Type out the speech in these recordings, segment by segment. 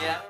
Yeah.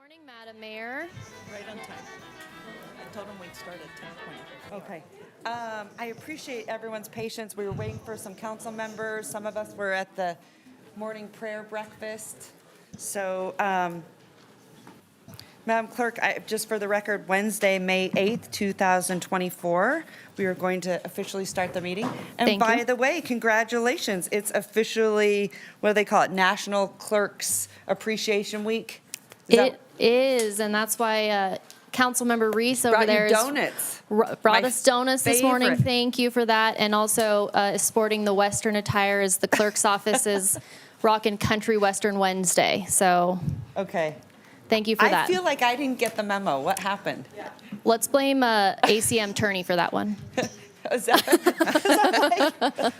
Morning, Madam Mayor. Right on time. I told him we'd start at 10:20. Okay. I appreciate everyone's patience. We were waiting for some council members. Some of us were at the morning prayer breakfast. So, Madam Clerk, just for the record, Wednesday, May 8th, 2024, we are going to officially start the meeting. And Thank by you. the way, congratulations. It's officially, what do they call it, National Clerks Appreciation Week? It is, and that's why Councilmember Reese over Brought there you is donuts. brought My us donuts this morning. favorite. Thank you for that. And also is sporting the Western attire as the clerk's office is rocking Country Western Wednesday. So Okay. thank you for I that. feel like I didn't get the memo. What happened? Let's blame ACM Turney for that one. Is that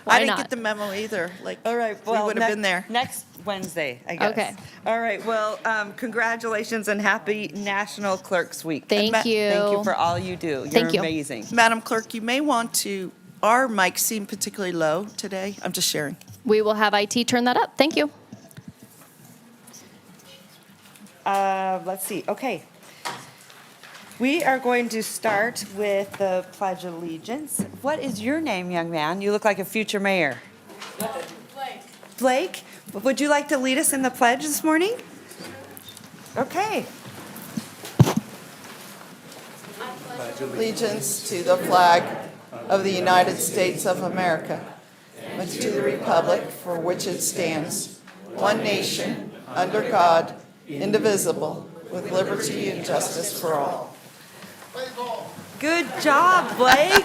I didn't not? get the memo either. Like, All right, we well, would have been there. Next Wednesday, I guess. Okay. All right, well, congratulations and happy National Clerks Week. Thank you. Thank you for all you do. You're Thank you. amazing. Madam Clerk, you may want to, our mics seem particularly low today. I'm just sharing. We will have IT turn that up. Thank you. Let's see, okay. We are going to start with the Pledge of Allegiance. What is your name, young man? You look like a future mayor. Blake. Blake, would you like to lead us in the pledge this morning? Okay. Allegiance to the flag of the United States of America, and to the republic for which it stands, one nation, under God, indivisible, with liberty and justice for all. Good job, Blake.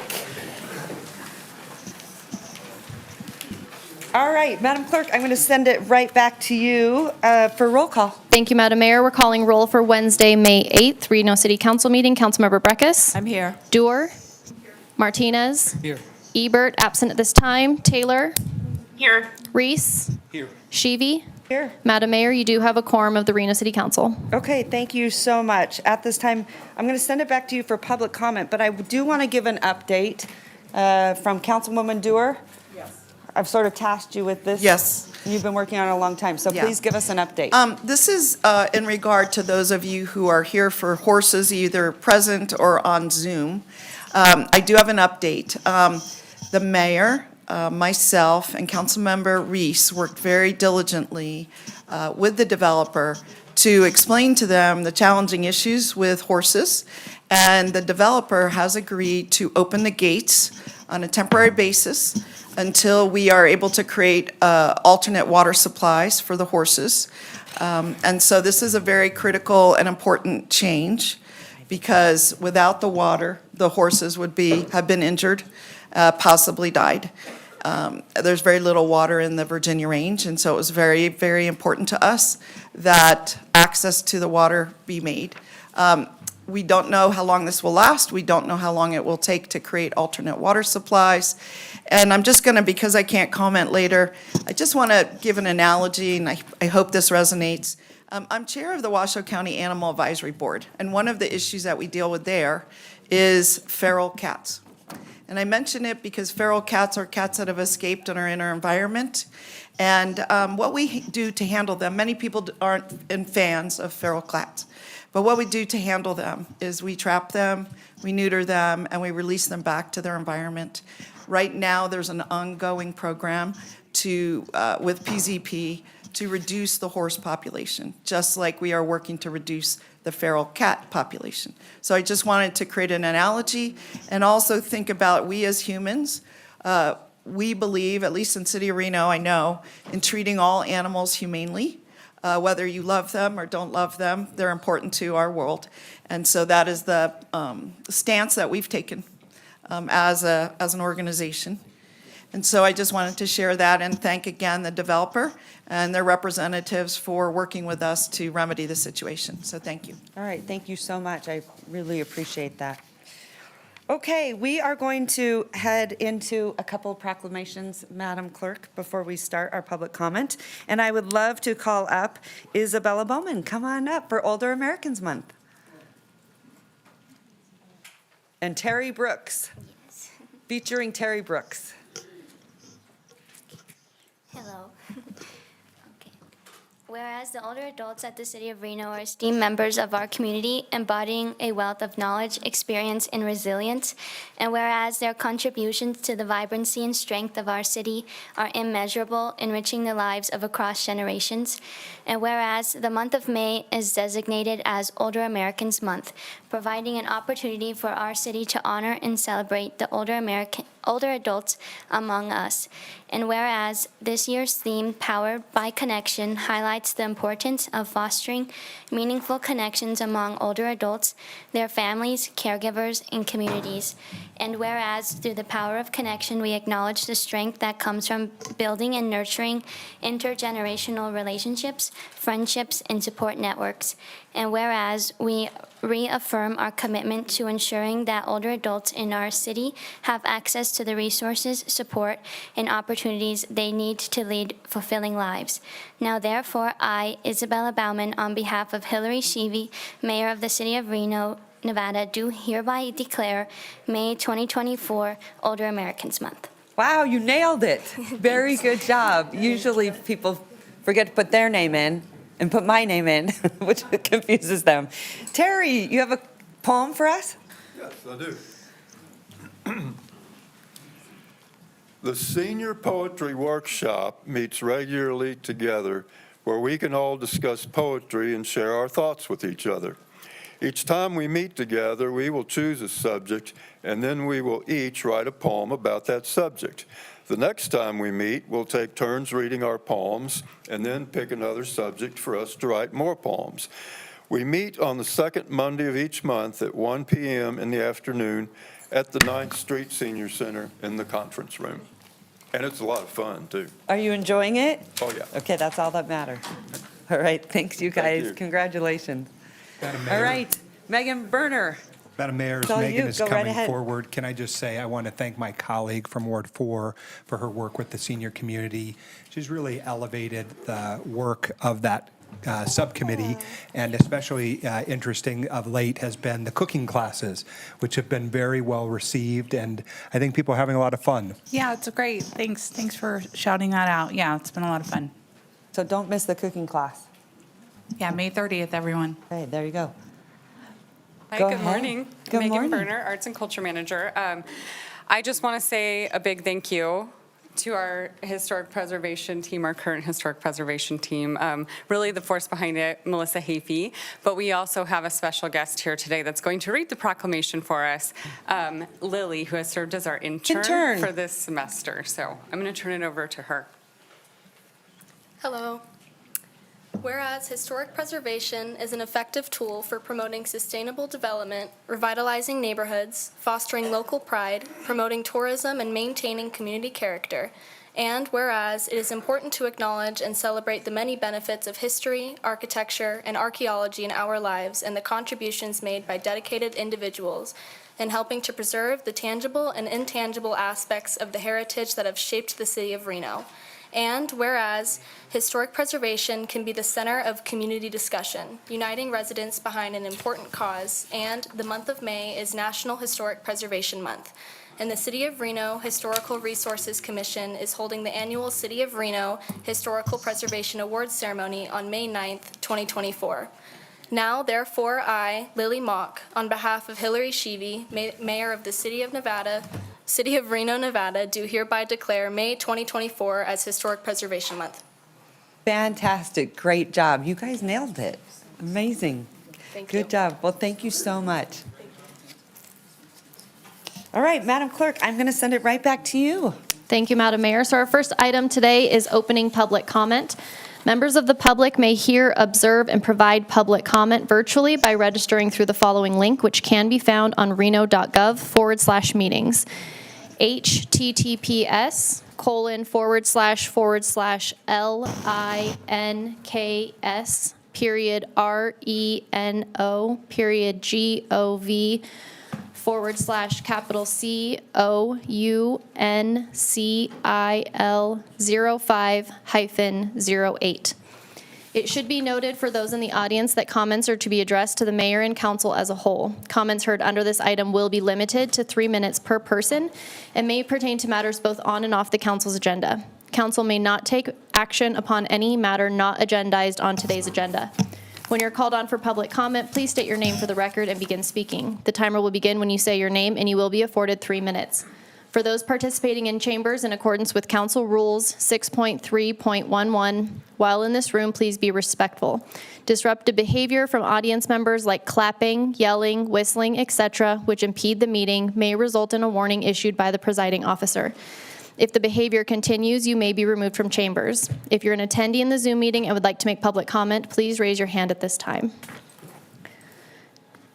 All right, Madam Clerk, I'm going to send it right back to you for roll call. Thank you, Madam Mayor. We're calling roll for Wednesday, May 8th, Reno City Council meeting. Councilmember Breckus. I'm here. Dewar. Martinez. Here. Ebert, absent at this time. Taylor. Here. Reese. Here. Shevey. Here. Madam Mayor, you do have a quorum of the Reno City Council. Okay, thank you so much. At this time, I'm going to send it back to you for public comment, but I do want to give an update from Councilwoman Dewar. Yes. I've sort of tasked you with this. Yes. You've been working on it a long time, so Yeah. please give us an update. This is in regard to those of you who are here for horses, either present or on Zoom. I do have an update. The mayor, myself, and Councilmember Reese worked very diligently with the developer to explain to them the challenging issues with horses. And the developer has agreed to open the gates on a temporary basis until we are able to create alternate water supplies for the horses. And so this is a very critical and important change, because without the water, the horses would have been injured, possibly died. There's very little water in the Virginia range, and so it was very, very important to us that access to the water be made. We don't know how long this will last. We don't know how long it will take to create alternate water supplies. And I'm just going to, because I can't comment later, I just want to give an analogy, and I hope this resonates. I'm chair of the Washoe County Animal Advisory Board, and one of the issues that we deal with there is feral cats. And I mention it because feral cats are cats that have escaped and are in our environment. And what we do to handle them, many people aren't fans of feral cats. But what we do to handle them is we trap them, we neuter them, and we release them back to their environment. Right now, there's an ongoing program with PZP to reduce the horse population, just like we are working to reduce the feral cat population. So I just wanted to create an analogy and also think about we as humans, we believe, at least in City of Reno, I know, in treating all animals humanely. Whether you love them or don't love them, they're important to our world. And so that is the stance that we've taken as an organization. And so I just wanted to share that and thank again the developer and their representatives for working with us to remedy the situation. So thank you. All right, thank you so much. I really appreciate that. Okay, we are going to head into a couple of proclamations, Madam Clerk, before we start our public comment. And I would love to call up Isabella Bowman. Come on up for Older Americans Month. And Terry Brooks, featuring Terry Brooks. Hello. Okay. Whereas the older adults at the City of Reno are esteemed members of our community, embodying a wealth of knowledge, experience, and resilience, and whereas their contributions to the vibrancy and strength of our city are immeasurable, enriching the lives of across generations, and whereas the month of May is designated as Older Americans Month, providing an opportunity for our city to honor and celebrate the older adults among us. And whereas this year's theme, Powered by Connection, highlights the importance of fostering meaningful connections among older adults, their families, caregivers, and communities. And whereas through the power of connection, we acknowledge the strength that comes from building and nurturing intergenerational relationships, friendships, and support networks. And whereas we reaffirm our commitment to ensuring that older adults in our city have access to the resources, support, and opportunities they need to lead fulfilling lives. Now, therefore, I, Isabella Bauman, on behalf of Hillary Sheevy, Mayor of the City of Reno, Nevada, do hereby declare May 2024 Older Americans Month. Wow, you nailed it. Very good job. Usually people forget to put their name in and put my name in, which confuses them. Terry, you have a poem for us? Yes, I do. The Senior Poetry Workshop meets regularly together where we can all discuss poetry and share our thoughts with each other. Each time we meet together, we will choose a subject, and then we will each write a poem about that subject. The next time we meet, we'll take turns reading our poems and then pick another subject for us to write more poems. We meet on the second Monday of each month at 1 p.m. in the afternoon at the 9th Street Senior Center in the conference room. And it's a lot of fun, too. Are you enjoying it? Oh, yeah. Okay, that's all that matters. All right, thanks, you guys. you. Congratulations. Madam Mayor. All right, Megan Berner. Madam Mayor, as It's all Megan you. is Go right coming ahead. forward, can I just say I want to thank my colleague from Ward 4 for her work with the senior community. She's really elevated the work of that subcommittee, and especially interesting of late has been the cooking classes, which have been very well received, and I think people are having a lot of fun. Yeah, it's great. Thanks for shouting that out. Yeah, it's been a lot of fun. So don't miss the cooking class. Yeah, May 30th, everyone. Okay, there you go. Hi, Go good ahead. morning. Good Megan morning. Berner, Arts and Culture Manager. I just want to say a big thank you to our historic preservation team, our current historic preservation team. Really the force behind it, Melissa Hafey. But we also have a special guest here today that's going to read the proclamation for us, Lily, who has served as our intern for this semester. So I'm going to turn it over to her. Hello. Whereas historic preservation is an effective tool for promoting sustainable development, revitalizing neighborhoods, fostering local pride, promoting tourism, and maintaining community character. And whereas it is important to acknowledge and celebrate the many benefits of history, architecture, and archaeology in our lives and the contributions made by dedicated individuals in helping to preserve the tangible and intangible aspects of the heritage that have shaped the city of Reno. And whereas historic preservation can be the center of community discussion, uniting residents behind an important cause, and the month of May is National Historic Preservation Month. And the City of Reno Historical Resources Commission is holding the annual City of Reno Historical Preservation Awards ceremony on May 9th, 2024. Now, therefore, I, Lily Mock, on behalf of Hillary Sheevy, Mayor of the City of Reno, Nevada, do hereby declare May 2024 as Historic Preservation Month. Fantastic, great job. You guys nailed it. Amazing. Thank you. Good job. Well, thank you so much. All right, Madam Clerk, I'm going to send it right back to you. Thank you, Madam Mayor. So our first item today is opening public comment. Members of the public may hear, observe, and provide public comment virtually by registering through the following link, which can be found on reno.gov/meetings. https://LINKS://COUNCIL05-08. It should be noted for those in the audience that comments are to be addressed to the mayor and council as a whole. Comments heard under this item will be limited to 3 minutes per person and may pertain to matters both on and off the council's agenda. Council may not take action upon any matter not agendized on today's agenda. When you're called on for public comment, please state your name for the record and begin speaking. The timer will begin when you say your name, and you will be afforded 3 minutes. For those participating in chambers in accordance with Council Rules 6.3.11, while in this room, please be respectful. Disruptive behavior from audience members like clapping, yelling, whistling, etc., which impede the meeting, may result in a warning issued by the presiding officer. If the behavior continues, you may be removed from chambers. If you're an attendee in the Zoom meeting and would like to make public comment, please raise your hand at this time.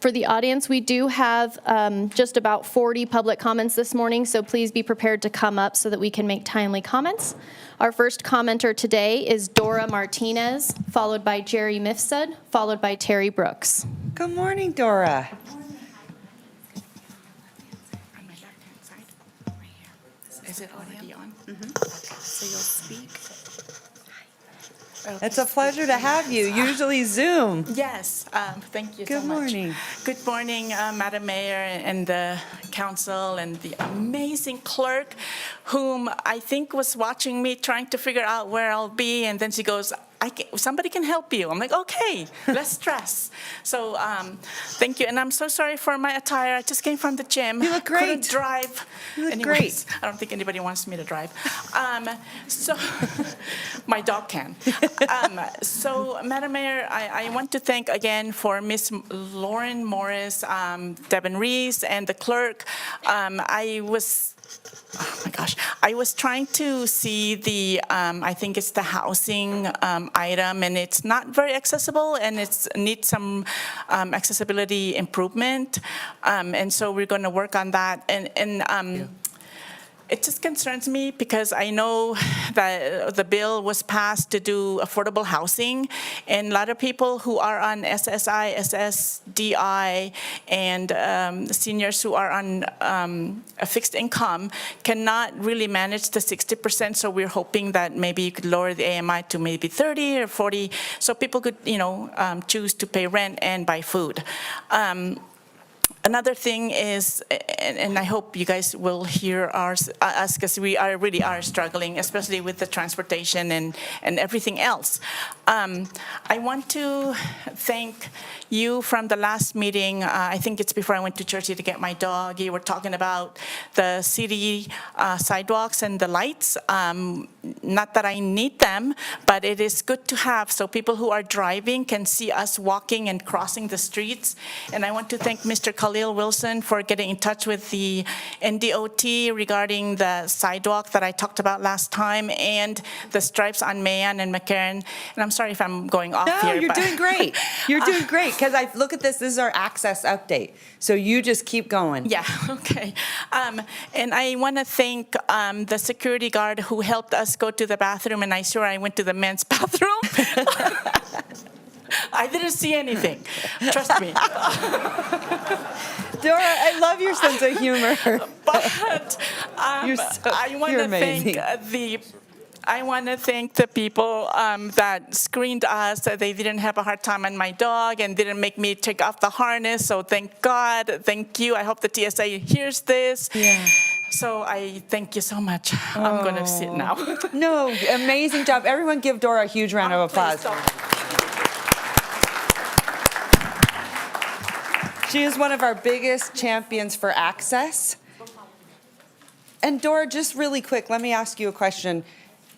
For the audience, we do have just about 40 public comments this morning, so please be prepared to come up so that we can make timely comments. Our first commenter today is Dora Martinez, followed by Jerry Mifsud, followed by Terry Brooks. Good morning, Dora. Is it already on? So you'll speak? It's a pleasure to have you. Usually Zoom. Yes, thank you so Good much. morning. Good morning, Madam Mayor and the council and the amazing clerk, whom I think was watching me trying to figure out where I'll be, and then she goes, somebody can help you. I'm like, okay, less stress. So thank you, and I'm so sorry for my attire. I just came from the gym. You look great. Couldn't drive. You look Anyways, I don't think anybody wants me to drive. So my dog can. So, Madam Mayor, I want to thank again for Miss Lauren Morris, Devin Reese, and the clerk. I was trying to see the, I think it's the housing item, and it's not very accessible, and it needs some accessibility improvement. And so we're going to work on that. And it just concerns me because I know that the bill was passed to do affordable housing, and a lot of people who are on SSI, SSDI, and seniors who are on a fixed income cannot really manage the 60%. So we're hoping that maybe you could lower the AMI to maybe 30 or 40, so people could, choose to pay rent and buy food. Another thing is, and I hope you guys will hear us because we really are struggling, especially with the transportation and everything else. I want to thank you from the last meeting. I think it's before I went to church to get my dog. You were talking about the city sidewalks and the lights. Not that I need them, but it is good to have so people who are driving can see us walking and crossing the streets. And I want to thank Mr. Khalil Wilson for getting in touch with the NDOT regarding the sidewalk that I talked about last time and the stripes on Mayan and McCarran. And I'm sorry if I'm going off here. No, you're doing great. You're doing great, because I look at this is our access update. So you just keep going. Yeah, okay. And I want to thank the security guard who helped us go to the bathroom, and I went to the men's bathroom. I didn't see anything. Trust me. Dora, I love your sense of humor. But I want you're to thank amazing. I want to thank the people that screened us. They didn't have a hard time on my dog and didn't make me take off the harness. So thank God. Thank you. I hope the TSA hears this. Yeah. So I thank you so much. I'm going to sit now. No, amazing job. Everyone give Dora a huge round of applause. She is one of our biggest champions for access. And Dora, just really quick, let me ask you a question.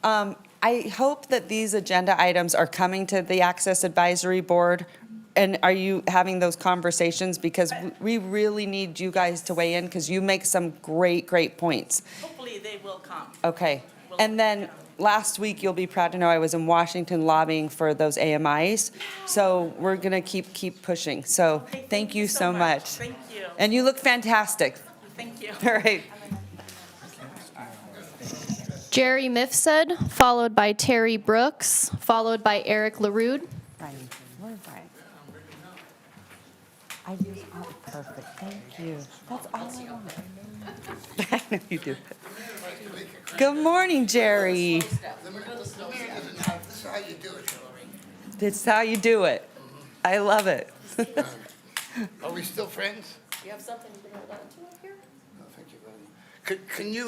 I hope that these agenda items are coming to the Access Advisory Board. And are you having those conversations? Because we really need you guys to weigh in, because you make some great, great points. Hopefully they will come. Okay. And then last week, you'll be proud to know I was in Washington lobbying for those AMIs. So we're going to keep pushing. So thank you so much. Thank you. And you look fantastic. Thank you. All right. Jerry Mifsud, followed by Terry Brooks, followed by Eric LaRude. I use perfect. Thank you. That's all I want. I know you do. Good morning, Jerry. That's how you do it, Hillary. That's how you do it. I love it. Are we still friends? You have something you can hold on to up here? No, thank you very much. Can you,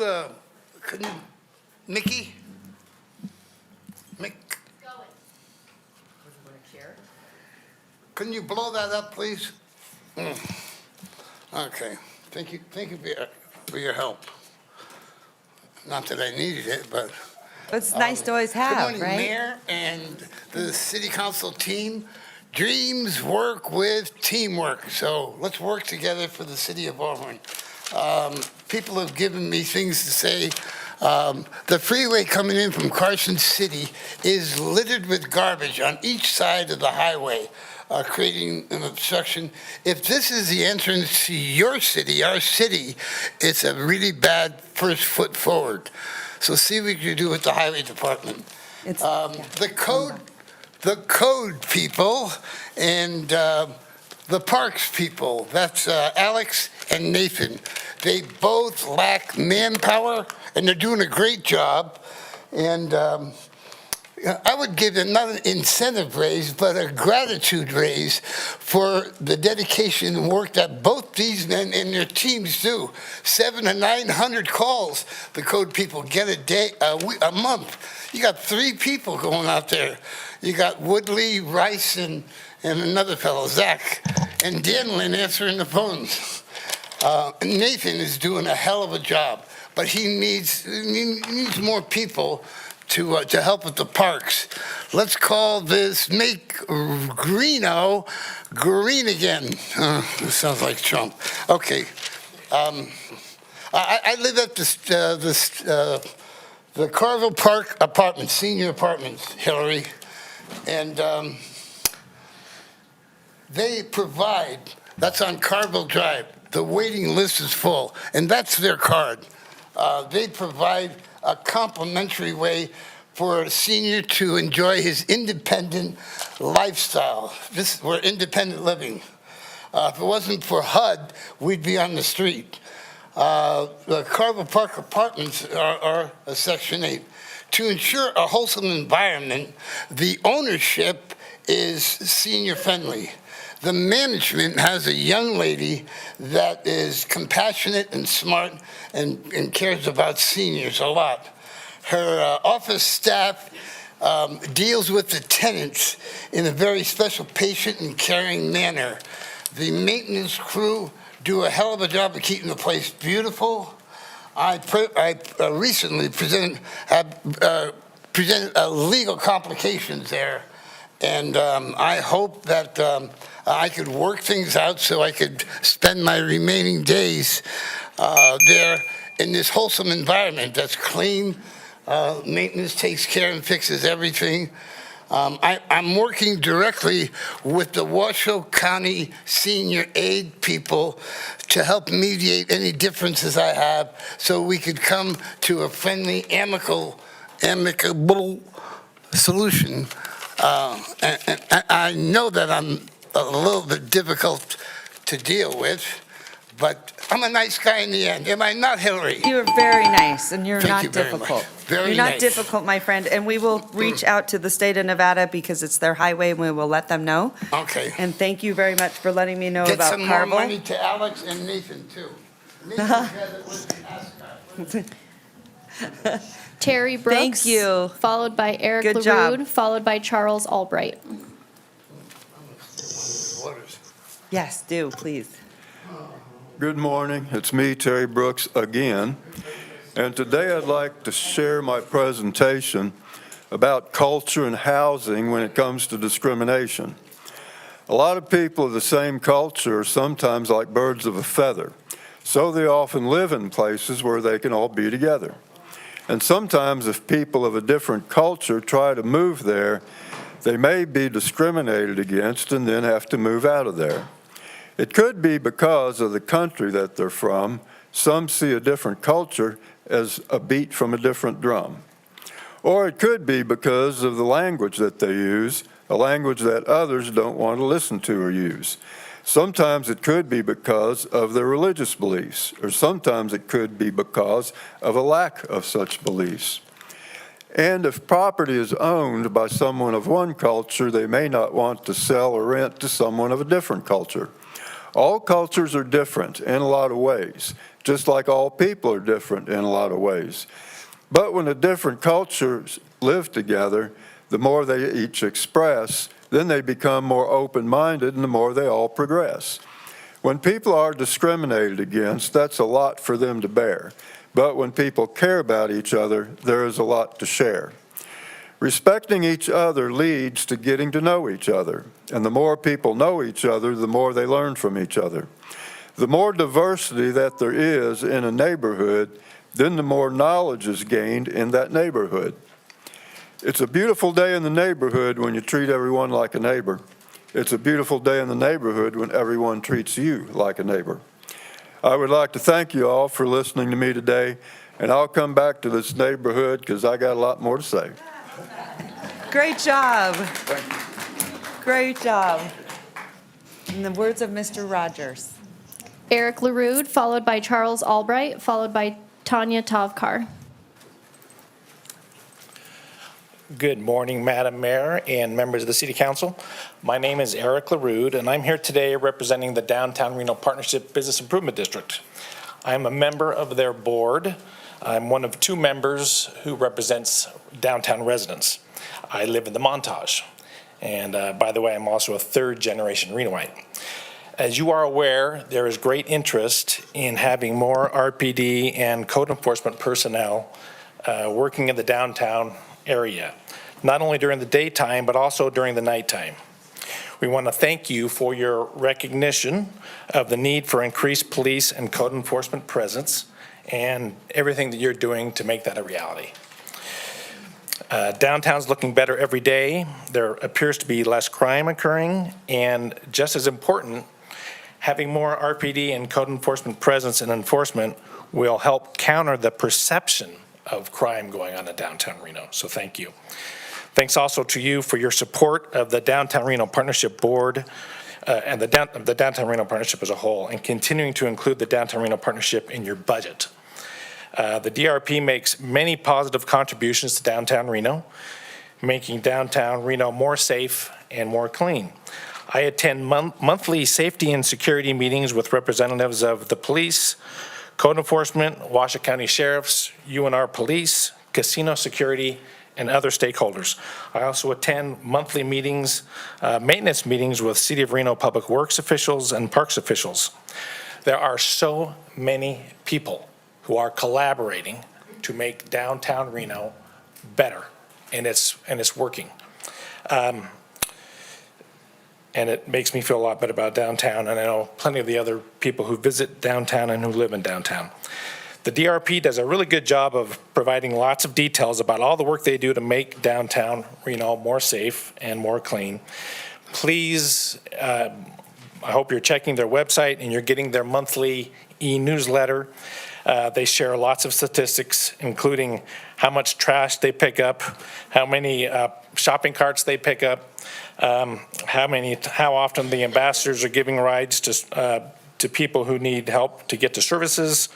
Mickey, Make- Couldn't you blow that up, please? Okay, thank you for your help. Not that I needed it, but. It's nice to always Good have, morning, right? Mayor and the city council team. Dreams work with teamwork, so let's work together for the city of Auburn. People have given me things to say. The freeway coming in from Carson City is littered with garbage on each side of the highway, creating an obstruction. If this is the entrance to your city, our city, it's a really bad first foot forward. So see what you do with the highway department. The code people and the parks people, that's Alex and Nathan. They both lack manpower and they're doing a great job. And I would give them not an incentive raise, but a gratitude raise for the dedication and work that both these men and their teams do. 700 to 900 calls the code people get a month. You got 3 people going out there. You got Woodley, Rice, and another fellow, Zach, and Danlin answering the phones. Nathan is doing a hell of a job, but he needs more people to help with the parks. Let's call this Make Reno green again. This sounds like Trump. Okay. I live at the Carville Park Apartments, senior apartments, Hillary, and they provide, that's on Carville Drive. The waiting list is full, and that's their card. They provide a complimentary way for a senior to enjoy his independent lifestyle. We're independent living. If it wasn't for HUD, we'd be on the street. The Carville Park Apartments are a Section 8. To ensure a wholesome environment, the ownership is senior-friendly. The management has a young lady that is compassionate and smart and cares about seniors a lot. Her office staff deals with the tenants in a very special, patient and caring manner. The maintenance crew do a hell of a job of keeping the place beautiful. I recently presented legal complications there, and I hope that I could work things out so I could spend my remaining days there in this wholesome environment that's clean. Maintenance takes care and fixes everything. I'm working directly with the Washoe County Senior Aid people to help mediate any differences I have so we could come to a friendly, amicable solution. And I know that I'm a little bit difficult to deal with, but I'm a nice guy in the end. Am I not, Hillary? You're very nice, and you're Thank not you very difficult. much. Very You're not nice. difficult, my friend, and we will reach out to the state of Nevada because it's their highway, and we will let them know. Okay. And thank you very much for letting me know Get about some more Carville. money to Alex and Nathan, too. Nathan has it with the ASCOT. Terry Brooks. Thank you. Followed by Eric Good LaRude, job. followed by Charles Albright. Waters. Yes, do, please. Good morning. It's me, Terry Brooks, again. And today I'd like to share my presentation about culture and housing when it comes to discrimination. A lot of people of the same culture are sometimes like birds of a feather, so they often live in places where they can all be together. And sometimes if people of a different culture try to move there, they may be discriminated against and then have to move out of there. It could be because of the country that they're from. Some see a different culture as a beat from a different drum. Or it could be because of the language that they use, a language that others don't want to listen to or use. Sometimes it could be because of their religious beliefs, or sometimes it could be because of a lack of such beliefs. And if property is owned by someone of one culture, they may not want to sell or rent to someone of a different culture. All cultures are different in a lot of ways, just like all people are different in a lot of ways. But when the different cultures live together, the more they each express, then they become more open-minded and the more they all progress. When people are discriminated against, that's a lot for them to bear. But when people care about each other, there is a lot to share. Respecting each other leads to getting to know each other. And the more people know each other, the more they learn from each other. The more diversity that there is in a neighborhood, then the more knowledge is gained in that neighborhood. It's a beautiful day in the neighborhood when you treat everyone like a neighbor. It's a beautiful day in the neighborhood when everyone treats you like a neighbor. I would like to thank you all for listening to me today, and I'll come back to this neighborhood because I got a lot more to say. Great job. Great job. In the words of Mr. Rogers. Eric LaRude, followed by Charles Albright, followed by Tanya Tovkar. Good morning, Madam Mayor and members of the City Council. My name is Eric LaRude, and I'm here today representing the Downtown Reno Partnership Business Improvement District. I'm a member of their board. I'm one of 2 members who represents downtown residents. I live in the Montage, and by the way, I'm also a 3rd-generation Renoite. As you are aware, there is great interest in having more RPD and code enforcement personnel working in the downtown area, not only during the daytime, but also during the nighttime. We want to thank you for your recognition of the need for increased police and code enforcement presence and everything that you're doing to make that a reality. Downtown's looking better every day. There appears to be less crime occurring, and just as important, having more RPD and code enforcement presence and enforcement will help counter the perception of crime going on in downtown Reno. So thank you. Thanks also to you for your support of the Downtown Reno Partnership Board and the Downtown Reno Partnership as a whole, and continuing to include the Downtown Reno Partnership in your budget. The DRP makes many positive contributions to downtown Reno, making downtown Reno more safe and more clean. I attend monthly safety and security meetings with representatives of the police, code enforcement, Washoe County Sheriffs, UNR Police, casino security, and other stakeholders. I also attend monthly meetings, maintenance meetings with City of Reno Public Works officials and parks officials. There are so many people who are collaborating to make downtown Reno better, and it's working. And it makes me feel a lot better about downtown, and I know plenty of the other people who visit downtown and who live in downtown. The DRP does a really good job of providing lots of details about all the work they do to make downtown Reno more safe and more clean. Please, I hope you're checking their website and you're getting their monthly e-newsletter. They share lots of statistics, including how much trash they pick up, how many shopping carts they pick up, how often the ambassadors are giving rides to people who need help to get to services.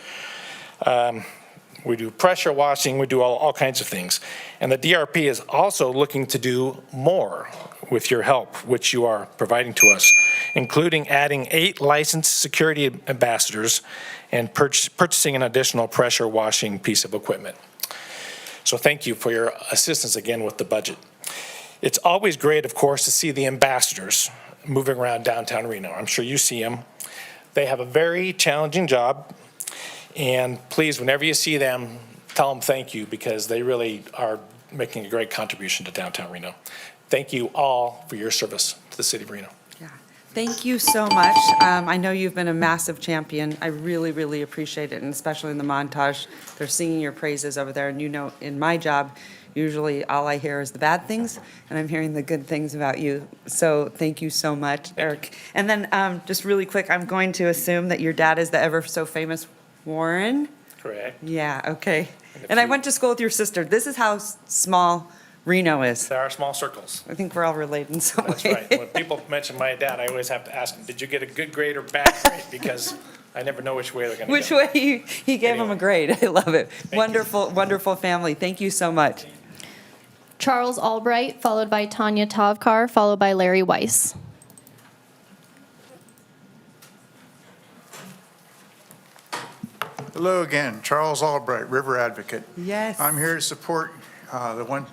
We do pressure washing, we do all kinds of things. And the DRP is also looking to do more with your help, which you are providing to us, including adding 8 licensed security ambassadors and purchasing an additional pressure washing piece of equipment. So thank you for your assistance again with the budget. It's always great, of course, to see the ambassadors moving around downtown Reno. I'm sure you see them. They have a very challenging job, and please, whenever you see them, tell them thank you, because they really are making a great contribution to downtown Reno. Thank you all for your service to the City of Reno. Yeah. Thank you so much. I know you've been a massive champion. I really, really appreciate it, and especially in the Montage. They're singing your praises over there, and you know, in my job, usually all I hear is the bad things, and I'm hearing the good things about you. So thank you so much, Eric. And then just really quick, I'm going to assume that your dad is the ever so famous Warren? Correct. Yeah, okay. And I went to school with your sister. This is how small Reno is. There are small circles. I think we're all related in some way. That's right. When people mention my dad, I always have to ask them, did you get a good grade or bad grade? Because I never know which way they're going to go. Which way he gave him a grade. I love it. Wonderful, wonderful family. Thank you so much. Charles Albright, followed by Tanya Tovkar, followed by Larry Weiss. Hello again, Charles Albright, River Advocate. Yes. I'm here to support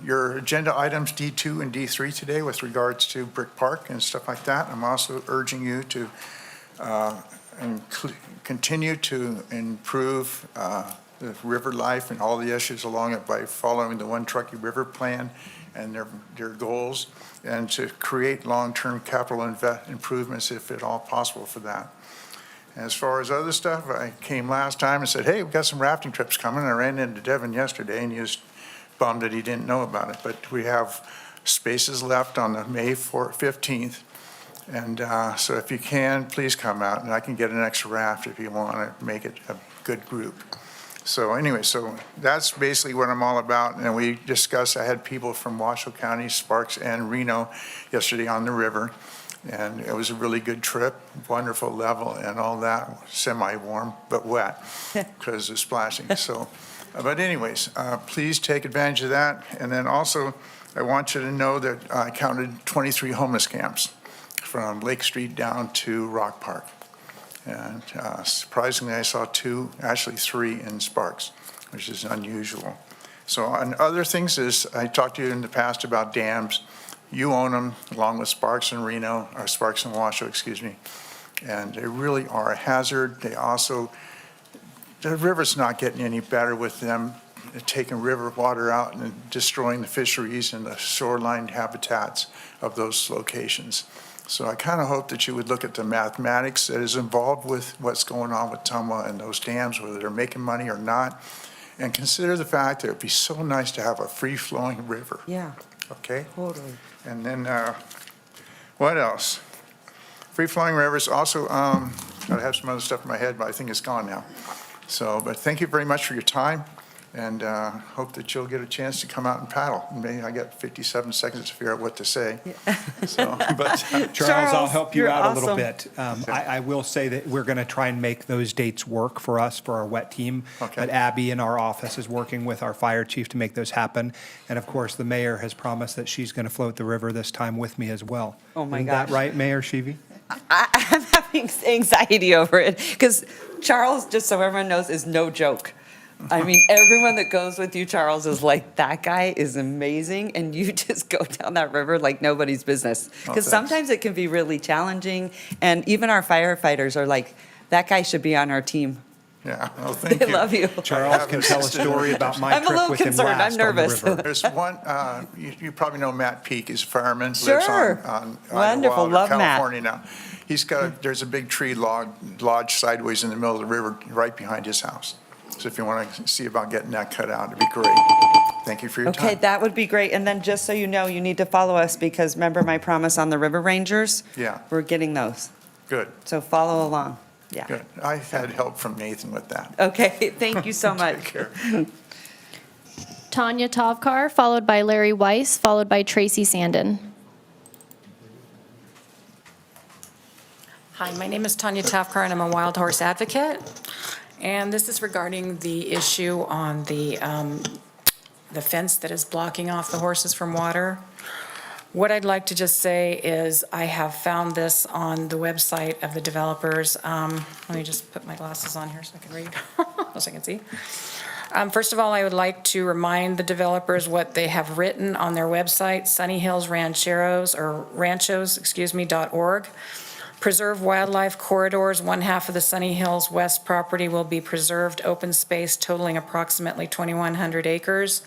your agenda items D2 and D3 today with regards to Brick Park and stuff like that. I'm also urging you to continue to improve the river life and all the issues along it by following the One Truckee River Plan and their goals, and to create long-term capital improvements if at all possible for that. As far as other stuff, I came last time and said, hey, we've got some rafting trips coming. I ran into Devin yesterday, and he was bummed that he didn't know about it. But we have spaces left on the May 15th. And so if you can, please come out, and I can get an extra raft if you want to make it a good group. So anyway, so that's basically what I'm all about. And we discussed, I had people from Washoe County, Sparks, and Reno yesterday on the river. And it was a really good trip, wonderful level and all that, semi-warm, but wet because of splashing. So, but anyways, please take advantage of that. And then also, I want you to know that I counted 23 homeless camps from Lake Street down to Rock Park. And surprisingly, I saw actually three in Sparks, which is unusual. So on other things is, I talked to you in the past about dams. You own them along with Sparks and Reno, or Sparks and Washoe, excuse me. And they really are a hazard. They also, the river's not getting any better with them taking river water out and destroying the fisheries and the shoreline habitats of those locations. So I kind of hope that you would look at the mathematics that is involved with what's going on with Tumwa and those dams, whether they're making money or not, and consider the fact that it'd be so nice to have a free-flowing river. Yeah, Okay? totally. And then, what else? Free-flowing rivers, also, I have some other stuff in my head, but I think it's gone now. So, but thank you very much for your time, and hope that you'll get a chance to come out and paddle. Maybe I got 57 seconds to figure out what to say. So, but, Charles, I'll help you you're out a little awesome. bit. I will say that we're going to try and make those dates work for us, for our wet team. Okay. But Abby in our office is working with our fire chief to make those happen. And of course, the mayor has promised that she's going to float the river this time with me as well. Oh, my Isn't gosh. that right, Mayor Sheevy? I'm having anxiety over it because Charles, just so everyone knows, is no joke. I mean, everyone that goes with you, Charles, is like, that guy is amazing, and you just go down that river like nobody's business. Because thanks. sometimes it can be really challenging, and even our firefighters are like, that guy should be on our team. yeah, well, thank you. They love you. Charles can tell a story about my I'm a trip little with him concerned. I'm last on the nervous. river. There's one, you probably know Matt Peak, he's a fireman, lives Sure. on Wonderful. Wilder, Love Matt. California now. He's got, there's a big tree lodged sideways in the middle of the river right behind his house. So if you want to see about getting that cut out, it'd be great. Thank you for your time. Okay, that would be great. And then just so you know, you need to follow us because remember my promise on the River Rangers? Yeah. We're getting those. Good, So follow along. Yeah. good. I had help from Nathan with that. Okay, thank you so much. Take care. Tanya Tovkar, followed by Larry Weiss, followed by Tracy Sandin. Hi, my name is Tanya Tafkar, and I'm a wild horse advocate. And this is regarding the issue on the fence that is blocking off the horses from water. What I'd like to just say is I have found this on the website of the developers. Let me just put my glasses on here so I can read, so I can see. First of all, I would like to remind the developers what they have written on their website, sunnyhillsranchos.org. Preserve wildlife corridors. One half of the Sunny Hills West property will be preserved open space totaling approximately 2,100 acres.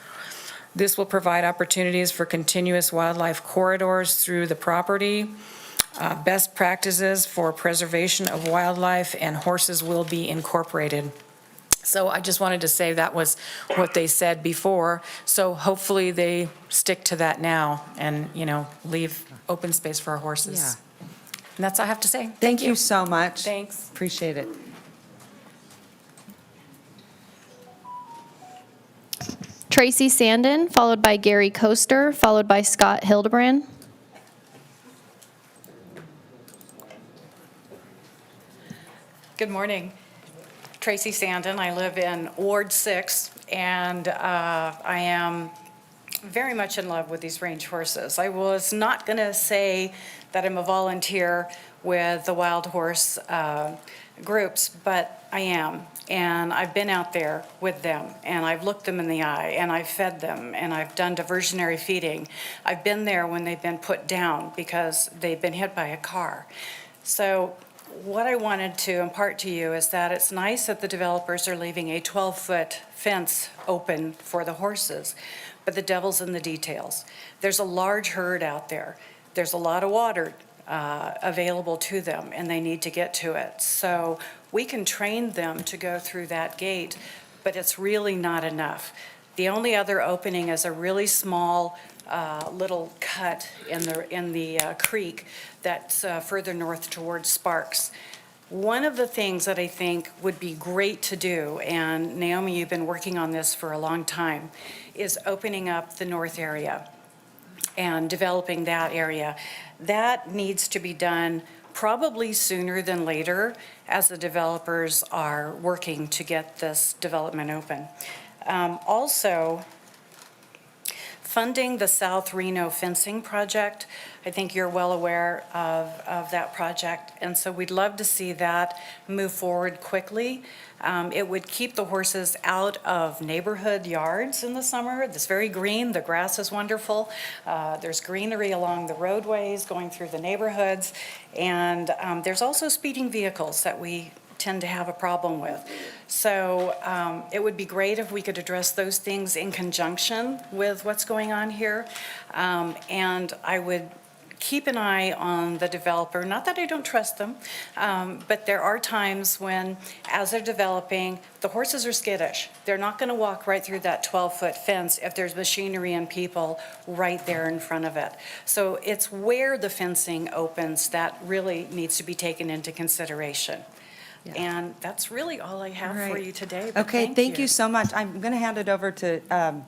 This will provide opportunities for continuous wildlife corridors through the property. Best practices for preservation of wildlife and horses will be incorporated. So I just wanted to say that was what they said before. So hopefully they stick to that now and, leave open space for our horses. Yeah. And that's all I have to say. Thank you so much. Thanks. Appreciate it. Tracy Sandin, followed by Gary Coaster, followed by Scott Hildebrand. Good morning. Tracy Sandin. I live in Ward 6, and I am very much in love with these range horses. I was not going to say that I'm a volunteer with the Wild Horse groups, but I am. And I've been out there with them, and I've looked them in the eye, and I've fed them, and I've done diversionary feeding. I've been there when they've been put down because they've been hit by a car. So what I wanted to impart to you is that it's nice that the developers are leaving a 12-foot fence open for the horses, but the devil's in the details. There's a large herd out there. There's a lot of water available to them, and they need to get to it. So we can train them to go through that gate, but it's really not enough. The only other opening is a really small little cut in the creek that's further north towards Sparks. One of the things that I think would be great to do, and Naomi, you've been working on this for a long time, is opening up the north area and developing that area. That needs to be done probably sooner than later as the developers are working to get this development open. Also, funding the South Reno fencing project. I think you're well aware of that project, and so we'd love to see that move forward quickly. It would keep the horses out of neighborhood yards in the summer. It's very green, the grass is wonderful. There's greenery along the roadways going through the neighborhoods, and there's also speeding vehicles that we tend to have a problem with. So it would be great if we could address those things in conjunction with what's going on here. And I would keep an eye on the developer, not that I don't trust them, but there are times when, as they're developing, the horses are skittish. They're not going to walk right through that 12-foot fence if there's machinery and people right there in front of it. So it's where the fencing opens that really needs to be taken into consideration. And that's really all I have for you today. but Okay, thank you so much. I'm going to hand it over to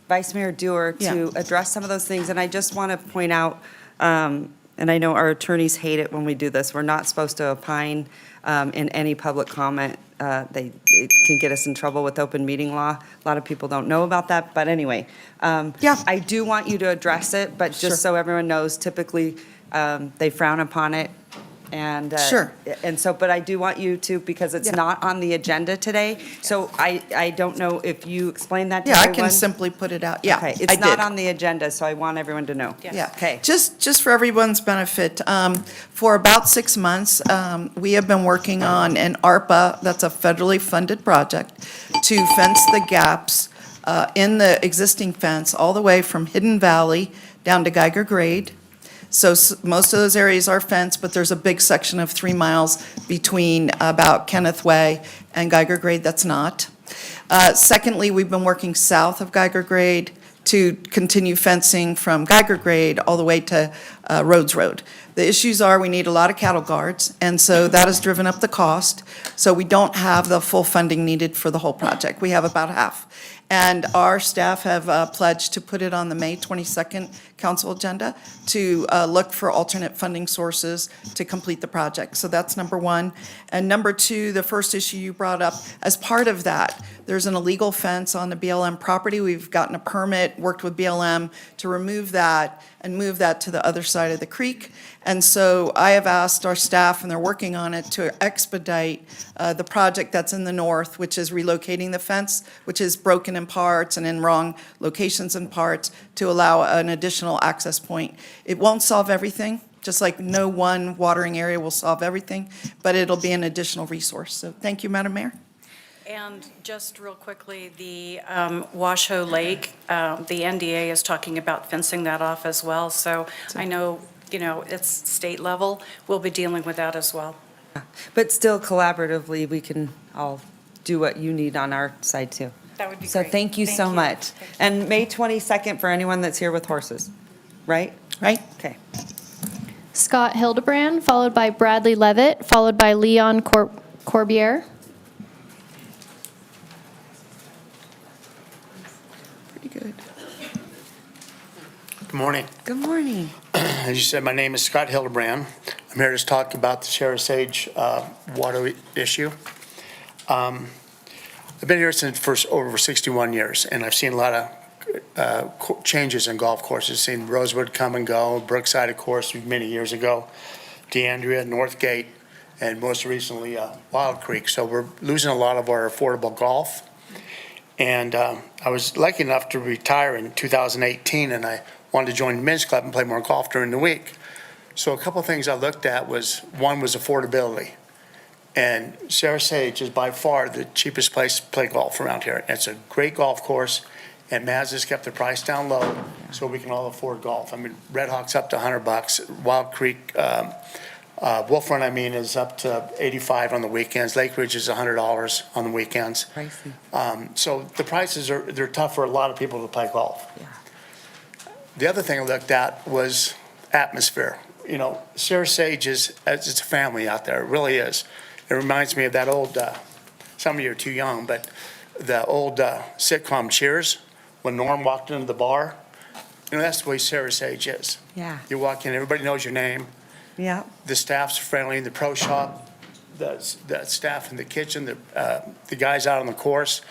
Vice Mayor Dewar to address some of those things. And I just want to point out, and I know our attorneys hate it when we do this, we're not supposed to opine in any public comment. It can get us in trouble with open meeting law. A lot of people don't know about that, but anyway. I do want you to address it, but just so everyone knows, typically they frown upon it. And Sure. And so, but I do want you to, because it's not on the agenda today, so I don't know if you explained that to Yeah, I everyone? can simply put it out. Yeah, Okay, I it's not did. on the agenda, so I want everyone to know. Yeah. Okay. Just for everyone's benefit, for about 6 months, we have been working on an ARPA, that's a federally funded project, to fence the gaps in the existing fence all the way from Hidden Valley down to Geiger Grade. So most of those areas are fenced, but there's a big section of 3 miles between about Kenneth Way and Geiger Grade that's not. Secondly, we've been working south of Geiger Grade to continue fencing from Geiger Grade all the way to Rhodes Road. The issues are we need a lot of cattle guards, and so that has driven up the cost. So we don't have the full funding needed for the whole project. We have about half. And our staff have pledged to put it on the May 22nd council agenda to look for alternate funding sources to complete the project. So that's number one. And number two, the first issue you brought up, as part of that, there's an illegal fence on the BLM property. We've gotten a permit, worked with BLM to remove that and move that to the other side of the creek. And so I have asked our staff, and they're working on it, to expedite the project that's in the north, which is relocating the fence, which is broken in parts and in wrong locations in parts, to allow an additional access point. It won't solve everything, just like no one watering area will solve everything, but it'll be an additional resource. So thank you, Madam Mayor. And just real quickly, the Washoe Lake, the NDA is talking about fencing that off as well. So I know, it's state level. We'll be dealing with that as well. But still collaboratively, we can all do what you need on our side too. That would be So great. thank you so much. And May 22nd for anyone that's here with horses, right? Right? Okay. Scott Hildebrand, followed by Bradley Levitt, followed by Leon Corbiere. Pretty good. Good morning. Good morning. As you said, my name is Scott Hildebrand. I'm here to talk about the Sheriff Sage water issue. I've been here for over 61 years, and I've seen a lot of changes in golf courses. Seen Rosewood come and go, Brookside, of course, many years ago, DeAndrea, Northgate, and most recently Wild Creek. So we're losing a lot of our affordable golf. And I was lucky enough to retire in 2018, and I wanted to join the men's club and play more golf during the week. So a couple of things I looked at was, one was affordability. And Sarah Sage is by far the cheapest place to play golf around here. It's a great golf course, and Maz has kept the price down low so we can all afford golf. I mean, Red Hawk's up to $100. Wild Creek, Wolf Run, is up to $85 on the weekends. Lake Ridge is $100 on the weekends. Pricey. So the prices they're tough for a lot of people to play golf. Yeah. The other thing I looked at was atmosphere. You know, Sarah Sage it's a family out there. It really is. It reminds me of that old, some of you are too young, but the old sitcom Cheers, when Norm walked into the bar. You know, that's the way Sarah Sage is. Yeah. You walk in, everybody knows your name. Yeah. The staff's friendly, the pro shop, the staff in the kitchen, the guys out on the course.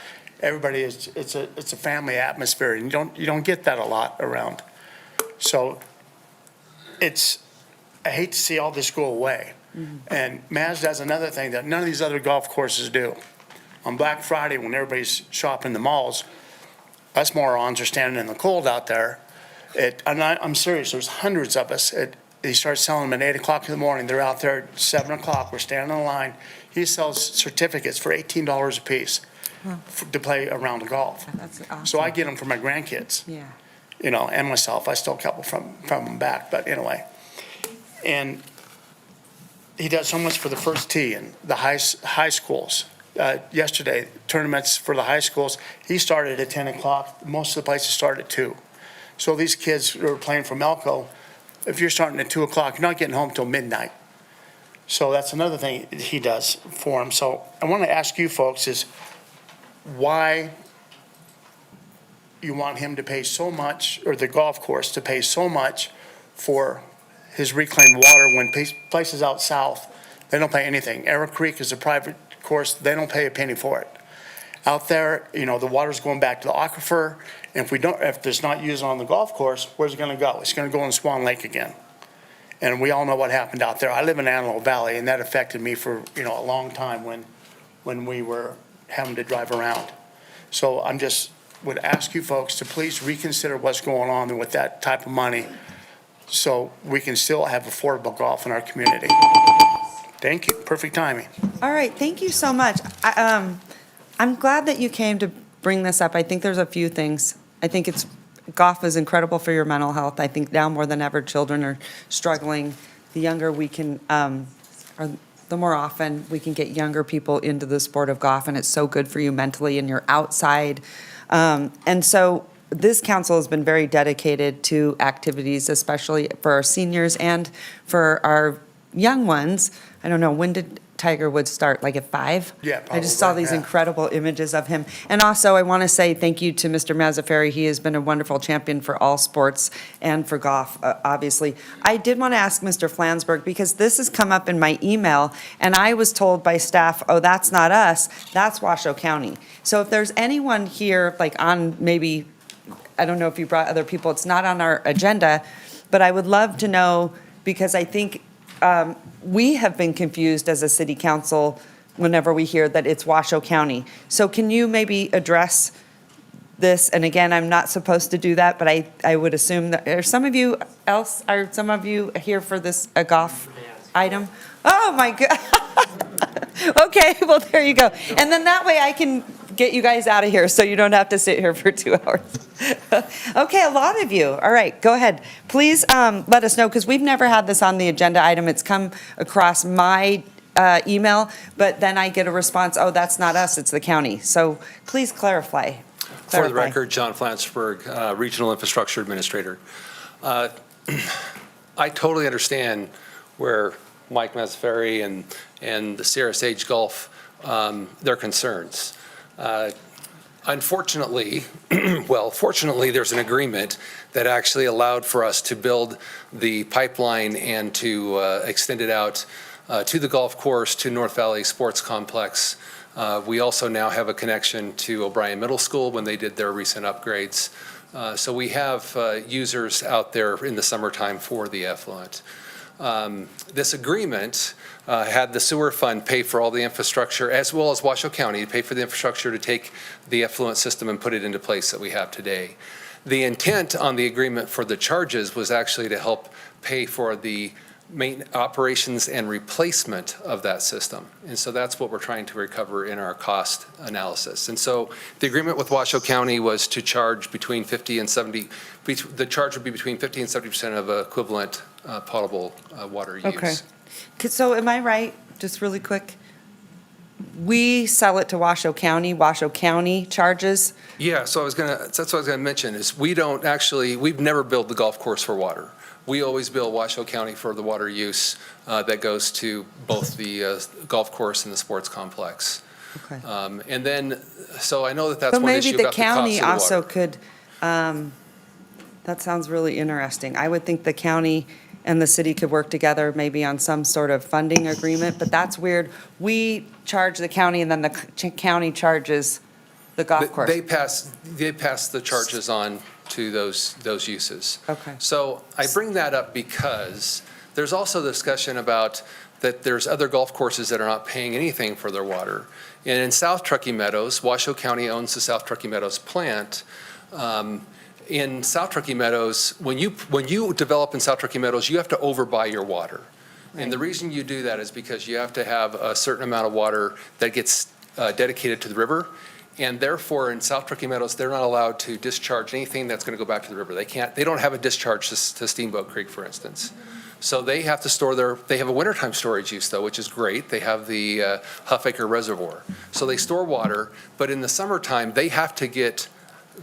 Everybody is, it's a family atmosphere, and you don't get that a lot around. So I hate to see all this go away. And Maz does another thing that none of these other golf courses do. On Black Friday, when everybody's shopping the malls, us morons are standing in the cold out there. I'm serious, there's hundreds of us. He starts selling them at 8 o'clock in the morning. They're out there at 7 o'clock. We're standing in line. He sells certificates for $18 a piece to play a round of golf. That's awesome. So I get them for my grandkids, Yeah. you know, and myself. I stole a couple from them back, but anyway. And he does so much for the first tee and the high schools. Yesterday, tournaments for the high schools, he started at 10 o'clock. Most of the places start at 2. So these kids who are playing from Elko, if you're starting at 2 o'clock, you're not getting home till midnight. So that's another thing he does for them. So I want to ask you folks is why you want him to pay so much, or the golf course to pay so much for his reclaimed water when places out south, they don't pay anything. Arrow Creek is a private course. They don't pay a penny for it. Out there, you know, the water's going back to the aquifer. And if it's not used on the golf course, where's it going to go? It's going to go in Swan Lake again. And we all know what happened out there. I live in Antelope Valley, and that affected me for, you know, a long time when we were having to drive around. So would ask you folks to please reconsider what's going on with that type of money, so we can still have affordable golf in our community. Thank you. Perfect timing. All right, thank you so much. I'm glad that you came to bring this up. I think there's a few things. I think golf is incredible for your mental health. I think now more than ever, children are struggling. The younger we can, or the more often we can get younger people into the sport of golf, and it's so good for you mentally, and you're outside. And so this council has been very dedicated to activities, especially for our seniors and for our young ones. I don't know, when did Tiger Woods start, like at 5? Yeah, I just saw probably, these yeah. incredible images of him. And also, I want to say thank you to Mr. Mazzaferri. He has been a wonderful champion for all sports and for golf, obviously. I did want to ask Mr. Flansburgh, because this has come up in my email, and I was told by staff, oh, that's not us, that's Washoe County. So if there's anyone here, like on maybe, I don't know if you brought other people, it's not on our agenda, but I would love to know, because I think we have been confused as a city council whenever we hear that it's Washoe County. So can you maybe address this? And again, I'm not supposed to do that, but I would assume that, are some of you here for this golf item? Oh, my God. Okay, well, there you go. And then that way I can get you guys out of here so you don't have to sit here for 2 hours. Okay, a lot of you. All right, go ahead. Please let us know, because we've never had this on the agenda item. It's come across my email, but then I get a response, oh, that's not us, it's the county. So please clarify. For the record, John Flansburgh, Regional Infrastructure Administrator. I totally understand where Mike Mazzaferri and the Sierra Sage Golf, their concerns. Unfortunately, fortunately, there's an agreement that actually allowed for us to build the pipeline and to extend it out to the golf course, to North Valley Sports Complex. We also now have a connection to O'Brien Middle School when they did their recent upgrades. So we have users out there in the summertime for the effluent. This agreement had the sewer fund pay for all the infrastructure, as well as Washoe County, to pay for the infrastructure to take the effluent system and put it into place that we have today. The intent on the agreement for the charges was actually to help pay for the main operations and replacement of that system. And so that's what we're trying to recover in our cost analysis. And so the agreement with Washoe County was to charge between 50 and 70, the charge would be between 50 and 70% of equivalent potable water use. Okay. So am I right, just really quick? We sell it to Washoe County charges? Yeah, so that's what I was gonna mention, is we've never billed the golf course for water. We always bill Washoe County for the water use that goes to both the golf course and the sports complex. Okay. And then, so I know that's But one maybe issue the about the cost of county the also water. could, that sounds really interesting. I would think the county and the city could work together maybe on some sort of funding agreement, but that's weird. We charge the county and then the county charges the golf course. They pass the charges on to those uses. Okay. So I bring that up because there's also discussion about that there's other golf courses that are not paying anything for their water. And in South Truckee Meadows, Washoe County owns the South Truckee Meadows plant. In South Truckee Meadows, when you develop in South Truckee Meadows, you have to overbuy your water. And the reason you do that is because you have to have a certain amount of water that gets dedicated to the river. And therefore, in South Truckee Meadows, they're not allowed to discharge anything that's going to go back to the river. They don't have a discharge to Steamboat Creek, for instance. So they have to store they have a wintertime storage use though, which is great. They have the Huffaker Reservoir. So they store water, but in the summertime, they have to get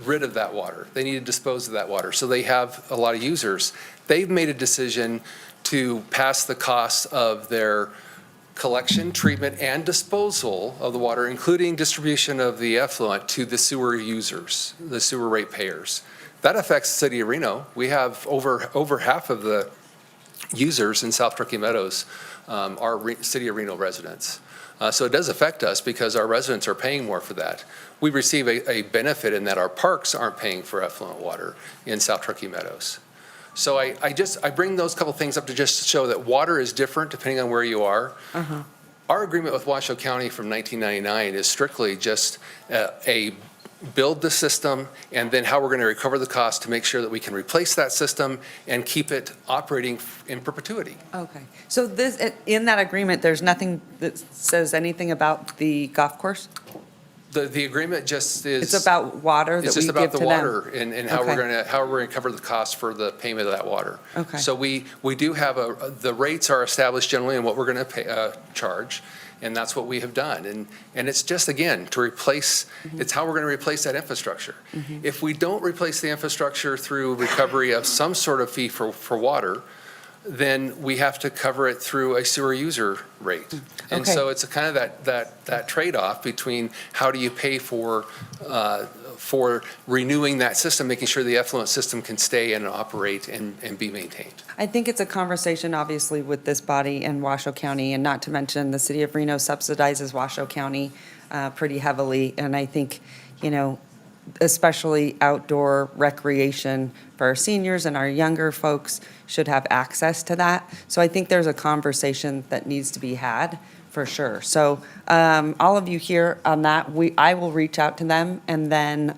rid of that water. They need to dispose of that water. So they have a lot of users. They've made a decision to pass the costs of their collection, treatment, and disposal of the water, including distribution of the effluent, to the sewer users, the sewer ratepayers. That affects the city of Reno. We have over half of the users in South Truckee Meadows are city of Reno residents. So it does affect us because our residents are paying more for that. We receive a benefit in that our parks aren't paying for effluent water in South Truckee Meadows. So I bring those couple things up to just show that water is different depending on where you are. Uh-huh. Our agreement with Washoe County from 1999 is strictly just a build the system and then how we're going to recover the cost to make sure that we can replace that system and keep it operating in perpetuity. Okay. So in that agreement, there's nothing that says anything about the golf course? The agreement just is. It's about water that we give to them? It's just about the water and how Okay. we're going to cover the cost for the payment of that water. Okay. So we do have the rates are established generally in what we're going to charge, and that's what we have done. And it's just, again, to replace, it's how we're going to replace that infrastructure. If we don't replace the infrastructure through recovery of some sort of fee for water, then we have to cover it through a sewer user rate. And so it's a kind of that trade-off between how do you pay for renewing that system, making sure the effluent system can stay and operate and be maintained. I think it's a conversation, obviously, with this body and Washoe County, and not to mention the city of Reno subsidizes Washoe County pretty heavily. And I think, especially outdoor recreation for our seniors and our younger folks should have access to that. So I think there's a conversation that needs to be had for sure. So all of you here on that, I will reach out to them and then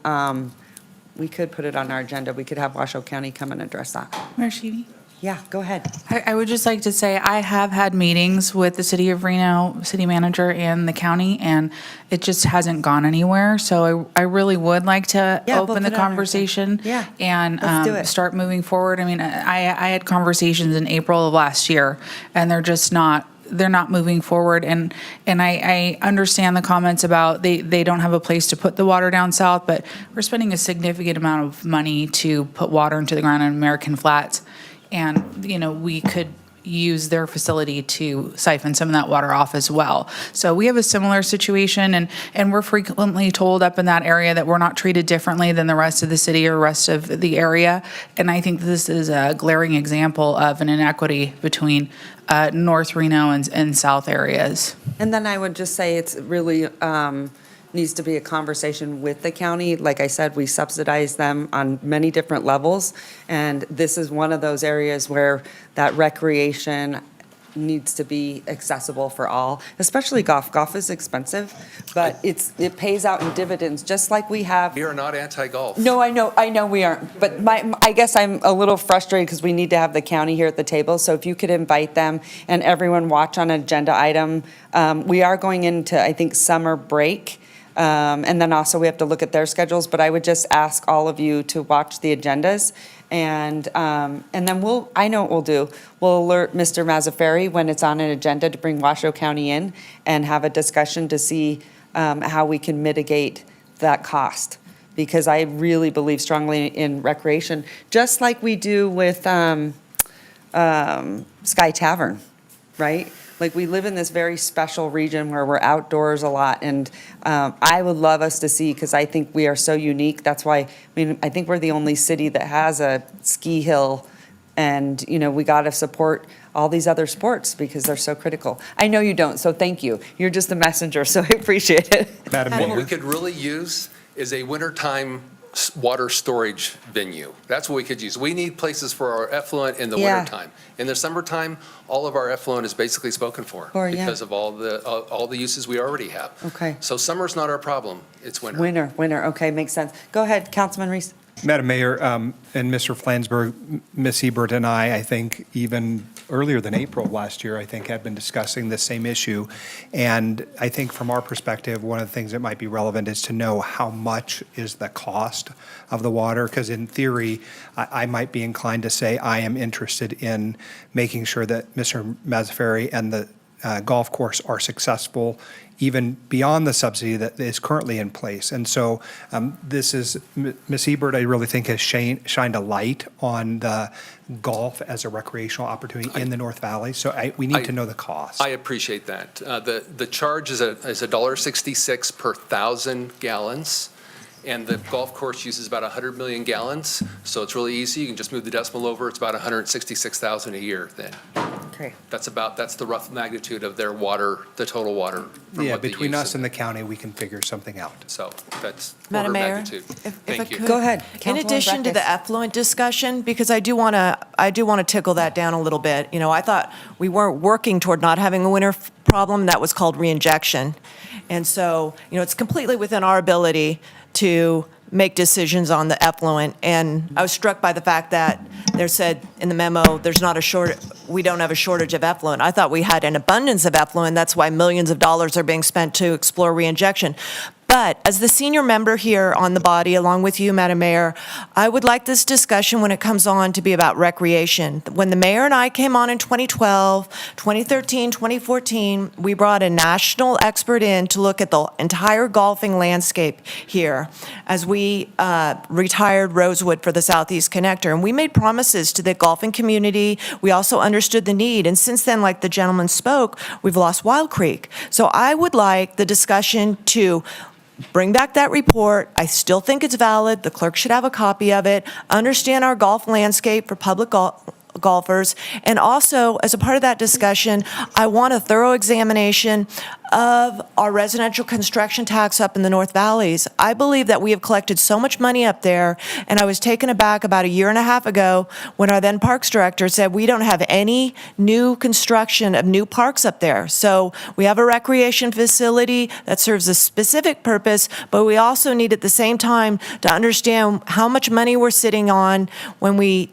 we could put it on our agenda. We could have Washoe County come and address that. Mayor Sheedy? Yeah, go ahead. I would just like to say I have had meetings with the city of Reno, city manager, and the county, and it just hasn't gone anywhere. So I really would like to Yeah, we'll open the put it on our conversation. Yeah, And let's do it. start moving forward. I mean, I had conversations in April of last year, and they're just not, they're not moving forward. And I understand the comments about they don't have a place to put the water down south, but we're spending a significant amount of money to put water into the ground in American Flats. And, we could use their facility to siphon some of that water off as well. So we have a similar situation, and we're frequently told up in that area that we're not treated differently than the rest of the city or rest of the area. And I think this is a glaring example of an inequity between North Reno and South areas. And then I would just say it's really needs to be a conversation with the county. Like I said, we subsidize them on many different levels, and this is one of those areas where that recreation needs to be accessible for all, especially golf. Golf is expensive, but it pays out in dividends, just like we have. We are not anti-golf. No, I know we aren't, but I guess I'm a little frustrated because we need to have the county here at the table, so if you could invite them and everyone watch on an agenda item. We are going into, I think, summer break, and then also we have to look at their schedules, but I would just ask all of you to watch the agendas, and then I know what we'll do. We'll alert Mr. Mazzaferri when it's on an agenda to bring Washoe County in and have a discussion to see how we can mitigate that cost. Because I really believe strongly in recreation, just like we do with Sky Tavern, right? Like, we live in this very special region where we're outdoors a lot, and I would love us to see, because I think we are so unique. That's why, I think we're the only city that has a ski hill, and, we got to support all these other sports because they're so critical. I know you don't, so thank you. You're just the messenger, so I appreciate it. Madam What Mayor. we could really use is a wintertime water storage venue. That's what we could use. We need places for our effluent in the Yeah. wintertime. In the summertime, all of our effluent is basically spoken for Yeah. because of all the uses we already have. Okay. So summer's not our problem, it's winter. Winter, okay, makes sense. Go ahead, Councilman Reese. Madam Mayor, and Mr. Flansburgh, Ms. Ebert and I think even earlier than April last year, I think, had been discussing the same issue. And I think from our perspective, one of the things that might be relevant is to know how much is the cost of the water, because in theory, I might be inclined to say I am interested in making sure that Mr. Mazzaferri and the golf course are successful even beyond the subsidy that is currently in place. And so this is, Ms. Ebert, I really think has shined a light on the golf as a recreational opportunity in the North Valley. So we need to know the cost. I appreciate that. The charge is $1.66 per 1,000 gallons. And the golf course uses about 100 million gallons, so it's really easy. You can just move the decimal over. It's about 166,000 a year then. Okay. That's the rough magnitude of their water, the total water. from Yeah, what they between use. us and the county, we can figure something out. So that's order Madam of Mayor, magnitude. if I Thank you. could. Go ahead. In Councilwoman addition to Breckus. the effluent discussion, because I do want to tickle that down a little bit. I thought we weren't working toward not having a winter problem. That was called reinjection. And so, it's completely within our ability to make decisions on the effluent. And I was struck by the fact that there said in the memo, we don't have a shortage of effluent. I thought we had an abundance of effluent. That's why millions of dollars are being spent to explore reinjection. But as the senior member here on the body, along with you, Madam Mayor, I would like this discussion when it comes on to be about recreation. When the mayor and I came on in 2012, 2013, 2014, we brought a national expert in to look at the entire golfing landscape here as we retired Rosewood for the Southeast Connector. And we made promises to the golfing community. We also understood the need. And since then, like the gentleman spoke, we've lost Wild Creek. So I would like the discussion to bring back that report. I still think it's valid. The clerk should have a copy of it. Understand our golf landscape for public golfers. And also, as a part of that discussion, I want a thorough examination of our residential construction tax up in the North Valleys. I believe that we have collected so much money up there, and I was taken aback about a year and a half ago when our then Parks Director said we don't have any new construction of new parks up there. So we have a recreation facility that serves a specific purpose, but we also need at the same time to understand how much money we're sitting on when we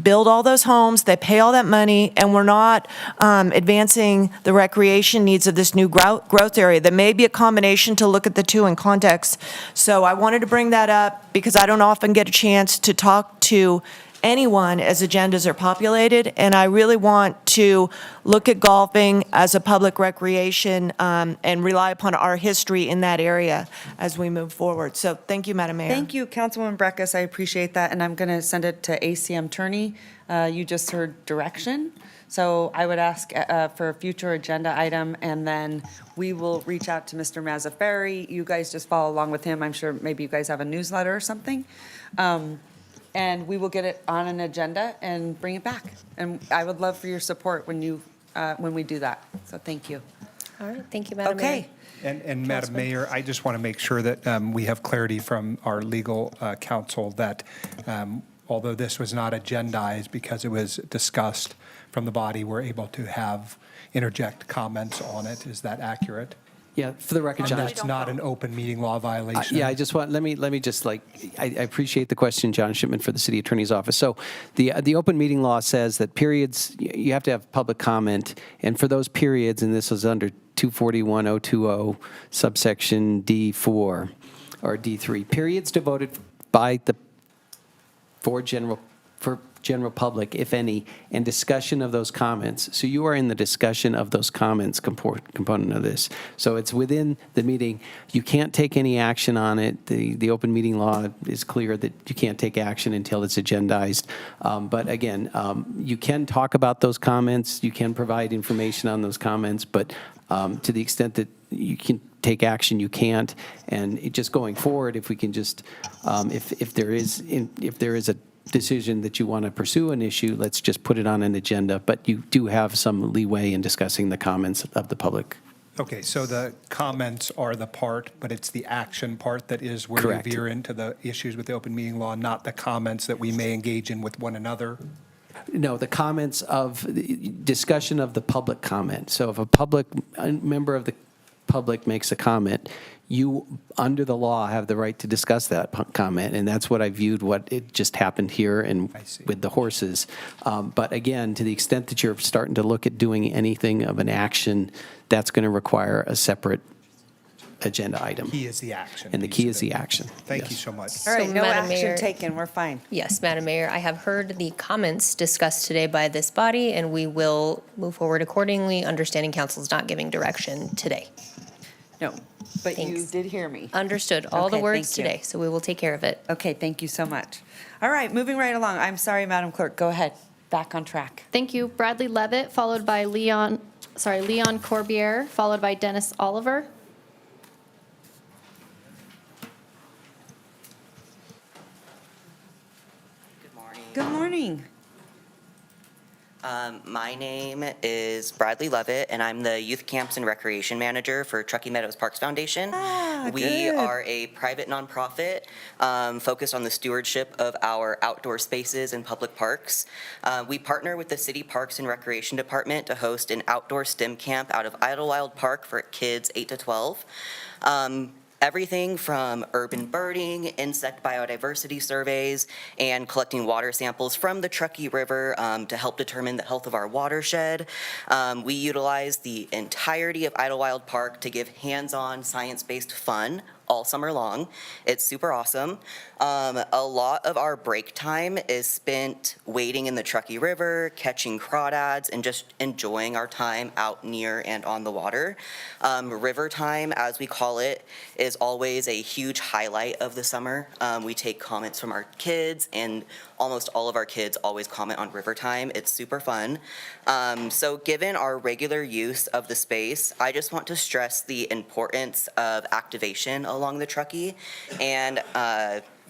build all those homes, they pay all that money, and we're not advancing the recreation needs of this new growth area. There may be a combination to look at the two in context. So I wanted to bring that up because I don't often get a chance to talk to anyone as agendas are populated, and I really want to look at golfing as a public recreation and rely upon our history in that area as we move forward. So thank you, Madam Mayor. Thank you, Councilwoman Breckus. I appreciate that, and I'm going to send it to ACM Turney. You just heard direction, so I would ask for a future agenda item, and then we will reach out to Mr. Mazzaferri. You guys just follow along with him. I'm sure maybe you guys have a newsletter or something. And we will get it on an agenda and bring it back. And I would love for your support when we do that. So thank you. All right, thank you, Madam Mayor. Okay. And Madam Mayor, I just want to make sure that we have clarity from our legal counsel that although this was not agendized because it was discussed from the body, we're able to interject comments on it. Is that accurate? Yeah, for the record, And John. that's not an open meeting law violation? Yeah, I just want, let me just I appreciate the question, John Shipman, for the city attorney's office. So the open meeting law says that periods, you have to have public comment, and for those periods, and this is under 241.020 subsection D4 or D3, periods devoted by the, for general public, if any, and discussion of those comments. So you are in the discussion of those comments component of this. So it's within the meeting. You can't take any action on it. The open meeting law is clear that you can't take action until it's agendized. But again, you can talk about those comments. You can provide information on those comments. But to the extent that you can take action, you can't. And just going forward, if we can just, if there is a decision that you want to pursue an issue, let's just put it on an agenda. But you do have some leeway in discussing the comments of the public. Okay, so the comments are the part, but it's the action part that is where Correct. you veer into the issues with the open meeting law, not the comments that we may engage in with one another? No, the comments of discussion of the public comment. So if a member of the public makes a comment, you, under the law, have the right to discuss that comment, and that's what I viewed what it just happened here and with the horses. But again, to the extent that you're starting to look at doing anything of an action, that's going to require a separate agenda item. Key is the action. And the key is the action. Thank you so much. All right, So, no Madam action Mayor- taken, we're fine. Yes, Madam Mayor, I have heard the comments discussed today by this body, and we will move forward accordingly, understanding council's not giving direction today. No, but you Thanks. did hear me. Understood, all the Okay, words thank you. today, so we will take care of it. Okay, thank you so much. All right, moving right along. I'm sorry, Madam Clerk, go ahead. Back on track. Thank you. Bradley Levitt, followed by Leon Corbiere, followed by Dennis Oliver. Good morning. My name is Bradley Levitt, and I'm the Youth Camps and Recreation Manager for Truckee Meadows Parks Foundation. We good. are a private nonprofit focused on the stewardship of our outdoor spaces and public parks. We partner with the City Parks and Recreation Department to host an outdoor STEM camp out of Idlewild Park for kids 8 to 12. Everything from urban birding, insect biodiversity surveys, and collecting water samples from the Truckee River to help determine the health of our watershed. We utilize the entirety of Idlewild Park to give hands-on, science-based fun all summer long. It's super awesome. A lot of our break time is spent wading in the Truckee River, catching crawdads, and just enjoying our time out near and on the water. River time, as we call it, is always a huge highlight of the summer. We take comments from our kids, and almost all of our kids always comment on river time. It's super fun. So given our regular use of the space, I just want to stress the importance of activation along the Truckee. And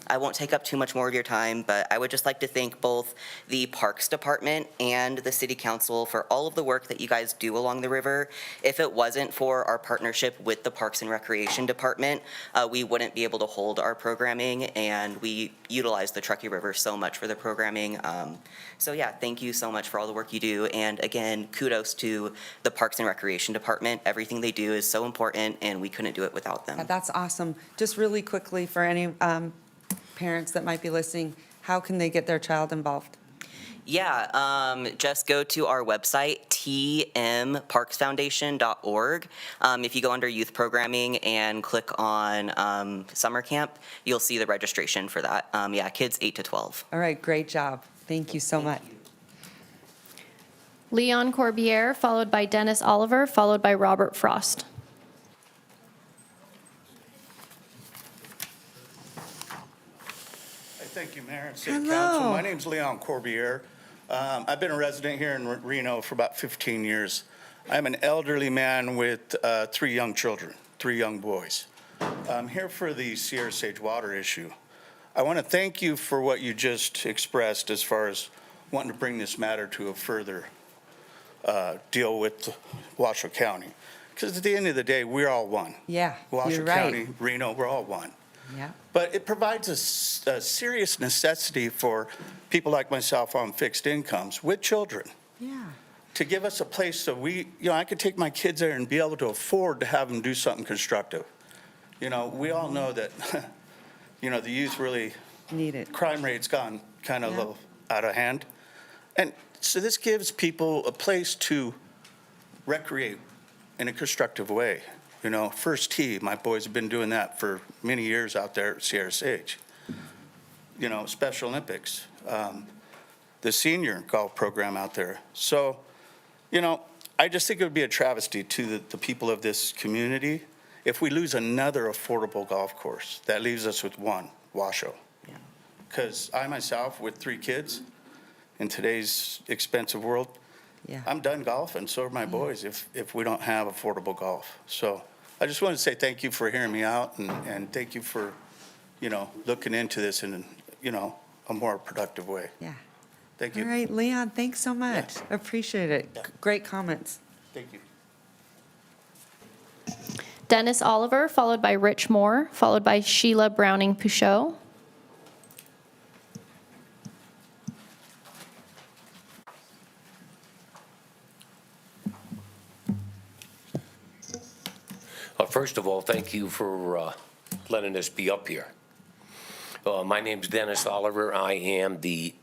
I won't take up too much more of your time, but I would just like to thank both the Parks Department and the City Council for all of the work that you guys do along the river. If it wasn't for our partnership with the Parks and Recreation Department, we wouldn't be able to hold our programming, and we utilize the Truckee River so much for the programming. So yeah, thank you so much for all the work you do, and again, kudos to the Parks and Recreation Department. Everything they do is so important, and we couldn't do it without them. That's awesome. Just really quickly, for any parents that might be listening, how can they get their child involved? Yeah, just go to our website, tmparksfoundation.org. If you go under youth programming and click on summer camp, you'll see the registration for that. Yeah, kids 8 to 12. All right, great job. Thank you so much. Leon Corbiere, followed by Dennis Oliver, followed by Robert Frost. Thank you, Mayor and City Hello. Council. My name's Leon Corbiere. I've been a resident here in Reno for about 15 years. I'm an elderly man with 3 young children, 3 young boys. I'm here for the Sierra Sage water issue. I want to thank you for what you just expressed as far as wanting to bring this matter to a further deal with Washoe County. Because at the end of the day, we're all one. Yeah, Washoe you're right. County, Reno, we're all one. Yeah. But it provides a serious necessity for people like myself on fixed incomes with children Yeah. to give us a place so I could take my kids there and be able to afford to have them do something constructive. We all know that, the youth really, Need it. crime rate's gone kind of a Yeah. little out of hand. And so this gives people a place to recreate in a constructive way. First tee, my boys have been doing that for many years out there at Sierra Sage. Special Olympics, the senior golf program out there. So, I just think it would be a travesty to the people of this community if we lose another affordable golf course. That leaves us with one, Washoe. Because I myself, with 3 kids, in today's expensive world, Yeah. I'm done golfing, so are my boys, if we don't have affordable golf. So I just wanted to say thank you for hearing me out, and thank you for, looking into this in, a more productive way. Yeah. Thank All you. right, Leon, thanks so much. Appreciate it. Great comments. Thank you. Dennis Oliver, followed by Rich Moore, followed by Sheila Browning Pouchot. First of all, thank you for letting us be up here. My name's Dennis Oliver. I am the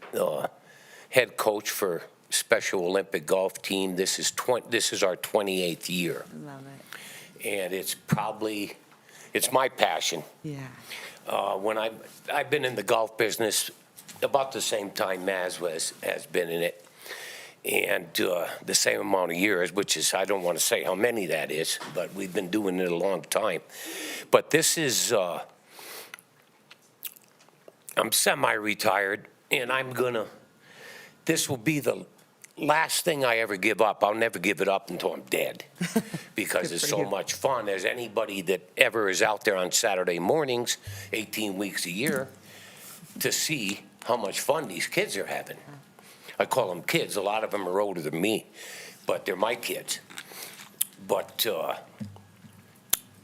head coach for Special Olympic Golf Team. This is our 28th year. Love it. And it's my passion. Yeah. When I've been in the golf business about the same time Maz has been in it, and the same amount of years, which is, I don't want to say how many that is, but we've been doing it a long time. But this is, I'm semi-retired, and this will be the last thing I ever give up. I'll never give it up until I'm dead, because it's so much fun. As anybody that ever is out there on Saturday mornings, 18 weeks a year, to see how much fun these kids are having. I call them kids. A lot of them are older than me, but they're my kids. But,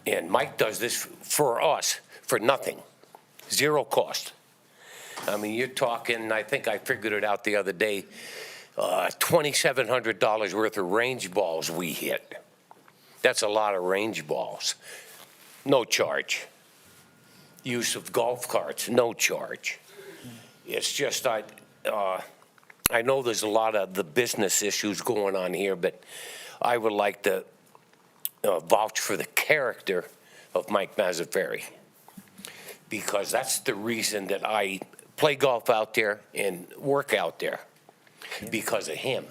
and Mike does this for us for nothing, 0 cost. I mean, you're talking, I think I figured it out the other day, $2,700 worth of range balls we hit. That's a lot of range balls. No charge. Use of golf carts, no charge. It's just, I know there's a lot of the business issues going on here, but I would like to vouch for the character of Mike Mazzaferri, because that's the reason that I play golf out there and work out there, because of him.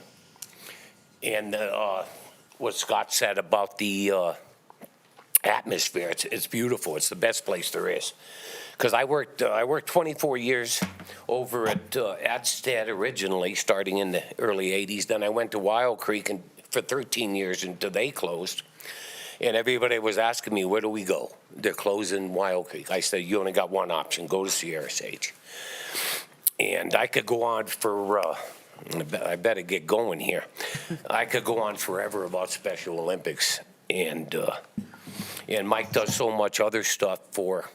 And what Scott said about the atmosphere, it's beautiful. It's the best place there is. Because I worked 24 years over at Atstead originally, starting in the early 80s. Then I went to Wild Creek for 13 years until they closed. And everybody was asking me, where do we go? They're closing Wild Creek. I said, you only got one option, go to Sierra Sage. And I could go on for, I better get going here. I could go on forever about Special Olympics. And Mike does so much other stuff for,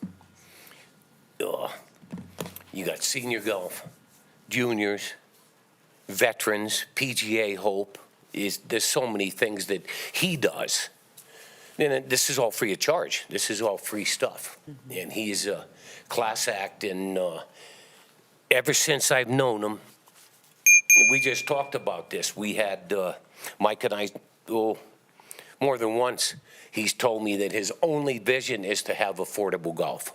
you got senior golf, juniors, veterans, PGA Hope. There's so many things that he does. And this is all free of charge. This is all free stuff. And he's a class act. And ever since I've known him, we just talked about this. We had, Mike and I, more than once, he's told me that his only vision is to have affordable golf.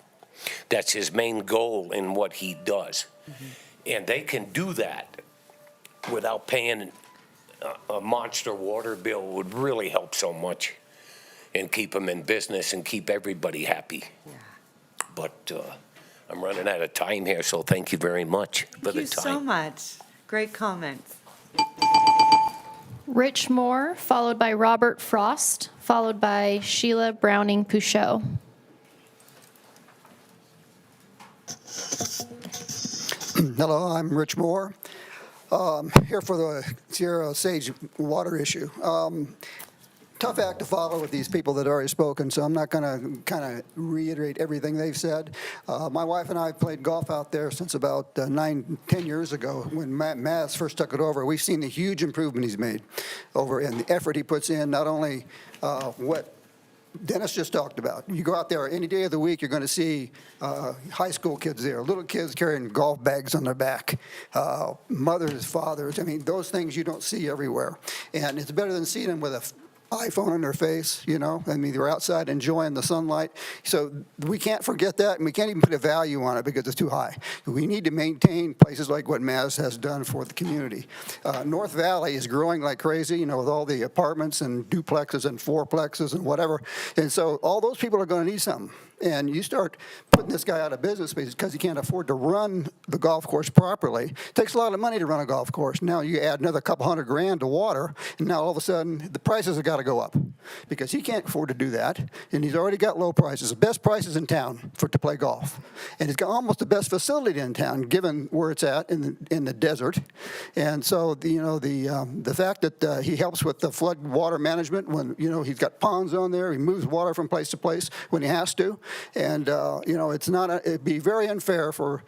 That's his main goal in what he does. And they can do that without paying a monster water bill. Would really help so much and keep them in business and keep everybody happy. Yeah. But I'm running out of time here, so thank you very much for the time. Thank you so much. Great comments. Rich Moore, followed by Robert Frost, followed by Sheila Browning Pouchot. Hello, I'm Rich Moore, here for the Sierra Sage water issue. tough act to follow with these people that have already spoken, so I'm not going to kind of reiterate everything they've said. My wife and I played golf out there since about 10 years ago when Maz first took it over. We've seen the huge improvement he's made over and the effort he puts in, not only what Dennis just talked about. You go out there any day of the week, you're going to see high school kids there, little kids carrying golf bags on their back, mothers, fathers. I mean, those things you don't see everywhere. And it's better than seeing them with a iPhone on their face, you know. I mean, they're outside enjoying the sunlight. So we can't forget that, and we can't even put a value on it because it's too high. We need to maintain places like what Maz has done for the community. North Valley is growing like crazy, you know, with all the apartments and duplexes and fourplexes and whatever. And so all those people are going to need something. And you start putting this guy out of business because he can't afford to run the golf course properly. It takes a lot of money to run a golf course. Now you add another couple $100,000 to water, and now all of a sudden the prices have got to go up because he can't afford to do that. And he's already got low prices, the best prices in town to play golf. And he's got almost the best facility in town, given where it's at in the desert. And so the fact that he helps with the flood water management when he's got ponds on there, he moves water from place to place when he has to. And, it'd be very unfair for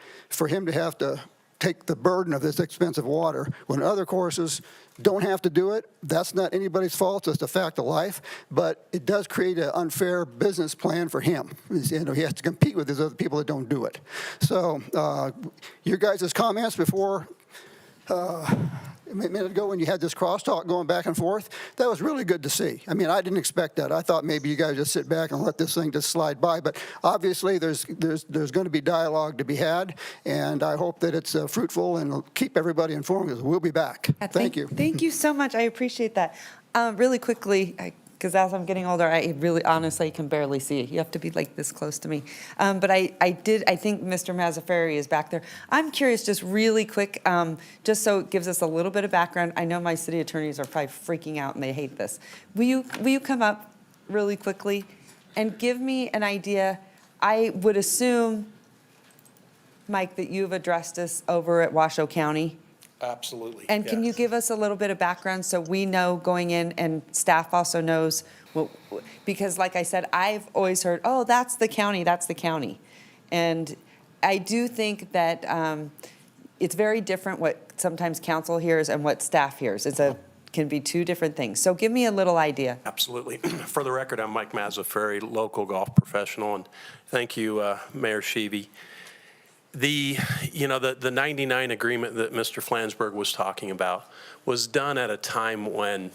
him to have to take the burden of this expensive water when other courses don't have to do it. That's not anybody's fault. It's a fact of life. But it does create an unfair business plan for him. He has to compete with these other people that don't do it. So your guys' comments before a minute ago when you had this crosstalk going back and forth, that was really good to see. I mean, I didn't expect that. I thought maybe you guys just sit back and let this thing just slide by. But obviously, there's going to be dialogue to be had, and I hope that it's fruitful and will keep everybody informed. We'll be back. Thank you. Thank you so much. I appreciate that. Really quickly, because as I'm getting older, I really honestly can barely see. You have to be like this close to me. But I think Mr. Mazzaferri is back there. I'm curious, just really quick, just so it gives us a little bit of background. I know my city attorneys are probably freaking out and they hate this. Will you come up really quickly and give me an idea? I would assume, Mike, that you've addressed this over at Washoe County. Absolutely. And can you give us a little bit of background so we know going in and staff also knows, because like I said, I've always heard, oh, that's the county. And I do think that it's very different what sometimes council hears and what staff hears. Can be two different things. So give me a little idea. Absolutely. For the record, I'm Mike Mazzaferri, local golf professional, and thank you, Mayor Sheevey. The 99 agreement that Mr. Flansburgh was talking about was done at a time when,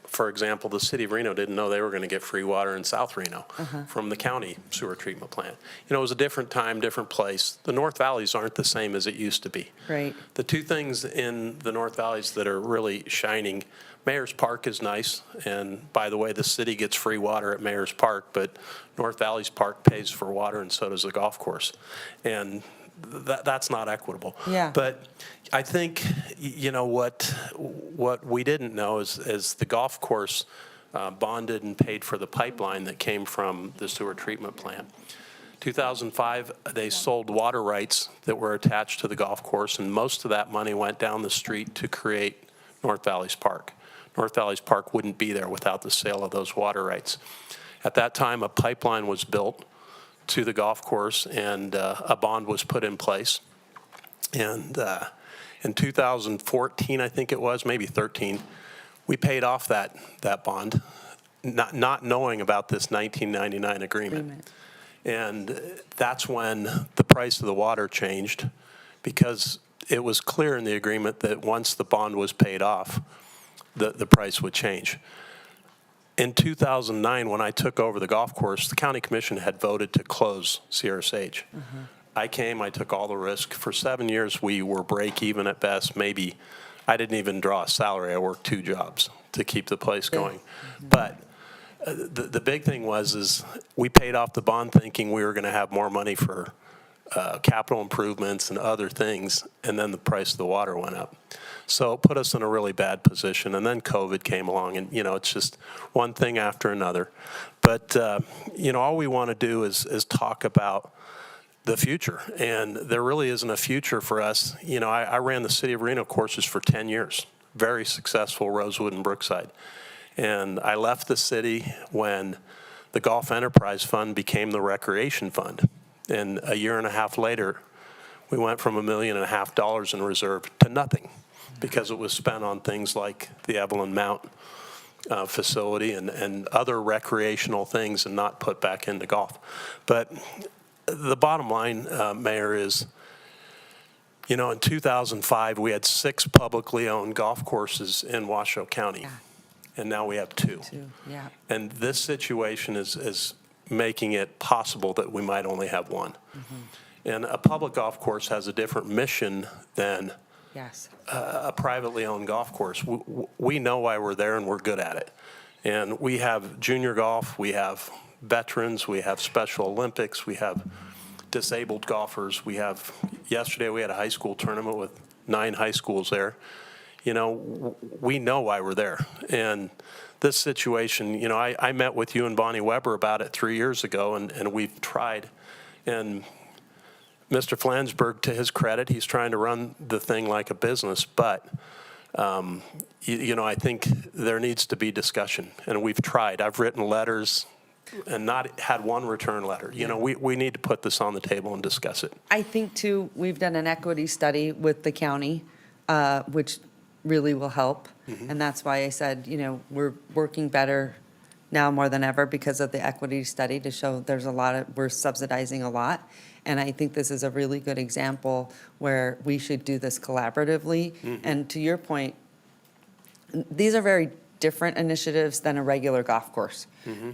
for example, the city of Reno didn't know they were going to get free water in South Reno from the county sewer treatment plant. It was a different time, different place. The North Valleys aren't the same as it used to be. Right. The two things in the North Valleys that are really shining, Mayor's Park is nice, and by the way, the city gets free water at Mayor's Park, but North Valley's Park pays for water, and so does the golf course. And that's not equitable. Yeah. But I think, what we didn't know is the golf course bonded and paid for the pipeline that came from the sewer treatment plant. 2005, they sold water rights that were attached to the golf course, and most of that money went down the street to create North Valleys Park. North Valleys Park wouldn't be there without the sale of those water rights. At that time, a pipeline was built to the golf course, and a bond was put in place. And in 2014, I think it was, maybe 13, we paid off that bond, not knowing about this 1999 agreement. And that's when the price of the water changed, because it was clear in the agreement that once the bond was paid off, the price would change. In 2009, when I took over the golf course, the county commission had voted to close Sierra Sage. I came, I took all the risk. For 7 years, we were break even at best. Maybe I didn't even draw a salary. I worked 2 jobs to keep the place going. But the big thing is we paid off the bond thinking we were going to have more money for capital improvements and other things, and then the price of the water went up. So it put us in a really bad position, and then COVID came along, and it's just one thing after another. But all we want to do is talk about the future, and there really isn't a future for us. I ran the City of Reno courses for 10 years, very successful, Rosewood and Brookside. And I left the city when the Golf Enterprise Fund became the Recreation Fund. And a year and a half later, we went from $1.5 million in reserve to nothing because it was spent on things like the Evelyn Mount facility and other recreational things and not put back into golf. But the bottom line, Mayor, is, you know, in 2005, we had 6 publicly owned golf courses in Washoe County, and now we have 2. Yeah. And this situation is making it possible that we might only have 1. And a public golf course has a different mission than Yes. a privately owned golf course. We know why we're there, and we're good at it. And we have junior golf, we have veterans, we have Special Olympics, we have disabled golfers. Yesterday we had a high school tournament with 9 high schools there. You know, we know why we're there. And this situation, you know, I met with you and Bonnie Weber about it 3 years ago, and we've tried. And Mr. Flansburgh, to his credit, he's trying to run the thing like a business, but you know, I think there needs to be discussion, and we've tried. I've written letters and not had one return letter. You know, we need to put this on the table and discuss it. I think, too, we've done an equity study with the county, which really will help. And that's why I said, you know, we're working better now more than ever because of the equity study to show we're subsidizing a lot. And I think this is a really good example where we should do this collaboratively. And to your point, these are very different initiatives than a regular golf course.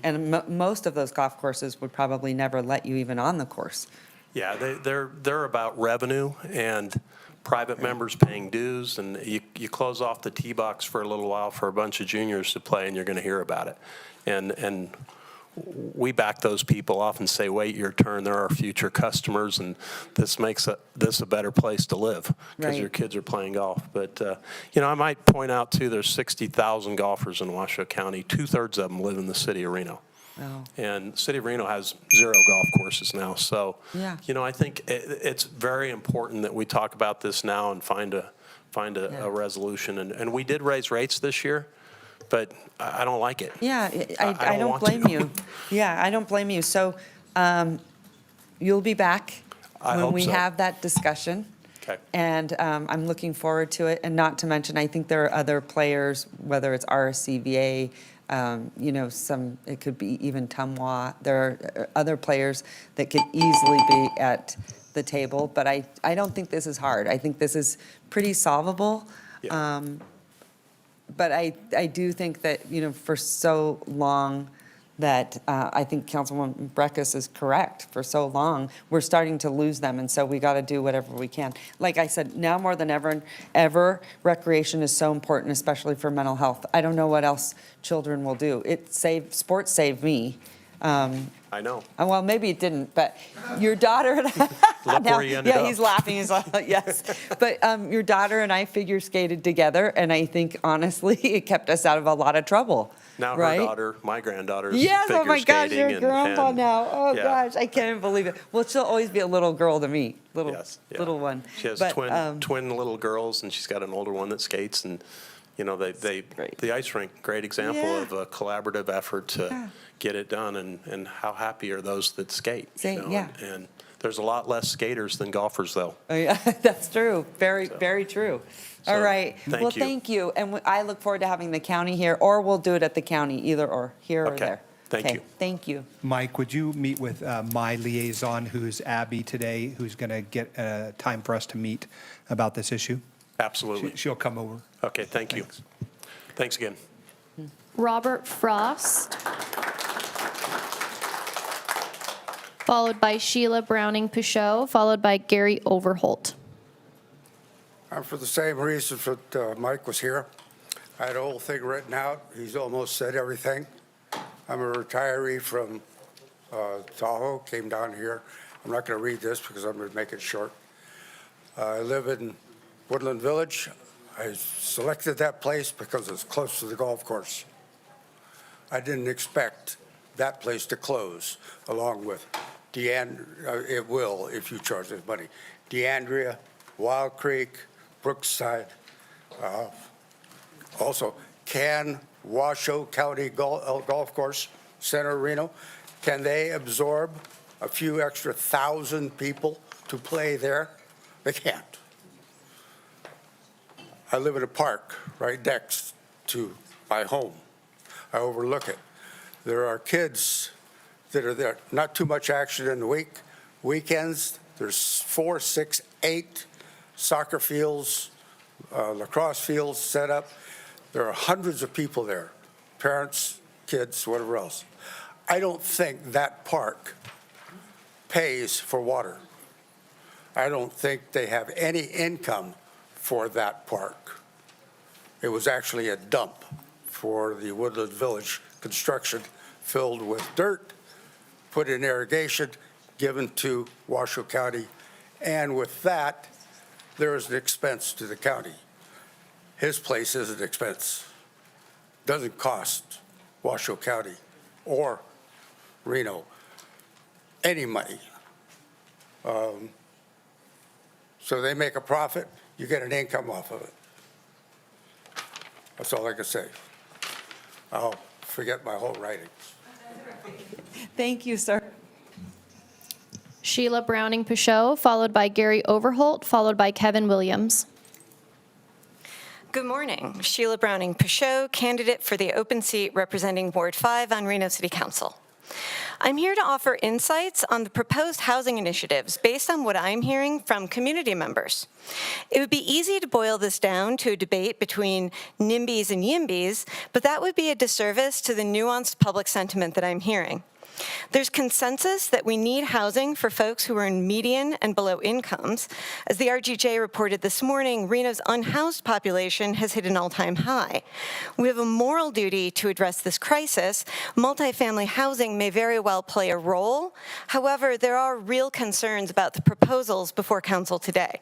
And most of those golf courses would probably never let you even on the course. Yeah, they're about revenue and private members paying dues, and you close off the tee box for a little while for a bunch of juniors to play, and you're going to hear about it. And we back those people off and say, wait your turn, they're our future customers, and this makes this a better place to live because your kids are playing golf. But, you know, I might point out, too, there's 60,000 golfers in Washoe County. 2/3 of them live in the city of Reno. Wow. And the city of Reno has 0 golf courses now. So, you know, I think it's very important that we talk about this now and find a resolution. And we did raise rates this year, but I don't like it. Yeah, I don't blame you. Yeah, I don't blame you. So you'll be back when we have that discussion. Okay. And I'm looking forward to it. And not to mention, I think there are other players, whether it's RSCVA, you know, it could be even Tumwa. There are other players that could easily be at the table. But I don't think this is hard. I think this is pretty solvable. Yeah. But I do think that, you know, for so long that I think Councilwoman Breckus is correct. For so long, we're starting to lose them, and so we got to do whatever we can. Like I said, now more than ever, recreation is so important, especially for mental health. I don't know what else children will do. Sports saved me. I know. Well, maybe it didn't, but your daughter and Look where you ended up. he's laughing. He's like, yes. But your daughter and I figure skated together, and I think, honestly, it kept us out of a lot of trouble. Now right? her daughter, my granddaughter, is yes, figure oh my gosh, skating. you're a grandpa now. Oh yeah. gosh, I can't believe it. Well, she'll always be a little girl to me, little one. She has But, twin little girls, and she's got an older one that skates, and you know the ice rink, great example of a collaborative effort to get it done, and how happy are those that skate? You know? And there's a lot less skaters than golfers, though. Oh, yeah, that's true. Very true. All right. Thank you. Thank you. And I look forward to having the county here, or we'll do it at the county, either or, here or there. Thank you. Thank you. Mike, would you meet with my liaison, who's Abby today, who's going to get time for us to meet about this issue? Absolutely. She'll come over. Okay, thank you. Thanks again. Robert Frost, followed by Sheila Browning Pouchot, followed by Gary Overholt. For the same reason that Mike was here. I had a whole thing written out. He's almost said everything. I'm a retiree from Tahoe, came down here. I'm not going to read this because I'm going to make it short. I live in Woodland Village. I selected that place because it's close to the golf course. I didn't expect that place to close, along with it will if you charge this money. DeAndrea, Wild Creek, Brookside, also Can, Washoe County Golf Course Center, Reno, can they absorb a few extra thousand people to play there? They can't. I live in a park right next to my home. I overlook it. There are kids that are there, not too much action in the week. Weekends, there's 4, 6, 8 soccer fields, lacrosse fields set up. There are hundreds of people there, parents, kids, whatever else. I don't think that park pays for water. I don't think they have any income for that park. It was actually a dump for the Woodland Village construction, filled with dirt, put in irrigation, given to Washoe County, and with that, there is an expense to the county. His place is an expense. Doesn't cost Washoe County or Reno any money. So they make a profit, you get an income off of it. That's all I can say. I'll forget my whole writing. Thank you, sir. Sheila Browning Pichot, followed by Gary Overholt, followed by Kevin Williams. Good morning. Sheila Browning Pichot, candidate for the open seat representing Ward 5 on Reno City Council. I'm here to offer insights on the proposed housing initiatives based on what I'm hearing from community members. It would be easy to boil this down to a debate between NIMBYs and YIMBYs, but that would be a disservice to the nuanced public sentiment that I'm hearing. There's consensus that we need housing for folks who earn median and below incomes. As the RGJ reported this morning, Reno's unhoused population has hit an all-time high. We have a moral duty to address this crisis. Multifamily housing may very well play a role. However, there are real concerns about the proposals before council today.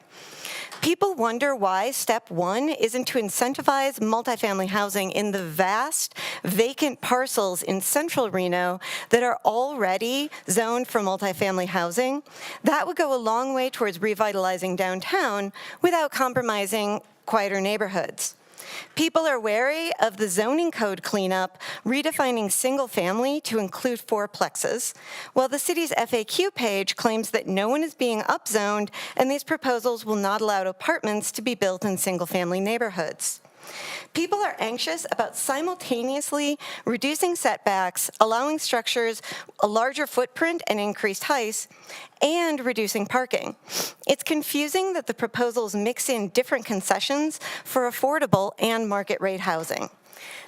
People wonder why step one isn't to incentivize multifamily housing in the vast vacant parcels in central Reno that are already zoned for multifamily housing. That would go a long way towards revitalizing downtown without compromising quieter neighborhoods. People are wary of the zoning code cleanup, redefining single family to include fourplexes, while the city's FAQ page claims that no one is being upzoned and these proposals will not allow apartments to be built in single family neighborhoods. People are anxious about simultaneously reducing setbacks, allowing structures a larger footprint and increased heights, and reducing parking. It's confusing that the proposals mix in different concessions for affordable and market rate housing.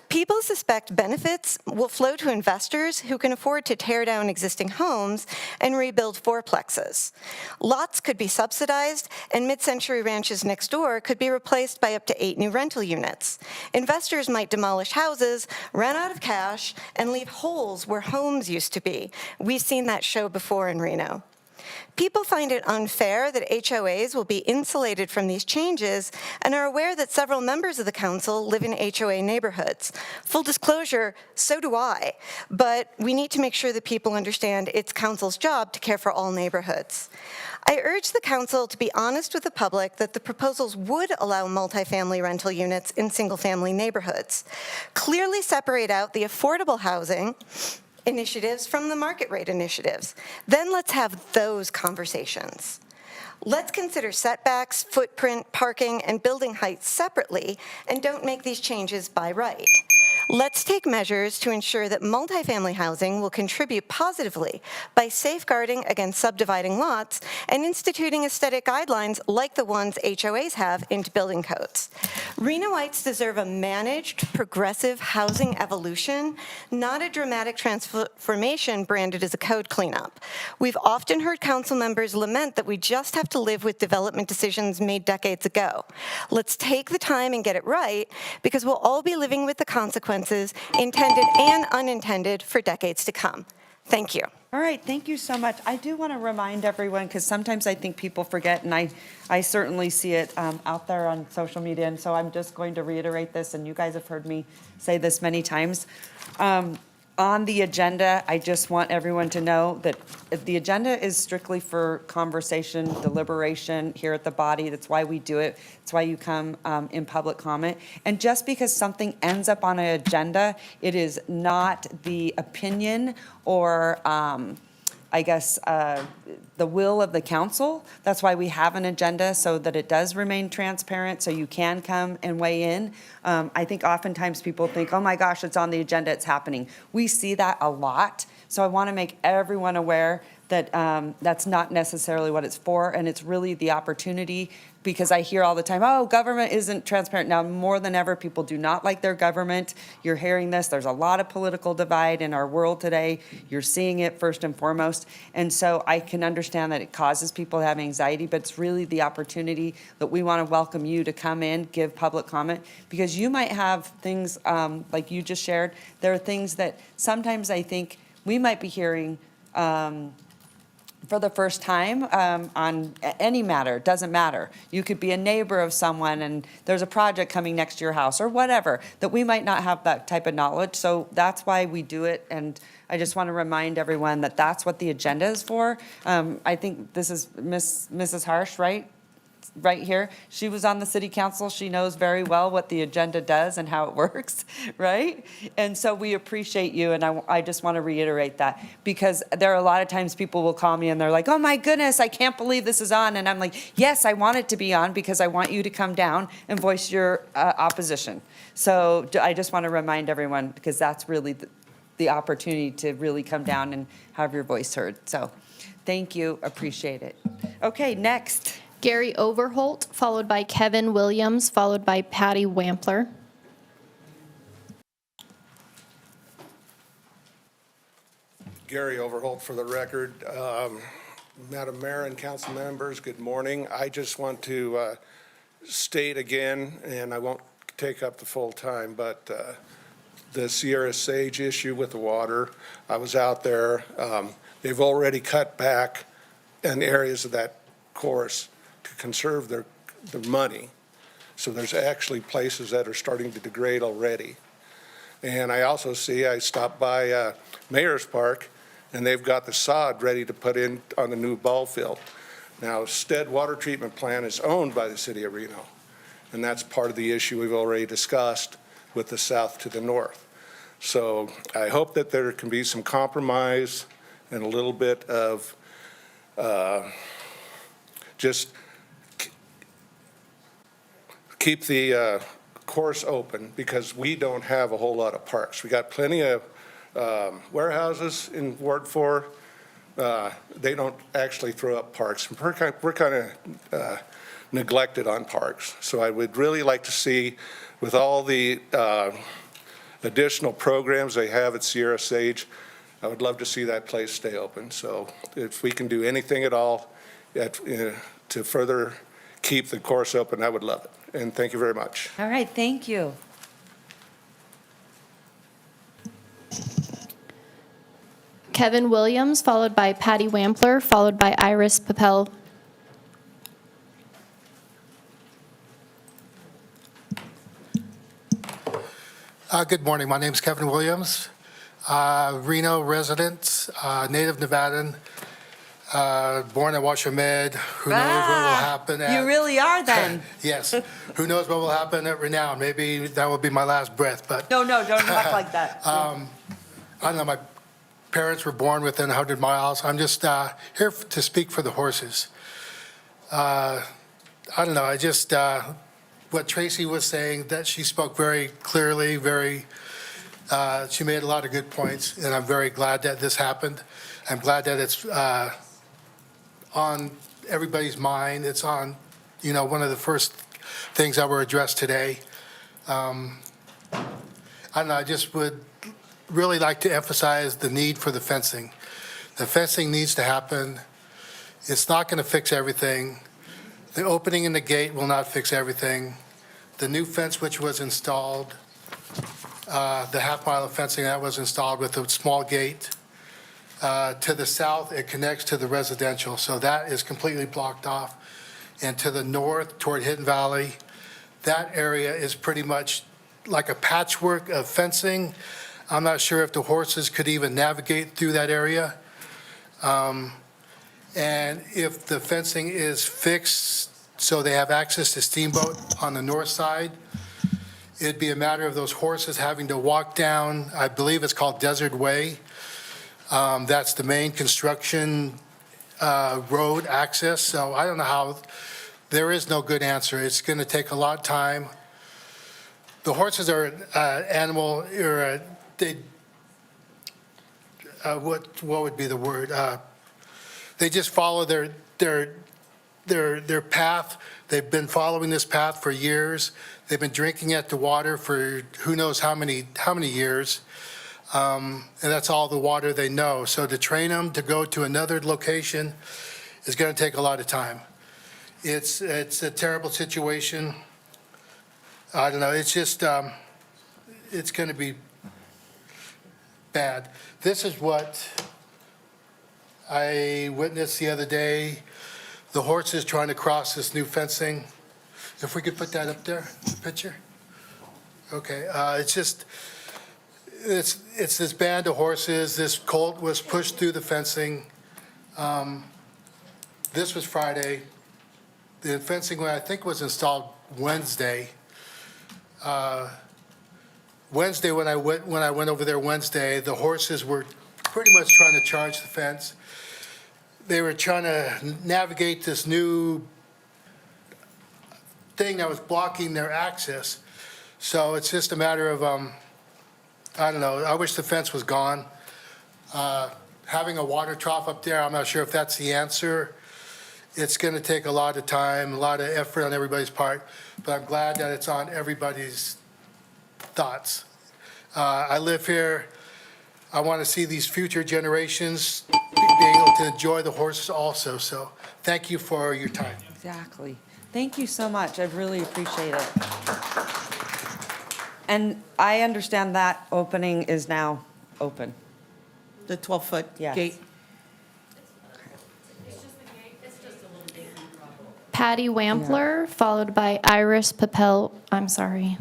People suspect benefits will flow to investors who can afford to tear down existing homes and rebuild fourplexes. Lots could be subsidized, and mid-century ranches next door could be replaced by up to 8 new rental units. Investors might demolish houses, run out of cash, and leave holes where homes used to be. We've seen that show before in Reno. People find it unfair that HOAs will be insulated from these changes and are aware that several members of the council live in HOA neighborhoods. Full disclosure, so do I, but we need to make sure that people understand it's council's job to care for all neighborhoods. I urge the council to be honest with the public that the proposals would allow multifamily rental units in single-family neighborhoods. Clearly separate out the affordable housing initiatives from the market rate initiatives. Then let's have those conversations. Let's consider setbacks, footprint, parking, and building heights separately, and don't make these changes by right. Let's take measures to ensure that multifamily housing will contribute positively by safeguarding against subdividing lots and instituting aesthetic guidelines like the ones HOAs have into building codes. Renoites deserve a managed, progressive housing evolution, not a dramatic transformation branded as a code cleanup. We've often heard council members lament that we just have to live with development decisions made decades ago. Let's take the time and get it right, because we'll all be living with the consequences, intended and unintended, for decades to come. Thank you. All right, thank you so much. I do want to remind everyone, because sometimes I think people forget, and I certainly see it out there on social media, and so I'm just going to reiterate this, and you guys have heard me say this many times. On the agenda, I just want everyone to know that the agenda is strictly for conversation, deliberation here at the body. That's why we do it. That's why you come in public comment. And just because something ends up on an agenda, it is not the opinion or I guess, the will of the council. That's why we have an agenda, so that it does remain transparent, so you can come and weigh in. I think oftentimes people think, oh my gosh, it's on the agenda, it's happening. We see that a lot, so I want to make everyone aware that that's not necessarily what it's for, and it's really the opportunity, because I hear all the time, oh, government isn't transparent. Now, more than ever, people do not like their government. You're hearing this. There's a lot of political divide in our world today. You're seeing it first and foremost. And so I can understand that it causes people to have anxiety, but it's really the opportunity that we want to welcome you to come in, give public comment, because you might have things like you just shared. There are things that sometimes I think we might be hearing for the first time on any matter. It doesn't matter. You could be a neighbor of someone and there's a project coming next to your house or whatever, that we might not have that type of knowledge. So that's why we do it. And I just want to remind everyone that that's what the agenda is for. I think this is Mrs. Harsh, right? Right here. She was on the city council. She knows very well what the agenda does and how it works, right? And so we appreciate you, and I just want to reiterate that, because there are a lot of times people will call me and they're like, oh my goodness, I can't believe this is on. And I'm like, yes, I want it to be on because I want you to come down and voice your opposition. So I just want to remind everyone, because that's really the opportunity to really come down and have your voice heard. So thank you, appreciate it. Okay, next. Gary Overholt, followed by Kevin Williams, followed by Patty Wampler. Gary Overholt for the record. Madam Mayor and council members, good morning. I just want to state again, and I won't take up the full time, but the Sierra Sage issue with the water, I was out there. They've already cut back in areas of that course to conserve their money. So there's actually places that are starting to degrade already. And I also see, I stopped by Mayor's Park, and they've got the sod ready to put in on the new ball field. Now, Stead Water Treatment Plant is owned by the city of Reno, and that's part of the issue we've already discussed with the south to the north. So I hope that there can be some compromise and a little bit of just keep the course open, because we don't have a whole lot of parks. We got plenty of warehouses in Ward 4. They don't actually throw up parks. We're kind of neglected on parks. So I would really like to see, with all the additional programs they have at Sierra Sage, I would love to see that place stay open. So if we can do anything at all to further keep the course open, I would love it. And thank you very much. All right, thank you. Kevin Williams, followed by Patty Wampler, followed by Iris Papel. Good morning. My name is Kevin Williams, Reno resident, native Nevadan, born in Washamed. Who knows what will happen at... You really are then. Yes. Who knows what will happen at Renown? Maybe that will be my last breath, but... No, don't act like that. I don't know, my parents were born within 100 miles. I'm just here to speak for the horses. I don't know, I just... what Tracy was saying, that she spoke very clearly, she made a lot of good points, and I'm very glad that this happened. I'm glad that it's on everybody's mind. It's on, one of the first things that were addressed today. I don't know, I just would really like to emphasize the need for the fencing. The fencing needs to happen. It's not going to fix everything. The opening in the gate will not fix everything. The new fence which was installed, the half-mile of fencing that was installed with a small gate, to the south, it connects to the residential, so that is completely blocked off. And to the north, toward Hidden Valley, that area is pretty much like a patchwork of fencing. I'm not sure if the horses could even navigate through that area. And if the fencing is fixed so they have access to Steamboat on the north side, it'd be a matter of those horses having to walk down, I believe it's called Desert Way. That's the main construction road access. So I don't know how, there is no good answer. It's going to take a lot of time. The horses are animal, or what would be the word? They just follow their path. They've been following this path for years. They've been drinking at the water for who knows how many years. And that's all the water they know. So to train them to go to another location is going to take a lot of time. It's a terrible situation. I don't know, it's just, it's going to be bad. This is what I witnessed the other day, the horses trying to cross this new fencing. If we could put that up there, the picture. Okay, it's just, it's this band of horses. This colt was pushed through the fencing. This was Friday. The fencing, I think, was installed Wednesday. Wednesday, when I went over there Wednesday, the horses were pretty much trying to charge the fence. They were trying to navigate this new thing that was blocking their access. So it's just a matter of, I don't know, I wish the fence was gone. Having a water trough up there, I'm not sure if that's the answer. It's going to take a lot of time, a lot of effort on everybody's part, but I'm glad that it's on everybody's thoughts. I live here. I want to see these future generations being able to enjoy the horses also. So thank you for your time. Exactly. Thank you so much. I really appreciate it. And I understand that opening is now open. The 12-foot Yes. gate. Patty Wampler, followed by Iris Papel, I'm sorry.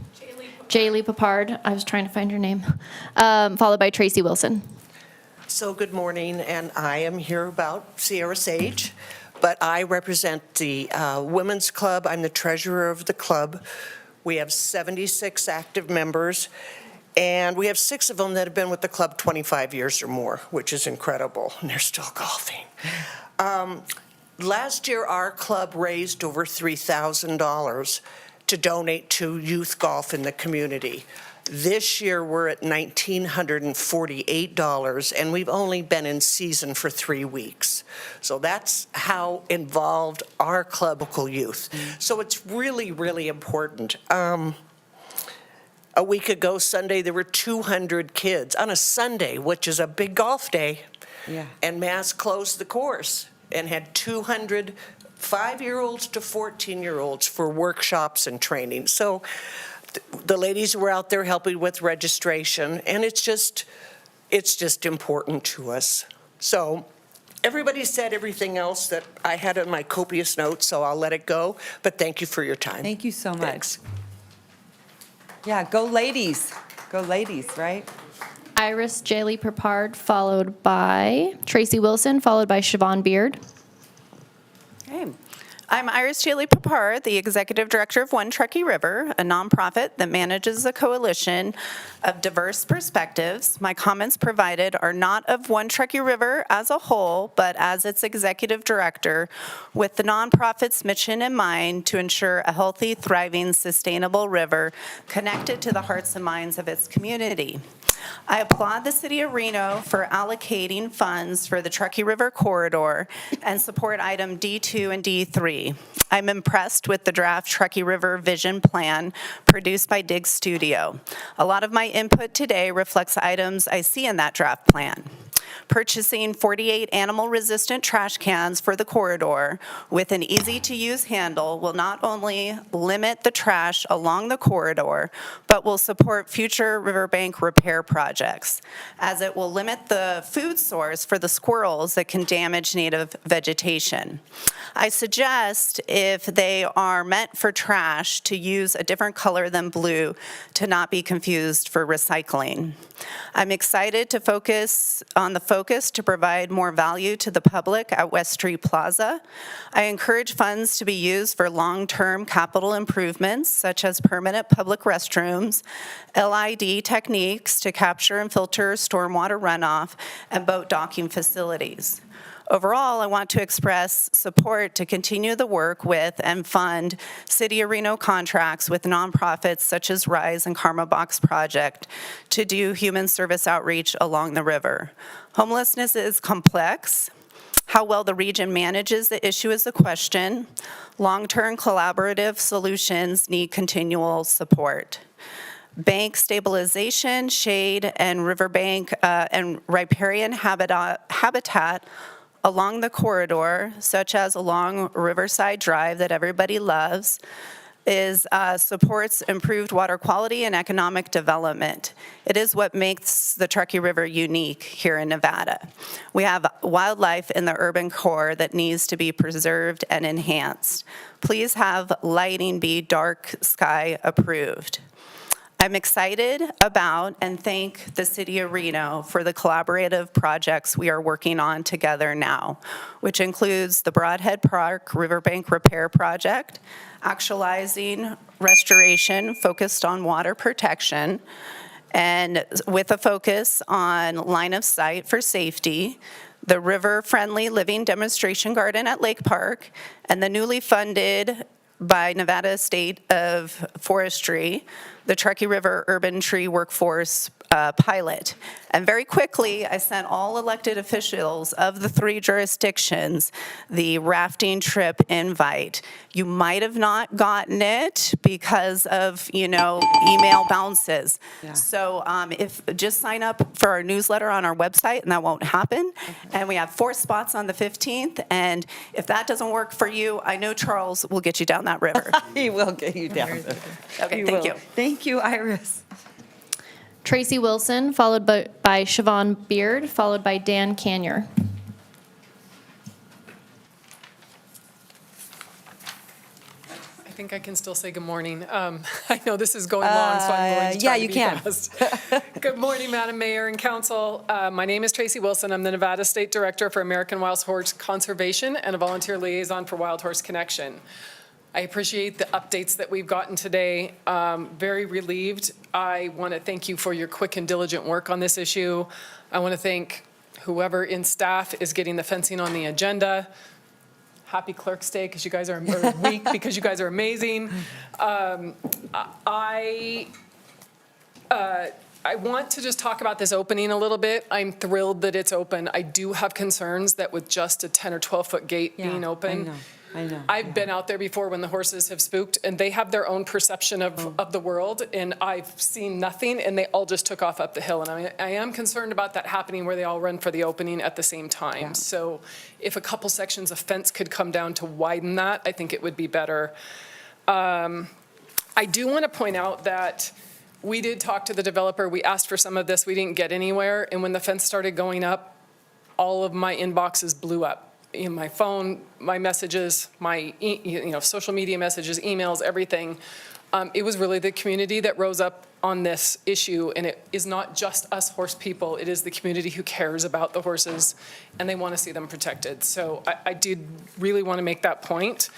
Jaylee Papard, I was trying to find your name, followed by Tracy Wilson. So good morning, and I am here about Sierra Sage, but I represent the Women's Club. I'm the treasurer of the club. We have 76 active members, and we have 6 of them that have been with the club 25 years or more, which is incredible, and they're still golfing. Last year, our club raised over $3,000 to donate to youth golf in the community. This year, we're at $1,948, and we've only been in season for 3 weeks. So that's how involved our club local youth. So it's really, really important. A week ago, Sunday, there were 200 kids on a Sunday, which is a big golf day. Yeah. And Mass closed the course and had 200 5-year-olds to 14-year-olds for workshops and training. So the ladies were out there helping with registration, and it's just important to us. So everybody said everything else that I had in my copious notes, so I'll let it go. But thank you for your time. Thank you so much. Thanks. Yeah, go ladies. Go ladies, right? Iris Jaylee Papard, followed by Tracy Wilson, followed by Siobhan Beard. Okay. I'm Iris Jaylee Papard, the Executive Director of One Truckee River, a nonprofit that manages a coalition of diverse perspectives. My comments provided are not of One Truckee River as a whole, but as its Executive Director, with the nonprofit's mission in mind to ensure a healthy, thriving, sustainable river connected to the hearts and minds of its community. I applaud the City of Reno for allocating funds for the Truckee River Corridor and support item D2 and D3. I'm impressed with the draft Truckee River Vision Plan produced by Dig Studio. A lot of my input today reflects items I see in that draft plan. Purchasing 48 animal-resistant trash cans for the corridor with an easy-to-use handle will not only limit the trash along the corridor, but will support future riverbank repair projects, as it will limit the food source for the squirrels that can damage native vegetation. I suggest, if they are meant for trash, to use a different color than blue to not be confused for recycling. I'm excited to focus on the focus to provide more value to the public at West Street Plaza. I encourage funds to be used for long-term capital improvements, such as permanent public restrooms, LID techniques to capture and filter stormwater runoff, and boat docking facilities. Overall, I want to express support to continue the work with and fund City of Reno contracts with nonprofits such as RISE and Karma Box Project to do human service outreach along the river. Homelessness is complex. How well the region manages the issue is the question. Long-term collaborative solutions need continual support. Bank stabilization, shade, and riverbank and riparian habitat along the corridor, such as along Riverside Drive that everybody loves, supports improved water quality and economic development. It is what makes the Truckee River unique here in Nevada. We have wildlife in the urban core that needs to be preserved and enhanced. Please have lighting be dark sky approved. I'm excited about and thank the City of Reno for the collaborative projects we are working on together now, which includes the Broadhead Park Riverbank Repair Project, actualizing restoration focused on water protection, and with a focus on line of sight for safety, the river-friendly living demonstration garden at Lake Park, and the newly funded by Nevada State of Forestry, the Truckee River Urban Tree Workforce pilot. And very quickly, I sent all elected officials of the 3 jurisdictions the rafting trip invite. You might have not gotten it because of, email bounces. Yeah. So just sign up for our newsletter on our website, and that won't happen. And we have 4 spots on the 15th, and if that doesn't work for you, I know Charles will get you down that river. He will get you down there. Okay, He thank will. you. Thank you, Iris. Tracy Wilson, followed by Siobhan Beard, followed by Dan Canyor. I think I can still say good morning. I know this is going long, so I'm going to try to be fast. Good morning, Madam Mayor and Council. My name is Tracy Wilson. I'm the Nevada State Director for American Wild Horse Conservation and a volunteer liaison for Wild Horse Connection. I appreciate the updates that we've gotten today. Very relieved. I want to thank you for your quick and diligent work on this issue. I want to thank whoever in staff is getting the fencing on the agenda. Happy Clerk's Day because you guys are week because you guys are amazing. I want to just talk about this opening a little bit. I'm thrilled that it's open. I do have concerns that with just a 10 or 12-foot gate being open. I know. I've been out there before when the horses have spooked, and they have their own perception of the world, and I've seen nothing, and they all just took off up the hill. And I am concerned about that happening where they all run for the opening at the same time. Yeah. So if a couple sections of fence could come down to widen that, I think it would be better. I do want to point out that we did talk to the developer. We asked for some of this. We didn't get anywhere. And when the fence started going up, all of my inboxes blew up. In my phone, my messages, my social media messages, emails, everything. It was really the community that rose up on this issue, and it is not just us horse people. It is the community who cares about the horses, and they want to see them protected. So I did really want to make that point.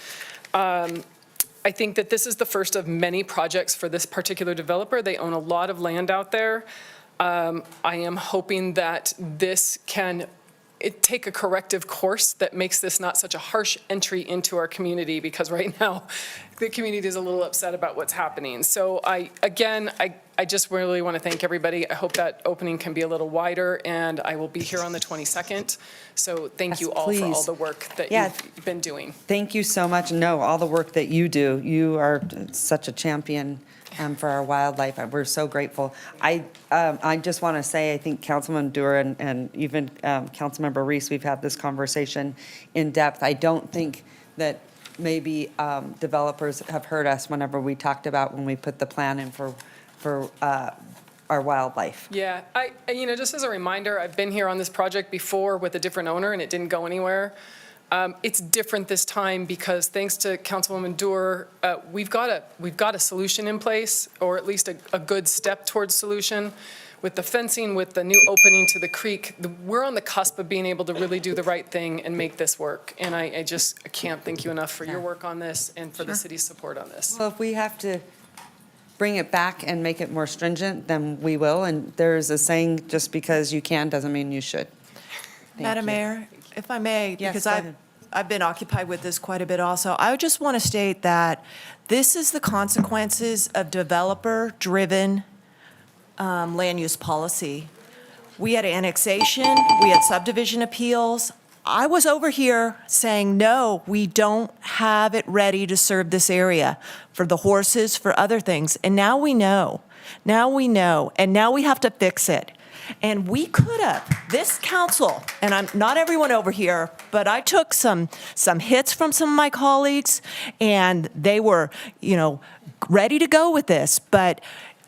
I think that this is the first of many projects for this particular developer. They own a lot of land out there. I am hoping that this can take a corrective course that makes this not such a harsh entry into our community, because right now the community is a little upset about what's happening. So I just really want to thank everybody. I hope that opening can be a little wider, and I will be here on the 22nd. So thank you all for all please. the work that Yeah. you've been doing. Thank you so much. No, all the work that you do. You are such a champion for our wildlife. We're so grateful. I just want to say, I think Councilman Dura and even Councilmember Reese, we've had this conversation in depth. I don't think that maybe developers have heard us whenever we talked about when we put the plan in for our wildlife. Yeah, just as a reminder, I've been here on this project before with a different owner, and it didn't go anywhere. It's different this time because thanks to Councilwoman Doer, we've got a solution in place, or at least a good step towards solution. With the fencing, with the new opening to the creek, we're on the cusp of being able to really do the right thing and make this work. And I can't thank you enough for your work on this and for the city's support on this. Well, if we have to bring it back and make it more stringent, then we will. And there's a saying, just because you can doesn't mean you should. Thank Madam you. Mayor, if I may, Yes, because go ahead. I've been occupied with this quite a bit also. I just want to state that this is the consequences of developer-driven land use policy. We had annexation, we had subdivision appeals. I was over here saying, no, we don't have it ready to serve this area for the horses, for other things. And now we know. Now we know. And now we have to fix it. And we could have, this council, and I'm not everyone over here, but I took some hits from some of my colleagues, and they were, ready to go with this. But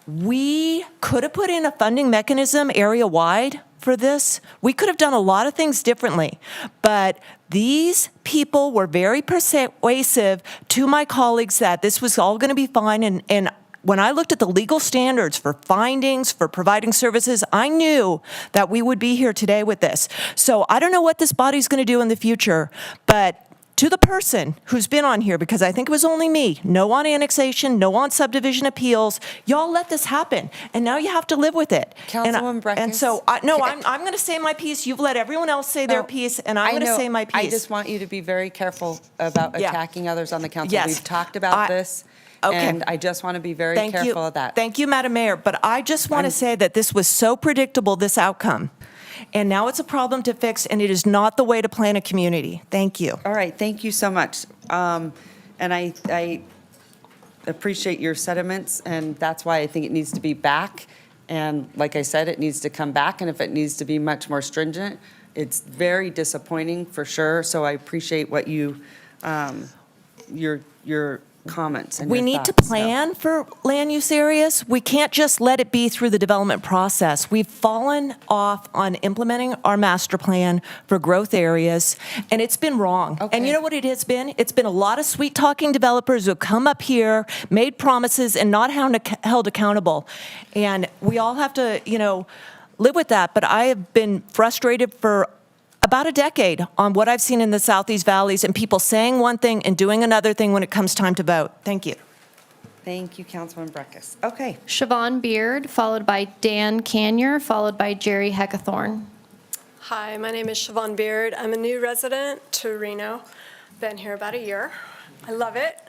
we could have put in a funding mechanism area-wide for this. We could have done a lot of things differently. But these people were very persuasive to my colleagues that this was all going to be fine. And when I looked at the legal standards for findings, for providing services, I knew that we would be here today with this. So I don't know what this body's going to do in the future, but to the person who's been on here, because I think it was only me, no on annexation, no on subdivision appeals, y'all let this happen, and now you have to live with it. Councilwoman Breckus? And so, I'm going to say my piece. You've let everyone else say their piece, and I'm going to say my piece. I just want you to be very careful about Yeah. attacking others on the council. Yes. We've talked about this. Okay. And I just want to be very careful of that. Thank you, Madam Mayor. But I just want to say that this was so predictable, this outcome. And now it's a problem to fix, and it is not the way to plan a community. Thank you. All right, thank you so much. And I appreciate your sentiments, and that's why I think it needs to be back. And like I said, it needs to come back, and if it needs to be much more stringent, it's very disappointing for sure. So I appreciate what you, your comments and We your need to thoughts. plan for land use areas. We can't just let it be through the development process. We've fallen off on implementing our master plan for growth areas, and it's been wrong. And you know what it has been? It's been a lot of sweet-talking developers who have come up here, made promises, and not held accountable. And we all have to, live with that. But I have been frustrated for about a decade on what I've seen in the Southeast Valleys and people saying one thing and doing another thing when it comes time to vote. Thank you. Thank you, Councilman Breckus. Okay. Siobhan Beard, followed by Dan Canyor, followed by Jerry Heckathorn. Hi, my name is Siobhan Beard. I'm a new resident to Reno. Been here about a year. I love it.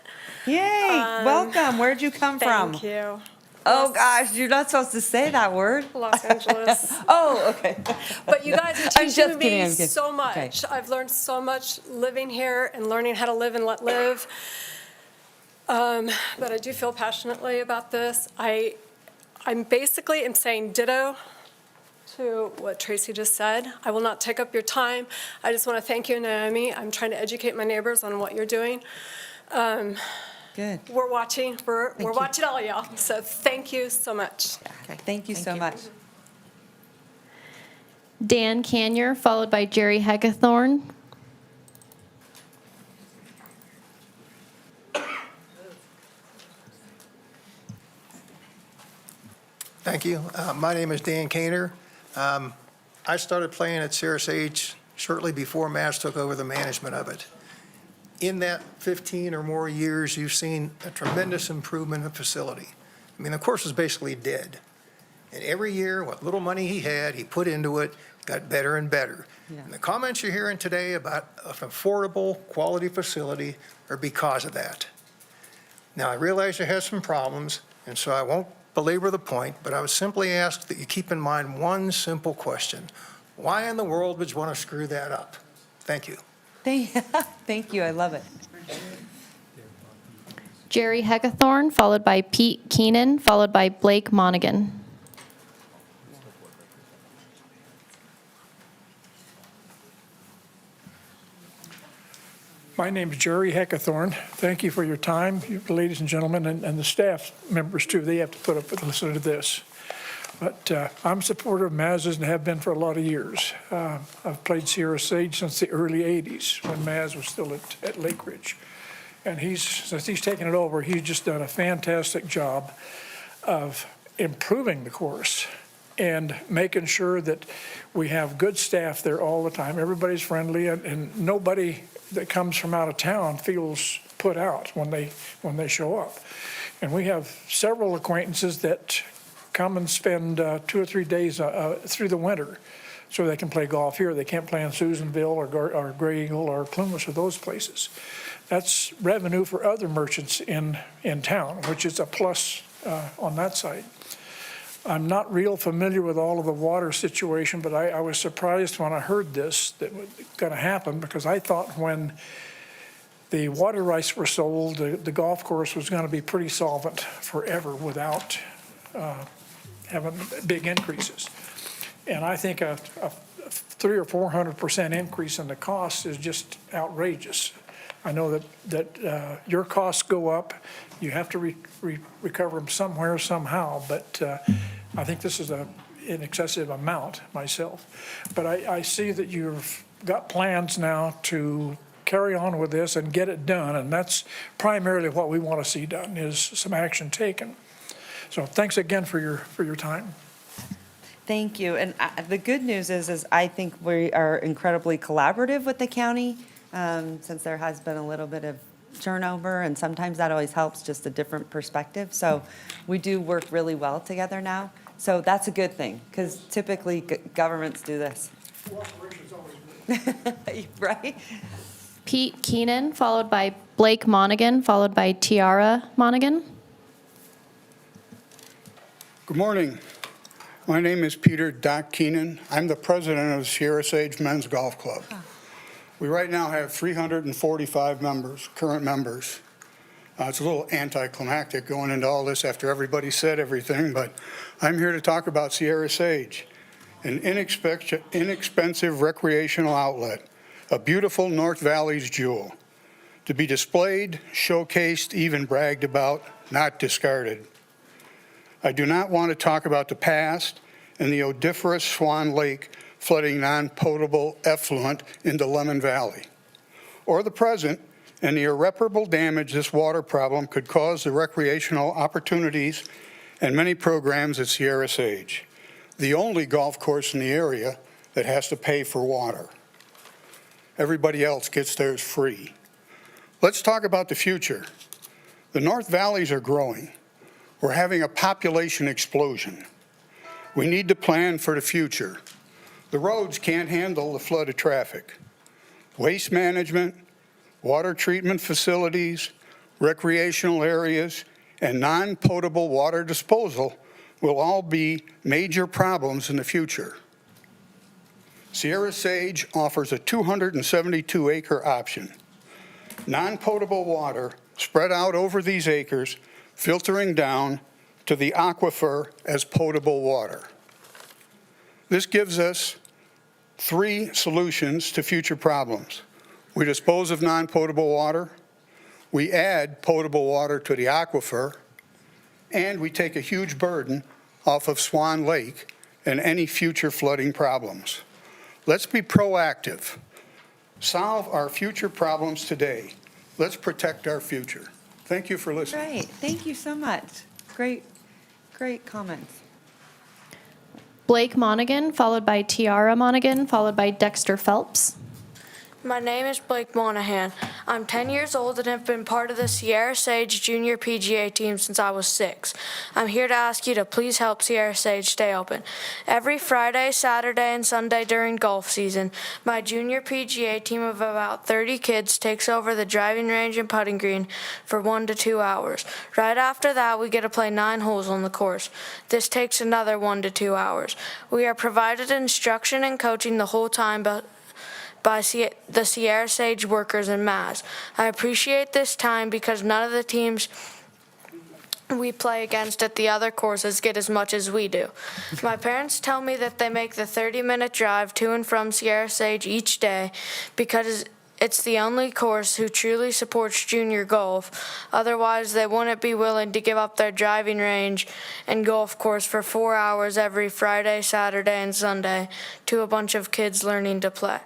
Yay, welcome. Where'd you come from? Thank you. Oh, gosh, you're not supposed to say that word. Los Angeles. Oh, okay. But you guys are I'm just teaching kidding, me I'm kidding. so much. Okay. I've learned so much living here and learning how to live and let live. But I do feel passionately about this. I'm basically saying ditto to what Tracy just said. I will not take up your time. I just want to thank you, Naomi. I'm trying to educate my neighbors on what you're doing. Good. We're watching. We're watching all y'all. So thank you so much. Okay. Thank you so much. Dan Canyor, followed by Jerry Heckathorn. Thank you. My name is Dan Kaner. I started playing at CRSH shortly before Mass took over the management of it. In that 15 or more years, you've seen a tremendous improvement in the facility. I mean, the course was basically dead. And every year, what little money he had, he put into it, got better and better. And the comments you're hearing today about an affordable, quality facility are because of that. Now, I realize it has some problems, and so I won't belabor the point, but I would simply ask that you keep in mind one simple question. Why in the world would you want to screw that up? Thank you. Thank you, I love it. Jerry Heckathorn, followed by Pete Keenan, followed by Blake Monaghan. My name is Jerry Heckathorn. Thank you for your time, ladies and gentlemen, and the staff members too. They have to put up with listening to this. But I'm a supporter of Maz's and have been for a lot of years. I've played Sierra Sage since the early 80s when Maz was still at Lake Ridge. And since he's taken it over, he's just done a fantastic job of improving the course and making sure that we have good staff there all the time. Everybody's friendly, and nobody that comes from out of town feels put out when they show up. And we have several acquaintances that come and spend 2 or 3 days through the winter so they can play golf here. They can't play in Susanville or Gray Eagle or Plumas or those places. That's revenue for other merchants in town, which is a plus on that side. I'm not real familiar with all of the water situation, but I was surprised when I heard this that was going to happen, because I thought when the water rights were sold, the golf course was going to be pretty solvent forever without having big increases. And I think a 300% or 400% increase in the cost is just outrageous. I know that your costs go up. You have to recover them somewhere, somehow, but I think this is an excessive amount myself. But I see that you've got plans now to carry on with this and get it done, and that's primarily what we want to see done, is some action taken. So thanks again for your time. Thank you. And the good news is I think we are incredibly collaborative with the county, since there has been a little bit of turnover, and sometimes that always helps, just a different perspective. So we do work really well together now. So that's a good thing, because typically governments do this. Right? Pete Keenan, followed by Blake Monaghan, followed by Tiara Monaghan. Good morning. My name is Peter Doc Keenan. I'm the president of the Sierra Sage Men's Golf Club. We right now have 345 members, current members. It's a little anticlimactic going into all this after everybody said everything, but I'm here to talk about Sierra Sage, an inexpensive recreational outlet, a beautiful North Valley's jewel, to be displayed, showcased, even bragged about, not discarded. I do not want to talk about the past and the odoriferous Swan Lake flooding non-potable effluent into Lemon Valley, or the present and the irreparable damage this water problem could cause the recreational opportunities and many programs at Sierra Sage, the only golf course in the area that has to pay for water. Everybody else gets theirs free. Let's talk about the future. The North Valleys are growing. We're having a population explosion. We need to plan for the future. The roads can't handle the flood of traffic. Waste management, water treatment facilities, recreational areas, and non-potable water disposal will all be major problems in the future. Sierra Sage offers a 272-acre option. Non-potable water spread out over these acres, filtering down to the aquifer as potable water. This gives us 3 solutions to future problems. We dispose of non-potable water, we add potable water to the aquifer, and we take a huge burden off of Swan Lake and any future flooding problems. Let's be proactive. Solve our future problems today. Let's protect our future. Thank you for listening. Great. Thank you so much. Great comments. Blake Monaghan, followed by Tiara Monaghan, followed by Dexter Phelps. My name is Blake Monahan. I'm 10 years old and have been part of the Sierra Sage Junior PGA team since I was 6. I'm here to ask you to please help Sierra Sage stay open. Every Friday, Saturday, and Sunday during golf season, my junior PGA team of about 30 kids takes over the driving range and putting green for 1 to 2 hours. Right after that, we get to play 9 holes on the course. This takes another 1 to 2 hours. We are provided instruction and coaching the whole time by the Sierra Sage workers and Maz. I appreciate this time because none of the teams we play against at the other courses get as much as we do. My parents tell me that they make the 30-minute drive to and from Sierra Sage each day because it's the only course who truly supports junior golf. Otherwise, they wouldn't be willing to give up their driving range and golf course for 4 hours every Friday, Saturday, and Sunday to a bunch of kids learning to play.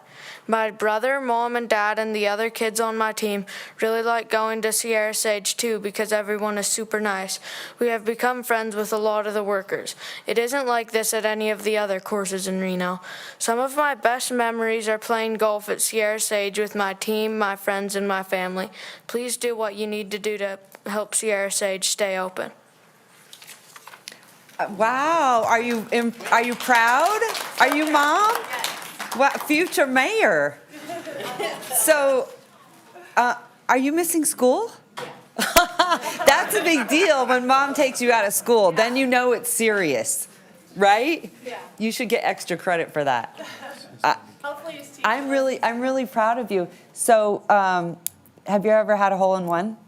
My brother, mom, and dad, and the other kids on my team really like going to Sierra Sage too because everyone is super nice. We have become friends with a lot of the workers. It isn't like this at any of the other courses in Reno. Some of my best memories are playing golf at Sierra Sage with my team, my friends, and my family. Please do what you need to do to help Sierra Sage stay open. Wow, are you proud? Are you, Mom? What, future mayor? So, are you missing school? That's a big deal when Mom takes you out of school. Then you know it's serious, right? Yeah. You should get extra credit for that. Hopefully it's I'm really proud of you. So, have you ever had a hole-in-one?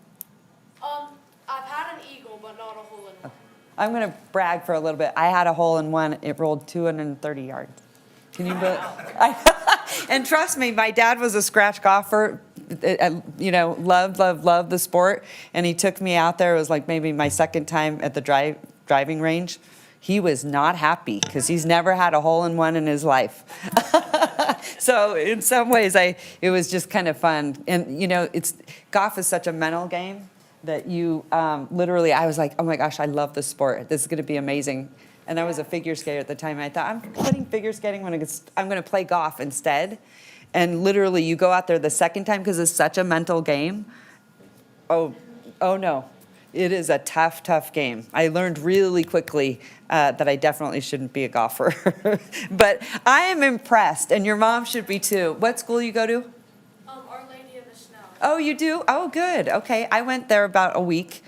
I've had an eagle, but not a hole-in-one. I'm going to brag for a little bit. I had a hole-in-one. It rolled 230 yards. Can you believe? And trust me, my dad was a scratch golfer. Loved the sport, and he took me out there. It was like maybe my second time at the driving range. He was not happy because he's never had a hole-in-one in his life. So in some ways, it was just kind of fun. And golf is such a mental game that you literally, I was like, oh my gosh, I love this sport. This is going to be amazing. And I was a figure skater at the time. And I thought, I'm quitting figure skating when I'm going to play golf instead. And literally, you go out there the second time because it's such a mental game. Oh no. It is a tough, tough game. I learned really quickly that I definitely shouldn't be a golfer. But I am impressed, and your mom should be too. What school you go to? Our Lady of the Snow. Oh, you do? Oh, good. Okay. I went there about a week.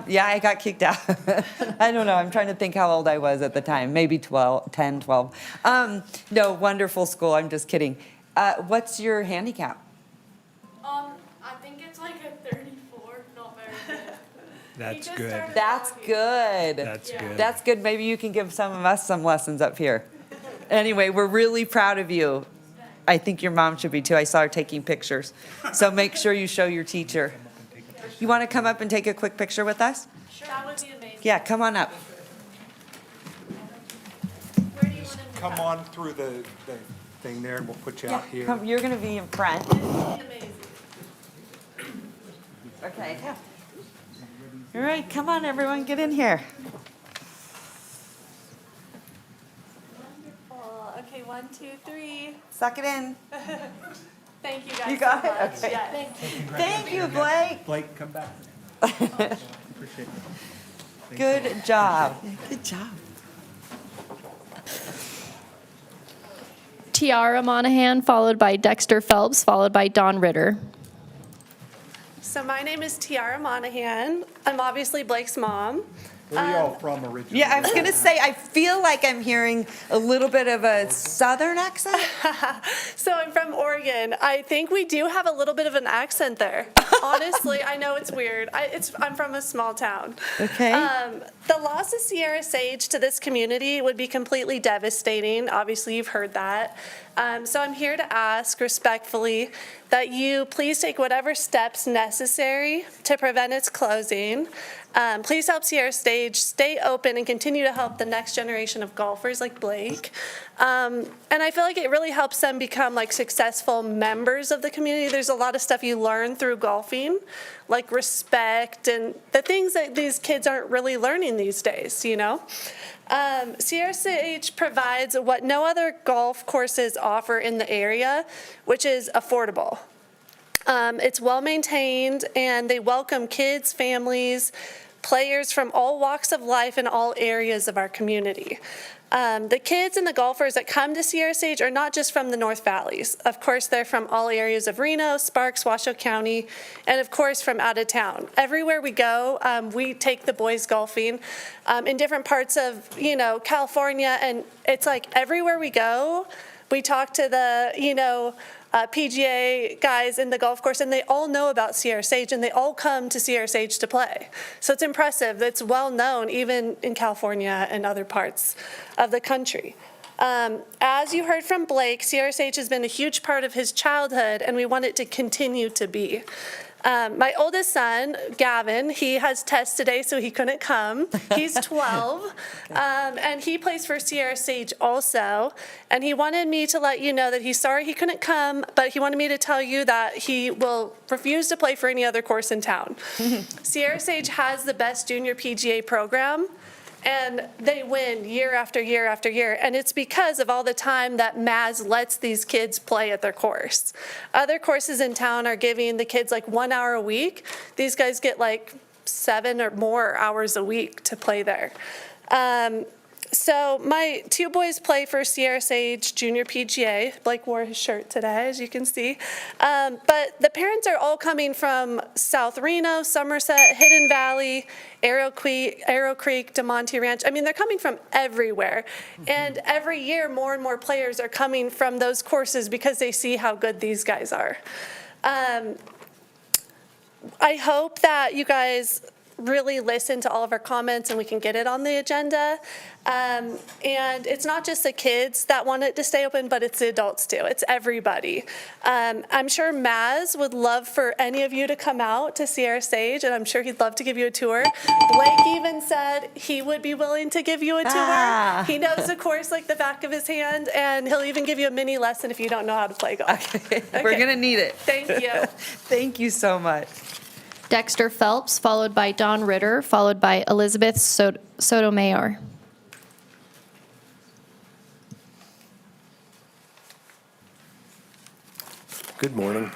Yeah, I got kicked out. I don't know. I'm trying to think how old I was at the time. Maybe 10, 12. No, wonderful school. I'm just kidding. What's your handicap? I think it's like a 34, not very good. That's good. That's good. That's good. That's good. Maybe you can give some of us some lessons up here. Anyway, we're really proud of you. I think your mom should be too. I saw her taking pictures. So make sure you show your teacher. You want to come up and take a quick picture with us? Sure. That would be amazing. Yeah, come on up. Where do you want to Come on through the thing there, and we'll put you out here. Come, you're going to be in front. Amazing. Okay. All right, come on, everyone, get in here. Wonderful. Okay, 1, 2, 3. Suck it in. Thank you guys. You got so it? much. Okay. Yes. Thank you, Blake. Blake, come back. Appreciate it. Good job. Good job. Tiara Monahan, followed by Dexter Phelps, followed by Don Ritter. So my name is Tiara Monahan. I'm obviously Blake's mom. Where are y'all from originally? Yeah, I was going to say, I feel like I'm hearing a little bit of a southern accent. So I'm from Oregon. I think we do have a little bit of an accent there. Honestly, I know it's weird. I'm from a small town. Okay. The loss of Sierra Sage to this community would be completely devastating. Obviously, you've heard that. So I'm here to ask respectfully that you please take whatever steps necessary to prevent its closing. Please help Sierra Sage stay open and continue to help the next generation of golfers like Blake. And I feel like it really helps them become like successful members of the community. There's a lot of stuff you learn through golfing, like respect and the things that these kids aren't really learning these days, you know? CRCH provides what no other golf courses offer in the area, which is affordable. It's well-maintained, and they welcome kids, families, players from all walks of life in all areas of our community. The kids and the golfers that come to Sierra Sage are not just from the North Valleys. Of course, they're from all areas of Reno, Sparks, Washoe County, and of course from out of town. Everywhere we go, we take the boys golfing in different parts of, California, and it's like everywhere we go, we talk to the, PGA guys in the golf course, and they all know about Sierra Sage, and they all come to Sierra Sage to play. So it's impressive. It's well known even in California and other parts of the country. As you heard from Blake, Sierra Sage has been a huge part of his childhood, and we want it to continue to be. My oldest son, Gavin, he has tests today, so he couldn't come. He's 12, and he plays for Sierra Sage also. And he wanted me to let you know that he's sorry he couldn't come, but he wanted me to tell you that he will refuse to play for any other course in town. Sierra Sage has the best junior PGA program, and they win year after year after year. And it's because of all the time that Maz lets these kids play at their course. Other courses in town are giving the kids like 1 hour a week. These guys get like 7 or more hours a week to play there. So my two boys play for Sierra Sage Junior PGA. Blake wore his shirt today, as you can see. But the parents are all coming from South Reno, Somerset, Hidden Valley, Arrow Creek, DeMonte Ranch. I mean, they're coming from everywhere. And every year, more and more players are coming from those courses because they see how good these guys are. I hope that you guys really listen to all of our comments and we can get it on the agenda. And it's not just the kids that want it to stay open, but it's the adults too. It's everybody. I'm sure Maz would love for any of you to come out to Sierra Sage, and I'm sure he'd love to give you a tour. Blake even said he would be willing to give you a tour. He knows the course like the back of his hand, and he'll even give you a mini lesson if you don't know how to play golf. Okay. We're gonna need it. Thank you. Thank you so much. Dexter Phelps, followed by Don Ritter, followed by Elizabeth Sotomayor. Good morning.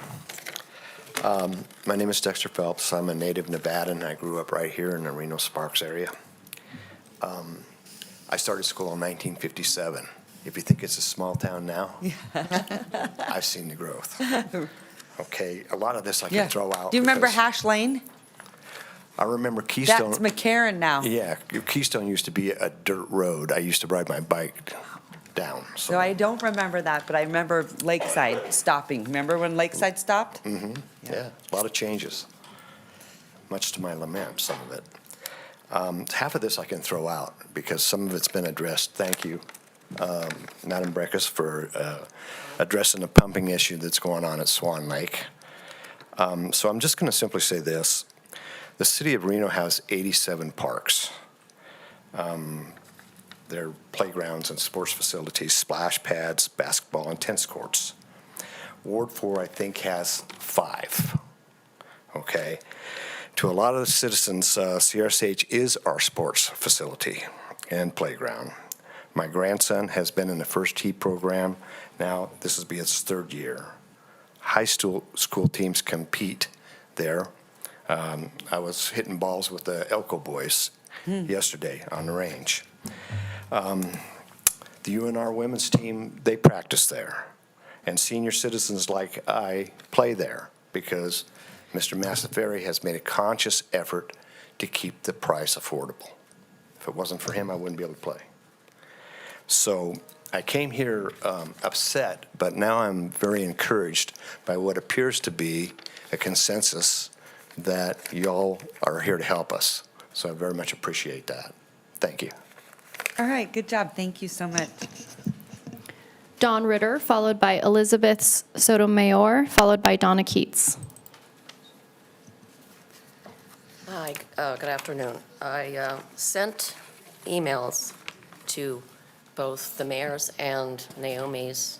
My name is Dexter Phelps. I'm a native Nevadan. I grew up right here in the Reno Sparks area. I started school in 1957. If you think it's a small town now, I've seen the growth. Okay, a lot of this I can throw out. Do you remember Hash Lane? I remember Keystone. That's McCarran now. Yeah, Keystone used to be a dirt road. I used to ride my bike down. So I don't remember that, but I remember Lakeside stopping. Remember when Lakeside stopped? Mm-hmm. Yeah, a lot of changes. Much to my lament, some of it. Half of this I can throw out because some of it's been addressed. Thank you, Madam Breckus, for addressing the pumping issue that's going on at Swan Lake. So I'm just going to simply say this. The city of Reno has 87 parks. They're playgrounds and sports facilities, splash pads, basketball, and tennis courts. Ward 4, I think, has 5. Okay? To a lot of the citizens, Sierra Sage is our sports facility and playground. My grandson has been in the first tee program. Now, this will be his 3rd year. High school teams compete there. I was hitting balls with the Elko boys yesterday on the range. The UNR women's team, they practice there. And senior citizens like I play there because Mr. Massaferi has made a conscious effort to keep the price affordable. If it wasn't for him, I wouldn't be able to play. So I came here upset, but now I'm very encouraged by what appears to be a consensus that y'all are here to help us. So I very much appreciate that. Thank you. All right, good job. Thank you so much. Don Ritter, followed by Elizabeth Sotomayor, followed by Donna Keats. Hi, good afternoon. I sent emails to both the mayor's and Naomi's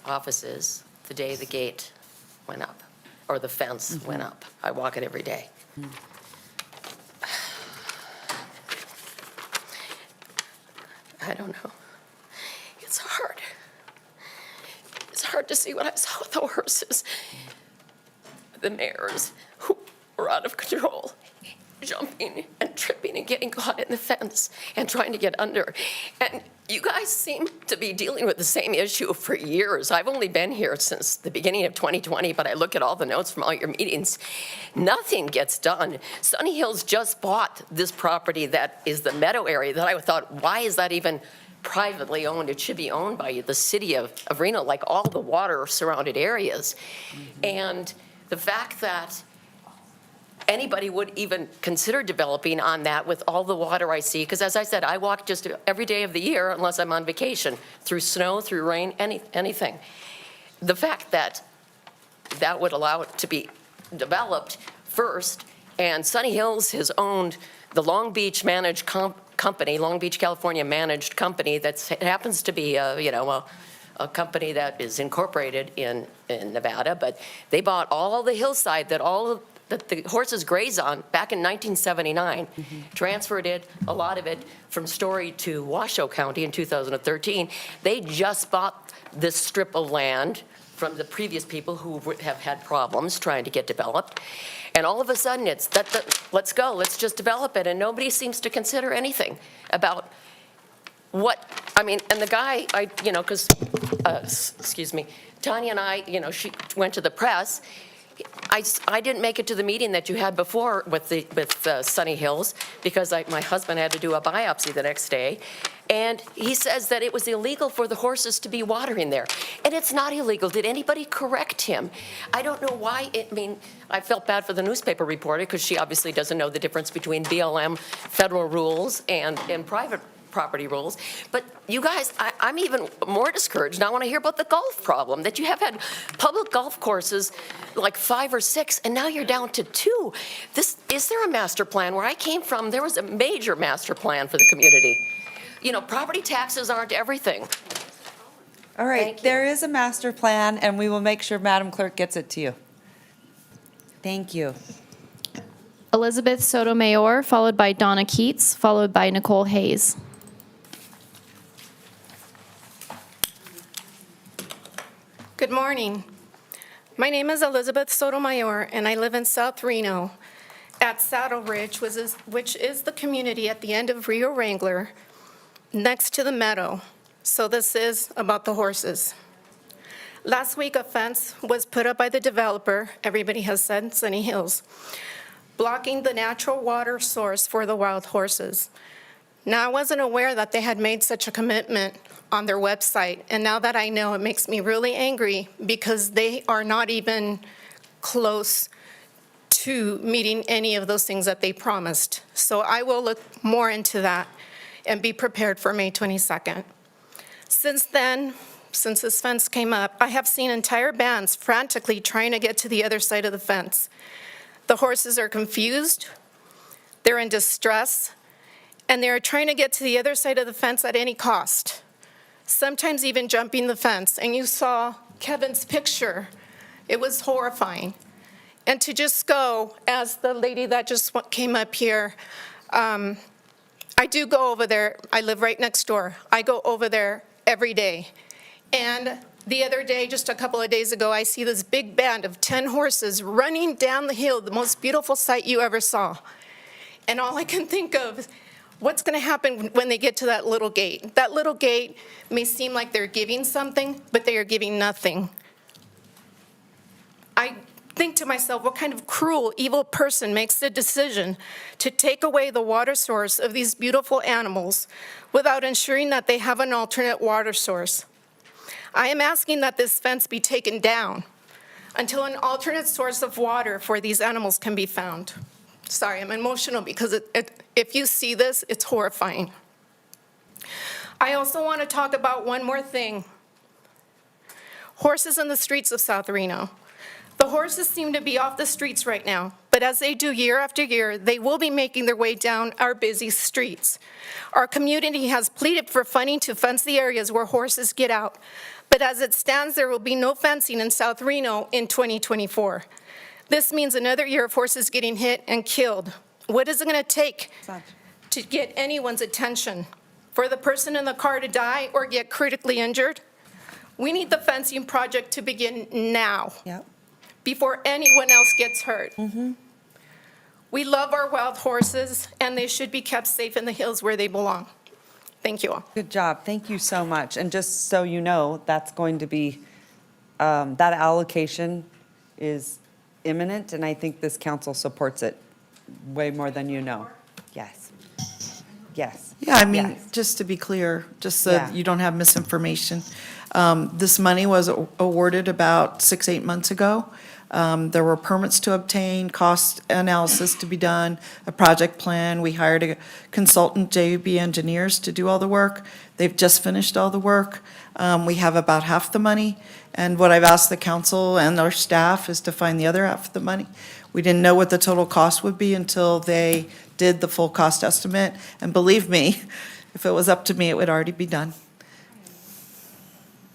offices the day the gate went up, or the fence went up. I walk it every day. I don't know. It's hard. It's hard to see what I saw with the horses. The mares who were out of control, jumping and tripping and getting caught in the fence and trying to get under. And you guys seem to be dealing with the same issue for years. I've only been here since the beginning of 2020, but I look at all the notes from all your meetings. Nothing gets done. Sunny Hills just bought this property that is the meadow area that I thought, why is that even privately owned? It should be owned by the city of Reno, like all the water surrounded areas. And the fact that anybody would even consider developing on that with all the water I see, because as I said, I walk just every day of the year unless I'm on vacation, through snow, through rain, anything. The fact that that would allow it to be developed first, and Sunny Hills has owned the Long Beach managed company, Long Beach, California managed company that happens to be a company that is incorporated in Nevada, but they bought all the hillside that the horses graze on back in 1979, transferred it, a lot of it, from Story to Washoe County in 2013. They just bought this strip of land from the previous people who have had problems trying to get developed. And all of a sudden it's, let's go, let's just develop it. And nobody seems to consider anything about what, I mean, and the guy, because, excuse me, Tanya and I, she went to the press. I didn't make it to the meeting that you had before with Sunny Hills because my husband had to do a biopsy the next day. And he says that it was illegal for the horses to be watering there. And it's not illegal. Did anybody correct him? I don't know why. I felt bad for the newspaper reporter because she obviously doesn't know the difference between BLM federal rules and private property rules. But you guys, I'm even more discouraged. Now I want to hear about the golf problem, that you have had public golf courses like 5 or 6, and now you're down to 2. Is there a master plan? Where I came from, there was a major master plan for the community. Property taxes aren't everything. All right, there is a master plan, and we will make sure Madam Clerk gets it to you. Thank you. Elizabeth Sotomayor, followed by Donna Keats, followed by Nicole Hayes. Good morning. My name is Elizabeth Sotomayor, and I live in South Reno at Saddle Ridge, which is the community at the end of Rio Wrangler, next to the meadow. So this is about the horses. Last week, a fence was put up by the developer, everybody has said, Sunny Hills, blocking the natural water source for the wild horses. Now, I wasn't aware that they had made such a commitment on their website, and now that I know, it makes me really angry because they are not even close to meeting any of those things that they promised. So I will look more into that and be prepared for May 22nd. Since then, since this fence came up, I have seen entire bands frantically trying to get to the other side of the fence. The horses are confused, they're in distress, and they're trying to get to the other side of the fence at any cost, sometimes even jumping the fence. And you saw Kevin's picture. It was horrifying. And to just go, as the lady that just came up here, I do go over there. I live right next door. I go over there every day. And the other day, just a couple of days ago, I see this big band of 10 horses running down the hill, the most beautiful sight you ever saw. And all I can think of is, what's going to happen when they get to that little gate? That little gate may seem like they're giving something, but they are giving nothing. I think to myself, what kind of cruel, evil person makes the decision to take away the water source of these beautiful animals without ensuring that they have an alternate water source? I am asking that this fence be taken down until an alternate source of water for these animals can be found. Sorry, I'm emotional because if you see this, it's horrifying. I also want to talk about one more thing. Horses in the streets of South Reno. The horses seem to be off the streets right now, but as they do year after year, they will be making their way down our busy streets. Our community has pleaded for funding to fence the areas where horses get out, but as it stands, there will be no fencing in South Reno in 2024. This means another year of horses getting hit and killed. What is it going to take to get anyone's attention? for the person in the car to die or get critically injured. We need the fencing project to begin now. Yep. Before anyone else gets hurt. We love our wild horses, and they should be kept safe in the hills where they belong. Thank you all. Good job. Thank you so much. And just so you know, that's going to be, that allocation is imminent, and I think this council supports it way more than you know. Yes. Yes. Yeah, I mean, Yes. just to be clear, just so Yeah. you don't have misinformation, this money was awarded about 6, 8 months ago. There were permits to obtain, cost analysis to be done, a project plan. We hired a consultant, JUB Engineers, to do all the work. They've just finished all the work. We have about half the money, and what I've asked the council and our staff is to find the other half of the money. We didn't know what the total cost would be until they did the full cost estimate, and believe me, if it was up to me, it would already be done.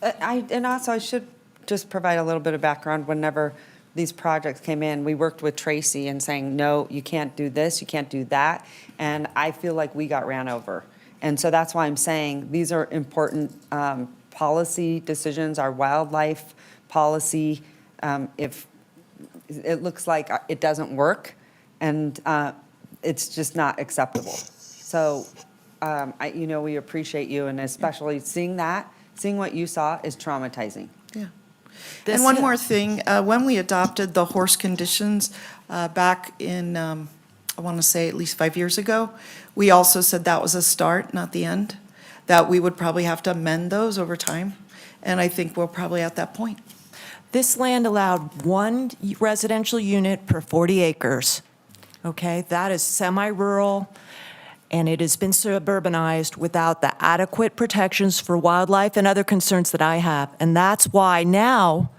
And also, I should just provide a little bit of background. Whenever these projects came in, we worked with Tracy and saying, no, you can't do this, you can't do that. And I feel like we got ran over. And so that's why I'm saying these are important policy decisions, our wildlife policy. If it looks like it doesn't work, and it's just not acceptable. So, we appreciate you, and especially seeing what you saw is traumatizing. Yeah. And one more thing, when we adopted the horse conditions back in, I want to say at least 5 years ago, we also said that was a start, not the end, that we would probably have to amend those over time, and I think we're probably at that point. This land allowed one residential unit per 40 acres. Okay, that is semi-rural, and it has been suburbanized without the adequate protections for wildlife and other concerns that I have. And that's why now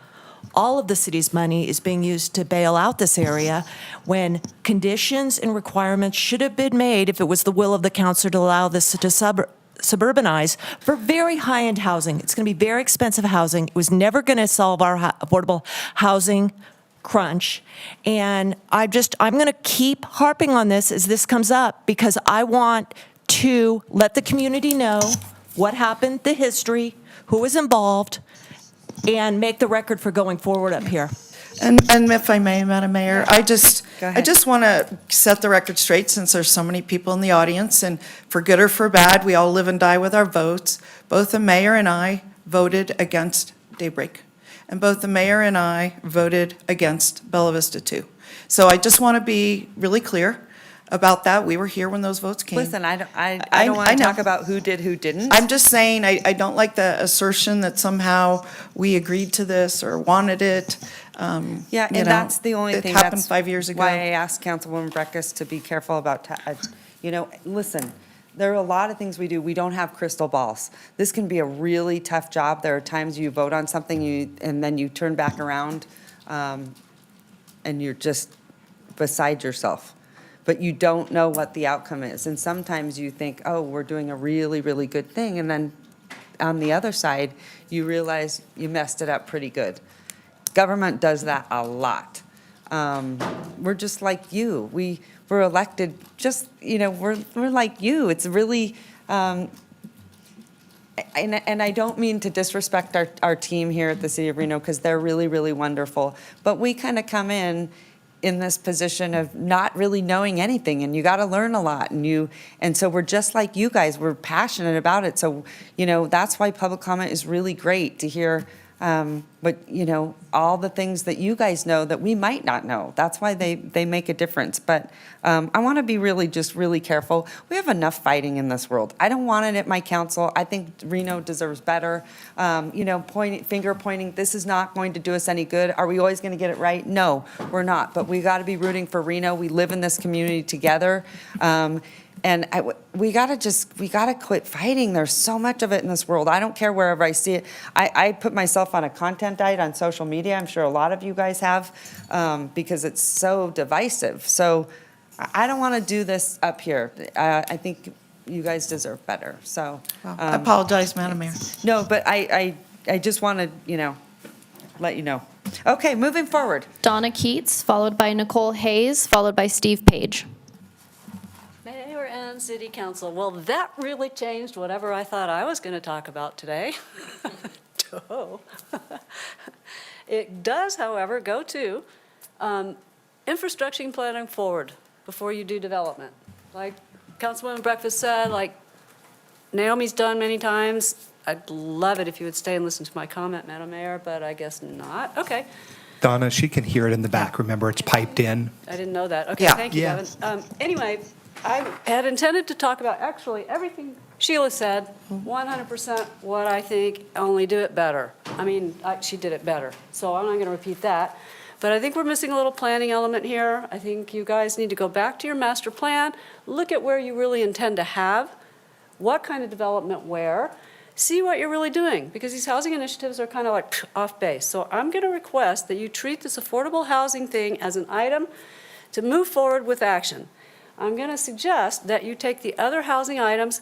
all of the city's money is being used to bail out this area when conditions and requirements should have been made if it was the will of the council to allow this to suburbanize for very high-end housing. It's going to be very expensive housing. It was never going to solve our affordable housing crunch. And I'm going to keep harping on this as this comes up because I want to let the community know what happened, the history, who was involved, and make the record for going forward up here. And if I may, Madam Mayor, Go I ahead. just want to set the record straight since there's so many people in the audience, and for good or for bad, we all live and die with our votes. Both the mayor and I voted against Daybreak, and both the mayor and I voted against Bella Vista too. So I just want to be really clear about that. We were here when those votes came. Listen, I don't want to know. talk about who did, who didn't. I'm just saying, I don't like the assertion that somehow we agreed to this or wanted it. Yeah, You and know, that's the only thing. It happened That's 5 years ago. Why I asked Councilwoman Breckus to be careful about, listen, there are a lot of things we do. We don't have crystal balls. This can be a really tough job. There are times you vote on something and then you turn back around and you're just beside yourself. But you don't know what the outcome is. And sometimes you think, oh, we're doing a really, really good thing. And then on the other side, you realize you messed it up pretty good. Government does that a lot. We're just like you. We're elected just, we're like you. It's really, and I don't mean to disrespect our team here at the City of Reno because they're really, really wonderful. But we kind of come in this position of not really knowing anything, and you got to learn a lot, and so we're just like you guys. We're passionate about it, so that's why public comment is really great to hear. But all the things that you guys know that we might not know. That's why they make a difference. But I want to be really careful. We have enough fighting in this world. I don't want it at my council. I think Reno deserves better. Finger pointing, this is not going to do us any good. Are we always going to get it right? No, we're not. But we got to be rooting for Reno. We live in this community together. And we gotta quit fighting. There's so much of it in this world. I don't care wherever I see it. I put myself on a content diet on social media. I'm sure a lot of you guys have, because it's so divisive. So I don't want to do this up here. I think you guys deserve better. So I apologize, Madam Mayor. no, but I just want to let you know. Okay, moving forward. Donna Keats, followed by Nicole Hayes, followed by Steve Page. Mayor and Reno City Council. Well, that really changed whatever I thought I was going to talk about today. Oh. It does, however, go to infrastructure planning forward before you do development. Like Councilwoman Breakfast said, like Naomi's done many times. I'd love it if you would stay and listen to my comment, Madam Mayor, but I guess not. Okay. Donna, she can hear it in the back. Remember, it's piped in. I didn't know that. Okay, Yeah. thank you, Yeah. Devin. Anyway, I had intended to talk about actually everything Sheila said, 100% what I think, only do it better. I mean, she did it better, so I'm not going to repeat that. But I think we're missing a little planning element here. I think you guys need to go back to your master plan, look at where you really intend to have, what kind of development where, see what you're really doing, because these housing initiatives are kind of like off base. So I'm going to request that you treat this affordable housing thing as an item to move forward with action. I'm going to suggest that you take the other housing items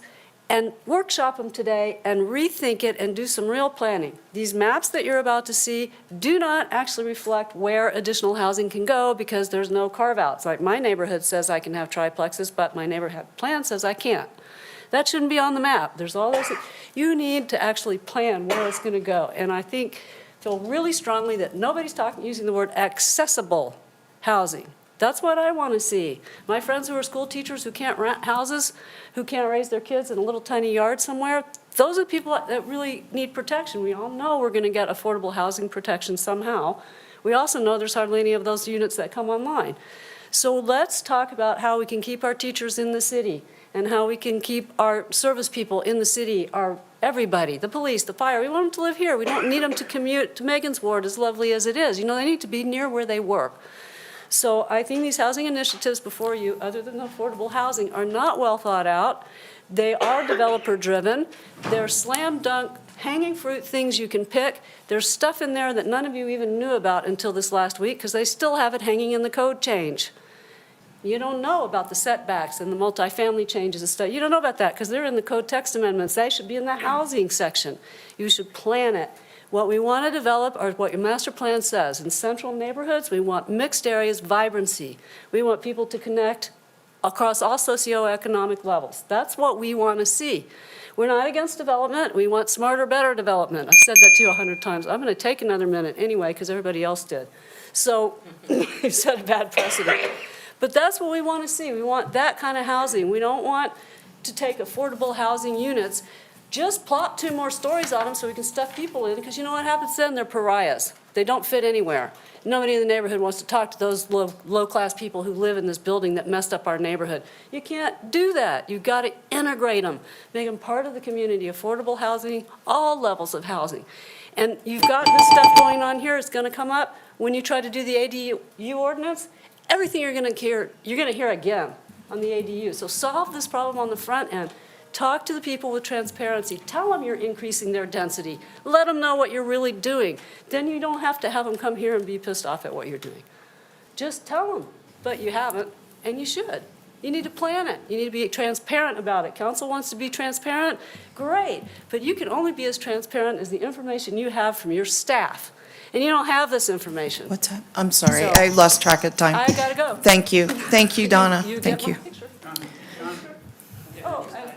and workshop them today and rethink it and do some real planning. These maps that you're about to see do not actually reflect where additional housing can go because there's no carve-outs. Like my neighborhood says I can have triplexes, but my neighborhood plan says I can't. That shouldn't be on the map. There's all those. You need to actually plan where it's going to go. And I feel really strongly that nobody's using the word accessible housing. That's what I want to see. My friends who are school teachers who can't rent houses, who can't raise their kids in a little tiny yard somewhere, those are people that really need protection. We all know we're going to get affordable housing protection somehow. We also know there's hardly any of those units that come online. So let's talk about how we can keep our teachers in the city and how we can keep our service people in the city, everybody, the police, the fire. We want them to live here. We don't need them to commute to Megan's ward, as lovely as it is. You know, they need to be near where they work. So I think these housing initiatives before you, other than affordable housing, are not well thought out. They are developer-driven. They're slam dunk, hanging fruit things you can pick. There's stuff in there that none of you even knew about until this last week because they still have it hanging in the code change. You don't know about the setbacks and the multifamily changes and stuff. You don't know about that because they're in the code text amendments. They should be in the housing section. You should plan it. What we want to develop are what your master plan says. In central neighborhoods, we want mixed areas, vibrancy. We want people to connect across all socioeconomic levels. That's what we want to see. We're not against development. We want smarter, better development. I've said that to you 100 times. I'm going to take another minute anyway because everybody else did. So you set a bad precedent. But that's what we want to see. We want that kind of housing. We don't want to take affordable housing units, just plop 2 more stories on them so we can stuff people in, because you know what happens then? They're pariahs. They don't fit anywhere. Nobody in the neighborhood wants to talk to those low-class people who live in this building that messed up our neighborhood. You can't do that. You've got to integrate them, make them part of the community, affordable housing, all levels of housing. And you've got this stuff going on here. It's going to come up when you try to do the ADU ordinance. Everything you're going to hear again on the ADU. So solve this problem on the front end. Talk to the people with transparency. Tell them you're increasing their density. Let them know what you're really doing. Then you don't have to have them come here and be pissed off at what you're doing. Just tell them, but you haven't, and you should. You need to plan it. You need to be transparent about it. Council wants to be transparent? Great, but you can only be as transparent as the information you have from your staff. And you don't have this information. What's that? I'm sorry, So, I lost track of time. I gotta go. Thank you. Thank you, Donna. Thank you.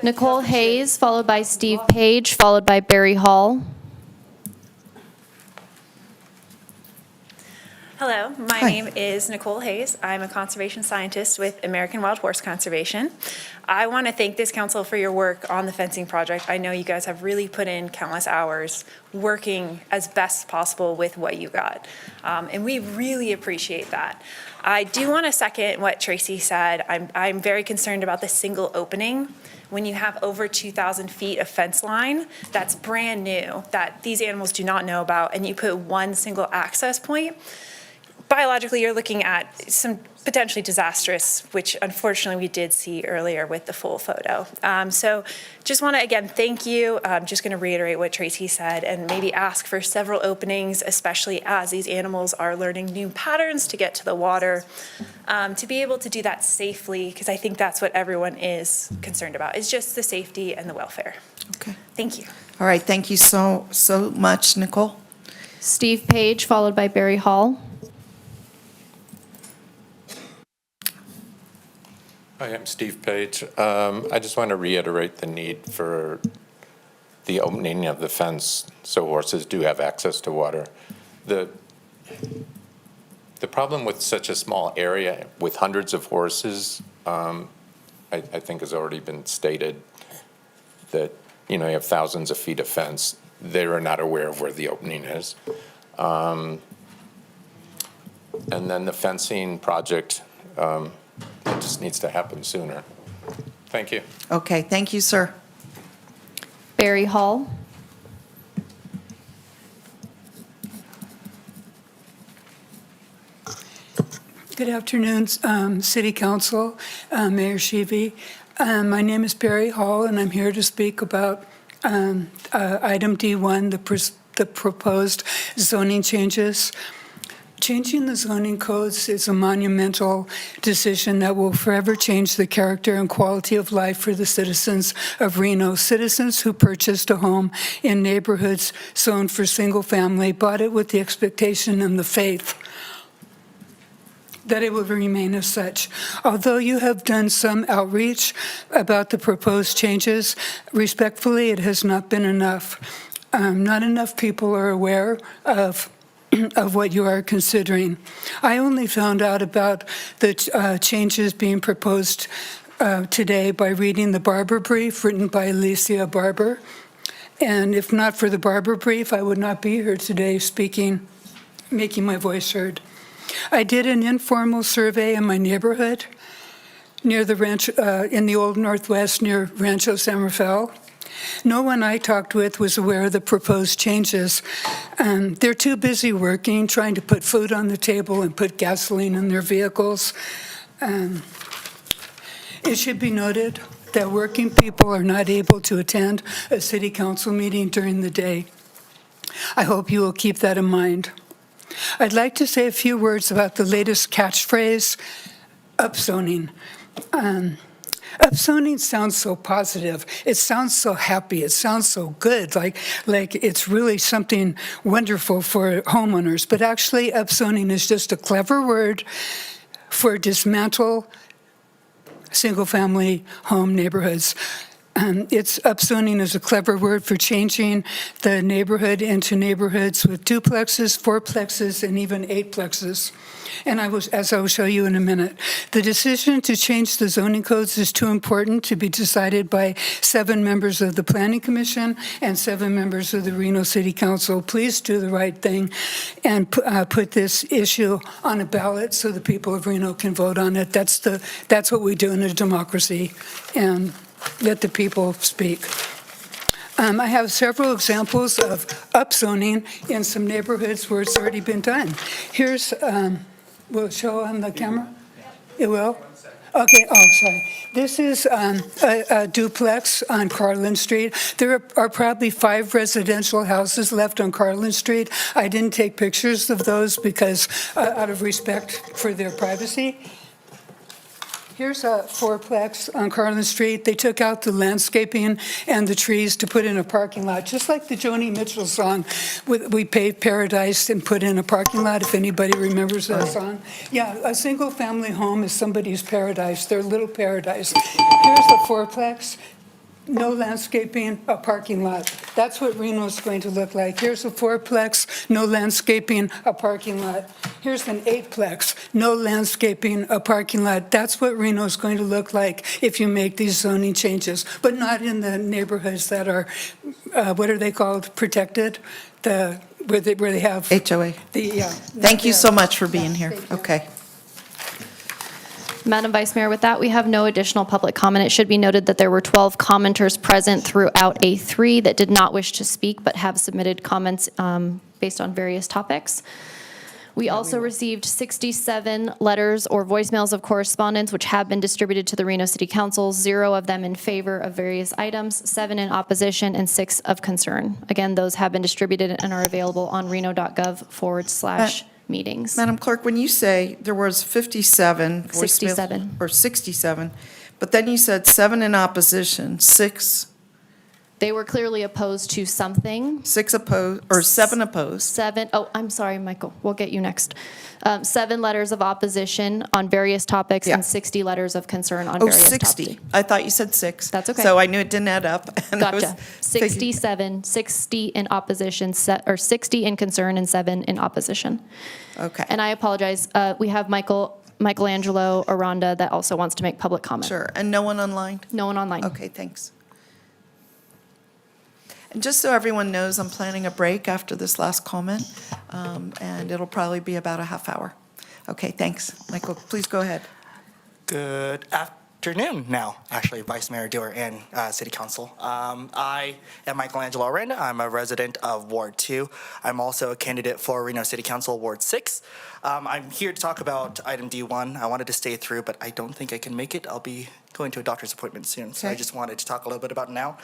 Nicole Hayes, followed by Steve Page, followed by Barry Hall. Hello, my Hi. name is Nicole Hayes. I'm a conservation scientist with American Wild Horse Conservation. I want to thank this council for your work on the fencing project. I know you guys have really put in countless hours working as best possible with what you got. And we really appreciate that. I do want to second what Tracy said. I'm very concerned about the single opening. When you have over 2,000 feet of fence line, that's brand new, that these animals do not know about, and you put one single access point, biologically, you're looking at some potentially disastrous, which unfortunately we did see earlier with the full photo. So just want to, again, thank you. I'm just going to reiterate what Tracy said and maybe ask for several openings, especially as these animals are learning new patterns to get to the water, to be able to do that safely, because I think that's what everyone is concerned about, is just the safety and the welfare. Okay. Thank you. All right, thank you so much, Nicole. Steve Page, followed by Barry Hall. Hi, I'm Steve Page. I just want to reiterate the need for the opening of the fence so horses do have access to water. The problem with such a small area with hundreds of horses, I think has already been stated that, you have thousands of feet of fence. They are not aware of where the opening is. And then the fencing project, it just needs to happen sooner. Thank you. Okay, thank you, sir. Barry Hall. Good afternoon, City Council, Mayor Sheevy. My name is Barry Hall, and I'm here to speak about item D1, the proposed zoning changes. Changing the zoning codes is a monumental decision that will forever change the character and quality of life for the citizens of Reno. Citizens who purchased a home in neighborhoods zoned for single family bought it with the expectation and the faith that it will remain as such. Although you have done some outreach about the proposed changes, respectfully, it has not been enough. Not enough people are aware of what you are considering. I only found out about the changes being proposed today by reading the Barber brief written by Alicia Barber. And if not for the Barber brief, I would not be here today speaking, making my voice heard. I did an informal survey in my neighborhood near the in the Old Northwest near Rancho San Rafael. No one I talked with was aware of the proposed changes. They're too busy working, trying to put food on the table and put gasoline in their vehicles. It should be noted that working people are not able to attend a city council meeting during the day. I hope you will keep that in mind. I'd like to say a few words about the latest catchphrase, upzoning. Upzoning sounds so positive. It sounds so happy. It sounds so good, like it's really something wonderful for homeowners. But actually, upzoning is just a clever word for dismantle single-family home neighborhoods. It's upzoning is a clever word for changing the neighborhood into neighborhoods with duplexes, fourplexes, and even eightplexes. And as I will show you in a minute, the decision to change the zoning codes is too important to be decided by 7 members of the Planning Commission and 7 members of the Reno City Council. Please do the right thing and put this issue on a ballot so the people of Reno can vote on it. That's what we do in a democracy. And let the people speak. I have several examples of upzoning in some neighborhoods where it's already been done. Here's, will it show on the camera? It will? Okay, oh, sorry. This is a duplex on Carlin Street. There are probably 5 residential houses left on Carlin Street. I didn't take pictures of those because out of respect for their privacy. Here's a fourplex on Carlin Street. They took out the landscaping and the trees to put in a parking lot, just like the Joni Mitchell song, We Paved Paradise and put in a parking lot, if anybody remembers that song. Yeah, a single-family home is somebody's paradise, their little paradise. Here's a fourplex. No landscaping, a parking lot. That's what Reno's going to look like. Here's a fourplex, no landscaping, a parking lot. Here's an eightplex, no landscaping, a parking lot. That's what Reno's going to look like if you make these zoning changes, but not in the neighborhoods that are, what are they called, protected? Where they have. HOA. Thank you so much for being here. Okay. Madam Vice Mayor, with that, we have no additional public comment. It should be noted that there were 12 commenters present throughout A3 that did not wish to speak but have submitted comments based on various topics. We also received 67 letters or voicemails of correspondence which have been distributed to the Reno City Council, 0 of them in favor of various items, 7 in opposition, and 6 of concern. Again, those have been distributed and are available on reno.gov/meetings. Madam Clerk, when you say there was 57 voicemails- 67. Or 67, but then you said 7 in opposition, 6 They were clearly opposed to something. 6 opposed, or 7 opposed. 7, oh, I'm sorry, Michael, we'll get you next. 7 letters of opposition on various topics Yeah. and 60 letters of concern on Oh, various 60. topics. I thought you said 6. That's okay. So I knew it didn't add up. and I was Gotcha. thinking- 67, 60 in opposition, or 60 in concern and 7 in opposition. Okay. And I apologize, we have Michelangelo Aranda that also wants to make public comment. Sure, and no one online? No one online. Okay, thanks. And just so everyone knows, I'm planning a break after this last comment, and it'll probably be about a half hour. Okay, thanks. Michael, please go ahead. Good afternoon now, actually, Vice Mayor Dewar and City Council. I am Michelangelo Aranda. I'm a resident of Ward 2. I'm also a candidate for Reno City Council, Ward 6. I'm here to talk about item D1. I wanted to stay through, but I don't think I can make it. I'll be going to a doctor's appointment soon, so I Okay. just wanted to talk a little bit about it now.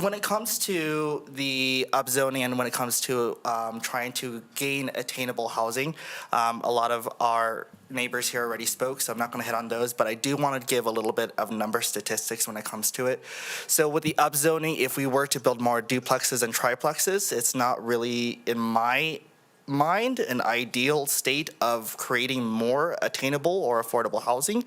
When it comes to the upzoning and when it comes to trying to gain attainable housing, a lot of our neighbors here already spoke, so I'm not going to hit on those, but I do want to give a little bit of number statistics when it comes to it. So with the upzoning, if we were to build more duplexes and triplexes, it's not really, in my mind, an ideal state of creating more attainable or affordable housing.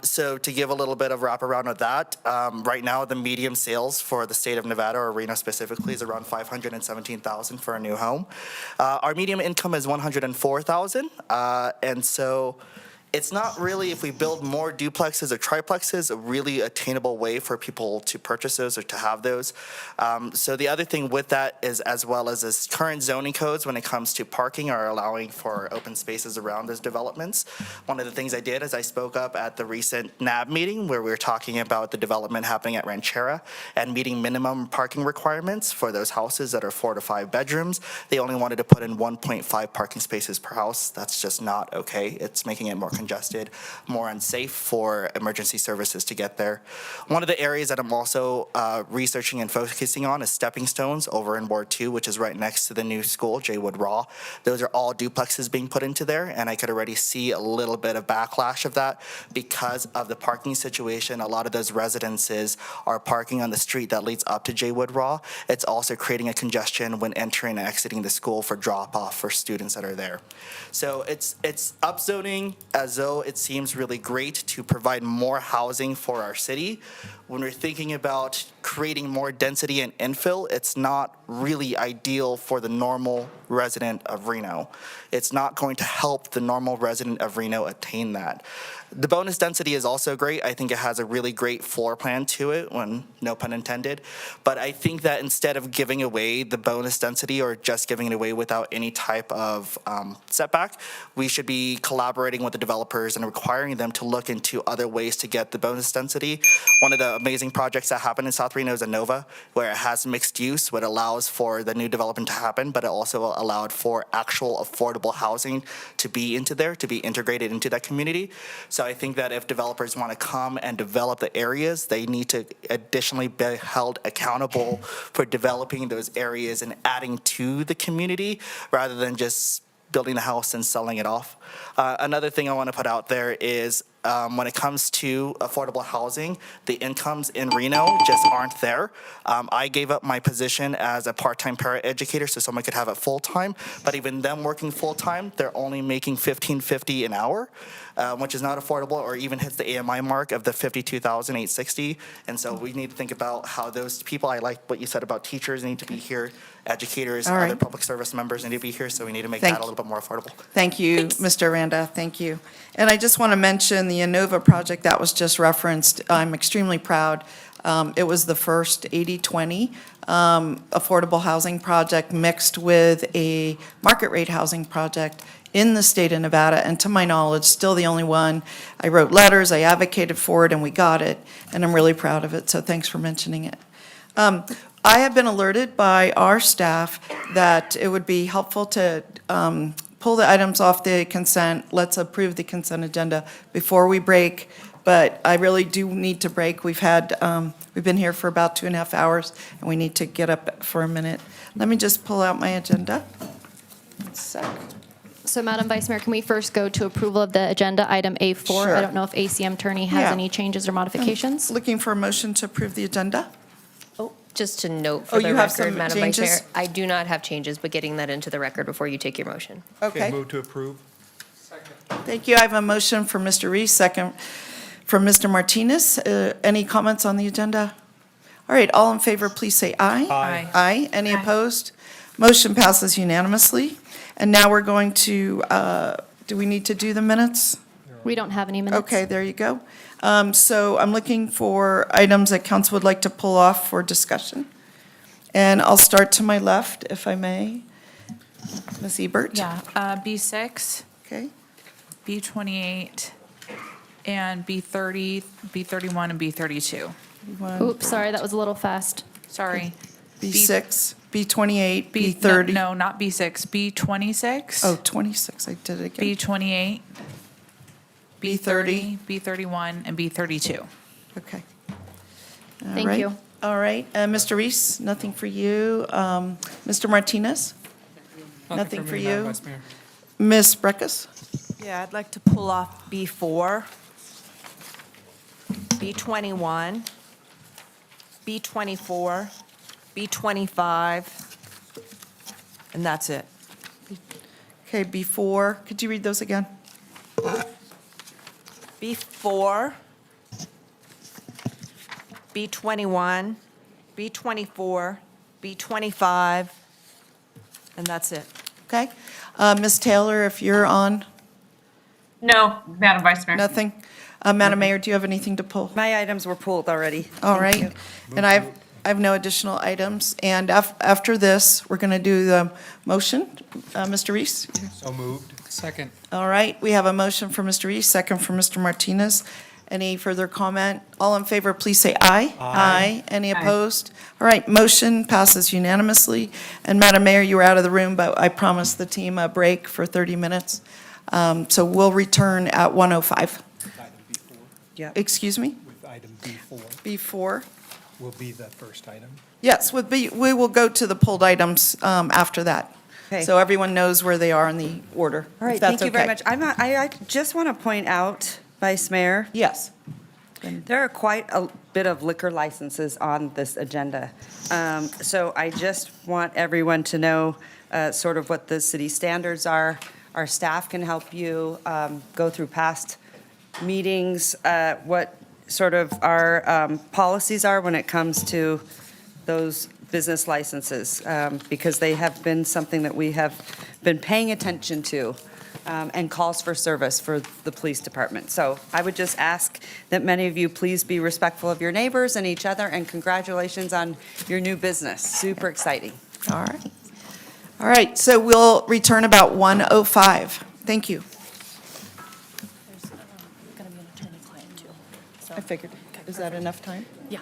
So to give a little bit of wraparound of that, right now the median sales for the state of Nevada, or Reno specifically, is around $517,000 for a new home. Our median income is $104,000, and so it's not really, if we build more duplexes or triplexes, a really attainable way for people to purchase those or to have those. So the other thing with that is, as well as this current zoning codes when it comes to parking are allowing for open spaces around those developments. One of the things I did is I spoke up at the recent NAB meeting where we were talking about the development happening at Ranchera and meeting minimum parking requirements for those houses that are 4 to 5 bedrooms. They only wanted to put in 1.5 parking spaces per house. That's just not okay. It's making it more congested, more unsafe for emergency services to get there. One of the areas that I'm also researching and focusing on is stepping stones over in Ward 2, which is right next to the new school, J. Wood Raw. Those are all duplexes being put into there, and I could already see a little bit of backlash of that because of the parking situation. A lot of those residences are parking on the street that leads up to J. Wood Raw. It's also creating a congestion when entering and exiting the school for drop-off for students that are there. So it's upzoning as though it seems really great to provide more housing for our city. When we're thinking about creating more density and infill, it's not really ideal for the normal resident of Reno. It's not going to help the normal resident of Reno attain that. The bonus density is also great. I think it has a really great floor plan to it, when no pun intended. But I think that instead of giving away the bonus density or just giving it away without any type of setback, we should be collaborating with the developers and requiring them to look into other ways to get the bonus density. One of the amazing projects that happened in South Reno is Inova, where it has mixed use, what allows for the new development to happen, but it also allowed for actual affordable housing to be into there, to be integrated into that community. So I think that if developers want to come and develop the areas, they need to additionally be held accountable for developing those areas and adding to the community rather than just building a house and selling it off. Another thing I want to put out there is when it comes to affordable housing, the incomes in Reno just aren't there. I gave up my position as a part-time paraeducator so someone could have it full-time, but even them working full-time, they're only making $15.50 an hour, which is not affordable or even hits the AMI mark of the $52,860. And so we need to think about how those people, I like what you said about teachers need to be here, educators, All right. other public service members need to be here, so we need to make Thank that a little bit more affordable. Thank you, Mr. Aranda, thank you. And I just want to mention the Inova project that was just referenced. I'm extremely proud. It was the first 80-20 affordable housing project mixed with a market rate housing project in the state of Nevada, and to my knowledge, still the only one. I wrote letters, I advocated for it, and we got it, and I'm really proud of it, so thanks for mentioning it. I have been alerted by our staff that it would be helpful to pull the items off the consent. Let's approve the consent agenda before we break, but I really do need to break. We've been here for about 2.5 hours, and we need to get up for a minute. Let me just pull out my agenda. 1 sec. So Madam Vice Mayor, can we first go to approval of the agenda item A4? Sure. I don't know if ACM Turney has Yeah. any changes or modifications. Looking for a motion to approve the agenda. Just to note Oh, for the you have record, some Madam Vice Chair, changes? I do not have changes, but getting that into the record before you take your motion. Okay. Move to approve. Thank you. I have a motion from Mr. Reese, second from Mr. Martinez. Any comments on the agenda? All right, all in favor, please say aye. Aye. Aye. Any opposed? Motion passes unanimously. And now we're going to, do we need to do the minutes? We don't have any minutes. Okay, there you go. So I'm looking for items that council would like to pull off for discussion. And I'll start to my left, if I may. Ms. Ebert? Yeah, B6, Okay. B28, and B30, B31, and B32. Oops, sorry, that was a little fast. Sorry. B6, B28, B- B30. No, not B6, B26. Oh, 26, I did it again. B28, B30. B31, and B32. Okay. All Thank right. you. All right, Mr. Reese, nothing for you. Mr. Martinez? Nothing for you. Ms. Breckus? Yeah, I'd like to pull off B4, B21, B24, B25, and that's it. Okay, B4, could you read those again? B4, B21, B24, B25, and that's it. Okay. Ms. Taylor, if you're on? No, Madam Vice Mayor. Nothing? Madam Mayor, do you have anything to pull? My items were pulled already. All Thank right. you. And I have no additional items. And after this, we're going to do the motion. Mr. Reese? So moved. Second. All right, we have a motion for Mr. Reese, second from Mr. Martinez. Any further comment? All in favor, please say aye. Aye. Any opposed? All right, motion passes unanimously. And Madam Mayor, you were out of the room, but I promised the team a break for 30 minutes. So we'll return at 1:05. Item B4. Yeah. Excuse me? With item B4 B4? will be the first item. Yes, we will go to the pulled items after that. Okay. So everyone knows where they are in the order. All right, if that's thank you very okay. much. I just want to point out, Vice Mayor. Yes. There are quite a bit of liquor licenses on this agenda. So I just want everyone to know sort of what the city standards are. Our staff can help you go through past meetings, what sort of our policies are when it comes to those business licenses, because they have been something that we have been paying attention to, and calls for service for the police department. So I would just ask that many of you please be respectful of your neighbors and each other, and congratulations on your new business. Super exciting. All right. All right, so we'll return about 1:05. Thank you. There's going to be an attorney-client too. I figured. Is that enough time? Yeah.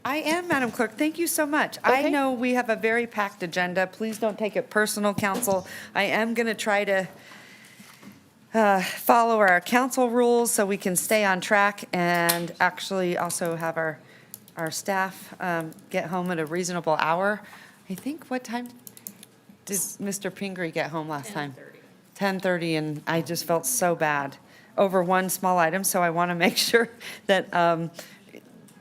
I am, Madam Clerk. Thank you so much. I Okay. know we have a very packed agenda. Please don't take it personal, council. I am going to try to follow our council rules so we can stay on track and actually also have our staff get home at a reasonable hour. I think, what time did Mr. Pingree get home last time? 10:30, and I just felt so bad over one small item, so I want to make sure that,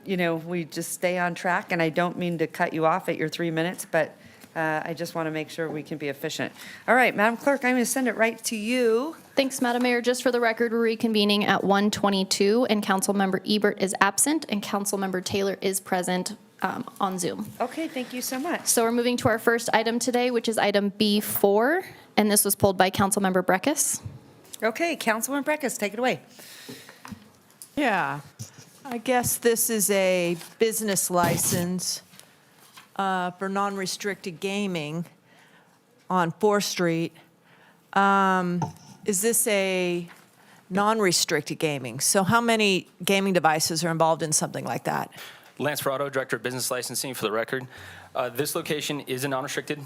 we just stay on track, and I don't mean to cut you off at your 3 minutes, but I just want to make sure we can be efficient. All right, Madam Clerk, I'm going to send it right to you. Thanks, Madam Mayor. Just for the record, we're reconvening at 1:22, and Councilmember Ebert is absent, and Councilmember Taylor is present on Zoom. Okay, thank you so much. So we're moving to our first item today, which is item B4, and this was pulled by Councilmember Breckus. Okay, Councilman Breckus, take it away. Yeah, I guess this is a business license for non-restricted gaming on 4th Street. Is this a non-restricted gaming? So how many gaming devices are involved in something like that? Lance Ferrato, Director of Business Licensing, for the record. This location is a non-restricted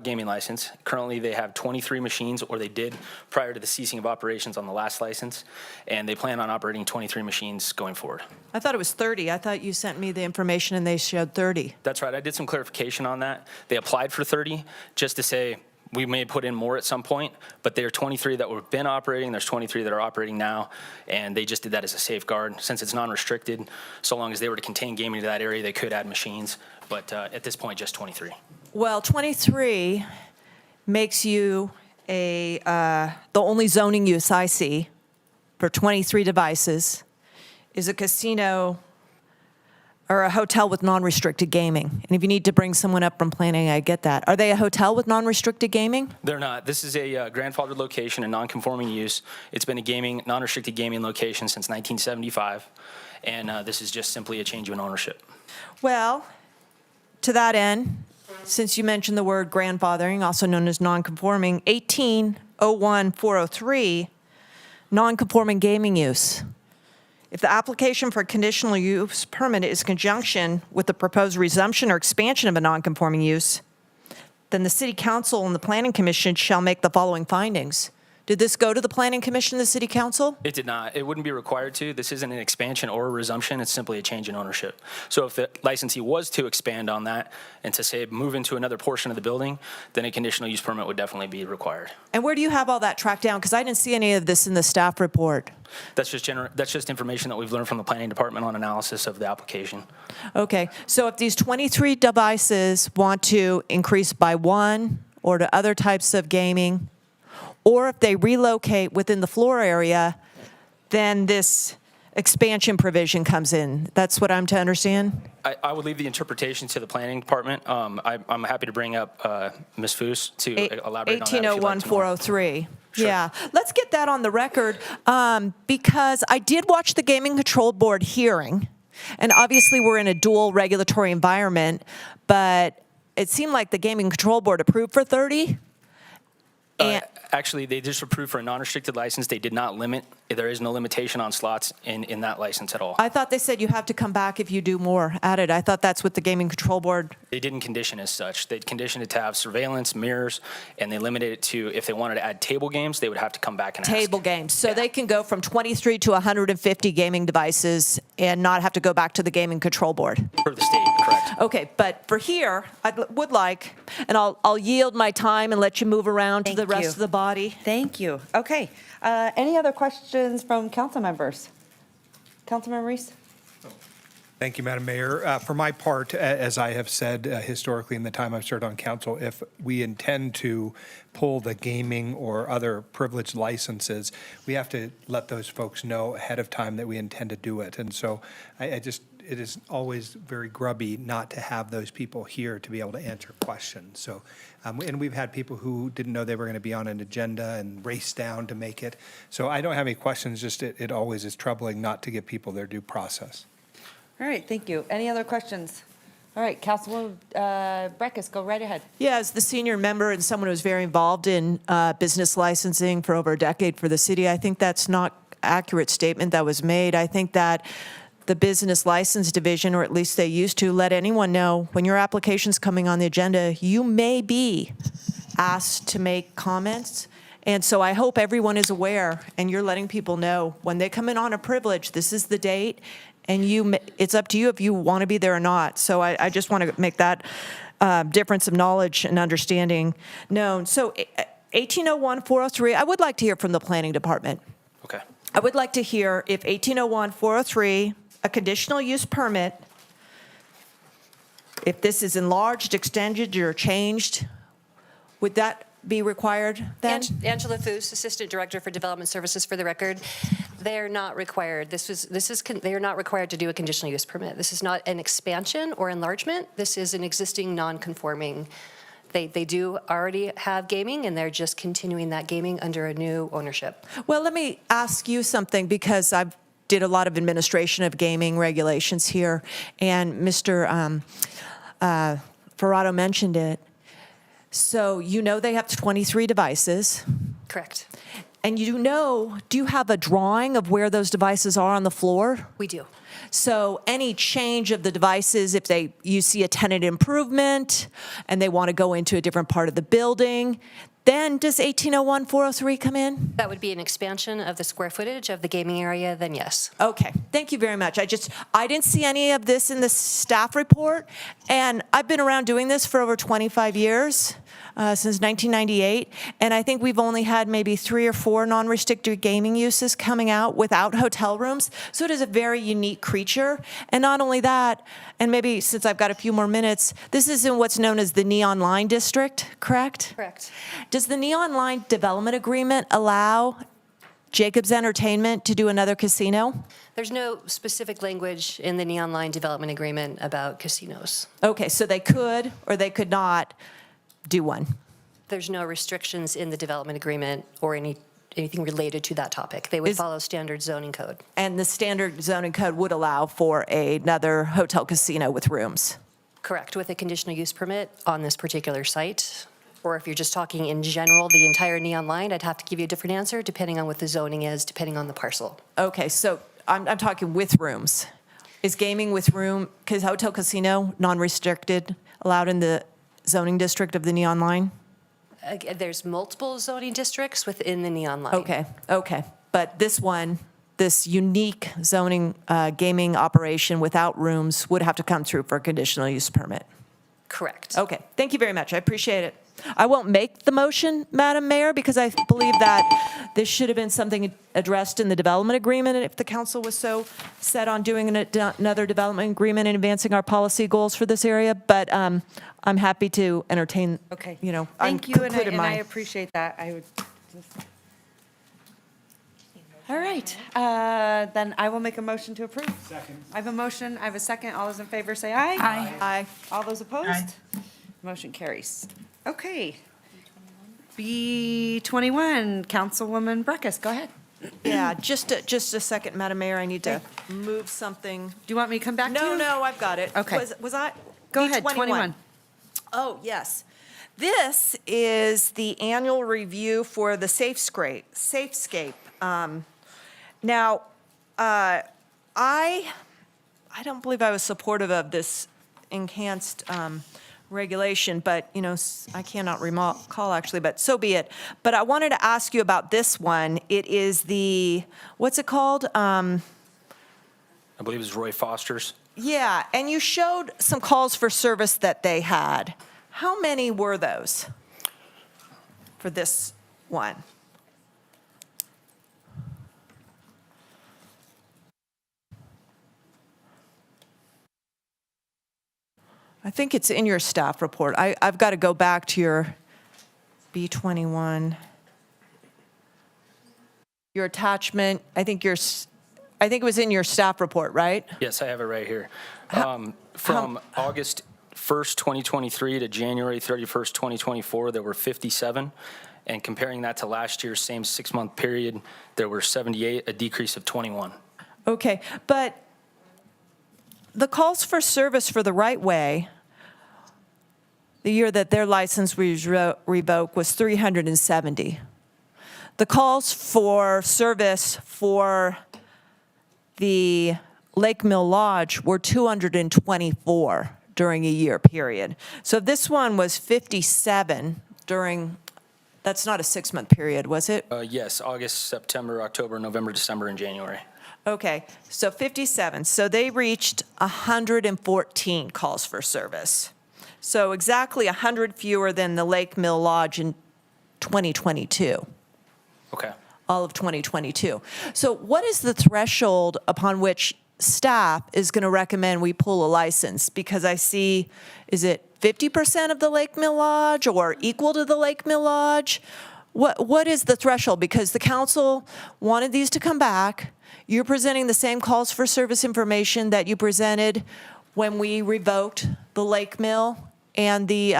gaming license. Currently, they have 23 machines, or they did prior to the ceasing of operations on the last license, and they plan on operating 23 machines going forward. I thought it was 30. I thought you sent me the information and they showed 30. That's right. I did some clarification on that. They applied for 30 just to say we may put in more at some point, but there are 23 that have been operating. There's 23 that are operating now, and they just did that as a safeguard. Since it's non-restricted, so long as they were to contain gaming to that area, they could add machines, but at this point, just 23. Well, 23 makes you the only zoning use I see for 23 devices is a casino or a hotel with non-restricted gaming. And if you need to bring someone up from planning, I get that. Are they a hotel with non-restricted gaming? They're not. This is a grandfathered location, a non-conforming use. It's been a non-restricted gaming location since 1975, and this is just simply a change of an ownership. Well, to that end, since you mentioned the word grandfathering, also known as non-conforming, 1801-403, non-conforming gaming use. If the application for a conditional use permit is in conjunction with the proposed resumption or expansion of a non-conforming use, then the City Council and the Planning Commission shall make the following findings. Did this go to the Planning Commission and the City Council? It did not. It wouldn't be required to. This isn't an expansion or a resumption. It's simply a change in ownership. So if the licensee was to expand on that and to say move into another portion of the building, then a conditional use permit would definitely be required. And where do you have all that tracked down? Because I didn't see any of this in the staff report. That's just information that we've learned from the planning department on analysis of the application. Okay, so if these 23 devices want to increase by one or to other types of gaming, or if they relocate within the floor area, then this expansion provision comes in. That's what I'm to understand? I would leave the interpretation to the planning department. I'm happy to bring up Ms. Foos to elaborate on that if you'd like tomorrow. 1801-403. Sure. Yeah, let's get that on the record because I did watch the Gaming Control Board hearing, and obviously we're in a dual regulatory environment, but it seemed like the Gaming Control Board approved for 30. Actually, they just approved for a non-restricted license. They did not limit. There is no limitation on slots in that license at all. I thought they said you have to come back if you do more added. I thought that's what the Gaming Control Board. They didn't condition as such. They conditioned it to have surveillance, mirrors, and they limited it to if they wanted to add table games, they would have to come back and ask. Table games. So they can go from 23 to 150 gaming devices and not have to go back to the Gaming Control Board. For the state, correct. Okay, but for here, I would like, and I'll yield my time and let you move around to the rest of the body. Thank you. Okay. Any other questions from council members? Councilmember Reese? Thank you, Madam Mayor. For my part, as I have said historically in the time I've served on council, if we intend to pull the gaming or other privileged licenses, we have to let those folks know ahead of time that we intend to do it. And so it is always very grubby not to have those people here to be able to answer questions. So, and we've had people who didn't know they were going to be on an agenda and race down to make it. So I don't have any questions, just it always is troubling not to give people their due process. All right, thank you. Any other questions? All right, Councilwoman Breckus, go right ahead. Yeah, as the senior member and someone who's very involved in business licensing for over a decade for the city, I think that's not an accurate statement that was made. I think that the Business License Division, or at least they used to, let anyone know when your application's coming on the agenda, you may be asked to make comments. And so I hope everyone is aware, and you're letting people know when they come in on a privilege, this is the date, and it's up to you if you want to be there or not. So I just want to make that difference of knowledge and understanding known. So 1801-403, I would like to hear from the Planning Department. Okay. I would like to hear if 1801-403, a conditional use permit, if this is enlarged, extended, or changed, would that be required then? Angela Foos, Assistant Director for Development Services, for the record. They're not required. They are not required to do a conditional use permit. This is not an expansion or enlargement. This is an existing non-conforming. They do already have gaming, and they're just continuing that gaming under a new ownership. Well, let me ask you something, because I've did a lot of administration of gaming regulations here, and Mr. Ferrato mentioned it. So you know they have 23 devices. Correct. And do you have a drawing of where those devices are on the floor? We do. So any change of the devices, if you see a tenant improvement and they want to go into a different part of the building, then does 1801-403 come in? That would be an expansion of the square footage of the gaming area, then yes. Okay, thank you very much. I didn't see any of this in the staff report, and I've been around doing this for over 25 years, since 1998, and I think we've only had maybe 3 or 4 non-restricted gaming uses coming out without hotel rooms, so it is a very unique creature. And not only that, and maybe since I've got a few more minutes, this is in what's known as the Neon Line District, correct? Correct. Does the Neon Line Development Agreement allow Jacobs Entertainment to do another casino? There's no specific language in the Neon Line Development Agreement about casinos. Okay, so they could or they could not do one. There's no restrictions in the development agreement or anything related to that topic. They would follow standard zoning code. And the standard zoning code would allow for another hotel casino with rooms? Correct, with a conditional use permit on this particular site. Or if you're just talking in general, the entire Neon Line, I'd have to give you a different answer depending on what the zoning is, depending on the parcel. Okay, so I'm talking with rooms. Is gaming with room, because hotel casino, non-restricted, allowed in the zoning district of the Neon Line? There's multiple zoning districts within the Neon Line. Okay. But this one, this unique zoning gaming operation without rooms would have to come through for a conditional use permit? Correct. Okay, thank you very much. I appreciate it. I won't make the motion, Madam Mayor, because I believe that this should have been something addressed in the development agreement, and if the council was so set on doing another development agreement and advancing our policy goals for this area, but I'm happy to entertain, Okay. I'm Thank you, and concluded I mine. appreciate that. All right, then I will make a motion to approve. Second. I have a motion, I have a second. All those in favor say aye. Aye. Aye. All those opposed? Motion carries. Okay. B21, Councilwoman Breckus, go ahead. Yeah, just a second, Madam Mayor, I need to move something. Do you want me to come back to you? No, I've got it. Okay. Was I? Go ahead, B21. 21. Oh, yes. This is the annual review for the Safescape. Now, I don't believe I was supportive of this enhanced regulation, but, I cannot recall actually, but so be it. But I wanted to ask you about this one. It is what's it called? I believe it's Roy Foster's. Yeah, and you showed some calls for service that they had. How many were those for this one? I think it's in your staff report. I've got to go back to your B21. Your attachment, I think it was in your staff report, right? Yes, I have it right here. From August 1st, 2023 to January 31st, 2024, there were 57. And comparing that to last year's same 6-month period, there were 78, a decrease of 21. Okay, but the calls for service for the right way, the year that their license was revoked, was 370. The calls for service for the Lake Mill Lodge were 224 during a year period. So this one was 57 during, that's not a 6-month period, was it? Yes, August, September, October, November, December, and January. Okay, so 57. So they reached 114 calls for service. So exactly 100 fewer than the Lake Mill Lodge in 2022. Okay. All of 2022. So what is the threshold upon which staff is going to recommend we pull a license? Because I see, is it 50% of the Lake Mill Lodge or equal to the Lake Mill Lodge? What is the threshold? Because the council wanted these to come back. You're presenting the same calls for service information that you presented when we revoked the Lake Mill and the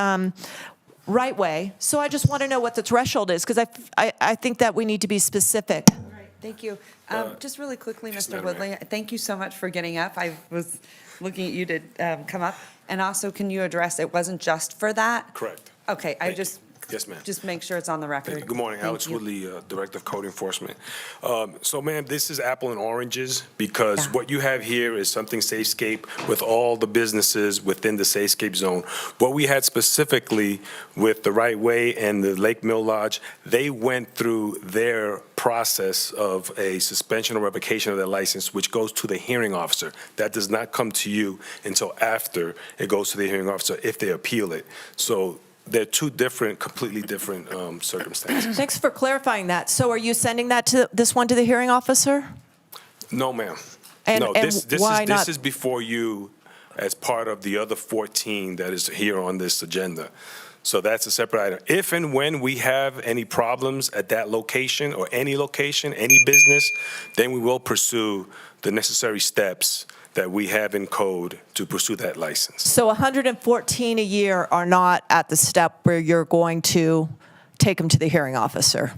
right way. So I just want to know what the threshold is, because I think that we need to be specific. Thank you. Just really quickly, Mr. Woodley, thank you so much for getting up. I was looking at you to come up. And also, can you address, it wasn't just for that? Correct. Okay, Yes, ma'am. just make sure it's on the record. Good morning, Thank Alex you. Woodley, Director of Code Enforcement. So, ma'am, this is apple and oranges because Yeah. what you have here is something Safescape with all the businesses within the Safescape zone. What we had specifically with the Right Way and the Lake Mill Lodge, they went through their process of a suspension or revocation of their license, which goes to the hearing officer. That does not come to you until after it goes to the hearing officer if they appeal it. So they're two different, completely different circumstances. Thanks for clarifying that. So are you sending that to this one to the hearing officer? No, ma'am. And- No, and this why is not? this is before you as part of the other 14 that is here on this agenda. So that's a separate item. If and when we have any problems at that location or any location, any business, then we will pursue the necessary steps that we have in code to pursue that license. So 114 a year are not at the step where you're going to take them to the hearing officer?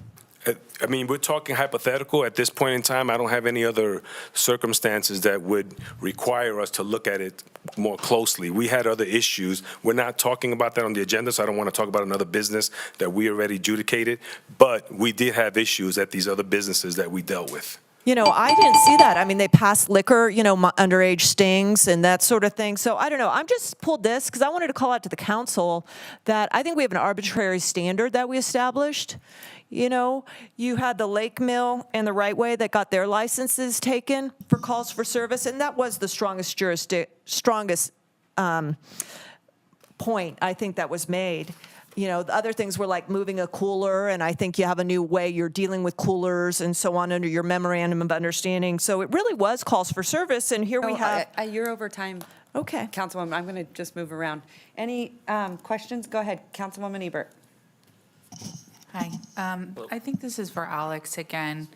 I mean, we're talking hypothetical. At this point in time, I don't have any other circumstances that would require us to look at it more closely. We had other issues. We're not talking about that on the agenda, so I don't want to talk about another business that we already adjudicated. But we did have issues at these other businesses that we dealt with. You know, I didn't see that. I mean, they passed liquor, you know, underage stings and that sort of thing. So I don't know. I'm just pulled this because I wanted to call out to the council that I think we have an arbitrary standard that we established. You know, you had the Lake Mill and the Right Way that got their licenses taken for calls for service, and that was the strongest point I think that was made. You know, the other things were like moving a cooler, and I think you have a new way you're dealing with coolers and so on under your memorandum of understanding. So it really was calls for service, and here we have. You're over time. Okay. Councilwoman, I'm going to just move around. Any questions? Go ahead, Councilwoman Ebert. Hi. I think this is for Alex again.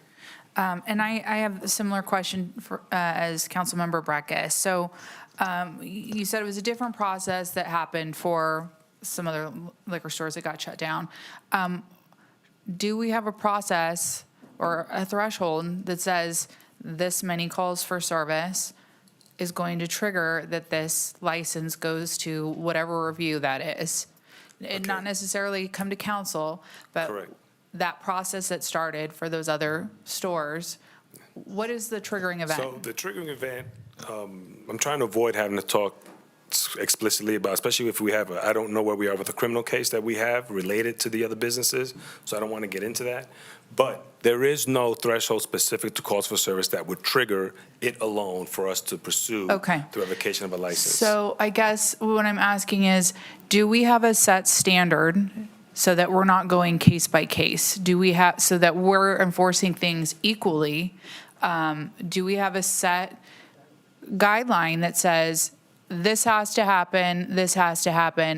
And I have a similar question for, as Councilmember Breckus. So you said it was a different process that happened for some other liquor stores that got shut down. Do we have a process or a threshold that says this many calls for service is going to trigger that this license goes to whatever review that is? And not necessarily come to council, but Correct. that process that started for those other stores, what is the triggering event? So the triggering event, I'm trying to avoid having to talk explicitly about, especially if we have, I don't know where we are with the criminal case that we have related to the other businesses, so I don't want to get into that. But there is no threshold specific to calls for service that would trigger it alone for us to pursue Okay. the revocation of a license. So I guess what I'm asking is, do we have a set standard so that we're not going case by case? Do we have, so that we're enforcing things equally? Do we have a set guideline that says this has to happen,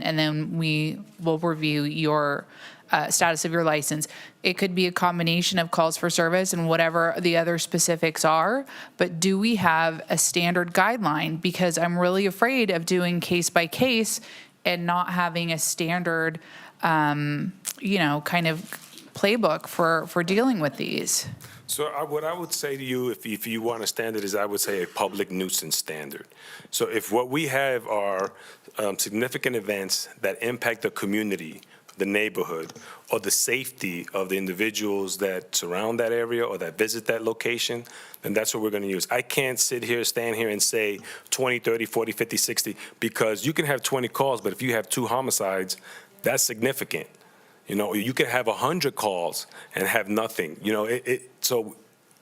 and then we will review your status of your license? It could be a combination of calls for service and whatever the other specifics are, but do we have a standard guideline? Because I'm really afraid of doing case by case and not having a standard, kind of playbook for dealing with these. So what I would say to you, if you want a standard, is I would say a public nuisance standard. So if what we have are significant events that impact the community the neighborhood or the safety of the individuals that surround that area or that visit that location, then that's what we're going to use. I can't stand here and say 20, 30, 40, 50, 60, because you can have 20 calls, but if you have 2 homicides, that's significant. You know, you can have 100 calls and have nothing. You know, so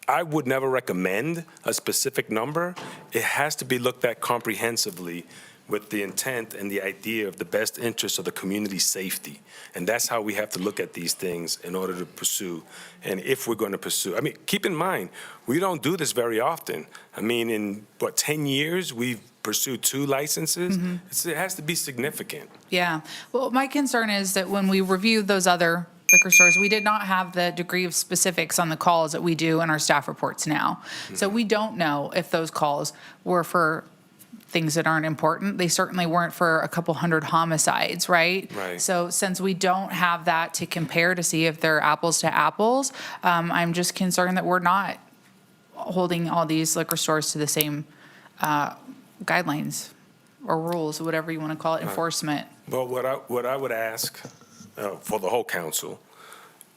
I would never recommend a specific number. It has to be looked at comprehensively with the intent and the idea of the best interest of the community's safety. And that's how we have to look at these things in order to pursue. And if we're going to pursue, I mean, keep in mind, we don't do this very often. I mean, in 10 years, we've pursued 2 licenses. It has to be significant. Yeah. Well, my concern is that when we reviewed those other liquor stores, we did not have the degree of specifics on the calls that we do in our staff reports now. So we don't know if those calls were for things that aren't important. They certainly weren't for a couple hundred homicides, right? Right. So since we don't have that to compare to see if they're apples to apples, I'm just concerned that we're not holding all these liquor stores to the same guidelines or rules, or whatever you want to call it, enforcement. Well, what I would ask for the whole council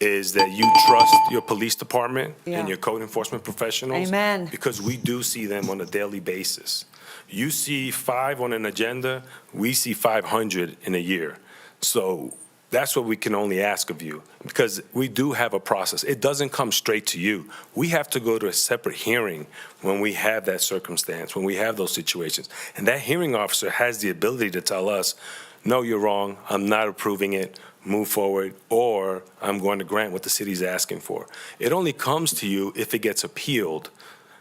is that you trust your police department and your code enforcement professionals. Amen. Because we do see them on a daily basis. You see 5 on an agenda, we see 500 in a year. So that's what we can only ask of you, because we do have a process. It doesn't come straight to you. We have to go to a separate hearing when we have that circumstance, when we have those situations. And that hearing officer has the ability to tell us, no, you're wrong, I'm not approving it, move forward, or I'm going to grant what the city's asking for. It only comes to you if it gets appealed.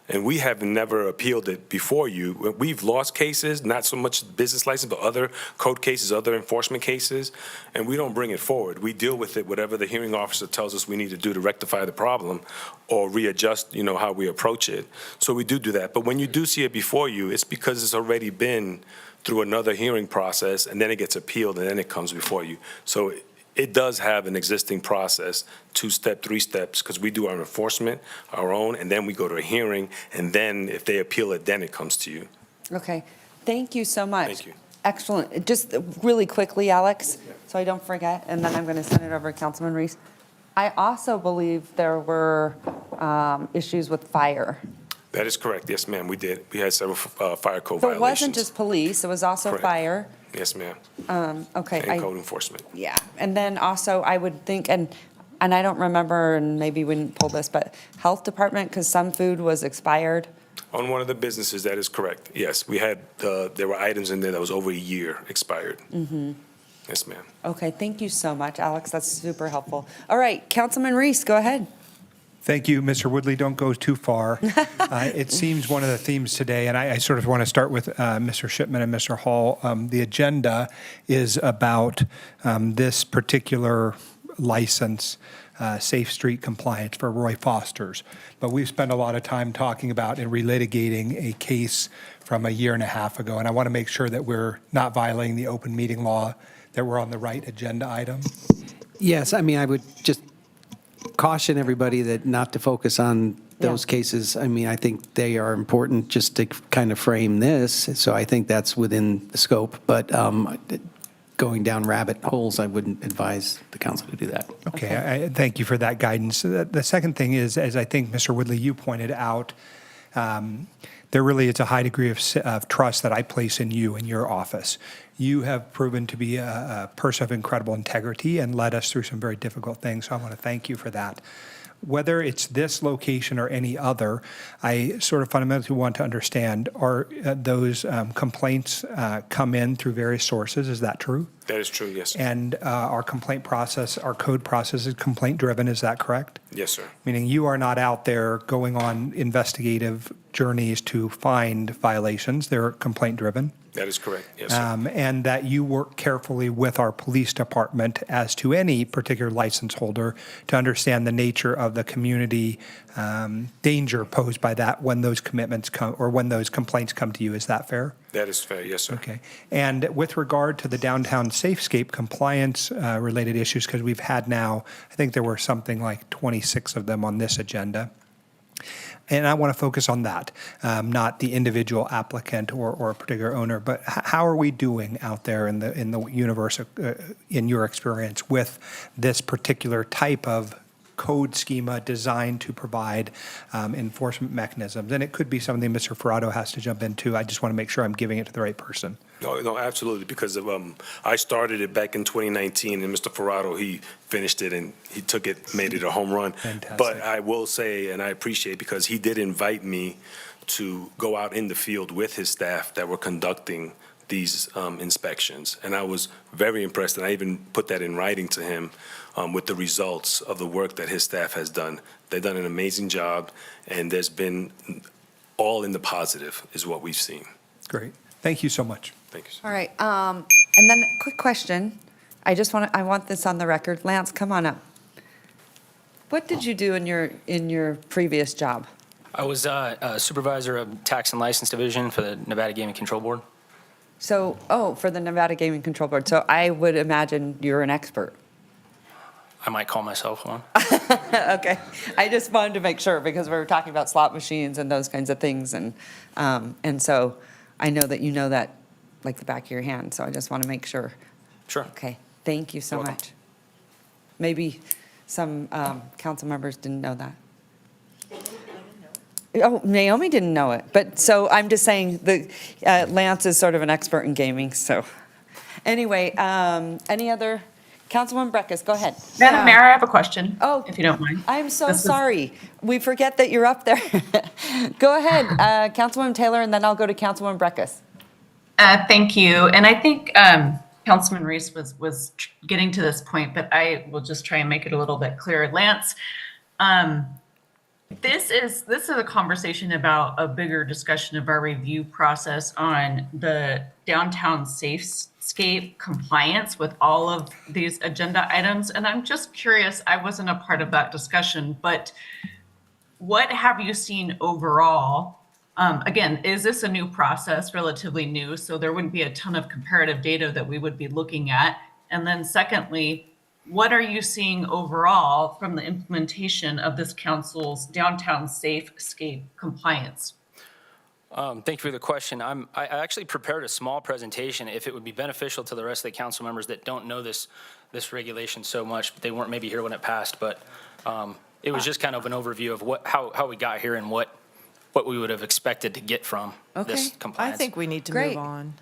And we have never appealed it before you. We've lost cases, not so much business license, but other code cases, other enforcement cases, and we don't bring it forward. We deal with it, whatever the hearing officer tells us we need to do to rectify the problem or readjust, how we approach it. So we do that. But when you do see it before you, it's because it's already been through another hearing process, and then it gets appealed, and then it comes before you. So it does have an existing process, 2-step, 3 steps, because we do our enforcement, our own, and then we go to a hearing, and then if they appeal it, then it comes to you. Okay, thank you so much. Thank you. Excellent. Just really quickly, Alex, so I don't forget, and then I'm going to send it over to Councilman Reese. I also believe there were issues with fire. That is correct. Yes, ma'am, we did. We had several fire code So violations. it wasn't just police, it was also Correct. fire. Yes, ma'am. Okay. And code enforcement. Yeah, and then also I would think, and I don't remember, and maybe we didn't pull this, but health department, because some food was expired. On one of the businesses, that is correct. Yes, we had, there were items in there that was over a year expired. Yes, ma'am. Okay, thank you so much, Alex, that's super helpful. All right, Councilman Reese, go ahead. Thank you, Mr. Woodley. Don't go too far. It seems one of the themes today, and I sort of want to start with Mr. Shipman and Mr. Hall. The agenda is about this particular license, Safe Street Compliance for Roy Foster's. But we've spent a lot of time talking about and relitigating a case from a year and a half ago, and I want to make sure that we're not violating the open meeting law, that we're on the right agenda item. Yes, I mean, I would just caution everybody that not to focus on those cases. I mean, I think they are important just to kind of frame this, so I think that's within the scope. But going down rabbit holes, I wouldn't advise the council to do that. Okay, thank you for that guidance. The second thing is, as I think Mr. Woodley, you pointed out, there really is a high degree of trust that I place in you and your office. You have proven to be a person of incredible integrity and led us through some very difficult things, so I want to thank you for that. Whether it's this location or any other, I sort of fundamentally want to understand, are those complaints come in through various sources? Is that true? That is true, yes, sir. And our complaint process, our code process is complaint-driven, is that correct? Yes, sir. Meaning you are not out there going on investigative journeys to find violations, they're complaint-driven? That is correct, yes, sir. And that you work carefully with our police department as to any particular license holder to understand the nature of the community danger posed by that when those commitments come, or when those complaints come to you. Is that fair? That is fair, yes, sir. Okay. And with regard to the downtown Safescape compliance related issues, because we've had now, I think there were something like 26 of them on this agenda. And I want to focus on that, not the individual applicant or a particular owner, but how are we doing out there in the universe, in your experience, with this particular type of code schema designed to provide enforcement mechanisms? And it could be something Mr. Ferraro has to jump into. I just want to make sure I'm giving it to the right person. No, absolutely, because of, I started it back in 2019, and Mr. Ferraro, he finished it, and he took it, made it a home run. Fantastic. But I will say, and I appreciate, because he did invite me to go out in the field with his staff that were conducting these inspections. And I was very impressed, and I even put that in writing to him with the results of the work that his staff has done. They've done an amazing job, and there's been all in the positive is what we've seen. Great. Thank you so much. Thank you, sir. All right, and then quick question. I want this on the record. Lance, come on up. What did you do in your previous job? I was a supervisor of Tax and License Division for the Nevada Gaming Control Board. So, for the Nevada Gaming Control Board. So I would imagine you're an expert. I might call myself one. Okay, I just wanted to make sure because we were talking about slot machines and those kinds of things, and so I know that you know that like the back of your hand. So I just want to make sure. Sure. Okay, thank you so You're welcome. much. Maybe some council members didn't know that. Oh, Naomi didn't know it, but so I'm just saying that Lance is sort of an expert in gaming. So anyway, any other? Councilwoman Breckus, go ahead. Madam Mayor, I have a question. Oh, if you don't mind. I'm so sorry. We forget that you're up there. Go ahead, Councilwoman Taylor, and then I'll go to Councilwoman Breckus. Thank you. And I think Councilman Reese was getting to this point, but I will just try and make it a little bit clearer. Lance, this is a conversation about a bigger discussion of our review process on the downtown safescape compliance with all of these agenda items. And I'm just curious, I wasn't a part of that discussion, but what have you seen overall? Again, is this a new process, relatively new? So there wouldn't be a ton of comparative data that we would be looking at. And then secondly, what are you seeing overall from the implementation of this council's downtown safescape compliance? Thank you for the question. I actually prepared a small presentation if it would be beneficial to the rest of the council members that don't know this regulation so much. They weren't maybe here when it passed, but it was just kind of an overview of how we got here and what we would have expected to get from this compliance. I think we need to Great. move on.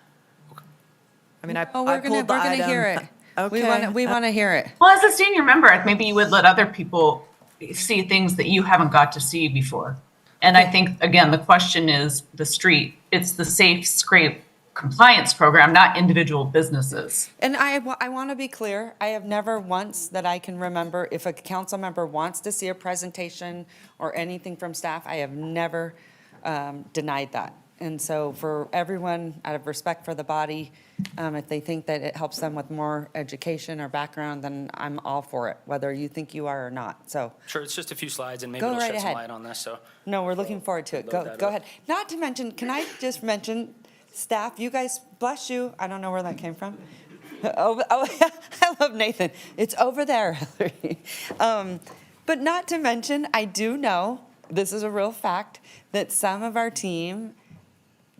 I mean, I We're pulled the gonna item. hear it. Okay. We want to hear it. Well, as a senior member, maybe you would let other people see things that you haven't got to see before. And I think, again, the question is the street. It's the Safe Scrape compliance program, not individual businesses. And I want to be clear, I have never once that I can remember, if a council member wants to see a presentation or anything from staff, I have never denied that. And so for everyone, out of respect for the body, if they think that it helps them with more education or background, then I'm all for it, whether you think you are or not. So Sure, it's just a few slides and maybe Go it'll right shed some ahead. light on this. So no, we're looking forward to it. Load Go that go up. ahead. Not to mention, can I just mention, staff, you guys, bless you. I don't know where that came from. Oh, I love Nathan. It's over there, Hillary. But not to mention, I do know, this is a real fact, that some of our team,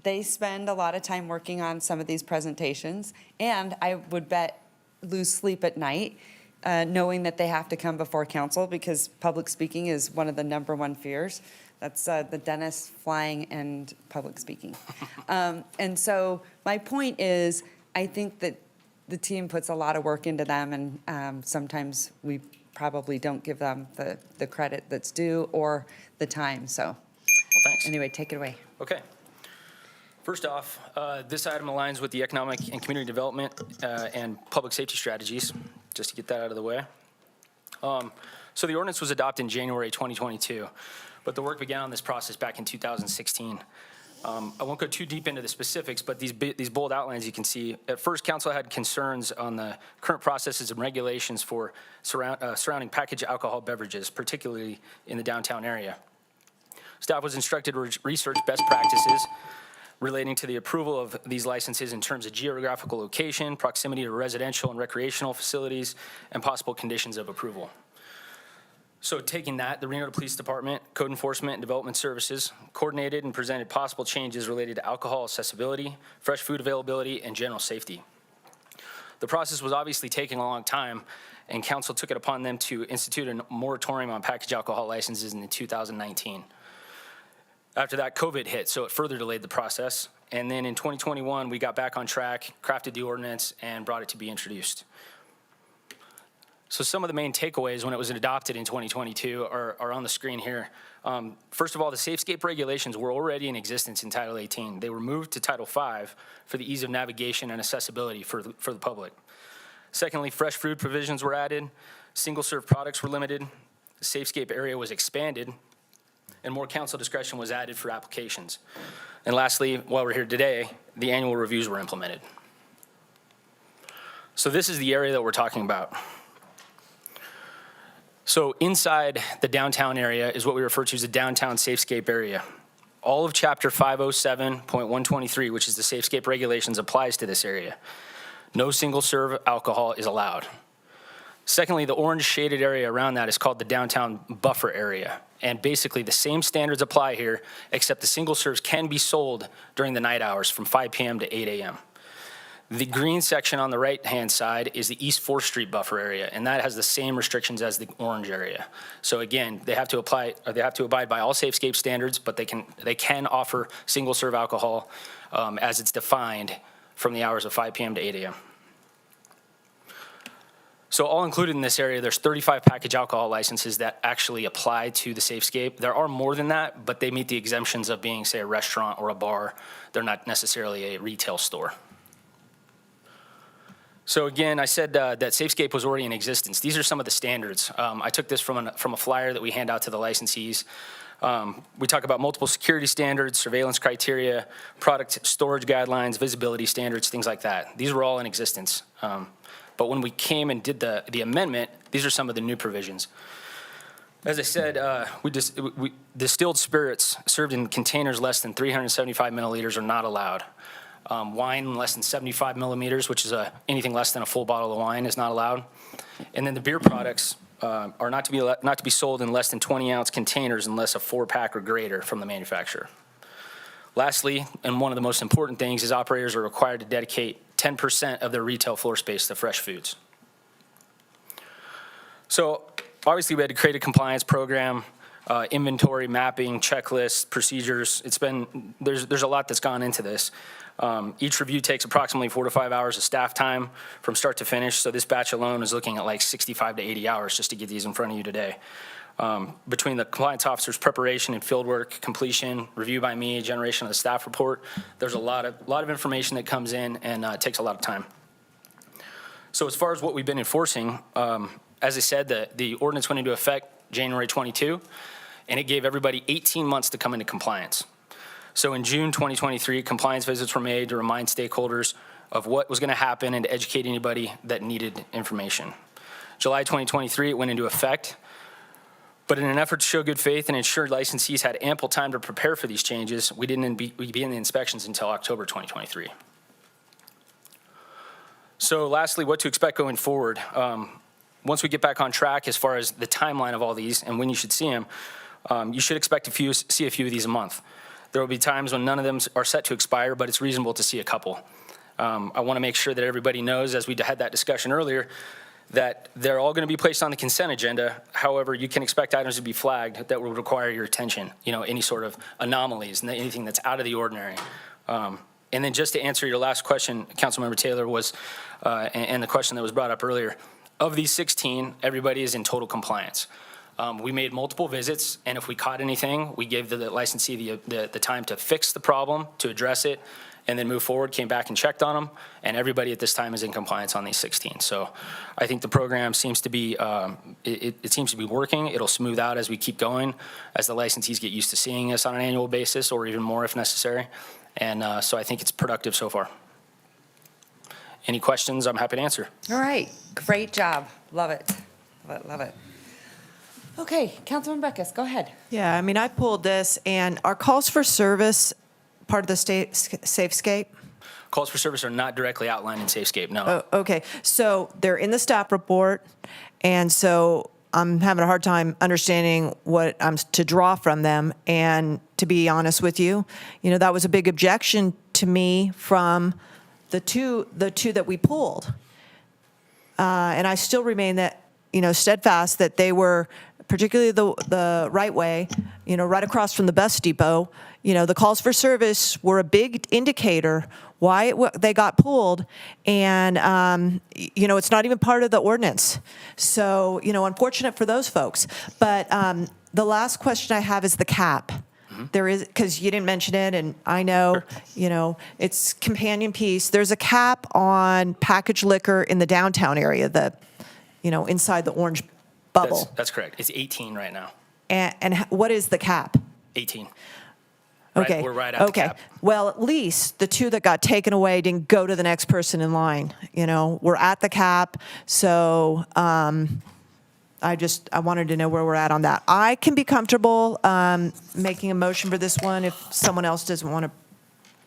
they spend a lot of time working on some of these presentations, and I would bet lose sleep at night knowing that they have to come before council because public speaking is one of the #1 fears. That's the dentist, flying, and public speaking. And so my point is, I think that the team puts a lot of work into them, and sometimes we probably don't give them the credit that's due or the time. So well, thanks. anyway, take it away. Okay. First off, this item aligns with the economic and community development and public safety strategies, just to get that out of the way. So the ordinance was adopted in January 2022, but the work began on this process back in 2016. I won't go too deep into the specifics, but these bold outlines you can see, at first council had concerns on the current processes and regulations for surrounding packaged alcohol beverages, particularly in the downtown area. Staff was instructed to research best practices relating to the approval of these licenses in terms of geographical location, proximity to residential and recreational facilities, and possible conditions of approval. So taking that, the Reno Police Department, Code Enforcement and Development Services coordinated and presented possible changes related to alcohol accessibility, fresh food availability, and general safety. The process was obviously taking a long time, and council took it upon them to institute a moratorium on packaged alcohol licenses in 2019. After that, COVID hit, so it further delayed the process. And then in 2021, we got back on track, crafted the ordinance, and brought it to be introduced. So some of the main takeaways when it was adopted in 2022 are on the screen here. First of all, the SafeScape regulations were already in existence in Title 18. They were moved to Title 5 for the ease of navigation and accessibility for the public. Secondly, fresh food provisions were added, single-serve products were limited, the SafeScape area was expanded, and more council discretion was added for applications. And lastly, while we're here today, the annual reviews were implemented. So this is the area that we're talking about. So inside the downtown area is what we refer to as the downtown SafeScape area. All of Chapter 507.123, which is the SafeScape regulations, applies to this area. No single-serve alcohol is allowed. Secondly, the orange shaded area around that is called the downtown buffer area. And basically the same standards apply here, except the single serves can be sold during the night hours from 5 p.m. to 8 a.m. The green section on the right-hand side is the East 4th Street buffer area, and that has the same restrictions as the orange area. So again, they have to abide by all SafeScape standards, but they can offer single-serve alcohol as it's defined from the hours of 5 p.m. to 8 a.m. So all included in this area, there's 35 package alcohol licenses that actually apply to the SafeScape. There are more than that, but they meet the exemptions of being, say, a restaurant or a bar. They're not necessarily a retail store. So again, I said that SafeScape was already in existence. These are some of the standards. I took this from a flyer that we hand out to the licensees. We talk about multiple security standards, surveillance criteria, product storage guidelines, visibility standards, things like that. These were all in existence. But when we came and did the amendment, these are some of the new provisions. As I said, distilled spirits served in containers less than 375 milliliters are not allowed. Wine less than 75 millimeters, which is anything less than a full bottle of wine, is not allowed. And then the beer products are not to be sold in less than 20-ounce containers unless a 4-pack or greater from the manufacturer. Lastly, and one of the most important things, is operators are required to dedicate 10% of their retail floor space to fresh foods. So obviously we had to create a compliance program, inventory, mapping, checklists, procedures. There's a lot that's gone into this. Each review takes approximately 4 to 5 hours of staff time from start to finish. So this batch alone is looking at like 65 to 80 hours just to get these in front of you today. Between the compliance officer's preparation and field work, completion, review by me, generation of the staff report, there's a lot of information that comes in, and it takes a lot of time. So as far as what we've been enforcing, as I said, the ordinance went into effect January 22, and it gave everybody 18 months to come into compliance. So in June 2023, compliance visits were made to remind stakeholders of what was going to happen and to educate anybody that needed information. July 2023, it went into effect. But in an effort to show good faith and ensure licensees had ample time to prepare for these changes, we didn't begin the inspections until October 2023. So lastly, what to expect going forward. Once we get back on track as far as the timeline of all these and when you should see them, you should expect to see a few of these a month. There will be times when none of them are set to expire, but it's reasonable to see a couple. I want to make sure that everybody knows, as we had that discussion earlier, that they're all going to be placed on the consent agenda. However, you can expect items to be flagged that will require your attention, any sort of anomalies, and anything that's out of the ordinary. And then just to answer your last question, Councilmember Taylor, was, and the question that was brought up earlier, of these 16, everybody is in total compliance. We made multiple visits, and if we caught anything, we gave the licensee the time to fix the problem, to address it, and then move forward, came back and checked on them, and everybody at this time is in compliance on these 16. So I think the program seems to be, it seems to be working. It'll smooth out as we keep going, as the licensees get used to seeing us on an annual basis, or even more if necessary. And so I think it's productive so far. Any questions, I'm happy to answer. All right, great job. Love it. Love it, love it. Okay, Councilman Beckus, go ahead. Yeah, I mean, I pulled this, and our calls for service part of the state SafeScape? Calls for service are not directly outlined in SafeScape, no. Oh, okay, so they're in the staff report, and so I'm having a hard time understanding what I'm to draw from them. And to be honest with you, that was a big objection to me from the two that we pulled. And I still remain steadfast that they were, particularly the right way, right across from the bus depot. The calls for service were a big indicator why they got pulled, and it's not even part of the ordinance. So unfortunate for those folks. But the last question I have is the cap. There is, because you didn't mention it, and I know, it's companion piece. There's a cap on packaged liquor in the downtown area, inside the orange bubble. That's correct. It's 18 right now. And what is the cap? 18. Okay. We're right at the cap. Well, at least the two that got taken away didn't go to the next person in line. We're at the cap. So I wanted to know where we're at on that. I can be comfortable making a motion for this one if someone else doesn't want to.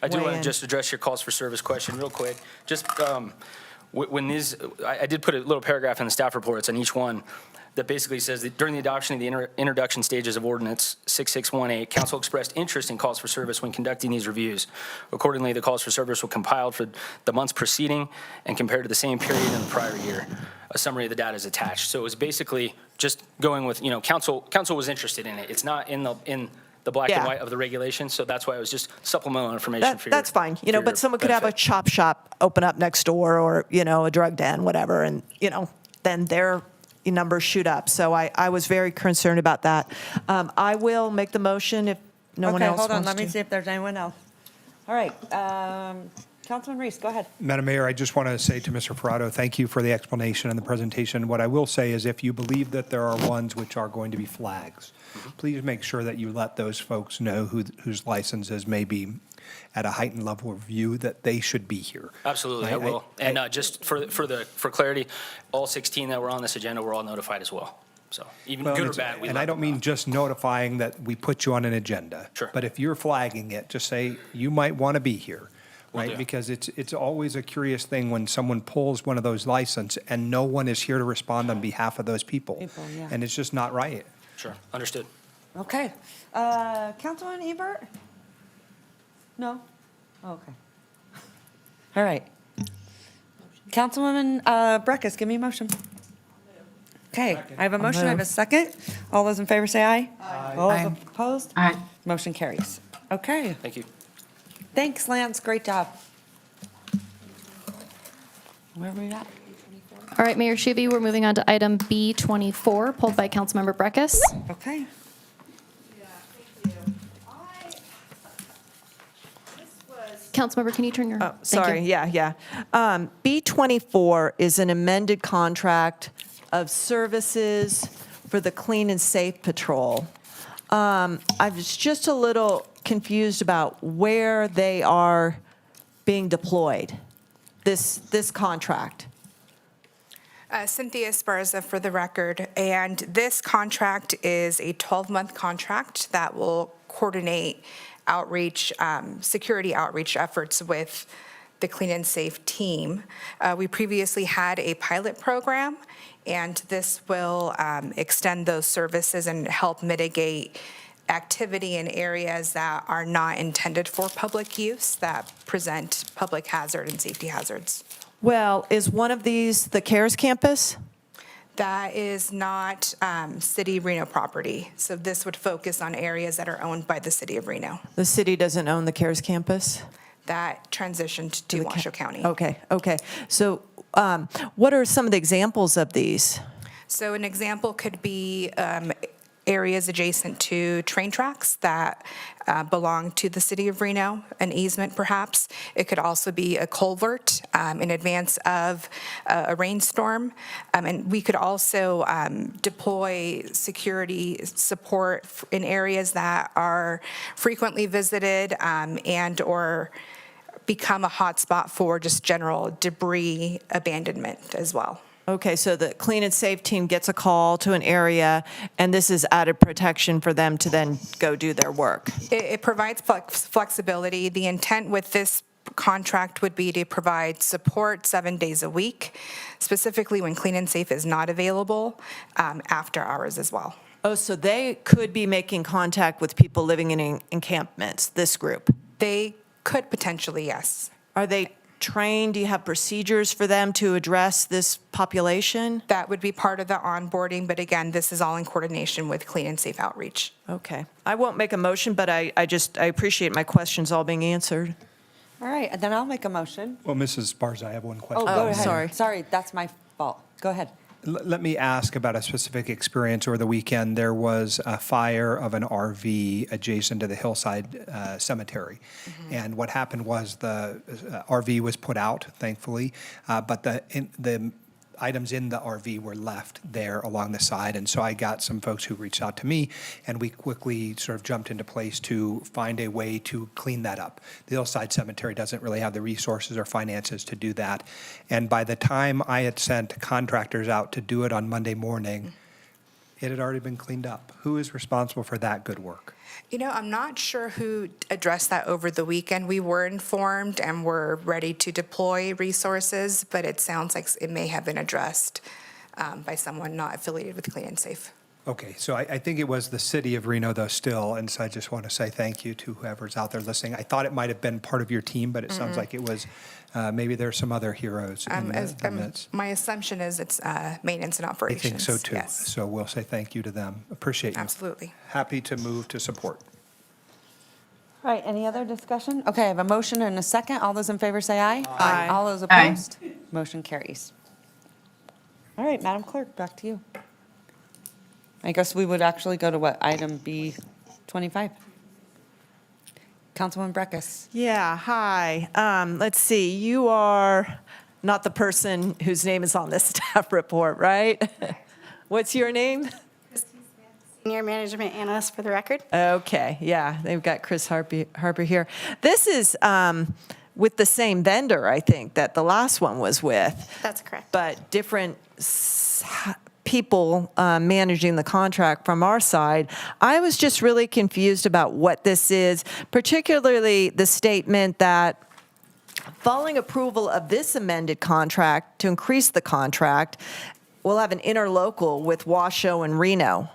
I do want weigh to in. just address your calls for service question real quick. Just when these, I did put a little paragraph in the staff reports on each one that basically says that during the adoption of the introduction stages of Ordinance 6618, Council expressed interest in calls for service when conducting these reviews. Accordingly, the calls for service were compiled for the months preceding and compared to the same period in the prior year. A summary of the data is attached. So it was basically just going with, Council was interested in it. It's not in the black and white of the regulations, so that's why it was just supplemental information for you. That's fine, but someone could have a chop shop open up next door, or, a drug den, whatever, and, then their numbers shoot up. So I was very concerned about that. I will make the motion if no one else wants to. Okay, hold on, let me see if there's anyone else. All right, Councilman Reese, go ahead. Madam Mayor, I just want to say to Mr. Ferraro, thank you for the explanation and the presentation. What I will say is if you believe that there are ones which are going to be flags, please make sure that you let those folks know whose licenses may be at a heightened level of review, that they should be here. Absolutely, I will. And just for clarity, all 16 that were on this agenda were all notified as well. So even good or bad, we And I don't mean just notifying that we put you on an agenda. Sure. But if you're flagging it, just say, you might want to be here. Will Right, do. because it's always a curious thing when someone pulls one of those license and no one is here to respond on behalf of those people. Yeah. And it's just not right. Sure, understood. Okay, Councilman Ebert? No? Okay. All right. Councilwoman Breckus, give me a motion. Okay, I have a motion, I have a second. All those in favor say aye. Aye. All those opposed? Aye. Motion carries. Okay, Thank you. thanks, Lance, great job. Where are we at? All right, Mayor Shuvie, we're moving on to item B24, pulled by Councilmember Breckus. Okay. Councilmember, can you turn your? Oh, thank sorry, you. yeah. B24 is an amended contract of services for the Clean and Safe Patrol. I was just a little confused about where they are being deployed, this contract. Cynthia Esparza for the record, and this contract is a 12-month contract that will coordinate outreach, security outreach efforts with the Clean and Safe team. We previously had a pilot program, and this will extend those services and help mitigate activity in areas that are not intended for public use, that present public hazard and safety hazards. Well, is one of these the CARES campus? That is not City Reno property. So this would focus on areas that are owned by the City of Reno. The city doesn't own the CARES campus? That transitioned to Washoe County. Okay. So what are some of the examples of these? So an example could be areas adjacent to train tracks that belong to the City of Reno, an easement perhaps. It could also be a culvert in advance of a rainstorm. And we could also deploy security support in areas that are frequently visited and or become a hotspot for just general debris abandonment as well. Okay, so the Clean and Safe team gets a call to an area, and this is added protection for them to then go do their work. It provides flexibility. The intent with this contract would be to provide support 7 days a week, specifically when Clean and Safe is not available, after hours as well. Oh, so they could be making contact with people living in encampments, this group? They could potentially, yes. Are they trained? Do you have procedures for them to address this population? That would be part of the onboarding, but again, this is all in coordination with Clean and Safe Outreach. Okay. I won't make a motion, but I appreciate my questions all being answered. All right, and then I'll make a motion. Well, Mrs. Barza, I have one question. Oh, go ahead. sorry. Sorry, that's my fault. Go ahead. Let me ask about a specific experience over the weekend. There was a fire of an RV adjacent to the Hillside Cemetery. And what happened was the RV was put out, thankfully, but the items in the RV were left there along the side. And so I got some folks who reached out to me, and we quickly sort of jumped into place to find a way to clean that up. The Hillside Cemetery doesn't really have the resources or finances to do that. And by the time I had sent contractors out to do it on Monday morning, it had already been cleaned up. Who is responsible for that good work? You know, I'm not sure who addressed that over the weekend. We were informed and were ready to deploy resources, but it sounds like it may have been addressed by someone not affiliated with Clean and Safe. Okay, so I think it was the city of Reno, though, still, and so I just want to say thank you to whoever's out there listening. I thought it might have been part of your team, but it sounds like it was, maybe there's some other heroes in the midst. My assumption is it's maintenance and I operations. think so, too. Yes, So we'll say thank you to them. Appreciate you. absolutely. Happy to move to support. All right, any other discussion? Okay, I have a motion and a second. All those in favor say aye. Aye. All those Aye. opposed? Motion carries. All right, Madam Clerk, back to you. I guess we would actually go to what, item B25? Councilwoman Breckus. Yeah, hi. Let's see, you are not the person whose name is on this staff report, right? What's your name? Senior Management Analyst for the record. Okay, yeah, they've got Chris Harper here. This is with the same vendor, I think, that the last one was with. That's correct. But different people managing the contract from our side. I was just really confused about what this is, particularly the statement that following approval of this amended contract to increase the contract, we'll have an interlocal with Washoe and Reno.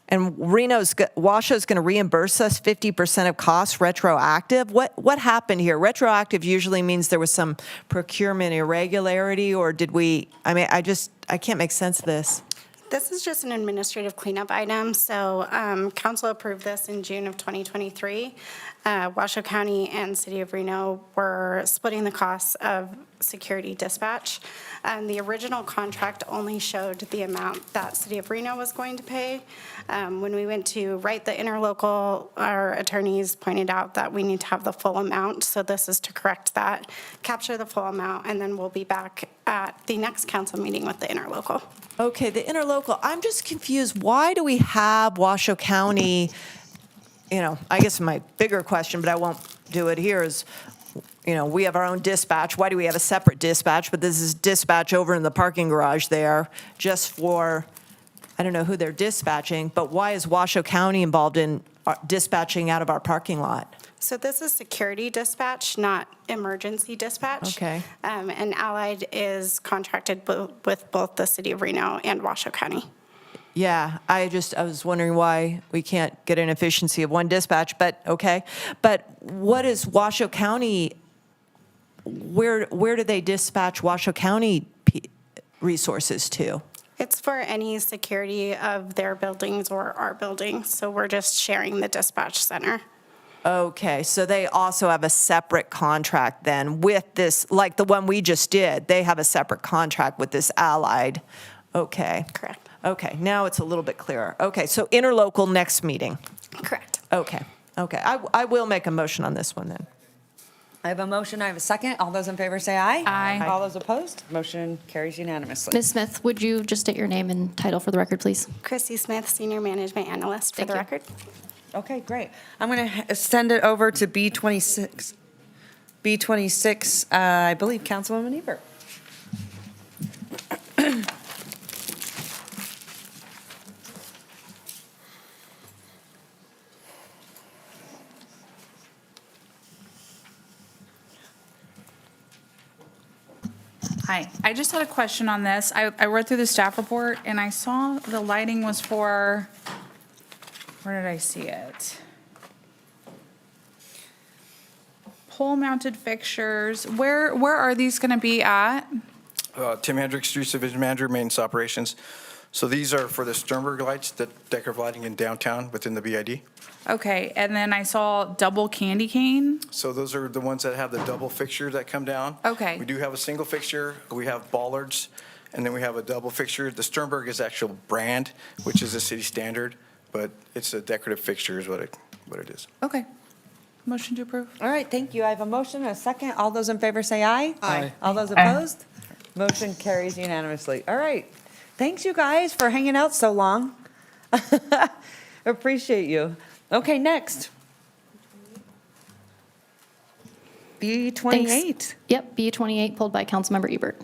And Washoe's going to reimburse us 50% of costs retroactive. What happened here? Retroactive usually means there was some procurement irregularity, or did we, I can't make sense of this. This is just an administrative cleanup item. So council approved this in June of 2023. Washoe County and City of Reno were splitting the costs of security dispatch. The original contract only showed the amount that City of Reno was going to pay. When we went to write the interlocal, our attorneys pointed out that we need to have the full amount. So this is to correct that, capture the full amount, and then we'll be back at the next council meeting with the interlocal. Okay, the interlocal, I'm just confused. Why do we have Washoe County, I guess my bigger question, but I won't do it here, is, we have our own dispatch. Why do we have a separate dispatch? But this is dispatch over in the parking garage there just for, I don't know who they're dispatching, but why is Washoe County involved in dispatching out of our parking lot? So this is security dispatch, not emergency dispatch. Okay. And Allied is contracted with both the City of Reno and Washoe County. Yeah, I was wondering why we can't get an efficiency of one dispatch, but okay. But what is Washoe County, where do they dispatch Washoe County resources to? It's for any security of their buildings or our buildings, so we're just sharing the dispatch center. Okay, so they also have a separate contract then with this, like the one we just did, they have a separate contract with this Allied. Okay. Correct. Okay, now it's a little bit clearer. Okay, so interlocal next meeting. Correct. Okay. I will make a motion on this one then. I have a motion, I have a second. All those in favor say aye. Aye. All those opposed? Motion carries unanimously. Ms. Smith, would you just state your name and title for the record, please? Christy Smith, Senior Management Analyst for Thank the you. record. Okay, great. I'm going to send it over to B26. B26, I believe Councilwoman Ebert. Hi, I just had a question on this. I read through the staff report and I saw the lighting was for, where did I see it? Pole-mounted fixtures. Where are these going to be at? Tim Hendricks, Streets Division Manager, Maintenance Operations. So these are for the Sternberg lights, the decorative lighting in downtown within the BID. Okay, and then I saw double candy cane. So those are the ones that have the double fixture that come down. Okay. We do have a single fixture, we have bollards, and then we have a double fixture. The Sternberg is actual brand, which is a city standard, but it's a decorative fixture is what it is. Okay. Motion to approve. All right, thank you. I have a motion and a second. All those in favor say aye. Aye. All those opposed? Motion carries unanimously. All right. Thanks, you guys, for hanging out so long. Appreciate you. Okay, next. B28. Thanks. Yep, B28 pulled by Councilmember Ebert.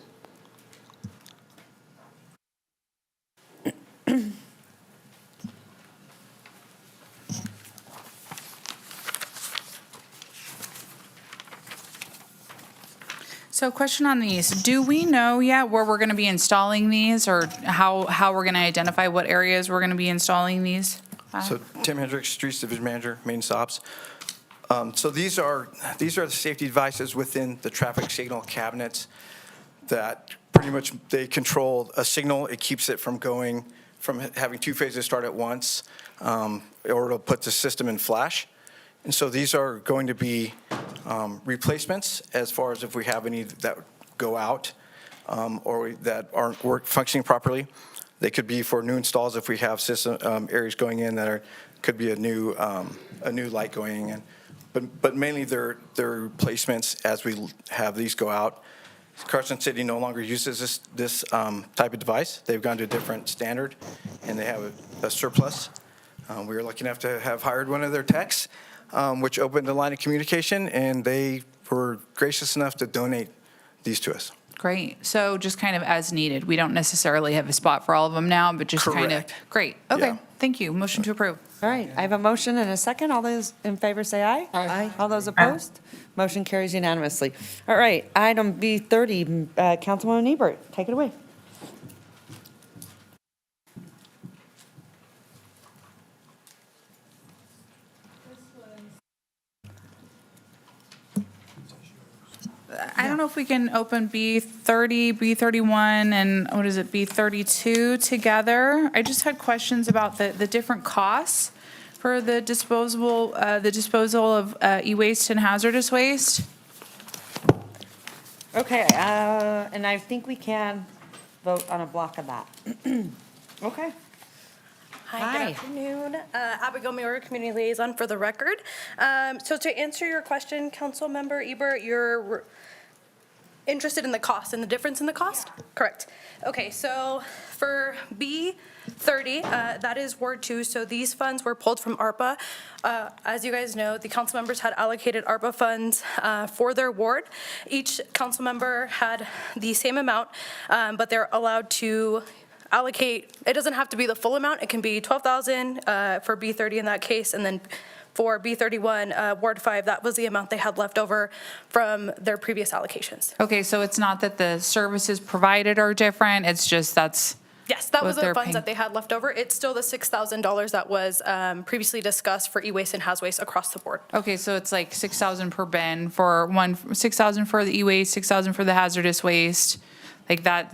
So question on these, do we know yet where we're going to be installing these or how we're going to identify what areas we're going to be installing these? So Tim Hendricks, Streets Division Manager, Maintenance Ops. So these are the safety devices within the traffic signal cabinets that pretty much they control a signal. It keeps it from having two phases start at once, or it'll put the system in flash. And so these are going to be replacements as far as if we have any that go out or that aren't functioning properly. They could be for new installs if we have system areas going in that could be a new light going in. But mainly they're replacements as we have these go out. Carson City no longer uses this type of device. They've gone to a different standard, and they have a surplus. We were lucky enough to have hired one of their techs, which opened the line of communication, and they were gracious enough to donate these to us. Great. So just kind of as needed. We don't necessarily have a spot for all of them now, but just kind of. Correct. Great. Okay. Yeah. Thank you. Motion to approve. All right, I have a motion and a second. All those in favor say aye. Aye. All those opposed? Motion carries unanimously. All right, item B30, Councilwoman Ebert, take it away. I don't know if we can open B30, B31, and what is it, B32 together. I just had questions about the different costs for the disposal of e-waste and hazardous waste. Okay, and I think we can vote on a block of that. Okay. Hi, good afternoon. Abigail Muir, Community Liaison for the record. So to answer your question, Councilmember Ebert, you're interested in the cost and the difference in the cost? Yeah. Correct. Okay, so for B30, that is Ward 2, so these funds were pulled from ARPA. As you guys know, the council members had allocated ARPA funds for their ward. Each council member had the same amount, but they're allowed to allocate, it doesn't have to be the full amount, it can be $12,000 for B30 in that case, and then for B31, Ward 5, that was the amount they had left over from their previous allocations. Okay, so it's not that the services provided are different, it's just that's Yes, that was what the they're funds paying. that they had left over. It's still the $6,000 that was previously discussed for e-waste and haz waste across the board. Okay, so it's like 6,000 per bin for one, 6,000 for the e-waste, 6,000 for the hazardous waste, like that,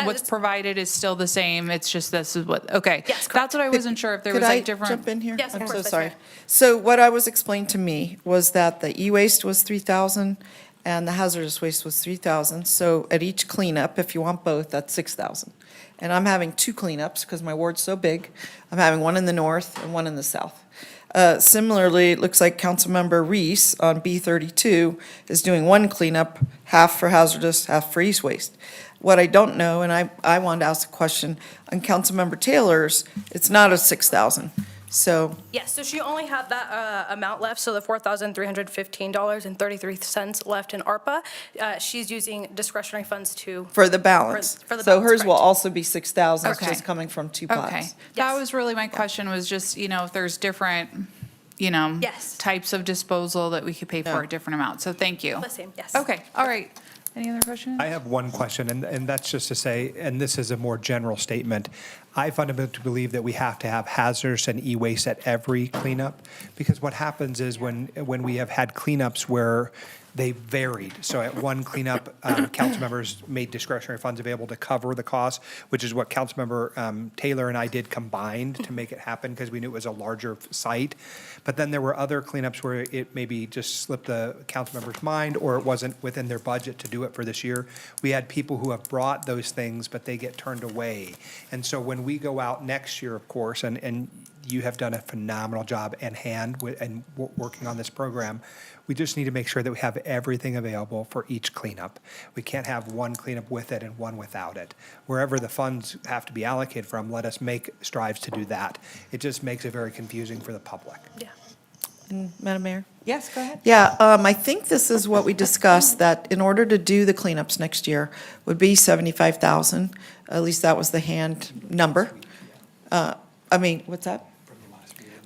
what's provided is still the same, it's just this is what, okay. Yes, That's what I wasn't sure, if there was like different. Could I jump in here? Yes, of I'm course, so Vice sorry. Mayor. So what I was explained to me was that the e-waste was 3,000 and the hazardous waste was 3,000. So at each cleanup, if you want both, that's 6,000. And I'm having two cleanups because my ward's so big. I'm having one in the north and one in the south. Similarly, it looks like Councilmember Reese on B32 is doing one cleanup, half for hazardous, half for east waste. What I don't know, and I wanted to ask a question, on Councilmember Taylor's, it's not a 6,000. So, Yes, so she only had that amount left, so the $4,315.33 left in ARPA. She's using discretionary funds to. for the balance. For the So balance, hers will correct. also be 6,000, it's Okay. just coming from two Okay, pots. that was really my question, was just, if there's different, Yes. types of disposal that we could pay for Yeah. a different amount, so thank you. The same, yes. Okay, all right. Any other questions? I have one question, and that's just to say, and this is a more general statement. I fundamentally believe that we have to have hazardous and e-waste at every cleanup, because what happens is when we have had cleanups where they varied. So at one cleanup, council members made discretionary funds available to cover the cost, which is what Councilmember Taylor and I did combined to make it happen because we knew it was a larger site. But then there were other cleanups where it maybe just slipped the council member's mind, or it wasn't within their budget to do it for this year. We had people who have brought those things, but they get turned away. And so when we go out next year, of course, and you have done a phenomenal job working on this program, we just need to make sure that we have everything available for each cleanup. We can't have one cleanup with it and one without it. Wherever the funds have to be allocated from, let us make strides to do that. It just makes it very confusing for the public. Yeah. Madam Mayor? Yes, go ahead. Yeah, I think this is what we discussed, that in order to do the cleanups next year would be 75,000. At least that was the hand number. What's that?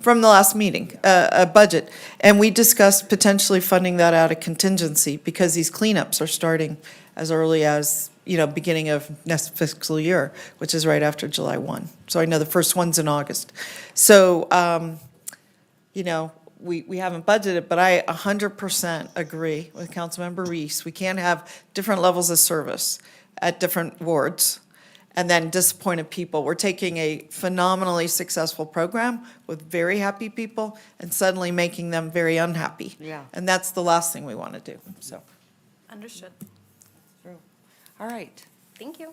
From the last meeting, a budget. And we discussed potentially funding that out of contingency because these cleanups are starting as early as, beginning of next fiscal year, which is right after July 1. So I know the first one's in August. So, we haven't budgeted, but I 100% agree with Councilmember Reese. We can't have different levels of service at different wards and then disappointed people. We're taking a phenomenally successful program with very happy people and suddenly making them very unhappy. Yeah. And that's the last thing we want to do, so. Understood. All right. Thank you.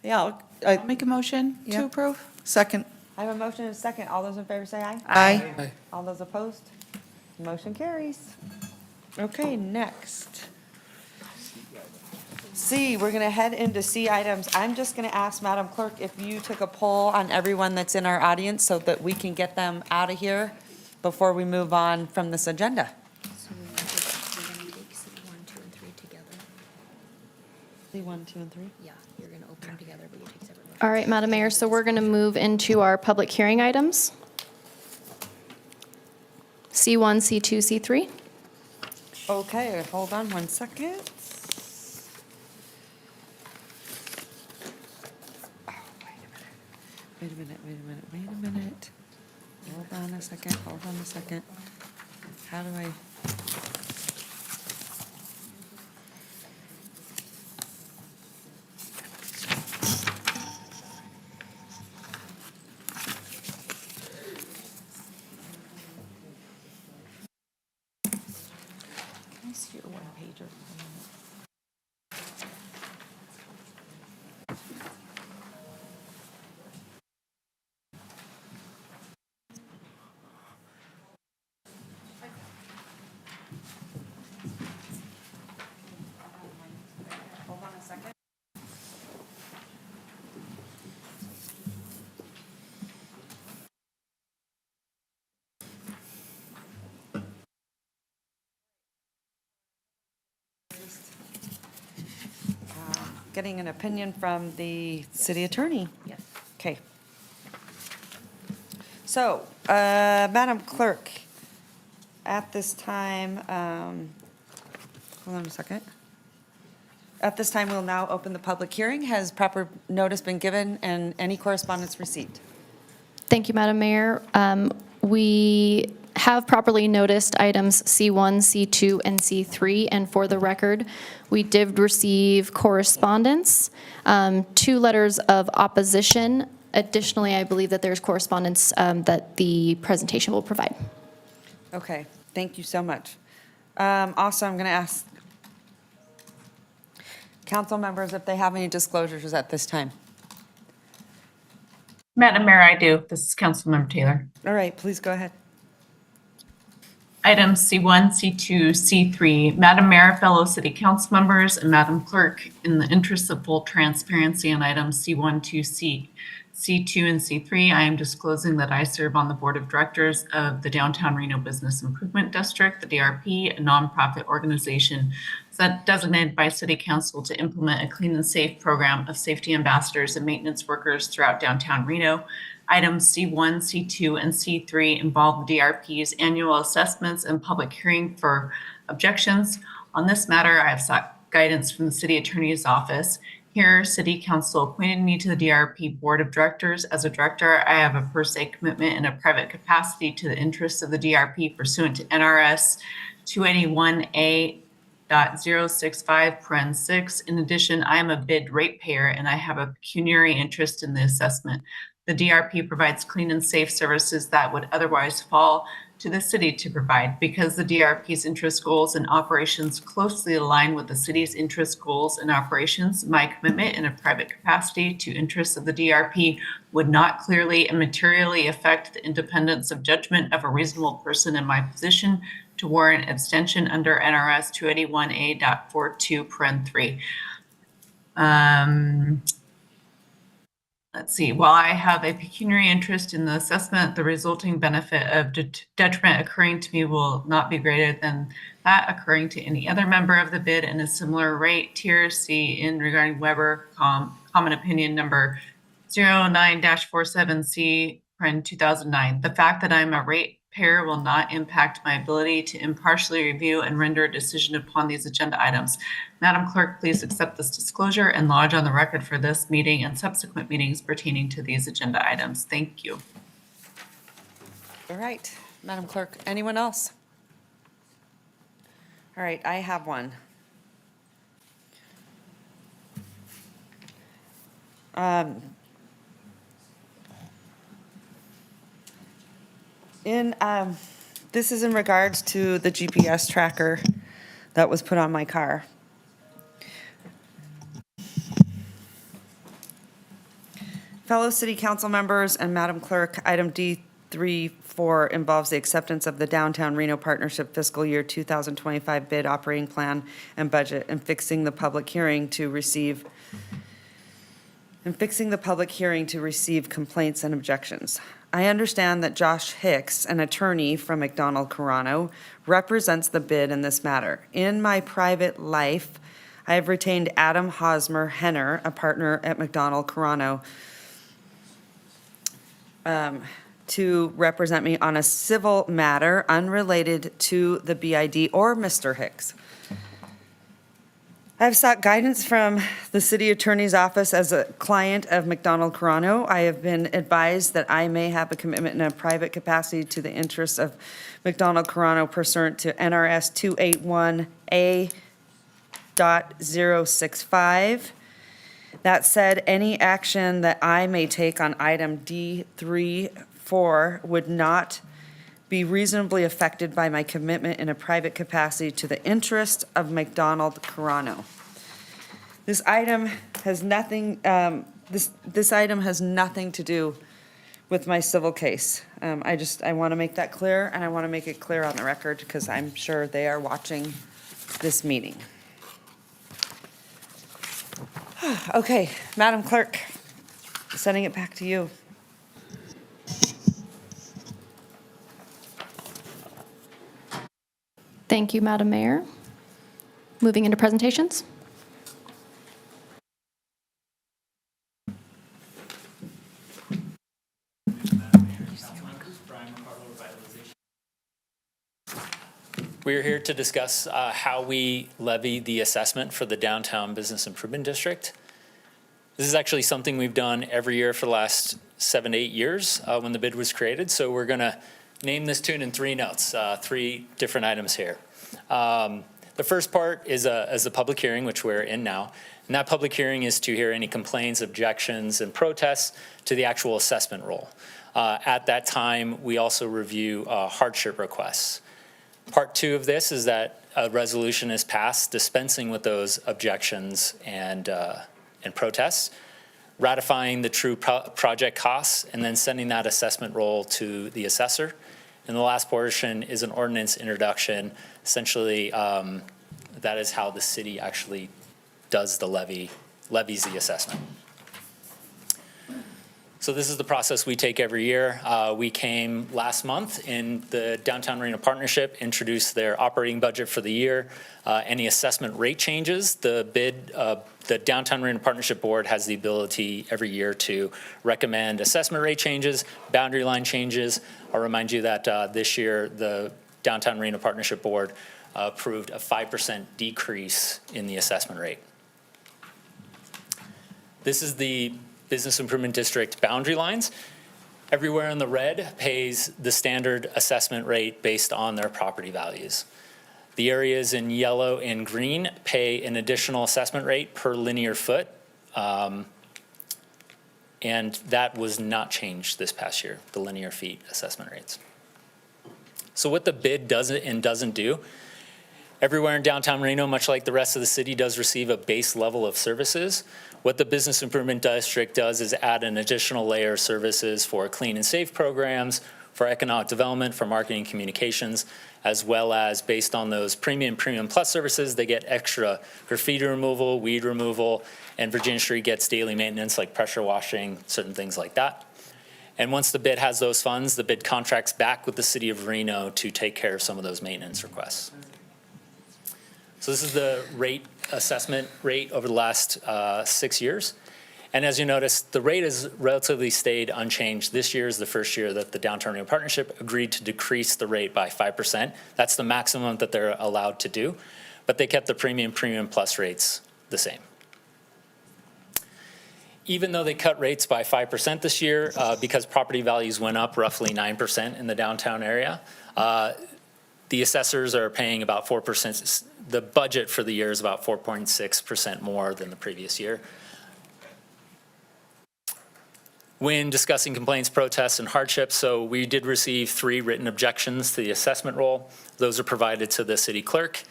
Yeah, I'll make a motion Yeah. to approve. second. I have a motion and a second. All those in favor say aye. Aye. All those opposed? Motion carries. Okay, next. C, we're going to head into C items. I'm just going to ask Madam Clerk if you took a poll on everyone that's in our audience so that we can get them out of here before we move on from this agenda. So we're going to take C1, 2, and 3 together. C1, 2, and 3? Yeah, you're going to open them together, but you take separate motions. All right, Madam Mayor, so we're going to move into our public hearing items. C1, C2, C3. Okay, hold on one second. Oh, wait a minute. Hold on a second. How do I? Can I see your one pager? Hold on a second. Getting an opinion from the city attorney. Yes. Okay. So, Madam Clerk, at this time, hold on a second. At this time, we'll now open the public hearing. Has proper notice been given and any correspondence received? Thank you, Madam Mayor. We have properly noticed items C1, C2, and C3, and for the record, we did receive correspondence, 2 letters of opposition. Additionally, I believe that there's correspondence that the presentation will provide. Okay, thank you so much. Also, I'm going to ask council members if they have any disclosures at this time. Madam Mayor, I do. This is Councilmember Taylor. All right, please go ahead. Items C1, C2, C3. Madam Mayor, fellow city council members, and Madam Clerk, in the interest of full transparency on items C1, 2C, C2, and C3, I am disclosing that I serve on the board of directors of the Downtown Reno Business Improvement District, the DRP, a nonprofit organization designated by City Council to implement a clean and safe program of safety ambassadors and maintenance workers throughout downtown Reno. Items C1, C2, and C3 involve the DRP's annual assessments and public hearing for objections. On this matter, I have sought guidance from the city attorney's office. Here, City Council appointed me to the DRP Board of Directors. As a director, I have a per se commitment in a private capacity to the interests of the DRP pursuant to NRS 281A.065(6). In addition, I am a bid ratepayer and I have a pecuniary interest in the assessment. The DRP provides clean and safe services that would otherwise fall to the city to provide. Because the DRP's interest goals and operations closely align with the city's interest goals and operations, my commitment in a private capacity to interests of the DRP would not clearly and materially affect the independence of judgment of a reasonable person in my position to warrant abstention under NRS 281A.42(3). Let's see, while I have a pecuniary interest in the assessment, the resulting benefit of detriment occurring to me will not be greater than that occurring to any other member of the bid in a similar rate tier. See in regarding Weber common opinion number 09-47C 2009. The fact that I'm a ratepayer will not impact my ability to impartially review and render a decision upon these agenda items. Madam Clerk, please accept this disclosure and lodge on the record for this meeting and subsequent meetings pertaining to these agenda items. Thank you. All right, Madam Clerk, anyone else? All right, I have one. This is in regards to the GPS tracker that was put on my car. Fellow City Council members and Madam Clerk, item D3-4 involves the acceptance of the Downtown Reno Partnership Fiscal Year 2025 Bid Operating Plan and Budget and fixing the public hearing to receive complaints and objections. I understand that Josh Hicks, an attorney from McDonald Carano, represents the bid in this matter. In my private life, I have retained Adam Hosmer Henner, a partner at McDonald Carano, to represent me on a civil matter unrelated to the BID or Mr. Hicks. I have sought guidance from the city attorney's office as a client of McDonald Carano. I have been advised that I may have a commitment in a private capacity to the interests of McDonald Carano pursuant to NRS 281A.065. That said, any action that I may take on item D3-4 would not be reasonably affected by my commitment in a private capacity to the interest of McDonald Carano. This item has nothing. This item has nothing to do with my civil case. I want to make that clear, and I want to make it clear on the record because I'm sure they are watching this meeting. Okay, Madam Clerk, sending it back to you. Thank you, Madam Mayor. Moving into presentations. We're here to discuss how we levy the assessment for the Downtown Business Improvement District. This is actually something we've done every year for the last 7 to 8 years when the bid was created. So we're going to name this tune in 3 notes, 3 different items here. The first part is a public hearing, which we're in now. And that public hearing is to hear any complaints, objections, and protests to the actual assessment roll. At that time, we also review hardship requests. Part 2 of this is that a resolution is passed dispensing with those objections and protests, ratifying the true project costs, and then sending that assessment roll to the assessor. And the last portion is an ordinance introduction. Essentially, that is how the city actually does the levies the assessment. So this is the process we take every year. We came last month in the Downtown Reno Partnership, introduced their operating budget for the year, any assessment rate changes. The Downtown Reno Partnership Board has the ability every year to recommend assessment rate changes, boundary line changes. I'll remind you that this year the Downtown Reno Partnership Board approved a 5% decrease in the assessment rate. This is the business improvement district boundary lines. Everywhere in the red pays the standard assessment rate based on their property values. The areas in yellow and green pay an additional assessment rate per linear foot. And that was not changed this past year, the linear feet assessment rates. So what the bid does and doesn't do, everywhere in downtown Reno, much like the rest of the city, does receive a base level of services. What the Business Improvement District does is add an additional layer of services for clean and safe programs, for economic development, for marketing and communications, as well as based on those premium plus services, they get extra graffiti removal, weed removal, and Virginia Street gets daily maintenance like pressure washing, certain things like that. And once the bid has those funds, the bid contracts back with the city of Reno to take care of some of those maintenance requests. So this is the rate assessment rate over the last 6 years. And as you notice, the rate has relatively stayed unchanged. This year is the first year that the Downtown Reno Partnership agreed to decrease the rate by 5%. That's the maximum that they're allowed to do. But they kept the premium plus rates the same. Even though they cut rates by 5% this year, because property values went up roughly 9% in the downtown area, the assessors are paying about 4%. The budget for the year is about 4.6% more than the previous year. When discussing complaints, protests, and hardships, so we did receive 3 written objections to the assessment roll. Those are provided to the city clerk.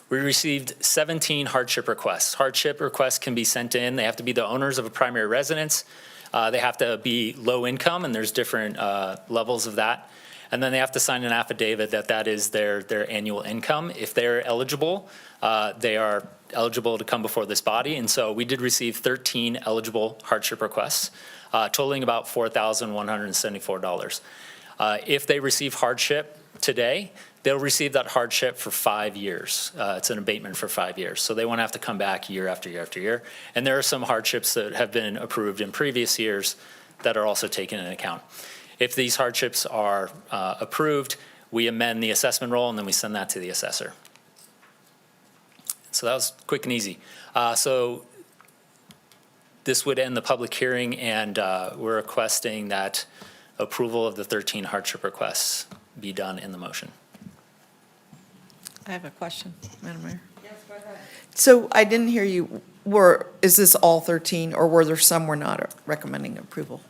We received 17 hardship requests. Hardship requests can be sent in. They have to be the owners of a primary residence. They have to be low income, and there's different levels of that. And then they have to sign an affidavit that that is their annual income. If they're eligible, they are eligible to come before this body. And so we did receive 13 eligible hardship requests, totaling about $4,174. If they receive hardship today, they'll receive that hardship for 5 years. It's an abatement for 5 years. So they won't have to come back year after year after year. And there are some hardships that have been approved in previous years that are also taken into account. If these hardships are approved, we amend the assessment roll and then we send that to the assessor. So that was quick and easy. So this would end the public hearing, and we're requesting that approval of the 13 hardship requests be done in the motion. I have a question, Madam Mayor. Yes, go ahead. So I didn't hear you, is this all 13, or were there some we're not recommending approval?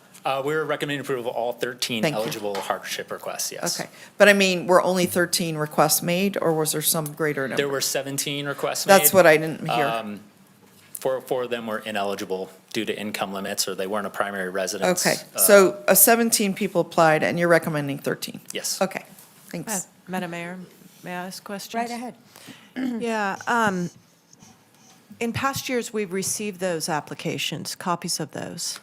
We're recommending approval of all 13 Thank you. eligible hardship requests, yes. Okay, but I mean, were only 13 requests made, or was there some greater number? There were 17 requests made. That's what I didn't hear. Four of them were ineligible due to income limits, or they weren't a primary residence. Okay, so 17 people applied, and you're recommending 13? Yes. Okay, thanks. Madam Mayor, may I ask questions? Right ahead. Yeah. In past years, we've received those applications, copies of those.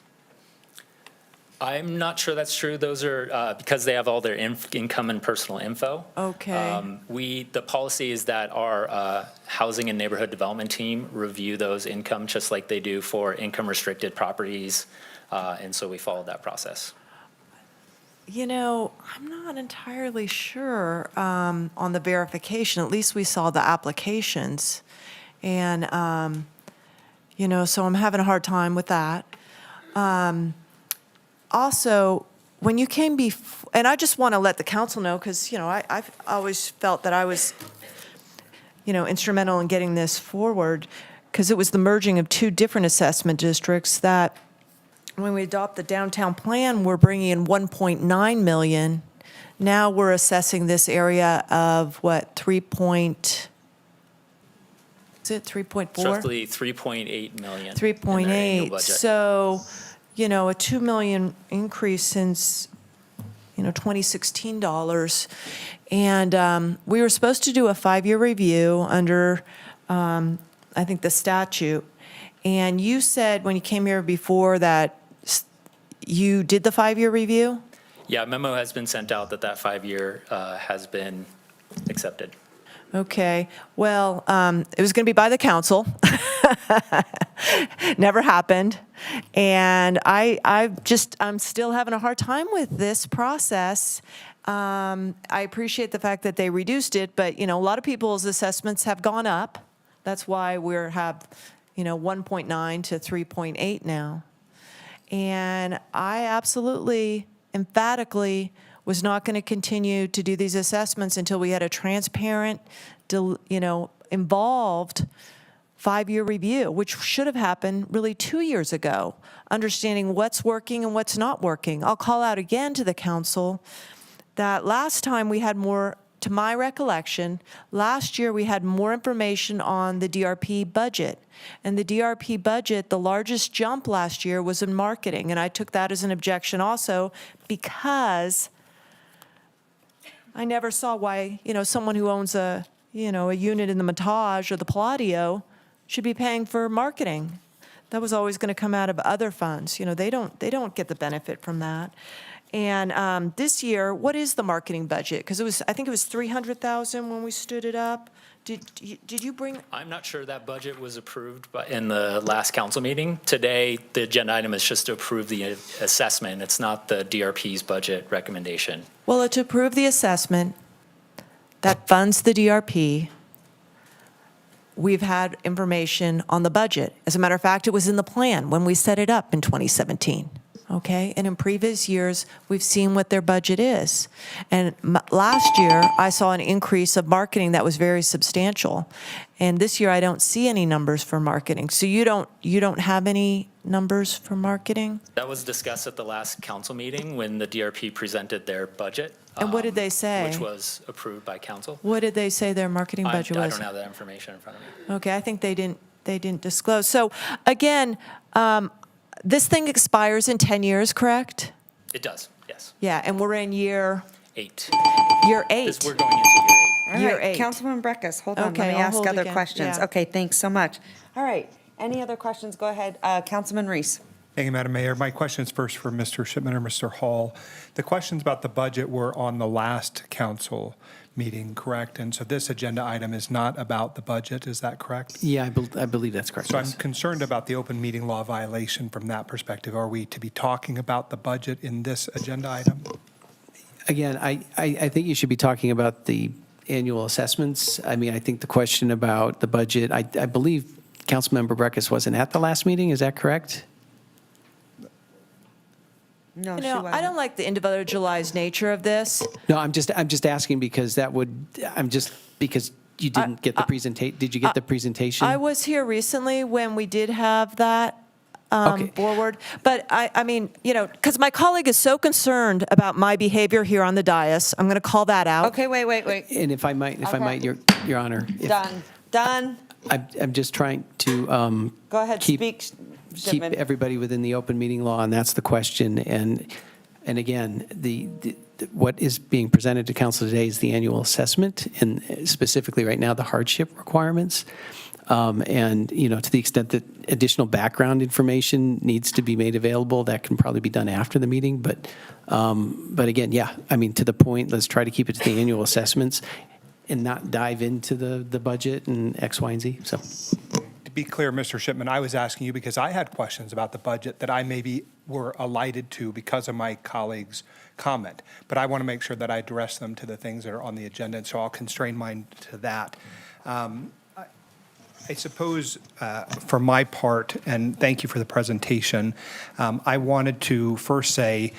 I'm not sure that's true. Those are because they have all their income and personal info. Okay. The policy is that our housing and neighborhood development team review those income just like they do for income restricted properties. And so we followed that process. You know, I'm not entirely sure on the verification. At least we saw the applications. And, so I'm having a hard time with that. Also, when you came before, and I just want to let the council know, because, I've always felt that I was, instrumental in getting this forward, because it was the merging of 2 different assessment districts that when we adopt the downtown plan, we're bringing in 1.9 million. Now we're assessing this area of what, 3.4? It's roughly 3.8 million. 3.8. So, a 2 million increase since, 2016 dollars. And we were supposed to do a 5-year review under, I think, the statute. And you said when you came here before that you did the 5-year review? Yeah, a memo has been sent out that 5-year has been accepted. Okay. Well, it was going to be by the council. Never happened. And I'm still having a hard time with this process. I appreciate the fact that they reduced it, but, a lot of people's assessments have gone up. That's why we're have, 1.9 to 3.8 now. And I absolutely, emphatically, was not going to continue to do these assessments until we had a transparent, involved 5-year review, which should have happened really 2 years ago, understanding what's working and what's not working. I'll call out again to the council that last time we had more, to my recollection, last year we had more information on the DRP budget. And the DRP budget, the largest jump last year was in marketing. And I took that as an objection also because I never saw why, someone who owns a unit in the Montage or the Palladio should be paying for marketing. That was always going to come out of other funds. They don't get the benefit from that. And this year, what is the marketing budget? Because I think it was 300,000 when we stood it up. Did you bring? I'm not sure that budget was approved in the last council meeting. Today, the agenda item is just to approve the assessment. It's not the DRP's budget recommendation. Well, to approve the assessment that funds the DRP, we've had information on the budget. As a matter of fact, it was in the plan when we set it up in 2017. Okay, and in previous years, we've seen what their budget is. And last year, I saw an increase of marketing that was very substantial. And this year, I don't see any numbers for marketing. So you don't have any numbers for marketing? That was discussed at the last council meeting when the DRP presented their budget. And what did they say? Which was approved by council. What did they say their marketing budget was? I don't have that information in front of me. Okay, I think they didn't disclose. So again, this thing expires in 10 years, correct? It does, yes. Yeah, and we're in year 8. Year 8. We're going into year 8. All Year right, 8. Councilman Breckus, hold on, Okay, let me I'll ask hold other again, questions. yeah. Okay, thanks so much. All right, any other questions? Go ahead, Councilman Reese. Thank you, Madam Mayor. My question is first for Mr. Shipman or Mr. Hall. The questions about the budget were on the last council meeting, correct? And so this agenda item is not about the budget, is that correct? Yeah, I believe that's correct. So I'm yes. concerned about the open meeting law violation from that perspective. Are we to be talking about the budget in this agenda item? Again, I think you should be talking about the annual assessments. I mean, I think the question about the budget, I believe Councilmember Breckus wasn't at the last meeting, is that correct? No, You know, I don't like the individualized nature of this. No, I'm just asking because because you didn't get the presentation. Did you get the presentation? I was here recently when we did have that Okay. forward. But I mean, because my colleague is so concerned about my behavior here on the dais, I'm going to call that out. Okay, wait. And if I might, Your Honor. Done. I'm just trying to Go ahead, speak, keep Shipman. everybody within the open meeting law, and that's the question. And again, what is being presented to council today is the annual assessment, and specifically right now, the hardship requirements. And, to the extent that additional background information needs to be made available, that can probably be done after the meeting. But again, yeah, I mean, to the point, let's try to keep it to the annual assessments and not dive into the budget and X, Y, and Z. So. To be clear, Mr. Shipman, I was asking you because I had questions about the budget that I maybe were alighted to because of my colleague's comment. But I want to make sure that I address them to the things that are on the agenda, and so I'll constrain mine to that. I suppose for my part, and thank you for the presentation, I wanted to first say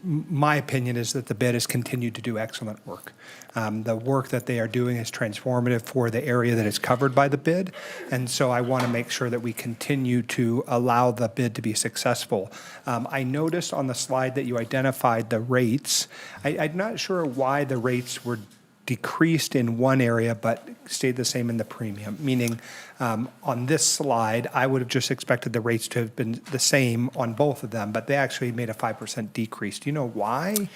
my opinion is that the bid has continued to do excellent work. The work that they are doing is transformative for the area that is covered by the bid, and so I want to make sure that we continue to allow the bid to be successful. I noticed on the slide that you identified the rates. I'm not sure why the rates were decreased in one area but stayed the same in the premium, meaning on this slide, I would have just expected the rates to have been the same on both of them, but they actually made a 5% decrease. Do you know why?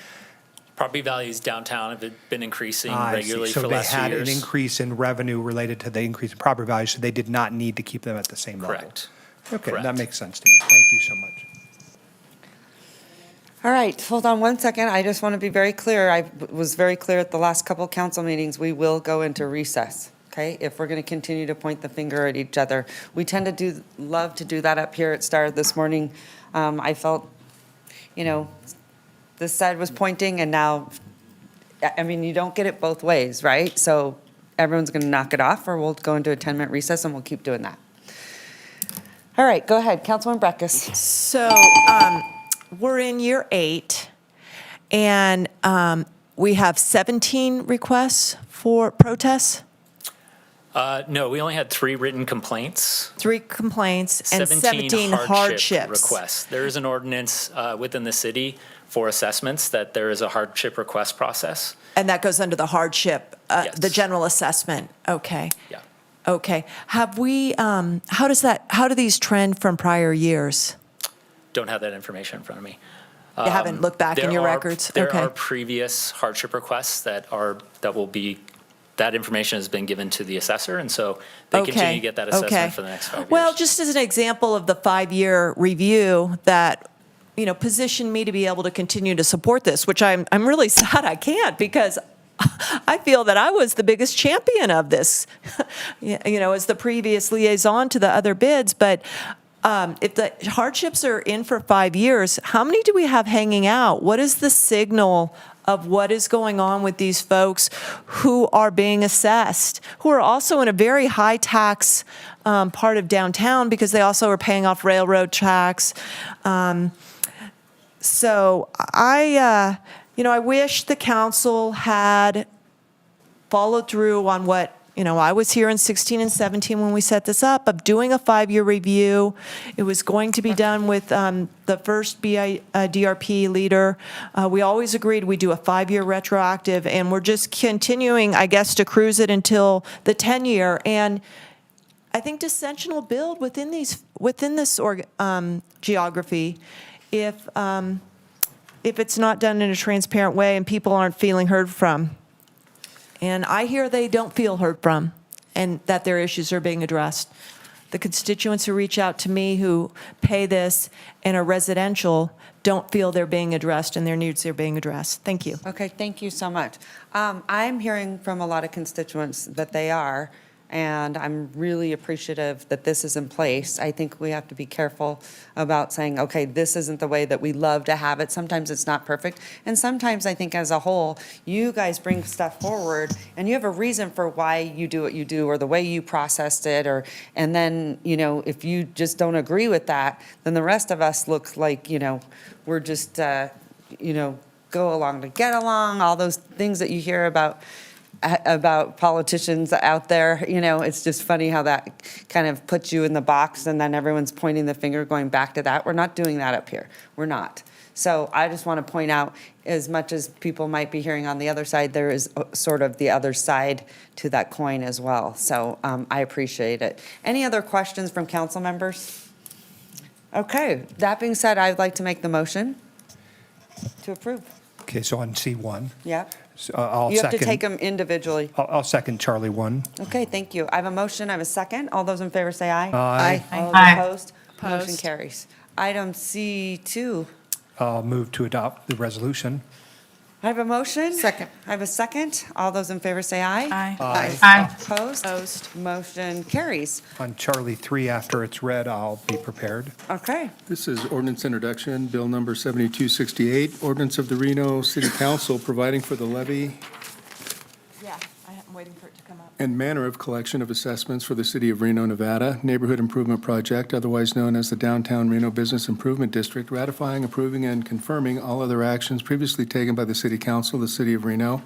Property values downtown have been increasing I see. regularly So for the last they had few years. an increase in revenue related to the increase in property values, so they did not need to keep them at the same level. Correct. Okay, Correct. that makes sense to me. Thank you so much. All right, hold on one second. I just want to be very clear. I was very clear at the last couple of council meetings, we will go into recess, okay? If we're going to continue to point the finger at each other. We tend to love to do that up here at Star this morning. I felt, this side was pointing, and now, I mean, you don't get it both ways, right? So everyone's going to knock it off, or we'll go into a 10-minute recess, and we'll keep doing that. All right, go ahead, Councilman Breckus. So we're in year 8, and we have 17 requests for protests, No, we only had 3 written complaints. 3 complaints, and 17 17 hardship hardships. requests. There is an ordinance within the city for assessments that there is a hardship request process. And that goes under the hardship, Yes. the general assessment. Okay. Yeah. Okay. Have we, how do these trend from prior years? Don't have that information in front of me. You haven't looked back in There your are- records? There Okay. are previous hardship requests that will be, that information has been given to the assessor, and so they continue to get that assessment for the next 5 years. Well, just as an example of the 5-year review that, positioned me to be able to continue to support this, which I'm really sad I can't, because I feel that I was the biggest champion of this, as the previous liaison to the other bids. But if the hardships are in for 5 years, how many do we have hanging out? What is the signal of what is going on with these folks who are being assessed, who are also in a very high tax part of downtown, because they also are paying off railroad tax? So I wish the council had followed through on what, I was here in 16 and 17 when we set this up, of doing a 5-year review. It was going to be done with the first DRP leader. We always agreed we do a 5-year retroactive, and we're just continuing, I guess, to cruise it until the 10-year. And I think dissension will build within this geography if it's not done in a transparent way and people aren't feeling heard from. And I hear they don't feel heard from, and that their issues are being addressed. The constituents who reach out to me who pay this and are residential don't feel they're being addressed and their needs are being addressed. Thank you. Okay, thank you so much. I'm hearing from a lot of constituents that they are, and I'm really appreciative that this is in place. I think we have to be careful about saying, okay, this isn't the way that we love to have it. Sometimes it's not perfect, and sometimes I think as a whole, you guys bring stuff forward, and you have a reason for why you do what you do, or the way you processed it, and then, if you just don't agree with that, then the rest of us look like, we're just, go along to get along, all those things that you hear about politicians out there. It's just funny how that kind of puts you in the box, and then everyone's pointing the finger going back to that. We're not doing that up here. We're not. So I just want to point out, as much as people might be hearing on the other side, there is sort of the other side to that coin as well. So I appreciate it. Any other questions from council members? Okay, that being said, I'd like to make the motion to approve. Okay, so on C1. Yeah. So, I'll You have to second- take them individually. I'll second Charlie 1. Okay, thank you. I have a motion, I have a second. All those in favor say aye. Aye. All Aye. those opposed? Motion carries. Item C2. I'll move to adopt the resolution. I have a motion. Second. I have a second. All those in favor say aye. Aye. Aye. Opposed? Opposed. Motion carries. On Charlie 3, after it's read, I'll be prepared. Okay. This is ordinance introduction, bill number 7268, ordinance of the Reno City Council providing for the levy Yeah, I'm waiting for it to come up. and manner of collection of assessments for the city of Reno, Nevada, neighborhood improvement project, otherwise known as the Downtown Reno Business Improvement District, ratifying, approving, and confirming all other actions previously taken by the city council, the city of Reno,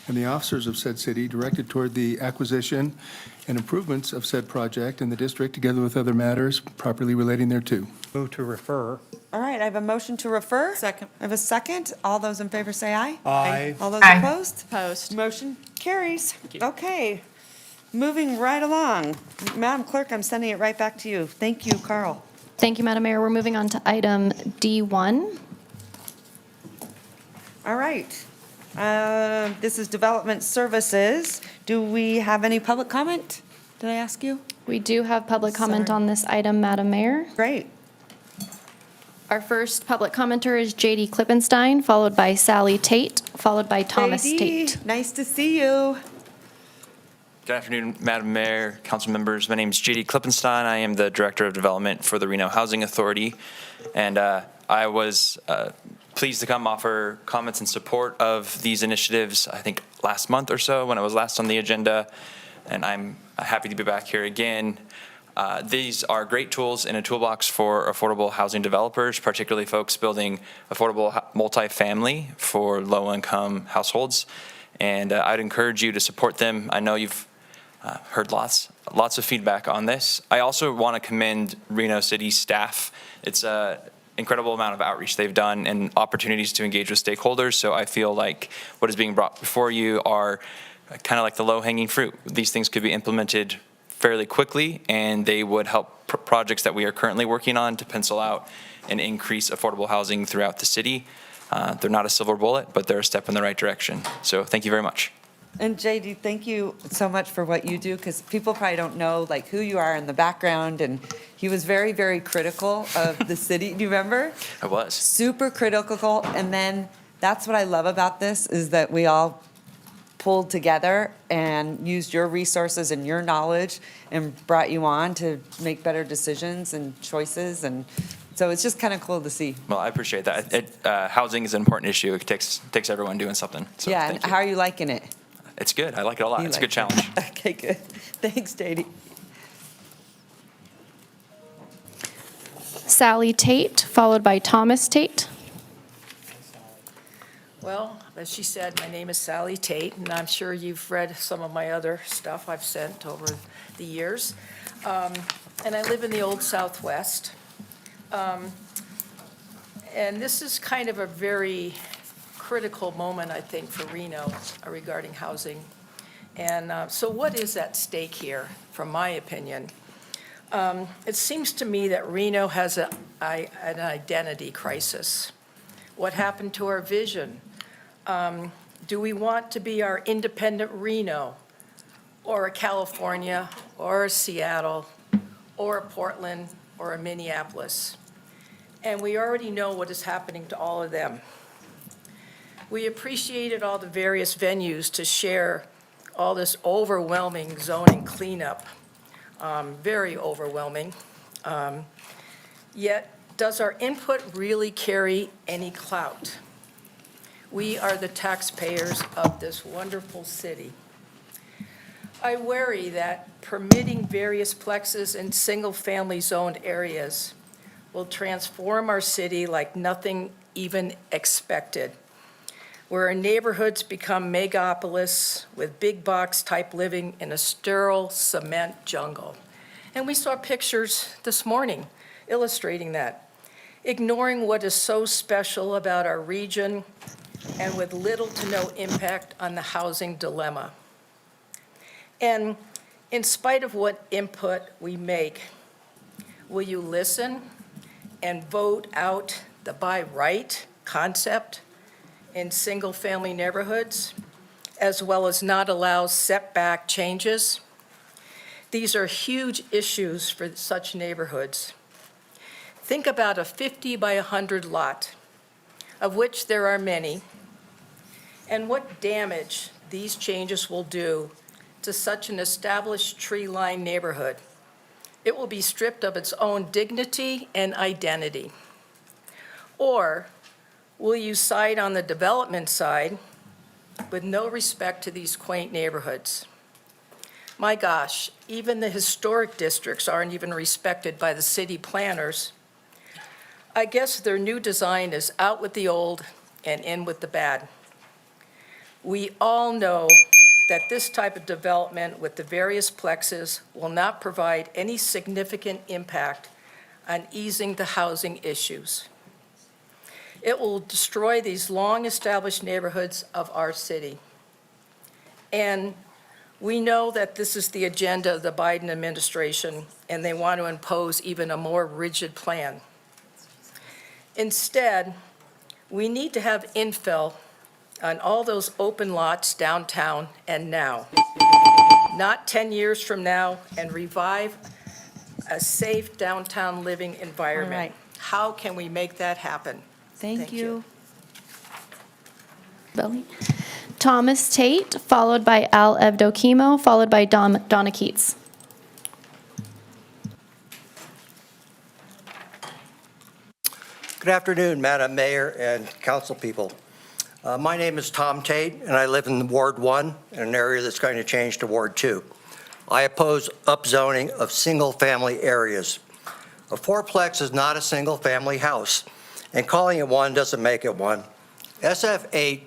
and the officers of said city directed toward the acquisition and improvements of said project in the district, together with other matters properly relating thereto. Move to refer. All right, I have a motion to refer. Second. I have a second. All those in favor say aye. Aye. All those Aye. opposed? Opposed. Motion carries. Okay. Moving right along. Madam Clerk, I'm sending it right back to you. Thank you, Carl. Thank you, Madam Mayor. We're moving on to item D1. All right. This is Development Services. Do we have any public comment? Did I ask you? We do have public comment Sorry. on this item, Madam Mayor. Great. Our first public commenter is J.D. Klippenstein, followed by Sally Tate, followed by Thomas JD, Tate. nice to see you. Good afternoon, Madam Mayor, council members. My name is J.D. Klippenstein. I am the Director of Development for the Reno Housing Authority. And I was pleased to come offer comments in support of these initiatives, I think last month or so when it was last on the agenda, and I'm happy to be back here again. These are great tools in a toolbox for affordable housing developers, particularly folks building affordable multifamily for low-income households. And I'd encourage you to support them. I know you've heard lots of feedback on this. I also want to commend Reno City staff. It's an incredible amount of outreach they've done and opportunities to engage with stakeholders. So I feel like what is being brought before you are kind of like the low-hanging fruit. These things could be implemented fairly quickly, and they would help projects that we are currently working on to pencil out and increase affordable housing throughout the city. They're not a silver bullet, but they're a step in the right direction. So thank you very much. And JD, thank you so much for what you do, because people probably don't know like who you are in the background, and he was very, very critical of the city. Do you remember? I was. Super critical, and then that's what I love about this, is that we all pulled together and used your resources and your knowledge and brought you on to make better decisions and choices, and so it's just kind of cool to see. Well, I appreciate that. Housing is an important issue. It takes everyone doing something. So Yeah, and thank you. how are you liking it? It's good. I like it a lot. You It's a like good challenge. Okay, good. Thanks, JD. Sally Tate, followed by Thomas Tate. Well, as she said, my name is Sally Tate, and I'm sure you've read some of my other stuff I've sent over the years. And I live in the Old Southwest. And this is kind of a very critical moment, I think, for Reno regarding housing. And so what is at stake here, from my opinion? It seems to me that Reno has an identity crisis. What happened to our vision? Do we want to be our independent Reno, or a California, or a Seattle, or a Portland, or a Minneapolis? And we already know what is happening to all of them. We appreciated all the various venues to share all this overwhelming zoning cleanup, very overwhelming. Yet, does our input really carry any clout? We are the taxpayers of this wonderful city. I worry that permitting various plexes in single-family zoned areas will transform our city like nothing even expected, where our neighborhoods become megapolis with big box type living in a sterile cement jungle. And we saw pictures this morning illustrating that, ignoring what is so special about our region and with little to no impact on the housing dilemma. And in spite of what input we make, will you listen and vote out the by right concept in single-family neighborhoods, as well as not allow setback changes? These are huge issues for such neighborhoods. Think about a 50 by 100 lot, of which there are many, and what damage these changes will do to such an established tree-lined neighborhood. It will be stripped of its own dignity and identity. Or will you side on the development side with no respect to these quaint neighborhoods? My gosh, even the historic districts aren't even respected by the city planners. I guess their new design is out with the old and in with the bad. We all know that this type of development with the various plexes will not provide any significant impact on easing the housing issues. It will destroy these long-established neighborhoods of our city. And we know that this is the agenda of the Biden administration, and they want to impose even a more rigid plan. Instead, we need to have infill on all those open lots downtown and now, not 10 years from now, and revive a safe downtown living environment. All right. How can we make that happen? Thank you. Belly. Thomas Tate, followed by Al Evdokimo, followed by Donna Keats. Good afternoon, Madam Mayor and council people. My name is Tom Tate, and I live in Ward 1, in an area that's going to change to Ward 2. I oppose upzoning of single-family areas. A fourplex is not a single-family house, and calling it one doesn't make it one. SF8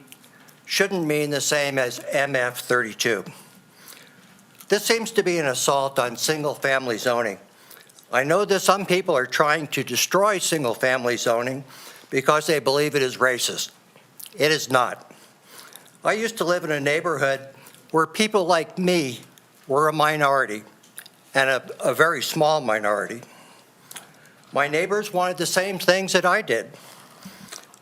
shouldn't mean the same as MF32. This seems to be an assault on single-family zoning. I know that some people are trying to destroy single-family zoning because they believe it is racist. It is not. I used to live in a neighborhood where people like me were a minority, and a very small minority. My neighbors wanted the same things that I did.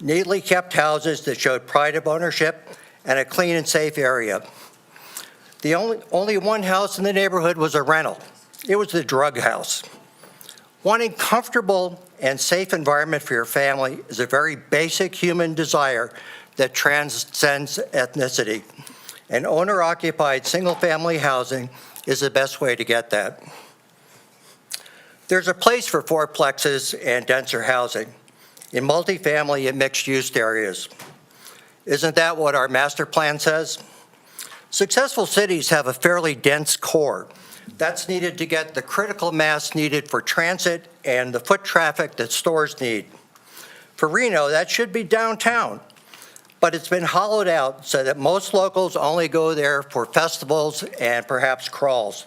Neatly kept houses that showed pride of ownership and a clean and safe area. The only one house in the neighborhood was a rental. It was the drug house. Wanting comfortable and safe environment for your family is a very basic human desire that transcends ethnicity. And owner-occupied single-family housing is the best way to get that. There's a place for fourplexes and denser housing in multifamily and mixed-use areas. Isn't that what our master plan says? Successful cities have a fairly dense core that's needed to get the critical mass needed for transit and the foot traffic that stores need. For Reno, that should be downtown, but it's been hollowed out so that most locals only go there for festivals and perhaps crawls.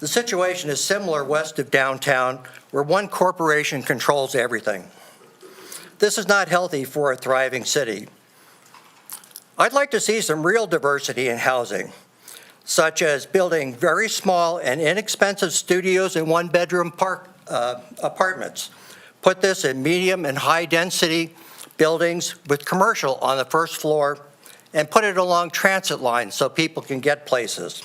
The situation is similar west of downtown, where one corporation controls everything. This is not healthy for a thriving city. I'd like to see some real diversity in housing, such as building very small and inexpensive studios and one-bedroom apartments. Put this in medium and high-density buildings with commercial on the first floor, and put it along transit lines so people can get places.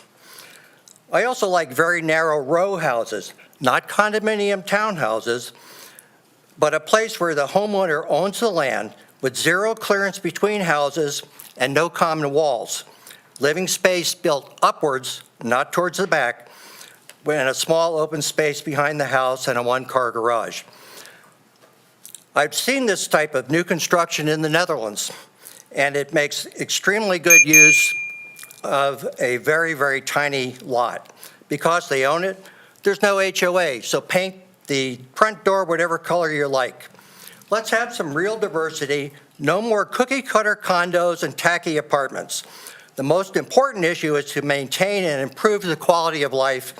I also like very narrow row houses, not condominium townhouses, but a place where the homeowner owns the land with zero clearance between houses and no common walls. Living space built upwards, not towards the back, and a small open space behind the house and a one-car garage. I've seen this type of new construction in the Netherlands, and it makes extremely good use of a very, very tiny lot. Because they own it, there's no HOA, so paint the front door whatever color you like. Let's have some real diversity, no more cookie-cutter condos and tacky apartments. The most important issue is to maintain and improve the quality of life,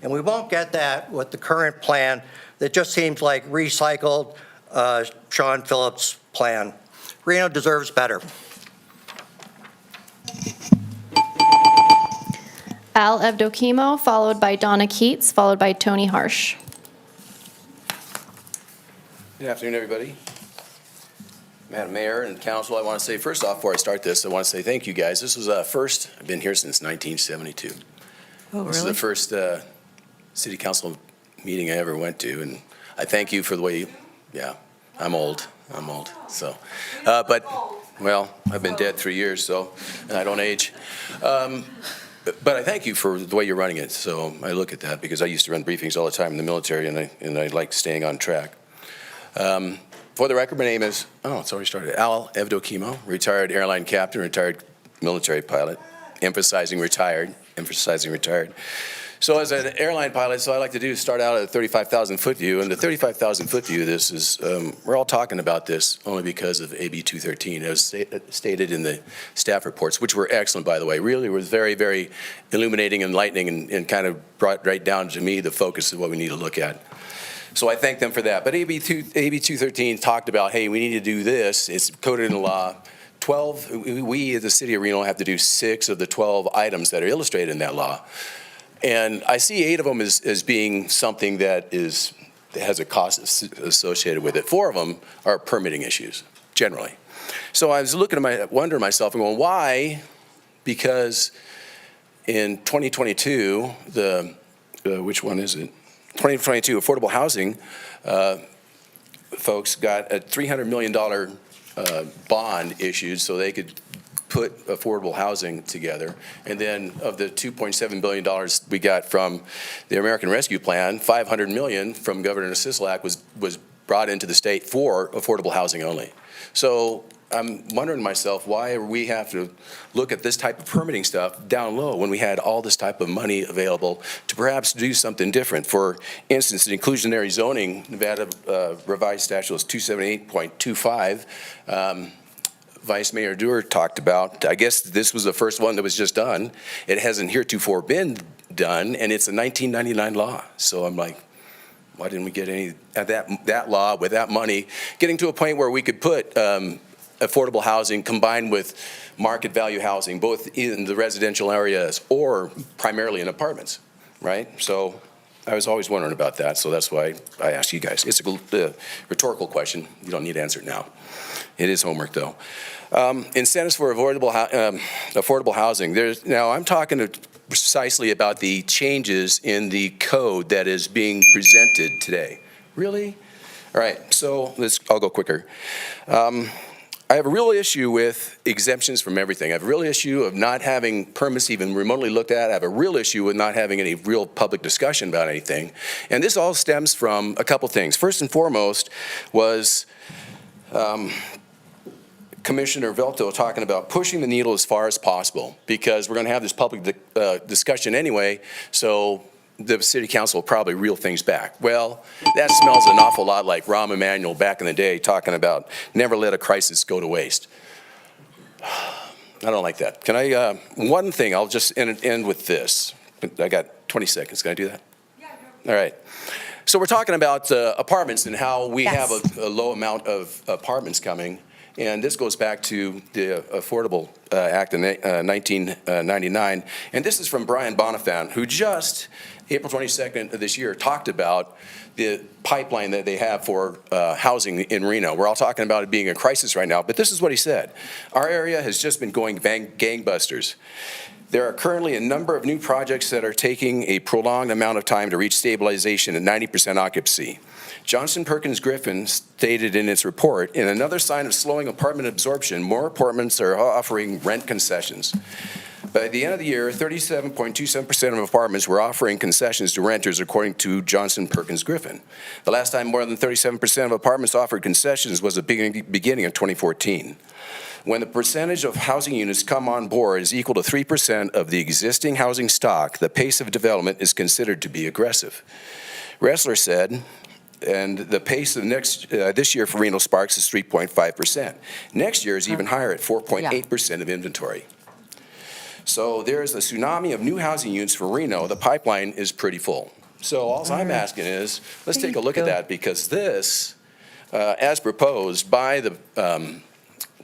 and we won't get that with the current plan that just seems like recycled Sean Phillips' plan. Reno deserves better. Al Evdokimo, followed by Donna Keats, followed by Tony Harsh. Good afternoon, everybody. Madam Mayor and Council, I want to say, first off, before I start this, I want to say thank you, guys. This was first, I've been here since 1972. Oh, This is the first city council meeting I ever went to, and I thank you for the way, yeah, I'm old, so. But, well, I've been dead 3 years, so, and I don't age. But I thank you for the way you're running it, so I look at that, because I used to run briefings all the time in the military, and I like staying on track. For the record, my name is, it's already started, Al Evdokimo, retired airline captain, retired military pilot, emphasizing retired. So as an airline pilot, so I like to do is start out at a 35,000 foot view, and the 35,000 foot view, this is, we're all talking about this only because of AB 213, as stated in the staff reports, which were excellent, by the way. Really was very, very illuminating, enlightening, and kind of brought right down to me the focus of what we need to look at. So I thank them for that. But AB 213 talked about, hey, we need to do this. It's coded in the law. 12, we as the city of Reno have to do 6 of the 12 items that are illustrated in that law. And I see 8 of them as being something that has a cost associated with it. 4 of them are permitting issues, generally. So I was looking at wondering myself and going, why? Because in 2022, which one is it? 2022 affordable housing folks got a $300 million bond issued so they could put affordable housing together. And then of the $2.7 billion we got from the American Rescue Plan, $500 million from Governor Sisolak was brought into the state for affordable housing only. So I'm wondering to myself, why we have to look at this type of permitting stuff down low when we had all this type of money available to perhaps do something different. For instance, the inclusionary zoning, Nevada revised statute is 278.25. Vice Mayor Dewar talked about, I guess this was the first one that was just done. It hasn't heretofore been done, and it's a 1999 law. So I'm like, why didn't we get any of that law with that money, getting to a point where we could put affordable housing combined with market value housing, both in the residential areas or primarily in apartments, right? So I was always wondering about that, so that's why I asked you guys. It's a rhetorical question. You don't need to answer it now. It is homework, though. Incentives for affordable housing. Now, I'm talking precisely about the changes in the code that is being presented today. Really? All right, so I'll go quicker. I have a real issue with exemptions from everything. I have a real issue of not having permits even remotely looked at. I have a real issue with not having any real public discussion about anything. And this all stems from a couple things. First and foremost was Commissioner Velto talking about pushing the needle as far as possible, because we're going to have this public discussion anyway, so the city council will probably reel things back. Well, that smells an awful lot like Rahm Emanuel back in the day talking about never let a crisis go to waste. I don't like that. Can I, one thing, I'll just end with this. I got 20 seconds. Can I do that? Yeah. All right. So we're talking about apartments and how we have a low amount of apartments coming. And this goes back to the Affordable Act in 1999. And this is from Brian Bonifant, who just, April 22nd of this year, talked about the pipeline that they have for housing in Reno. We're all talking about it being a crisis right now, but this is what he said. Our area has just been going gangbusters. There are currently a number of new projects that are taking a prolonged amount of time to reach stabilization at 90% occupancy. Johnson Perkins Griffin stated in its report, in another sign of slowing apartment absorption, more apartments are offering rent concessions. By the end of the year, 37.27% of apartments were offering concessions to renters, according to Johnson Perkins Griffin. The last time more than 37% of apartments offered concessions was the beginning of 2014. When the percentage of housing units come on board is equal to 3% of the existing housing stock, the pace of development is considered to be aggressive. Ressler said, and the pace of this year for Reno Sparks is 3.5%. Next year is even higher at 4.8% of inventory. So there's a tsunami of new housing units for Reno. The pipeline is pretty full. So all I'm asking is, let's take a look at that, because this, as proposed by the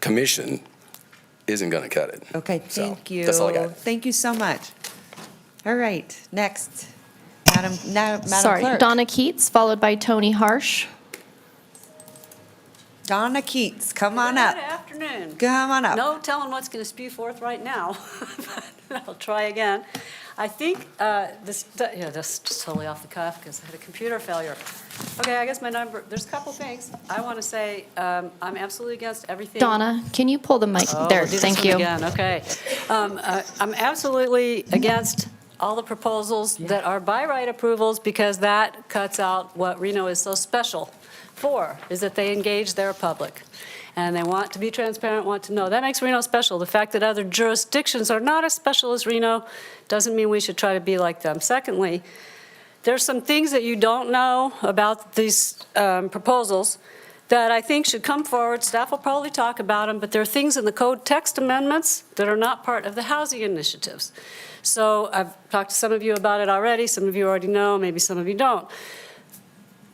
commission, isn't going to cut it. Okay, thank you. That's all I got. Thank you so much. All right, next. Madam Sorry, Clerk. Donna Keats, followed by Tony Harsh. Donna Keats, come on up. Good afternoon. Come on up. No telling what's going to spew forth right now, but I'll try again. I think this is totally off the cuff because I had a computer failure. Okay, I guess there's a couple things. I want to say I'm absolutely against everything. Donna, can you pull the mic? There, thank you. Again. Okay. I'm absolutely against all the proposals that are by right approvals, because that cuts out what Reno is so special for, is that they engage their public. And they want to be transparent, want to know. That makes Reno special. The fact that other jurisdictions are not as special as Reno doesn't mean we should try to be like them. Secondly, there's some things that you don't know about these proposals that I think should come forward. Staff will probably talk about them, but there are things in the code text amendments that are not part of the housing initiatives. So I've talked to some of you about it already. Some of you already know, maybe some of you don't.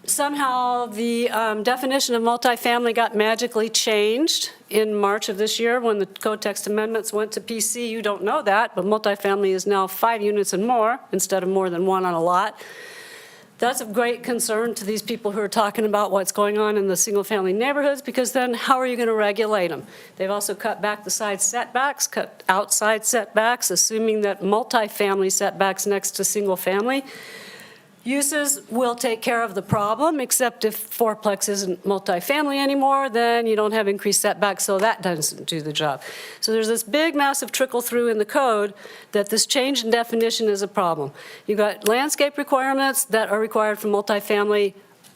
Somehow the definition of multifamily got magically changed in March of this year when the code text amendments went to PC. You don't know that, but multifamily is now 5 units and more instead of more than 1 on a lot. That's of great concern to these people who are talking about what's going on in the single-family neighborhoods, because then how are you going to regulate them? They've also cut back the side setbacks, cut outside setbacks, assuming that multifamily setbacks next to single-family uses will take care of the problem, except if fourplex isn't multifamily anymore, then you don't have increased setbacks, so that doesn't do the job. So there's this big, massive trickle through in the code that this change in definition is a problem. You've got landscape requirements that are required for multifamily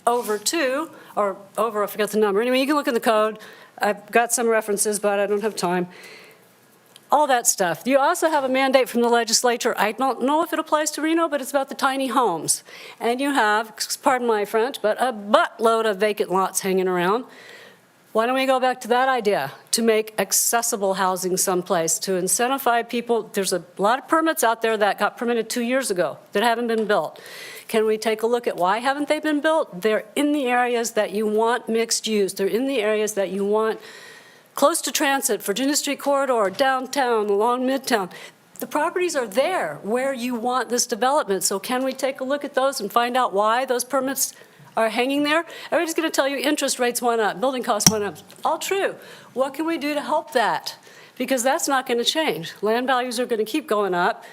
over 2, or over, I forget the number. Anyway, you can look in the code. I've got some references, but I don't have time. All that stuff. You also have a mandate from the legislature. I don't know if it applies to Reno, but it's about the tiny homes. And you have, pardon my French, but a buttload of vacant lots hanging around. Why don't we go back to that idea, to make accessible housing someplace, to incentivize people? There's a lot of permits out there that got permitted 2 years ago that haven't been built. Can we take a look at why haven't they been built? They're in the areas that you want mixed use. They're in the areas that you want close to transit, Virginia Street Corridor, downtown, along Midtown. The properties are there where you want this development. So can we take a look at those and find out why those permits are hanging there? Everybody's going to tell you interest rates went up, building costs went up. All true. What can we do to help that? Because that's not going to change. Land values are going to keep going up.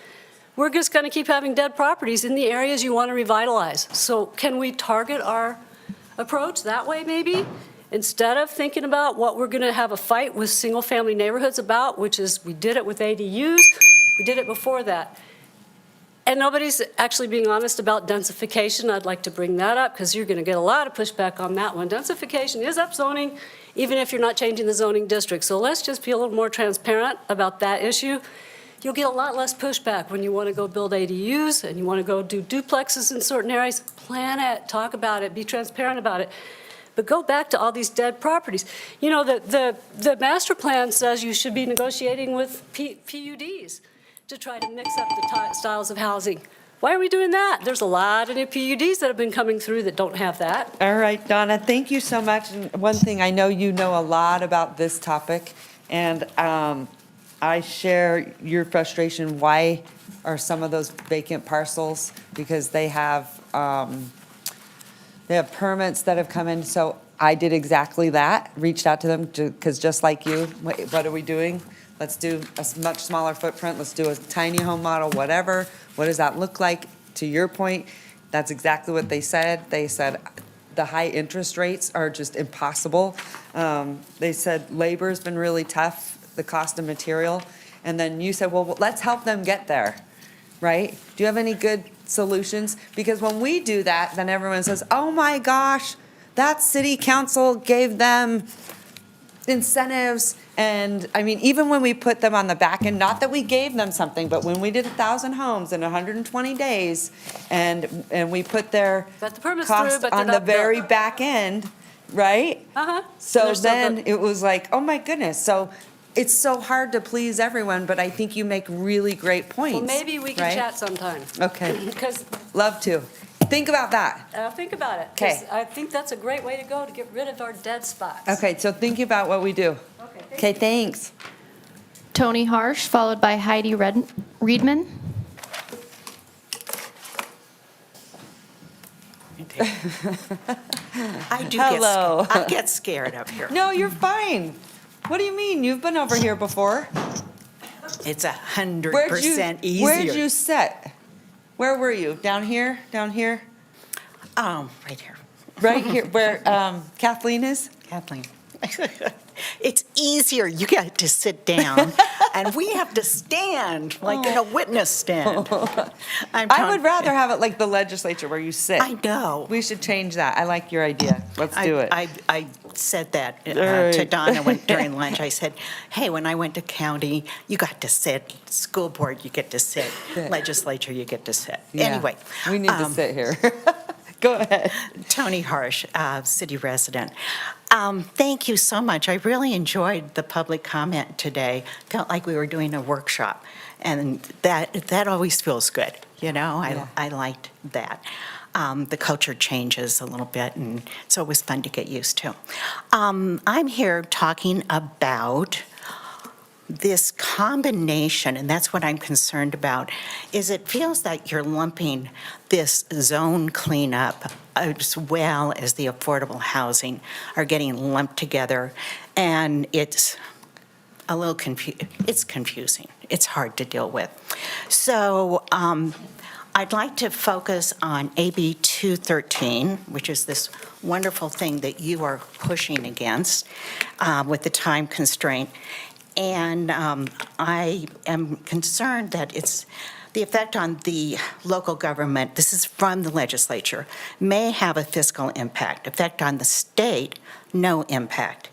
We're just going to keep having dead properties in the areas you want to revitalize. So can we target our approach that way maybe? Instead of thinking about what we're going to have a fight with single-family neighborhoods about, which is we did it with ADUs, we did it before that. And nobody's actually being honest about densification. I'd like to bring that up because you're going to get a lot of pushback on that one. Densification is upzoning, even if you're not changing the zoning district. So let's just be a little more transparent about that issue. You'll get a lot less pushback when you want to go build ADUs and you want to go do duplexes in certain areas. Plan it, talk about it, be transparent about it. But go back to all these dead properties. You know, the master plan says you should be negotiating with PUDs to try to mix up the styles of housing. Why are we doing that? There's a lot of new PUDs that have been coming through that don't have that. All right, Donna, thank you so much. And one thing, I know you know a lot about this topic, and I share your frustration. Why are some of those vacant parcels? Because they have permits that have come in. So I did exactly that, reached out to them because just like you, what are we doing? Let's do a much smaller footprint. Let's do a tiny home model, whatever. What does that look like? To your point, that's exactly what they said. They said the high interest rates are just impossible. They said labor's been really tough, the cost of material. And then you said, well, let's help them get there, right? Do you have any good solutions? Because when we do that, then everyone says, oh my gosh, that city council gave them incentives. And I mean, even when we put them on the back end, not that we gave them something, but when we did 1,000 homes in 120 days and we put their cost on the very back end, right? So then it was like, oh my goodness. So it's so hard to please everyone, but I think you make really great points. Well, maybe we can chat sometime. Okay. Because love to. Think about that. think about it. 'Cause I think that's a great way to go to get rid of our dead spots. Okay, so think about what we do. Okay, thanks. Tony Harsh, followed by Heidi Reedman. Hello. I get scared up here. No, you're fine. What do you mean? You've been over here before. It's 100% easier. Where'd you sit? Where were you? Down here? Down here? Right here. Right here, where Kathleen is? Kathleen. It's easier. You get to sit down, and we have to stand like in a witness stand. I would rather have it like the legislature where you sit. I know. We should change that. I like your idea. Let's do it. I said that right. to Donna during lunch. I said, hey, when I went to county, you got to sit. School board, you get to sit. Legislature, you get to sit. Yeah. Anyway. We need to sit here. Go ahead. Tony Harsh, city resident. Thank you so much. I really enjoyed the public comment today. Felt like we were doing a workshop, and that always feels good. You know, I liked that. The culture changes a little bit, and it's always fun to get used to. I'm here talking about this combination, and that's what I'm concerned about, is it feels like you're lumping this zone cleanup as well as the affordable housing are getting lumped together, and it's a little it's confusing. It's hard to deal with. So I'd like to focus on AB 213, which is this wonderful thing that you are pushing against with the time constraint. And I am concerned that it's The effect on the local government, this is from the legislature, may have a fiscal impact. Effect on the state, no impact.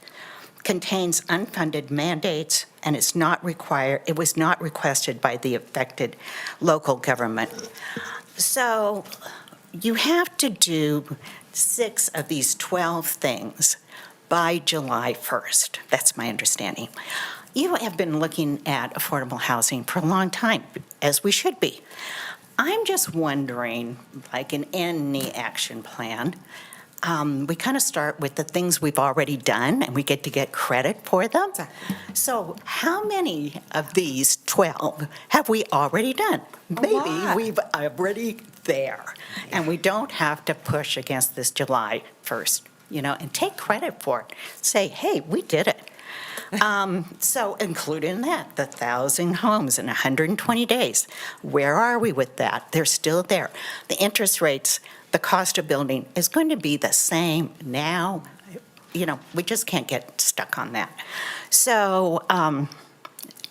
Contains unfunded mandates and it was not requested by the affected local government. So you have to do 6 of these 12 things by July 1st. That's my understanding. You have been looking at affordable housing for a long time, as we should be. I'm just wondering, like in any action plan, we kind of start with the things we've already done, and we get to get credit for them. So how many of these 12 have we already done? Maybe we've already there, and we don't have to push against this July 1st, and take credit for it. Say, hey, we did it. So include in that the 1,000 homes in 120 days. Where are we with that? They're still there. The interest rates, the cost of building is going to be the same now. We just can't get stuck on that. So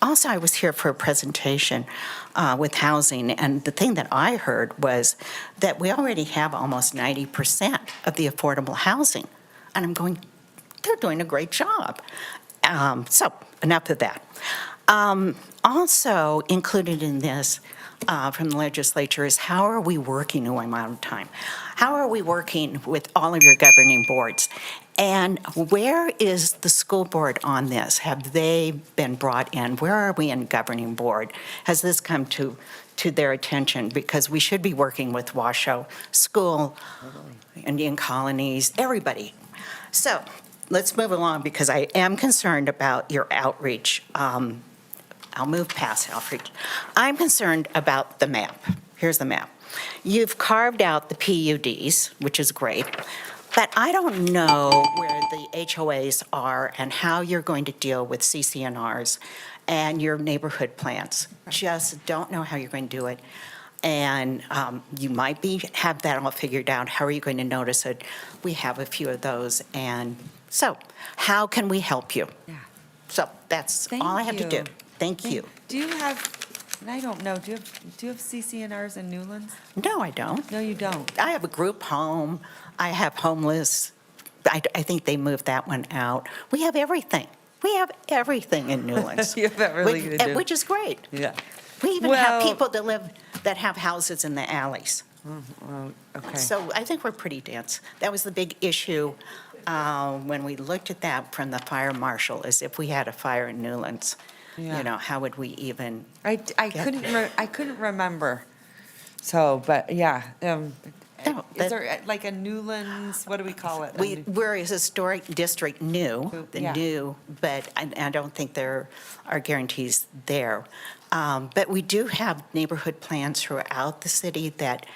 also, I was here for a presentation with housing, and the thing that I heard was that we already have almost 90% of the affordable housing. And I'm going, they're doing a great job. So enough of that. Also included in this from the legislature is how are we working, I'm out of time, how are we working with all of your governing boards? And where is the school board on this? Have they been brought in? Where are we in governing board? Has this come to their attention? Because we should be working with Washoe School, Indian colonies, everybody. So let's move along because I am concerned about your outreach. I'll move past outreach. I'm concerned about the map. Here's the map. You've carved out the PUDs, which is great, but I don't know where the HOAs are and how you're going to deal with CCNRs and your neighborhood plans. Just don't know how you're going to do it. And you might have that all figured out. How are you going to notice it? We have a few of those. And so how can we help you? Yeah. So that's all I have to do. Thank you. Do you have, and I don't know, do you have CCNRs in Newlands? No, I don't. No, you don't. I have a group home. I have homeless. I think they moved that one out. We have everything. We have everything in Newlands. You have everything to do. Which is great. Yeah. We even have people that have houses in the alleys. Well, okay. So I think we're pretty dense. That was the big issue when we looked at that from the fire marshal, is if we had a fire in Newlands, how would we even? I couldn't remember. So, but yeah. Is there like a Newlands, what do we call it? We're a historic district new, but I don't think there are guarantees there. But we do have neighborhood plans throughout the city that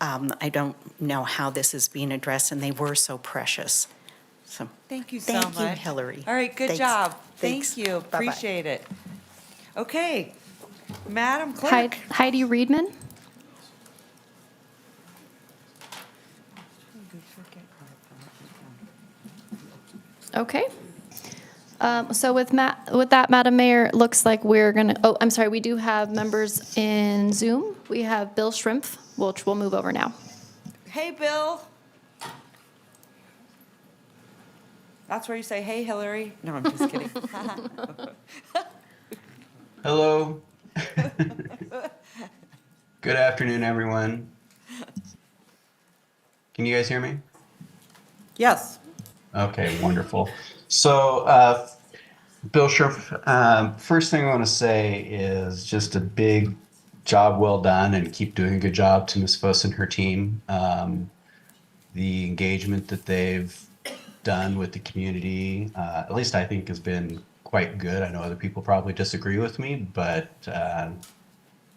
I don't know how this is being addressed, and they were so precious. So thank you so much. Thank you, Hillary. All right, good Thanks. job. Thanks. Thank you. Bye-bye. Appreciate it. Okay, Madam Clerk. Heidi Reedman? Okay. So with that, Madam Mayor, it looks like we're going to, I'm sorry, we do have members in Zoom. We have Bill Schrimpf, which we'll move over now. Hey, Bill. That's where you say, hey, Hillary. No, I'm just kidding. Hello. Good afternoon, everyone. Can you guys hear me? Yes. Okay, wonderful. So, Bill Scherf, first thing I want to say is just a big job well done, and keep doing a good job to Ms. Fuss and her team. The engagement that they've done with the community, at least I think, has been quite good. I know other people probably disagree with me, but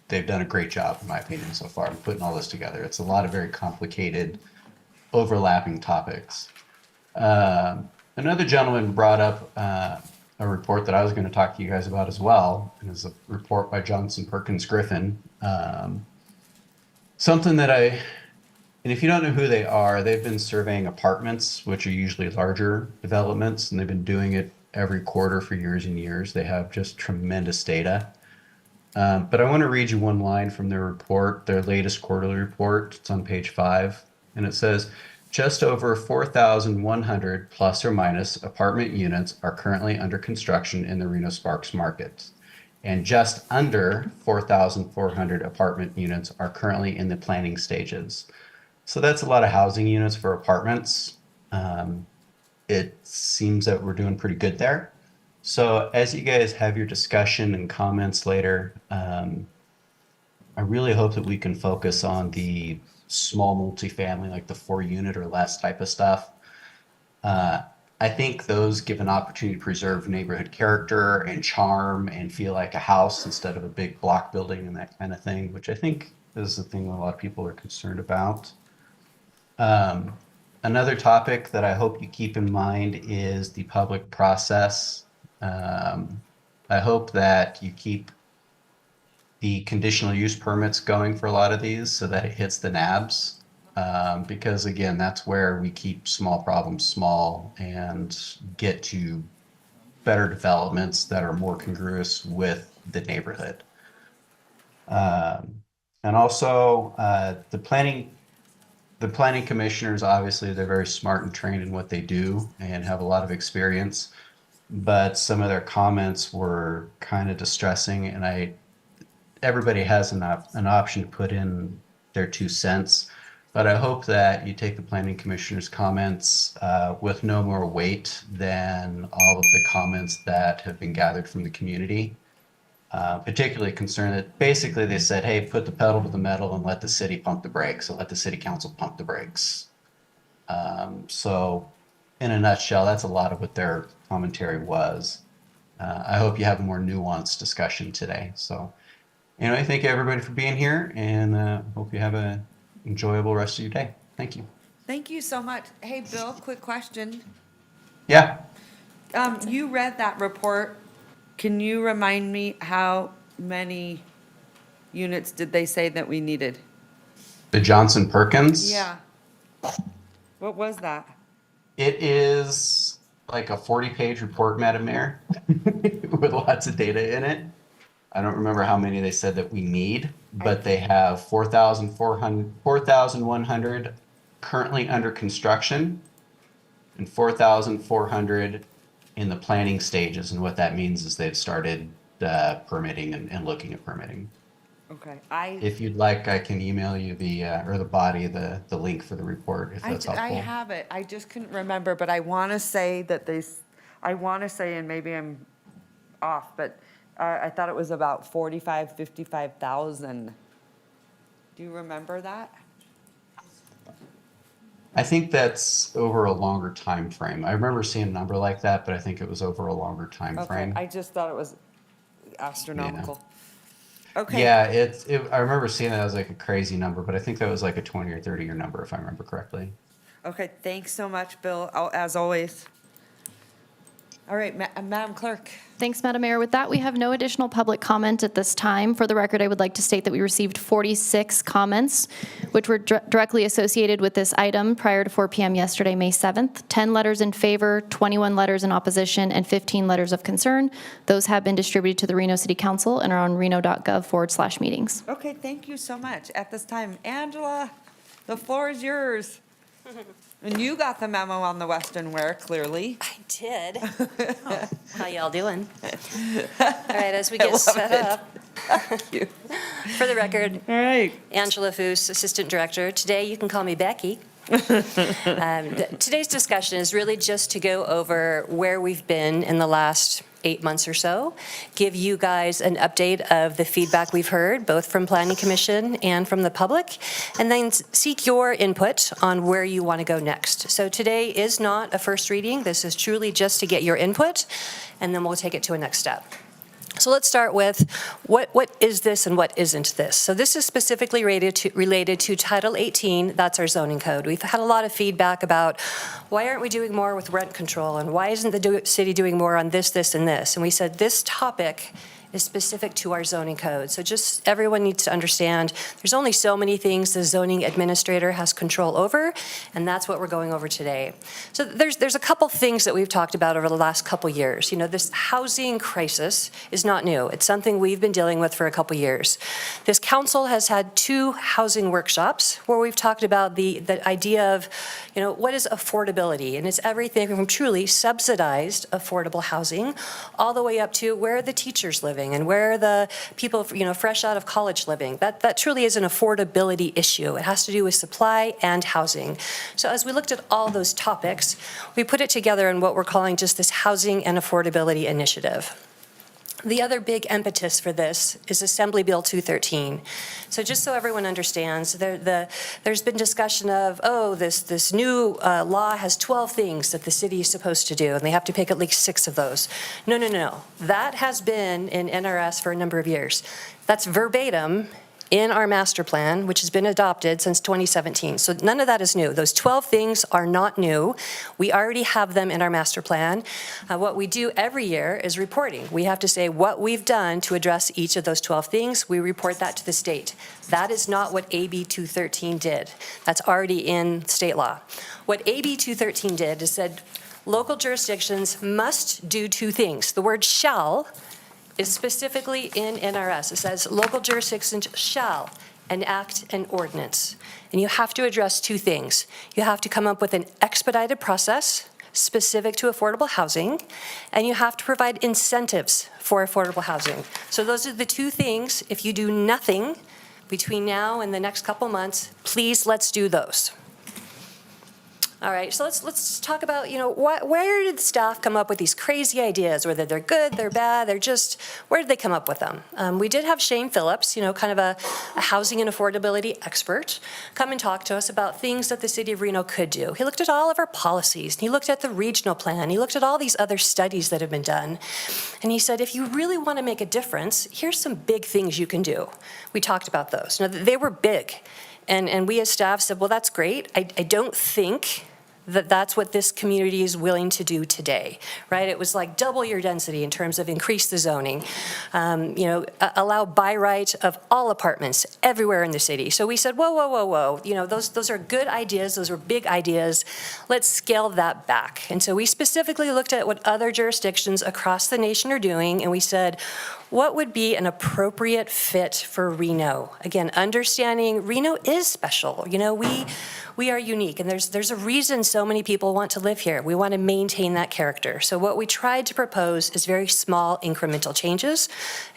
they've done a great job, in my opinion, so far, in putting all this together. It's a lot of very complicated, overlapping topics. Another gentleman brought up a report that I was going to talk to you guys about as well. It was a report by Johnson Perkins Griffin. Something that and if you don't know who they are, they've been surveying apartments, which are usually larger developments, and they've been doing it every quarter for years and years. They have just tremendous data. But I want to read you one line from their report, their latest quarterly report. It's on page 5, and it says, just over 4,100 plus or minus apartment units are currently under construction in the Reno Sparks market. And just under 4,400 apartment units are currently in the planning stages. So that's a lot of housing units for apartments. It seems that we're doing pretty good there. So as you guys have your discussion and comments later, I really hope that we can focus on the small multifamily, like the 4-unit or less type of stuff. I think those give an opportunity to preserve neighborhood character and charm and feel like a house instead of a big block building and that kind of thing, which I think is the thing that a lot of people are concerned about. Another topic that I hope you keep in mind is the public process. I hope that you keep the conditional use permits going for a lot of these so that it hits the nabs. Because again, that's where we keep small problems small and get to better developments that are more congruous with the neighborhood. And also the planning commissioners, obviously, they're very smart and trained in what they do and have a lot of experience. But some of their comments were kind of distressing, and everybody has an option to put in their 2 cents. But I hope that you take the planning commissioner's comments with no more weight than all of the comments that have been gathered from the community. Particularly concerned that basically they said, hey, put the pedal to the metal and let the city pump the brakes, and let the city council pump the brakes. So in a nutshell, that's a lot of what their commentary was. I hope you have a more nuanced discussion today. So anyway, thank you everybody for being here, and hope you have an enjoyable rest of your day. Thank you. Thank you so much. Hey, Bill, quick question. Yeah. You read that report. Can you remind me how many units did they say that we needed? The Johnson Perkins? Yeah. What was that? It is like a 40-page report, Madam Mayor, with lots of data in it. I don't remember how many they said that we need, but they have 4,100 currently under construction and 4,400 in the planning stages. And what that means is they've started permitting and looking at permitting. Okay, If you'd like, I can email you the link for the report if that's helpful. I have it. I just couldn't remember, but I want to say that and maybe I'm off, but I thought it was about 55,000. Do you remember that? I think that's over a longer time frame. I remember seeing a number like that, but I think it was over a longer time frame. Okay, I just thought it was astronomical. Okay. Yeah, I remember seeing that as like a crazy number, but I think that was like a 20 or 30 year number if I remember correctly. Okay, thanks so much, Bill, as always. All right, Madam Clerk. Thanks, Madam Mayor. With that, we have no additional public comment at this time. For the record, I would like to state that we received 46 comments, which were directly associated with this item prior to 4 p.m. yesterday, May 7th. 10 letters in favor, 21 letters in opposition, and 15 letters of concern. Those have been distributed to the Reno City Council and are on reno.gov/meetings. Okay, thank you so much. At this time, Angela, the floor is yours. And you got the memo on the Western Wear, clearly. I did. Oh, how y'all doing? All right, as we get set up. Thank you. For the record, all right. Angela Foos, Assistant Director. Today, you can call me Becky. Today's discussion is really just to go over where we've been in the last 8 months or so, give you guys an update of the feedback we've heard, both from Planning Commission and from the public, and then seek your input on where you want to go next. So today is not a first reading. This is truly just to get your input, and then we'll take it to a next step. So let's start with what is this and what isn't this? So this is specifically related to Title 18, that's our zoning code. We've had a lot of feedback about why aren't we doing more with rent control and why isn't the city doing more on this, this, and this? And we said this topic is specific to our zoning code. So just everyone needs to understand, there's only so many things the zoning administrator has control over, and that's what we're going over today. So there's a couple things that we've talked about over the last couple years. You know, this housing crisis is not new. It's something we've been dealing with for a couple years. This council has had 2 housing workshops where we've talked about the idea of, you know, what is affordability? And it's everything from truly subsidized affordable housing all the way up to where are the teachers living and where are the people, you know, fresh out of college living. That truly is an affordability issue. It has to do with supply and housing. So as we looked at all those topics, we put it together in what we're calling just this housing and affordability initiative. The other big impetus for this is Assembly Bill 213. So just so everyone understands, there's been discussion of, oh, this new law has 12 things that the city is supposed to do, and they have to pick at least 6 of those. No. That has been in NRS for a number of years. That's verbatim in our master plan, which has been adopted since 2017. So none of that is new. Those 12 things are not new. We already have them in our master plan. What we do every year is reporting. We have to say what we've done to address each of those 12 things. We report that to the state. That is not what AB 213 did. That's already in state law. What AB 213 did is said local jurisdictions must do 2 things. The word shall is specifically in NRS. It says local jurisdictions shall enact an ordinance. And you have to address 2 things. You have to come up with an expedited process specific to affordable housing, and you have to provide incentives for affordable housing. So those are the 2 things. If you do nothing between now and the next couple months, please let's do those. All right, so let's talk about, you know, where did staff come up with these crazy ideas, whether they're good, they're bad, they're just, where did they come up with them? We did have Shane Phillips, you know, kind of a housing and affordability expert, come and talk to us about things that the city of Reno could do. He looked at all of our policies, and he looked at the regional plan, he looked at all these other studies that have been done, and he said, if you really want to make a difference, here's some big things you can do. We talked about those. Now, they were big. And we as staff said, well, that's great. I don't think that that's what this community is willing to do today, right? It was like double your density in terms of increase the zoning, you know, allow by right of all apartments everywhere in the city. So we said, whoa. You know, those are good ideas. Those were big ideas. Let's scale that back. And so we specifically looked at what other jurisdictions across the nation are doing, and we said, what would be an appropriate fit for Reno? Again, understanding Reno is special. You know, we are unique, and there's a reason so many people want to live here. We want to maintain that character. So what we tried to propose is very small incremental changes.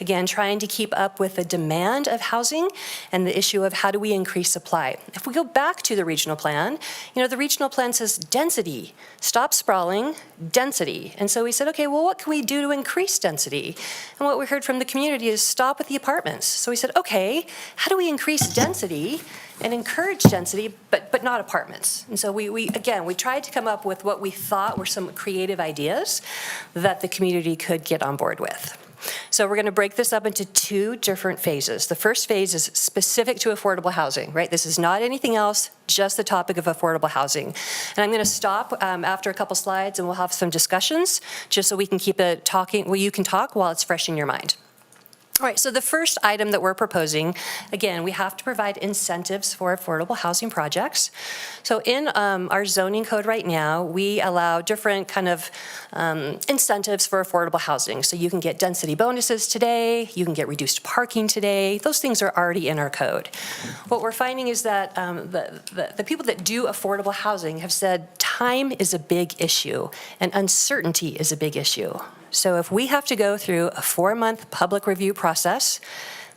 Again, trying to keep up with the demand of housing and the issue of how do we increase supply. If we go back to the regional plan, you know, the regional plan says density, stop sprawling, density. And so we said, okay, well, what can we do to increase density? And what we heard from the community is stop with the apartments. So we said, okay, how do we increase density and encourage density, but not apartments? And so we tried to come up with what we thought were some creative ideas that the community could get on board with. So we're going to break this up into 2 different phases. The first phase is specific to affordable housing, right? This is not anything else, just the topic of affordable housing. And I'm going to stop after a couple slides, and we'll have some discussions, just so we can keep it talking. Well, you can talk while it's fresh in your mind. All right, so the first item that we're proposing, again, we have to provide incentives for affordable housing projects. So in our zoning code right now, we allow different kind of incentives for affordable housing. So you can get density bonuses today, you can get reduced parking today. Those things are already in our code. What we're finding is that the people that do affordable housing have said time is a big issue and uncertainty is a big issue. So if we have to go through a 4-month public review process,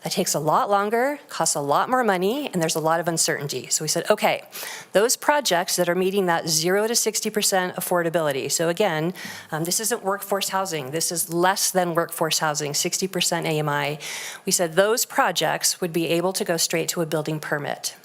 that takes a lot longer, costs a lot more money, and there's a lot of uncertainty. So we said, okay, those projects that are meeting that 0 to 60% affordability. So again, this isn't workforce housing. This is less than workforce housing, 60% AMI. We said those projects would be able to go straight to a building permit.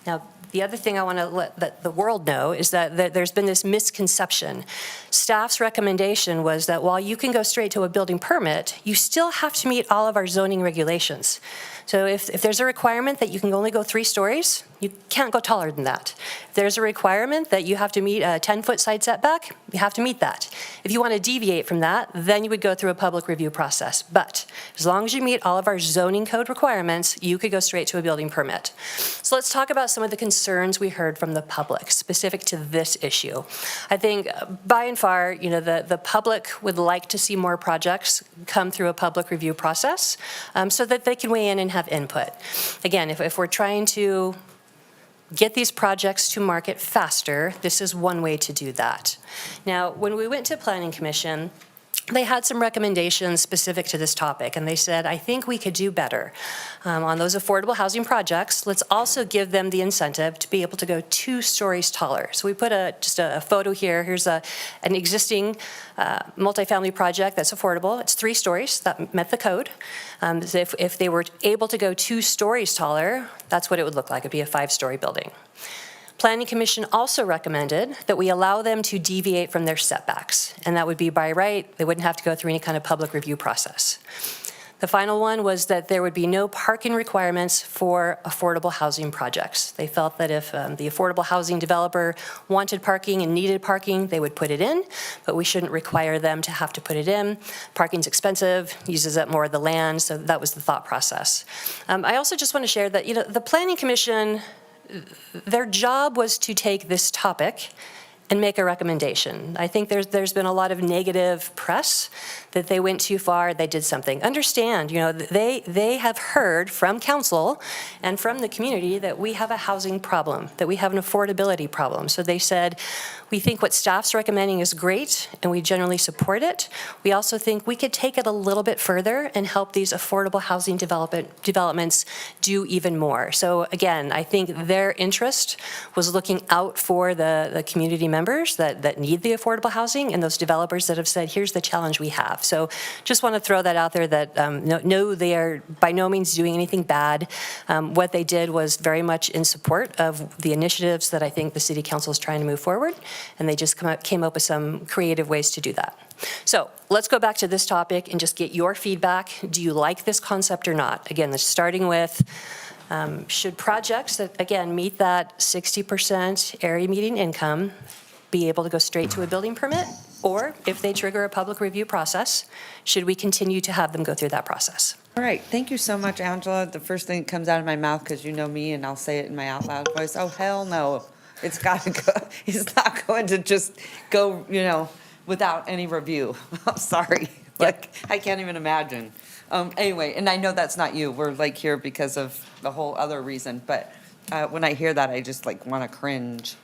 Now, the other thing I want to let the world know is that there's been this misconception. Staff's recommendation was that while you can go straight to a building permit, you still have to meet all of our zoning regulations. So if there's a requirement that you can only go 3 stories, you can't go taller than that. If there's a requirement that you have to meet a 10-foot side setback, you have to meet that. If you want to deviate from that, then you would go through a public review process. But As long as you meet all of our zoning code requirements, you could go straight to a building permit. So let's talk about some of the concerns we heard from the public specific to this issue. I think by and far, the public would like to see more projects come through a public review process so that they can weigh in and have input. Again, if we're trying to get these projects to market faster, this is one way to do that. Now, when we went to Planning Commission, they had some recommendations specific to this topic, and they said, I think we could do better on those affordable housing projects. Let's also give them the incentive to be able to go 2 stories taller. So we put just a photo here. Here's an existing multifamily project that's affordable. It's 3 stories. That met the code. So if they were able to go 2 stories taller, that's what it would look like. It'd be a 5-story building. Planning Commission also recommended that we allow them to deviate from their setbacks, and that would be by right. They wouldn't have to go through any kind of public review process. The final one was that there would be no parking requirements for affordable housing projects. They felt that if the affordable housing developer wanted parking and needed parking, they would put it in, but we shouldn't require them to have to put it in. Parking's expensive, uses up more of the land, so that was the thought process. I also just want to share that the Planning Commission, their job was to take this topic and make a recommendation. I think there's been a lot of negative press that they went too far, they did something. Understand, they have heard from council and from the community that we have a housing problem, that we have an affordability problem. So they said, we think what staff's recommending is great, and we generally support it. We also think we could take it a little bit further and help these affordable housing developments do even more. So again, I think their interest was looking out for the community members that need the affordable housing and those developers that have said, here's the challenge we have. So just want to throw that out there that no, they are by no means doing anything bad. What they did was very much in support of the initiatives that I think the City Council is trying to move forward, and they just came up with some creative ways to do that. So let's go back to this topic and just get your feedback. Do you like this concept or not? Again, starting with should projects that, again, meet that 60% area median income be able to go straight to a building permit? Or if they trigger a public review process, should we continue to have them go through that process? All right, thank you so much, Angela. The first thing that comes out of my mouth, because you know me and I'll say it in my out loud voice, oh, hell no. It's got to go, it's not going to just go, without any review. I'm sorry. I can't even imagine. Anyway, and I know that's not you. We're here because of the whole other reason. But when I hear that, I just want to cringe.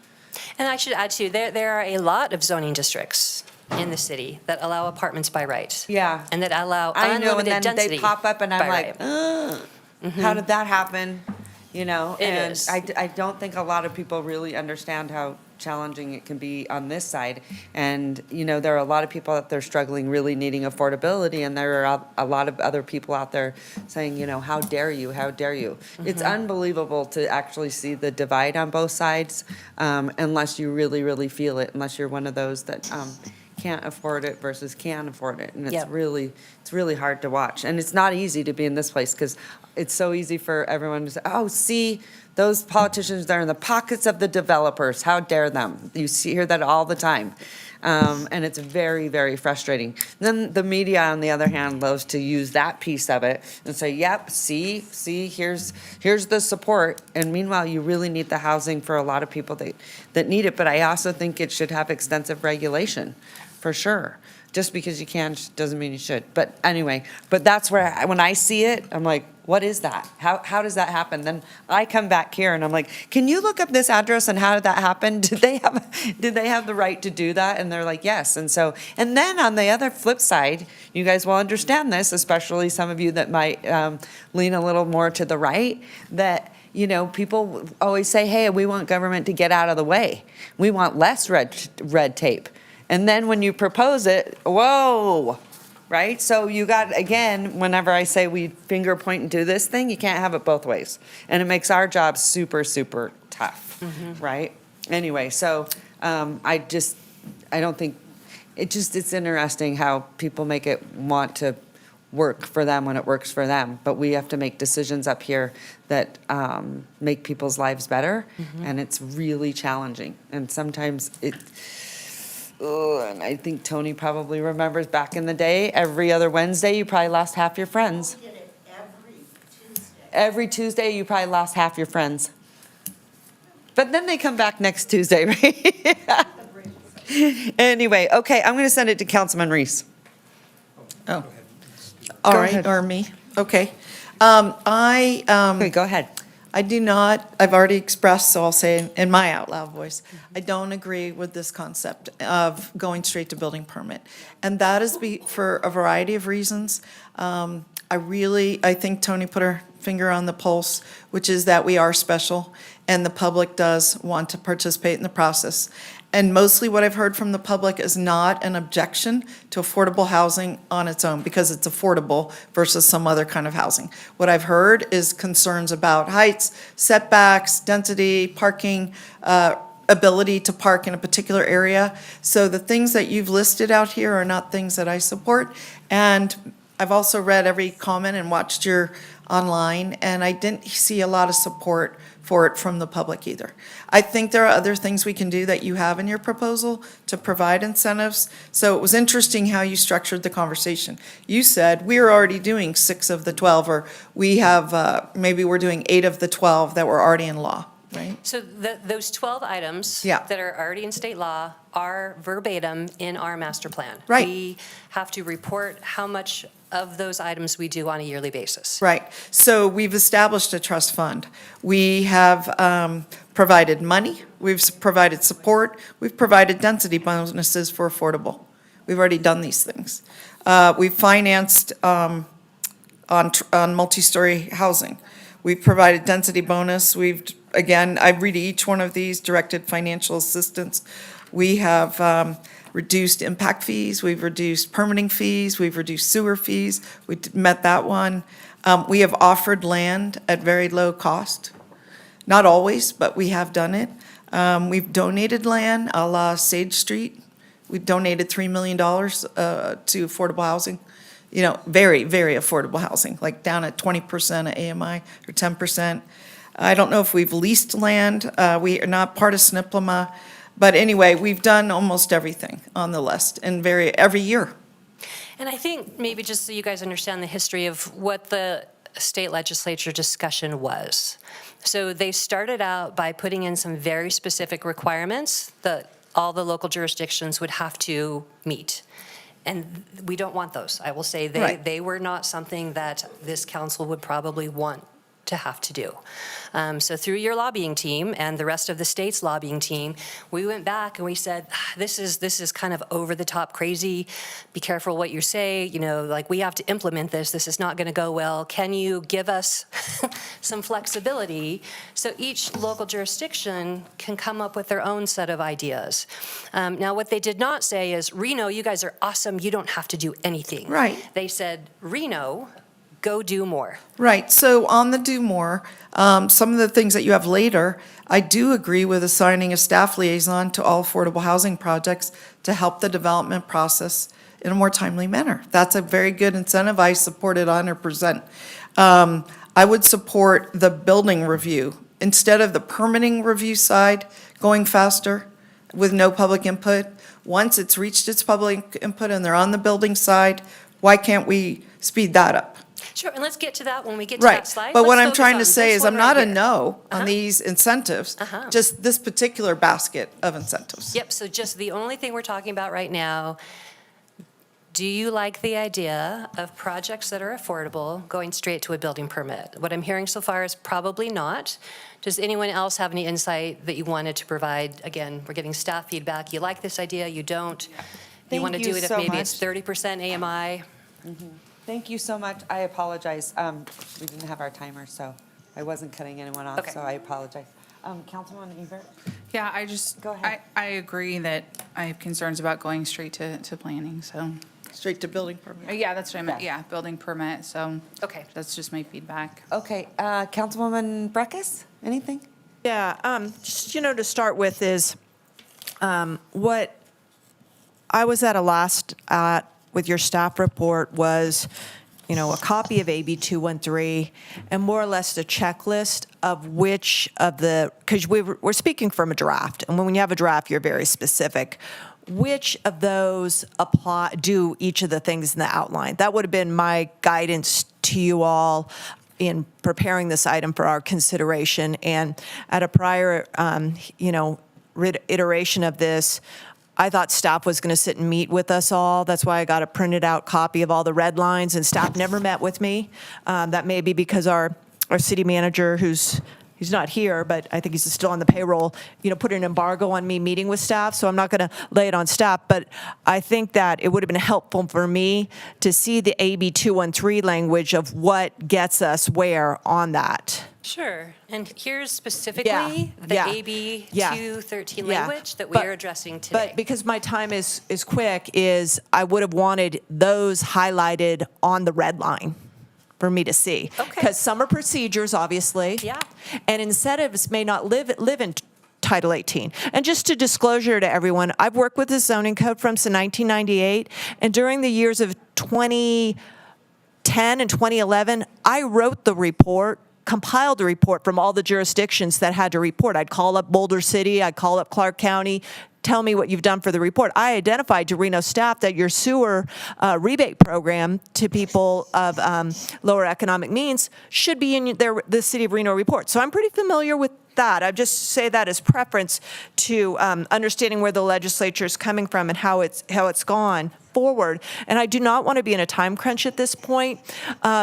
And I should add too, there are a lot of zoning districts in the city that allow apartments by right. Yeah. And that allow I know, unlimited and then density. they pop up and I'm like, right. How did that happen? And is. I don't think a lot of people really understand how challenging it can be on this side. And, there are a lot of people out there struggling, really needing affordability, and there are a lot of other people out there saying, how dare you, how dare you? It's unbelievable to actually see the divide on both sides, unless you really, really feel it, unless you're one of those that can't afford it versus can afford it. And it's really hard to watch. And it's not easy to be in this place because it's so easy for everyone to say, oh, see, those politicians, they're in the pockets of the developers. How dare them? You hear that all the time. And it's very, very frustrating. Then the media, on the other hand, loves to use that piece of it and say, yep, see, here's the support. And meanwhile, you really need the housing for a lot of people that need it. But I also think it should have extensive regulation, for sure. Just because you can doesn't mean you should. But anyway, that's where, when I see it, I'm like, what is that? How does that happen? Then I come back here and I'm like, can you look up this address and how did that happen? Did they have the right to do that? And they're like, yes. And then on the other flip side, you guys will understand this, especially some of you that might lean a little more to the right, that people always say, hey, we want government to get out of the way. We want less red tape. And then when you propose it, whoa, right? So you got, again, whenever I say we finger point and do this thing, you can't have it both ways. And it makes our job super, super tough, right? Anyway, so I don't think, it's interesting how people make it want to work for them when it works for them. But we have to make decisions up here that make people's lives better. And it's really challenging. And sometimes And I think Tony probably remembers back in the day, every other Wednesday, you probably lost half your friends. Every Tuesday, you probably lost half your friends. But then they come back next Tuesday, right? Anyway, okay, I'm going to send it to Councilman Reese. Oh, all Go right, ahead. or me, okay. Okay, go ahead. I do not, I've already expressed, so I'll say in my out loud voice, I don't agree with this concept of going straight to building permit. And that is for a variety of reasons. I think Tony put her finger on the pulse, which is that we are special and the public does want to participate in the process. And mostly what I've heard from the public is not an objection to affordable housing on its own because it's affordable versus some other kind of housing. What I've heard is concerns about heights, setbacks, density, parking, ability to park in a particular area. So the things that you've listed out here are not things that I support. And I've also read every comment and watched your online, and I didn't see a lot of support for it from the public either. I think there are other things we can do that you have in your proposal to provide incentives. So it was interesting how you structured the conversation. You said, we're already doing 6 of the 12, or we have, maybe we're doing 8 of the 12 that were already in law, right? So those 12 items Yeah. that are already in state law are verbatim in our master plan. Right. We have to report how much of those items we do on a yearly basis. Right. So we've established a trust fund. We have provided money, we've provided support, we've provided density bonuses for affordable. We've already done these things. We've financed on multi-story housing. We've provided density bonus. Again, I read each one of these, directed financial assistance. We have reduced impact fees, we've reduced permitting fees, we've reduced sewer fees, we met that one. We have offered land at very low cost. Not always, but we have done it. We've donated land a la Sage Street. We've donated $3 million to affordable housing. You know, very, very affordable housing, like down at 20% of AMI or 10%. I don't know if we've leased land. We are not part of SNPLMA. But anyway, we've done almost everything on the list and every year. And I think maybe just so you guys understand the history of what the state legislature discussion was. So they started out by putting in some very specific requirements that all the local jurisdictions would have to meet. And we don't want those. I will say they were not something that this council would probably want to have to do. So through your lobbying team and the rest of the state's lobbying team, we went back and we said, this is kind of over the top crazy. Be careful what you say. You know, like we have to implement this. This is not going to go well. Can you give us some flexibility so each local jurisdiction can come up with their own set of ideas? Now, what they did not say is, Reno, you guys are awesome. You don't have to do anything. Right. They said, Reno, go do more. Right, so on the do more, some of the things that you have later, I do agree with assigning a staff liaison to all affordable housing projects to help the development process in a more timely manner. That's a very good incentive. I support it 100%. I would support the building review. Instead of the permitting review side going faster with no public input, once it's reached its public input and they're on the building side, why can't we speed that up? Sure, and let's get to that when we get to that Right, slide. but what Let's I'm focus trying on to say this is I'm one right not a here. no on these incentives, just this particular basket of incentives. Yep, so just the only thing we're talking about right now, do you like the idea of projects that are affordable going straight to a building permit? What I'm hearing so far is probably not. Does anyone else have any insight that you wanted to provide? Again, we're getting staff feedback. You like this idea, you don't? You want to do it if maybe it's 30% AMI? Thank you so much. I apologize. We didn't have our timer, so I wasn't cutting anyone off, so I apologize. Councilwoman Ebert? Yeah, I just, Go ahead. I agree that I have concerns about going straight to planning, so. Straight to building permit. Yeah, that's what I meant, yeah, building permit, so. Okay. That's just my feedback. Okay, Councilwoman Breckus, anything? Yeah, just, to start with is what I was at with your staff report was, a copy of AB 213 and more or less the checklist of which of the, because we're speaking from a draft. And when you have a draft, you're very specific. which of those do each of the things in the outline. That would have been my guidance to you all in preparing this item for our consideration. And at a prior, iteration of this, I thought staff was going to sit and meet with us all. That's why I got a printed out copy of all the red lines, and staff never met with me. That may be because our city manager, he's not here, but I think he's still on the payroll, put an embargo on me meeting with staff, so I'm not going to lay it on staff. But I think that it would have been helpful for me to see the AB 213 language of what gets us where on that. Sure. And here's specifically the AB 213 language that we are addressing today. But because my time is quick, I would have wanted those highlighted on the red line for me to see. Okay. Because some are procedures, obviously. Yeah. And incentives may not live in Title 18. And just to disclosure to everyone, I've worked with the zoning code from 1998, and during the years of 2010 and 2011, I wrote the report, compiled the report from all the jurisdictions that had to report. I'd call up Boulder City, I'd call up Clark County, tell me what you've done for the report. I identified to Reno staff that your sewer rebate program to people of lower economic means should be in the City of Reno report. So I'm pretty familiar with that. I just say that as preference to understanding where the legislature is coming from and how it's gone forward. And I do not want to be in a time crunch at this point.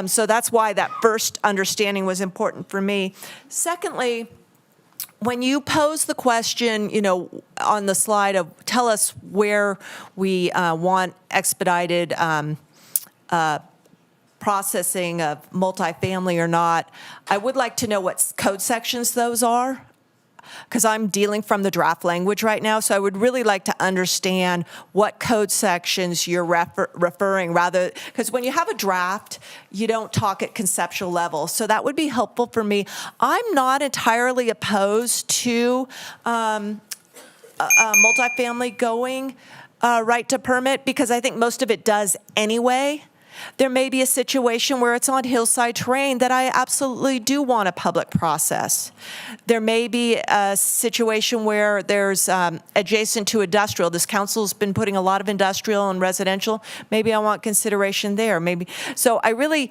So that's why that first understanding was important for me. Secondly, when you pose the question, on the slide of tell us where we want expedited processing of multifamily or not, I would like to know what code sections those are, because I'm dealing from the draft language right now. So I would really like to understand what code sections you're referring, rather, because when you have a draft, you don't talk at conceptual level. So that would be helpful for me. I'm not entirely opposed to multifamily going right to permit, because I think most of it does anyway. There may be a situation where it's on hillside terrain that I absolutely do want a public process. There may be a situation where there's adjacent to industrial. This council's been putting a lot of industrial and residential. Maybe I want consideration there. Maybe. So I really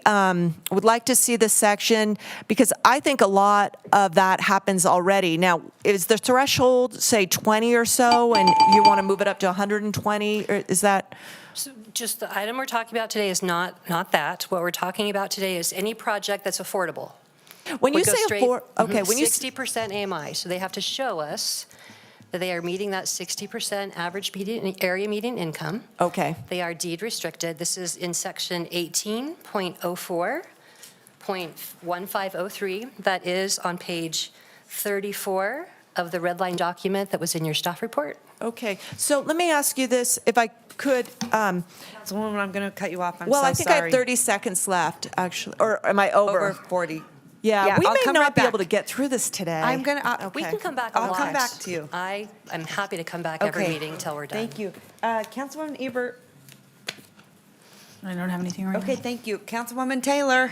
would like to see this section, because I think a lot of that happens already. Now, is the threshold, say, 20 or so, and you want to move it up to 120? Or is that? So just the item we're talking about today is not that. What we're talking about today is any project that's affordable. When you say okay, when you 60% AMI, so they have to show us that they are meeting that 60% average area median income. Okay. They are deed restricted. This is in section 18.04.1503. That is on page 34 of the red line document that was in your staff report. Okay, so let me ask you this, if I could. Councilwoman, I'm going to cut you off. I'm Well, so I think sorry. I have 30 seconds left, actually, or am I over? Over 40. Yeah, we I'll may come not right be back. able to get through this today. I'm going to, We can come back a lot. I'll come back to you. I'm happy to come back every Okay. meeting until we're done. Thank you. Councilwoman Ebert. I don't have anything right Okay, now. thank you. Councilwoman Taylor.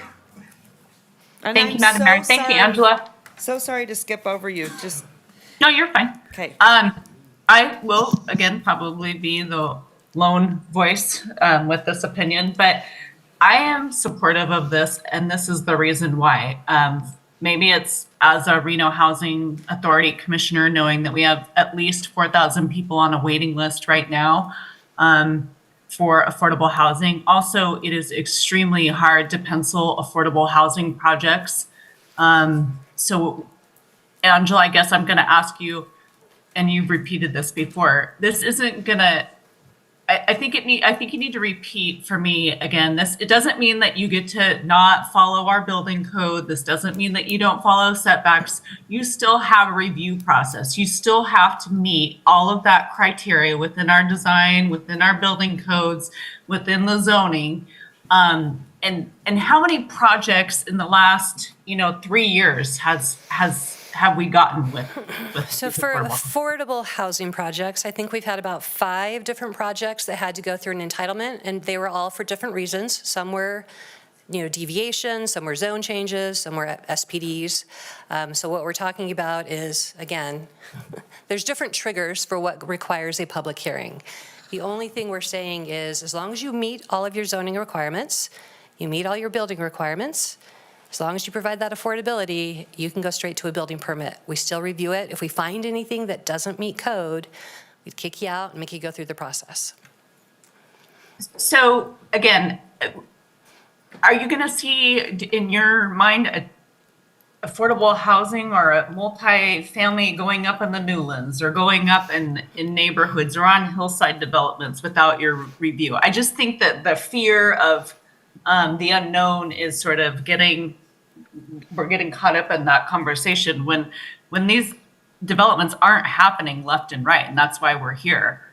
And Thank you, I'm Madam so Mayor. Thank you, sorry- Angela. So sorry to skip over you. Just, No, you're fine. okay. I will, again, probably be the lone voice with this opinion, but I am supportive of this, and this is the reason why. Maybe it's as a Reno Housing Authority Commissioner, knowing that we have at least 4,000 people on a waiting list right now for affordable housing. Also, it is extremely hard to pencil affordable housing projects. So, Angela, I guess I'm going to ask you, and you've repeated this before, this isn't going to, I think you need to repeat for me again, it doesn't mean that you get to not follow our building code. This doesn't mean that you don't follow setbacks. You still have a review process. You still have to meet all of that criteria within our design, within our building codes, within the zoning. And how many projects in the last, 3 years have we gotten with So for affordable housing projects, I think we've had about 5 different projects that had to go through an entitlement, and they were all for different reasons. Some were deviations, some were zone changes, some were SPDs. So what we're talking about is, again, there's different triggers for what requires a public hearing. The only thing we're saying is, as long as you meet all of your zoning requirements, you meet all your building requirements, as long as you provide that affordability, you can go straight to a building permit. We still review it. If we find anything that doesn't meet code, we'd kick you out and make you go through the process. So again, are you going to see in your mind affordable housing or a multi-family going up in the Newlands or going up in neighborhoods or on hillside developments without your review? I just think that the fear of the unknown is sort of we're getting caught up in that conversation when these developments aren't happening left and right, and that's why we're here.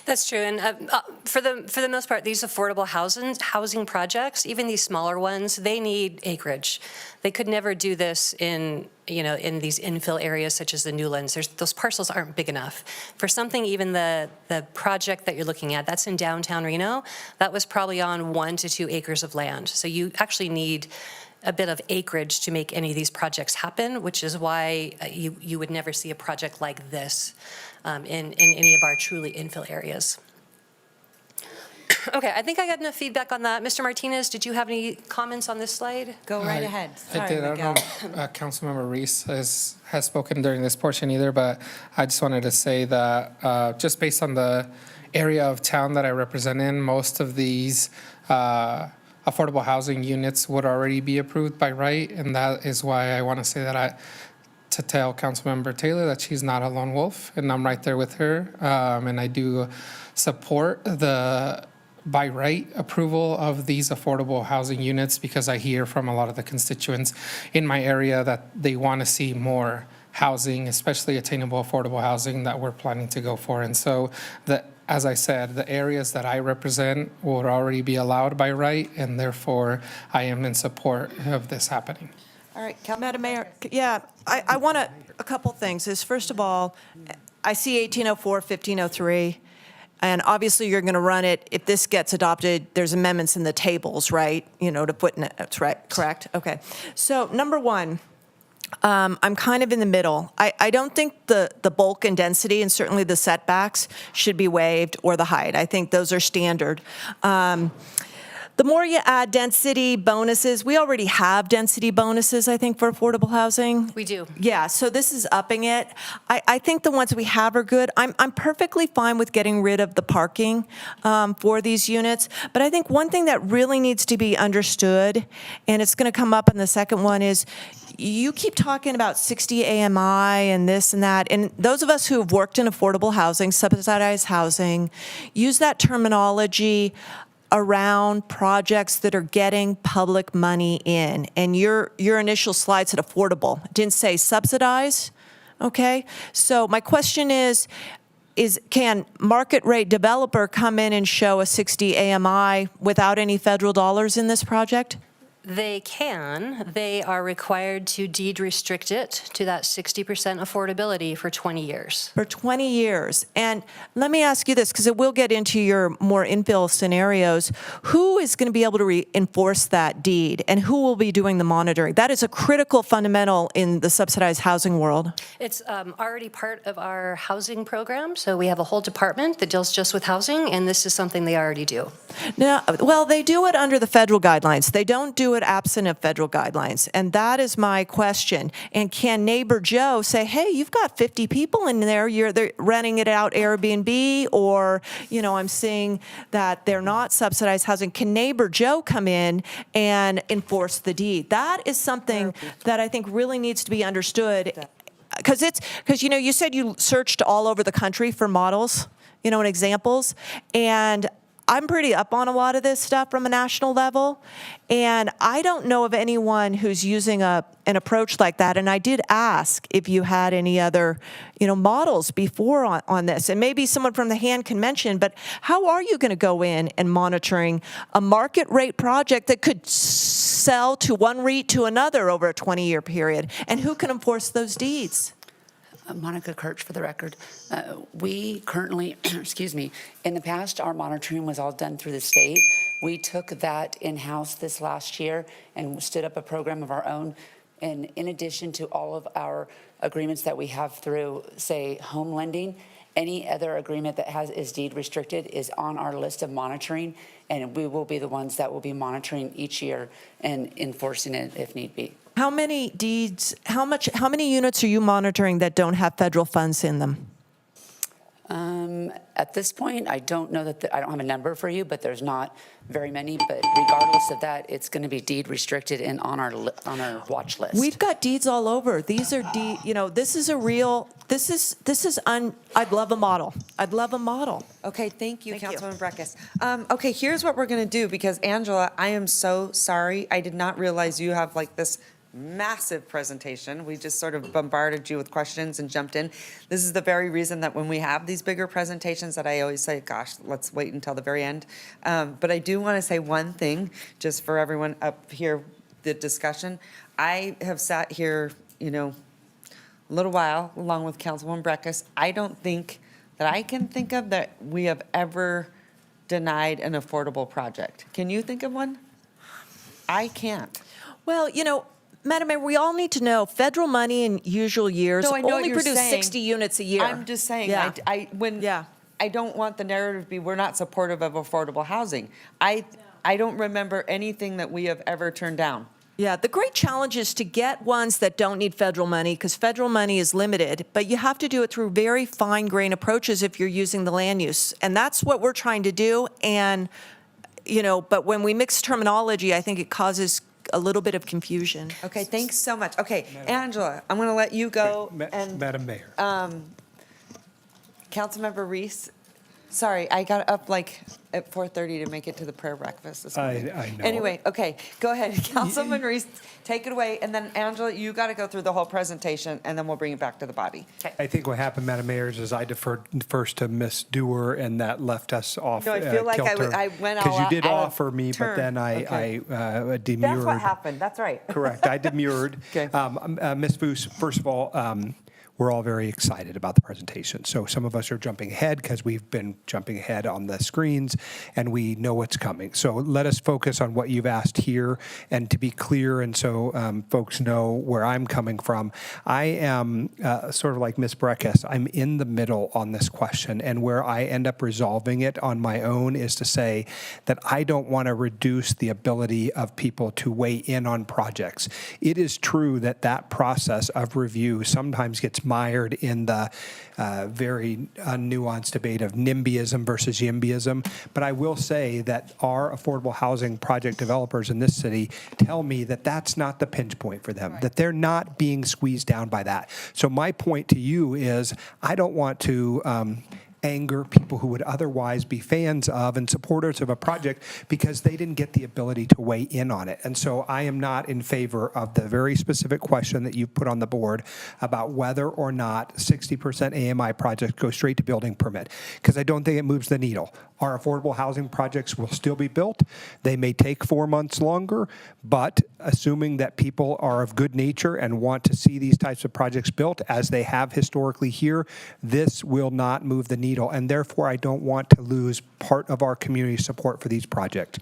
That's true, and for the most part, these affordable housing projects, even these smaller ones, they need acreage. They could never do this in these infill areas such as the Newlands. Those parcels aren't big enough. For something, even the project that you're looking at, that's in downtown Reno, that was probably on 1 to 2 acres of land. So you actually need a bit of acreage to make any of these projects happen, which is why you would never see a project like this in any of our truly infill areas. Okay, I think I got enough feedback on that. Mr. Martinez, did you have any comments on this slide? Go right ahead. I did. I don't know if Councilmember Reese has spoken during this portion either, but I just wanted to say that just based on the area of town that I represent in, most of these affordable housing units would already be approved by right, and that is why I want to say that to tell Councilmember Taylor that she's not a lone wolf, and I'm right there with her, and I do support the by right approval of these affordable housing units because I hear from a lot of the constituents in my area that they want to see more housing, especially attainable affordable housing that we're planning to go for. And so as I said, the areas that I represent would already be allowed by right, and therefore I am in support of this happening. All right, Madam Mayor, yeah, I want a couple things. First of all, I see 1804, 1503, and obviously you're going to run it. If this gets adopted, there's amendments in the tables, right? To put in it, that's right, correct? Okay. So number one, I'm kind of in the middle. I don't think the bulk and density and certainly the setbacks should be waived or the height. I think those are standard. The more you add density bonuses, we already have density bonuses, I think, for affordable housing. We do. Yeah, so this is upping it. I think the ones we have are good. I'm perfectly fine with getting rid of the parking for these units, but I think one thing that really needs to be understood, and it's going to come up in the second one, is you keep talking about 60 AMI and this and that, and those of us who have worked in affordable housing, subsidized housing, use that terminology around projects that are getting public money in. And your initial slide said affordable. It didn't say subsidized, okay? So my question is can market rate developer come in and show a 60 AMI without any federal dollars in this project? They can. They are required to deed restrict it to that 60% affordability for 20 years. For 20 years. And let me ask you this, because it will get into your more infill scenarios. Who is going to be able to enforce that deed, and who will be doing the monitoring? That is a critical fundamental in the subsidized housing world. It's already part of our housing program, so we have a whole department that deals just with housing, and this is something they already do. Now, well, they do it under the federal guidelines. They don't do it absent of federal guidelines. And that is my question. And can neighbor Joe say, hey, you've got 50 people in there, they're renting it out Airbnb, or, I'm seeing that they're not subsidized housing. Can neighbor Joe come in and enforce the deed? That is something that I think really needs to be understood. Because you said you searched all over the country for models, and examples. And I'm pretty up on a lot of this stuff from a national level, and I don't know of anyone who's using an approach like that. And I did ask if you had any other, models before on this, and maybe someone from the hand can mention. But how are you going to go in and monitoring a market rate project that could sell to one REIT to another over a 20-year period, and who can enforce those deeds? Monica Kirch for the record. We currently, excuse me, in the past, our monitoring was all done through the state. We took that in-house this last year and stood up a program of our own. And in addition to all of our agreements that we have through, say, home lending, any other agreement that is deed restricted is on our list of monitoring, and we will be the ones that will be monitoring each year and enforcing it if need be. How many deeds, how many units are you monitoring that don't have federal funds in them? At this point, I don't know that, I don't have a number for you, but there's not very many. But regardless of that, it's going to be deed restricted and on our watch list. We've got deeds all over. These are this is a real, I'd love a model. I'd love a model. Okay, thank you, Councilwoman Breckus. Okay, here's what we're going to do, because Angela, I am so sorry. I did not realize you have like this massive presentation. We just sort of bombarded you with questions and jumped in. This is the very reason that when we have these bigger presentations that I always say, gosh, let's wait until the very end. But I do want to say one thing, just for everyone up here, the discussion. I have sat here, a little while, along with Councilwoman Breckus. I don't think that I can think of that we have ever denied an affordable project. Can you think of one? I can't. Well, Madam Mayor, we all need to know federal money in usual years No, I know what only you're produce saying. 60 units a year. I'm just saying, Yeah. I don't want the narrative to be, we're not supportive of affordable housing. I don't remember anything that we have ever turned down. Yeah, the great challenge is to get ones that don't need federal money, because federal money is limited, but you have to do it through very fine-grained approaches if you're using the land use. And that's what we're trying to do. And, but when we mix terminology, I think it causes a little bit of confusion. Okay, thanks so much. Okay, Angela, I'm going to let you go. And Madam Mayor. Councilmember Reese, sorry, I got up like at 4:30 to make it to the prayer breakfast this morning. I know. Anyway, okay, go ahead. Councilman Reese, take it away. And then Angela, you got to go through the whole presentation, and then we'll bring it back to the body. I think what happened, Madam Mayor, is I deferred first to Ms. Dewar, and that left us off No, I feel like kilter. I went all Because you out did of offer me, turn. but then I demurred. That's what happened. That's right. Correct. I demurred. Okay. Ms. Foose, first of all, we're all very excited about the presentation. So some of us are jumping ahead because we've been jumping ahead on the screens and we know what's coming. So let us focus on what you've asked here. And to be clear, and so folks know where I'm coming from, I am sort of like Ms. Breckus. I'm in the middle on this question. And where I end up resolving it on my own is to say that I don't want to reduce the ability of people to weigh in on projects. It is true that that process of review sometimes gets mired in the very nuanced debate of NIMBYism versus YIMBYism. But I will say that our affordable housing project developers in this city tell me that that's not the pinch point for them, that they're not being squeezed down by that. So my point to you is I don't want to anger people who would otherwise be fans of and supporters of a project because they didn't get the ability to weigh in on it. And so I am not in favor of the very specific question that you've put on the board about whether or not 60% AMI projects go straight to building permit, because I don't think it moves the needle. Our affordable housing projects will still be built. They may take 4 months longer, but assuming that people are of good nature and want to see these types of projects built as they have historically here, this will not move the needle. And therefore, I don't want to lose part of our community support for these projects.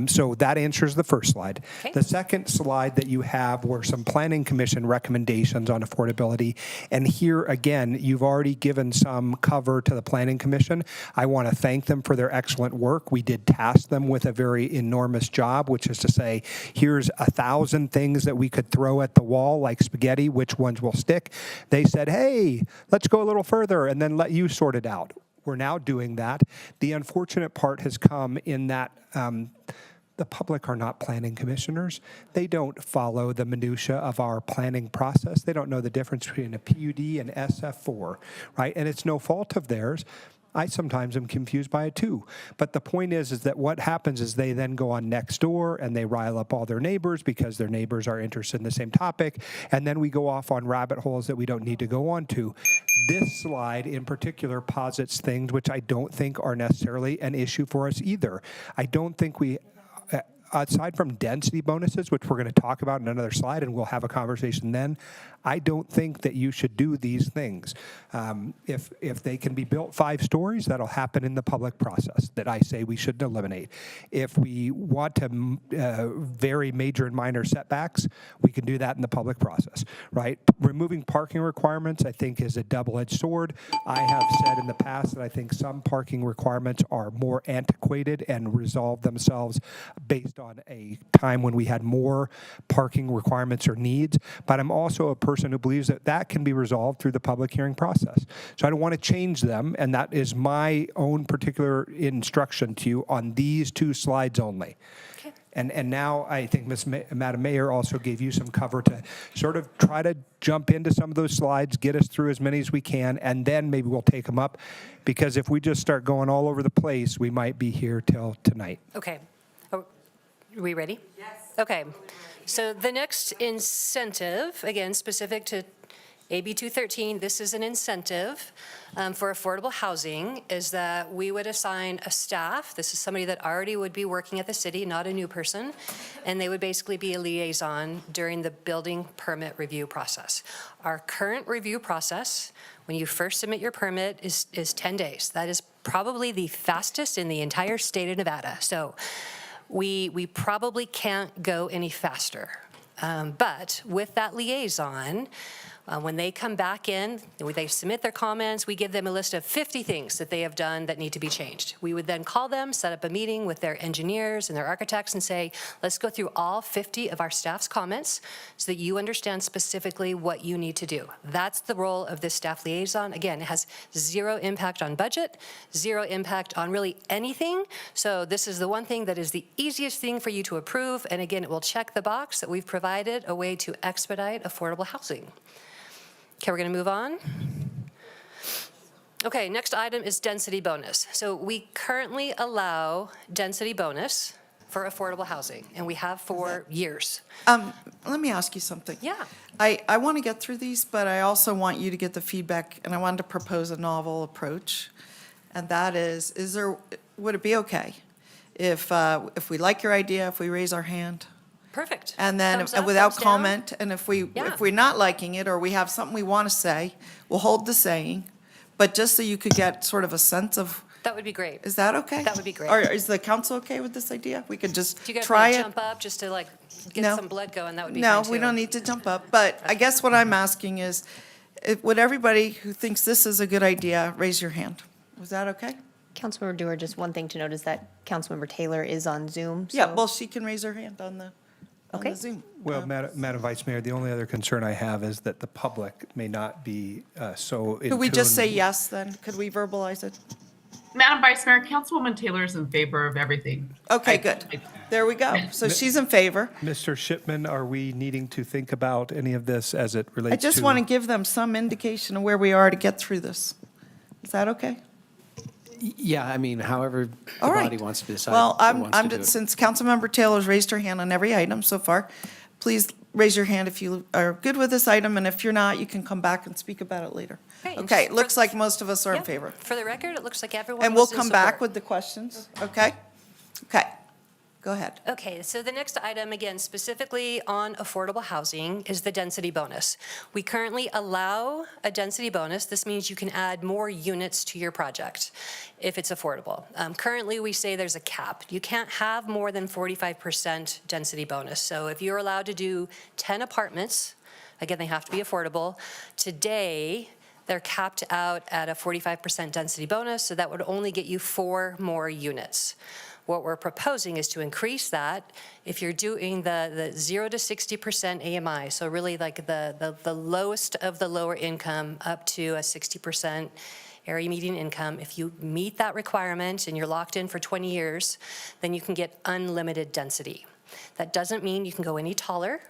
So that answers the first slide. Okay. The second slide that you have were some Planning Commission recommendations on affordability. And here, again, you've already given some cover to the Planning Commission. I want to thank them for their excellent work. We did task them with a very enormous job, which is to say, here's 1,000 things that we could throw at the wall like spaghetti, which ones will stick. They said, hey, let's go a little further and then let you sort it out. We're now doing that. The unfortunate part has come in that the public are not planning commissioners. They don't follow the minutia of our planning process. They don't know the difference between a PUD and SF4, right? And it's no fault of theirs. I sometimes am confused by it too. But the point is that what happens is they then go on Nextdoor and they rile up all their neighbors because their neighbors are interested in the same topic. And then we go off on rabbit holes that we don't need to go on to. This slide in particular posits things which I don't think are necessarily an issue for us either. I don't think we aside from density bonuses, which we're going to talk about in another slide, and we'll have a conversation then, I don't think that you should do these things. If they can be built 5 stories, that'll happen in the public process that I say we should eliminate. If we want to vary major and minor setbacks, we can do that in the public process, right? Removing parking requirements, I think, is a double-edged sword. I have said in the past that I think some parking requirements are more antiquated and resolve themselves based on a time when we had more parking requirements or needs, but I'm also a person who believes that that can be resolved through the public hearing process. So I don't want to change them, and that is my own particular instruction to you on these 2 slides only. Okay. And now I think Madam Mayor also gave you some cover to sort of try to jump into some of those slides, get us through as many as we can, and then maybe we'll take them up, because if we just start going all over the place, we might be here till tonight. Okay. Are we ready? Yes. Okay. So the next incentive, again, specific to AB 213, this is an incentive for affordable housing, is that we would assign a staff. This is somebody that already would be working at the city, not a new person, and they would basically be a liaison during the building permit review process. Our current review process, when you first submit your permit, is 10 days. That is probably the fastest in the entire state of Nevada. So we probably can't go any faster. But with that liaison, when they come back in, they submit their comments, we give them a list of 50 things that they have done that need to be changed. We would then call them, set up a meeting with their engineers and their architects and say, let's go through all 50 of our staff's comments so that you understand specifically what you need to do. That's the role of this staff liaison. Again, it has 0 impact on budget, 0 impact on really anything. So this is the one thing that is the easiest thing for you to approve. And again, it will check the box that we've provided a way to expedite affordable housing. Okay, we're going to move on. Okay, next item is density bonus. So we currently allow density bonus for affordable housing, and we have for years. Let me ask you something. Yeah. I want to get through these, but I also want you to get the feedback, and I wanted to propose a novel approach. And that is would it be okay if we like your idea, if we raise our hand? Perfect. And then Thumbs up, without thumbs down. comment, and if Yeah. we're not liking it, or we have something we want to say, we'll hold the saying, but just so you could get sort of a sense of, That would be great. is that okay? That would be great. Or is the council okay with this idea? We could just Do you guys try want to it? jump up just to like get No. some blood going? That would be No, fine too. we don't need to jump up, but I guess what I'm asking is, would everybody who thinks this is a good idea, raise your hand? Was that okay? Councilmember Dewar, just one thing to note is that Councilmember Taylor is on Zoom. Yeah, so- well, she can raise her hand on the Okay. Zoom. Well, Madam Vice Mayor, the only other concern I have is that the public may not be so in Could we just say tune. yes then? Could we verbalize it? Madam Vice Mayor, Councilwoman Taylor is in favor of everything. Okay, good. There we go. So she's in favor. Mr. Shipman, are we needing to think about any of this as it relates I to? just want to give them some indication of where we are to get through this. Is that okay? Yeah, I mean, however the All right. body wants to decide. Well, wants to do it. since Councilmember Taylor's raised her hand on every item so far, please raise your hand if you are good with this item, and if you're not, you can come back and speak about it later. Great. Okay, looks like most of us are in Yeah. favor. For the record, it looks like everyone And we'll was in come back support. with the questions, okay? Okay, go ahead. Okay, so the next item, again, specifically on affordable housing, is the density bonus. We currently allow a density bonus. This means you can add more units to your project if it's affordable. Currently, we say there's a cap. You can't have more than 45% density bonus. So if you're allowed to do 10 apartments, again, they have to be affordable. Today, they're capped out at a 45% density bonus, so that would only get you 4 more units. What we're proposing is to increase that if you're doing the 0 to 60% AMI, so really like the lowest of the lower income up to a 60% area median income. If you meet that requirement and you're locked in for 20 years, then you can get unlimited density. That doesn't mean you can go any taller.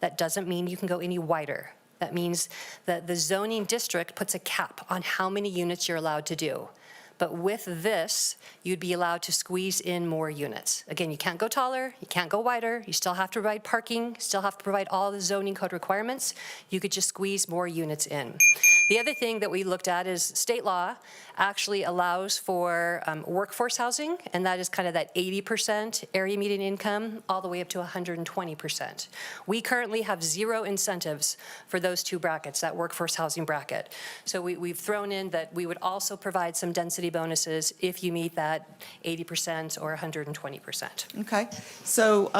That doesn't mean you can go any wider. That means that the zoning district puts a cap on how many units you're allowed to do. But with this, you'd be allowed to squeeze in more units. Again, you can't go taller, you can't go wider, you still have to provide parking, still have to provide all the zoning code requirements. You could just squeeze more units in. The other thing that we looked at is state law actually allows for workforce housing, and that is kind of that 80% area median income all the way up to 120%. We currently have zero incentives for those two brackets, that workforce housing bracket. So we've thrown in that we would also provide some density bonuses if you meet that 80% or 120%. Okay, so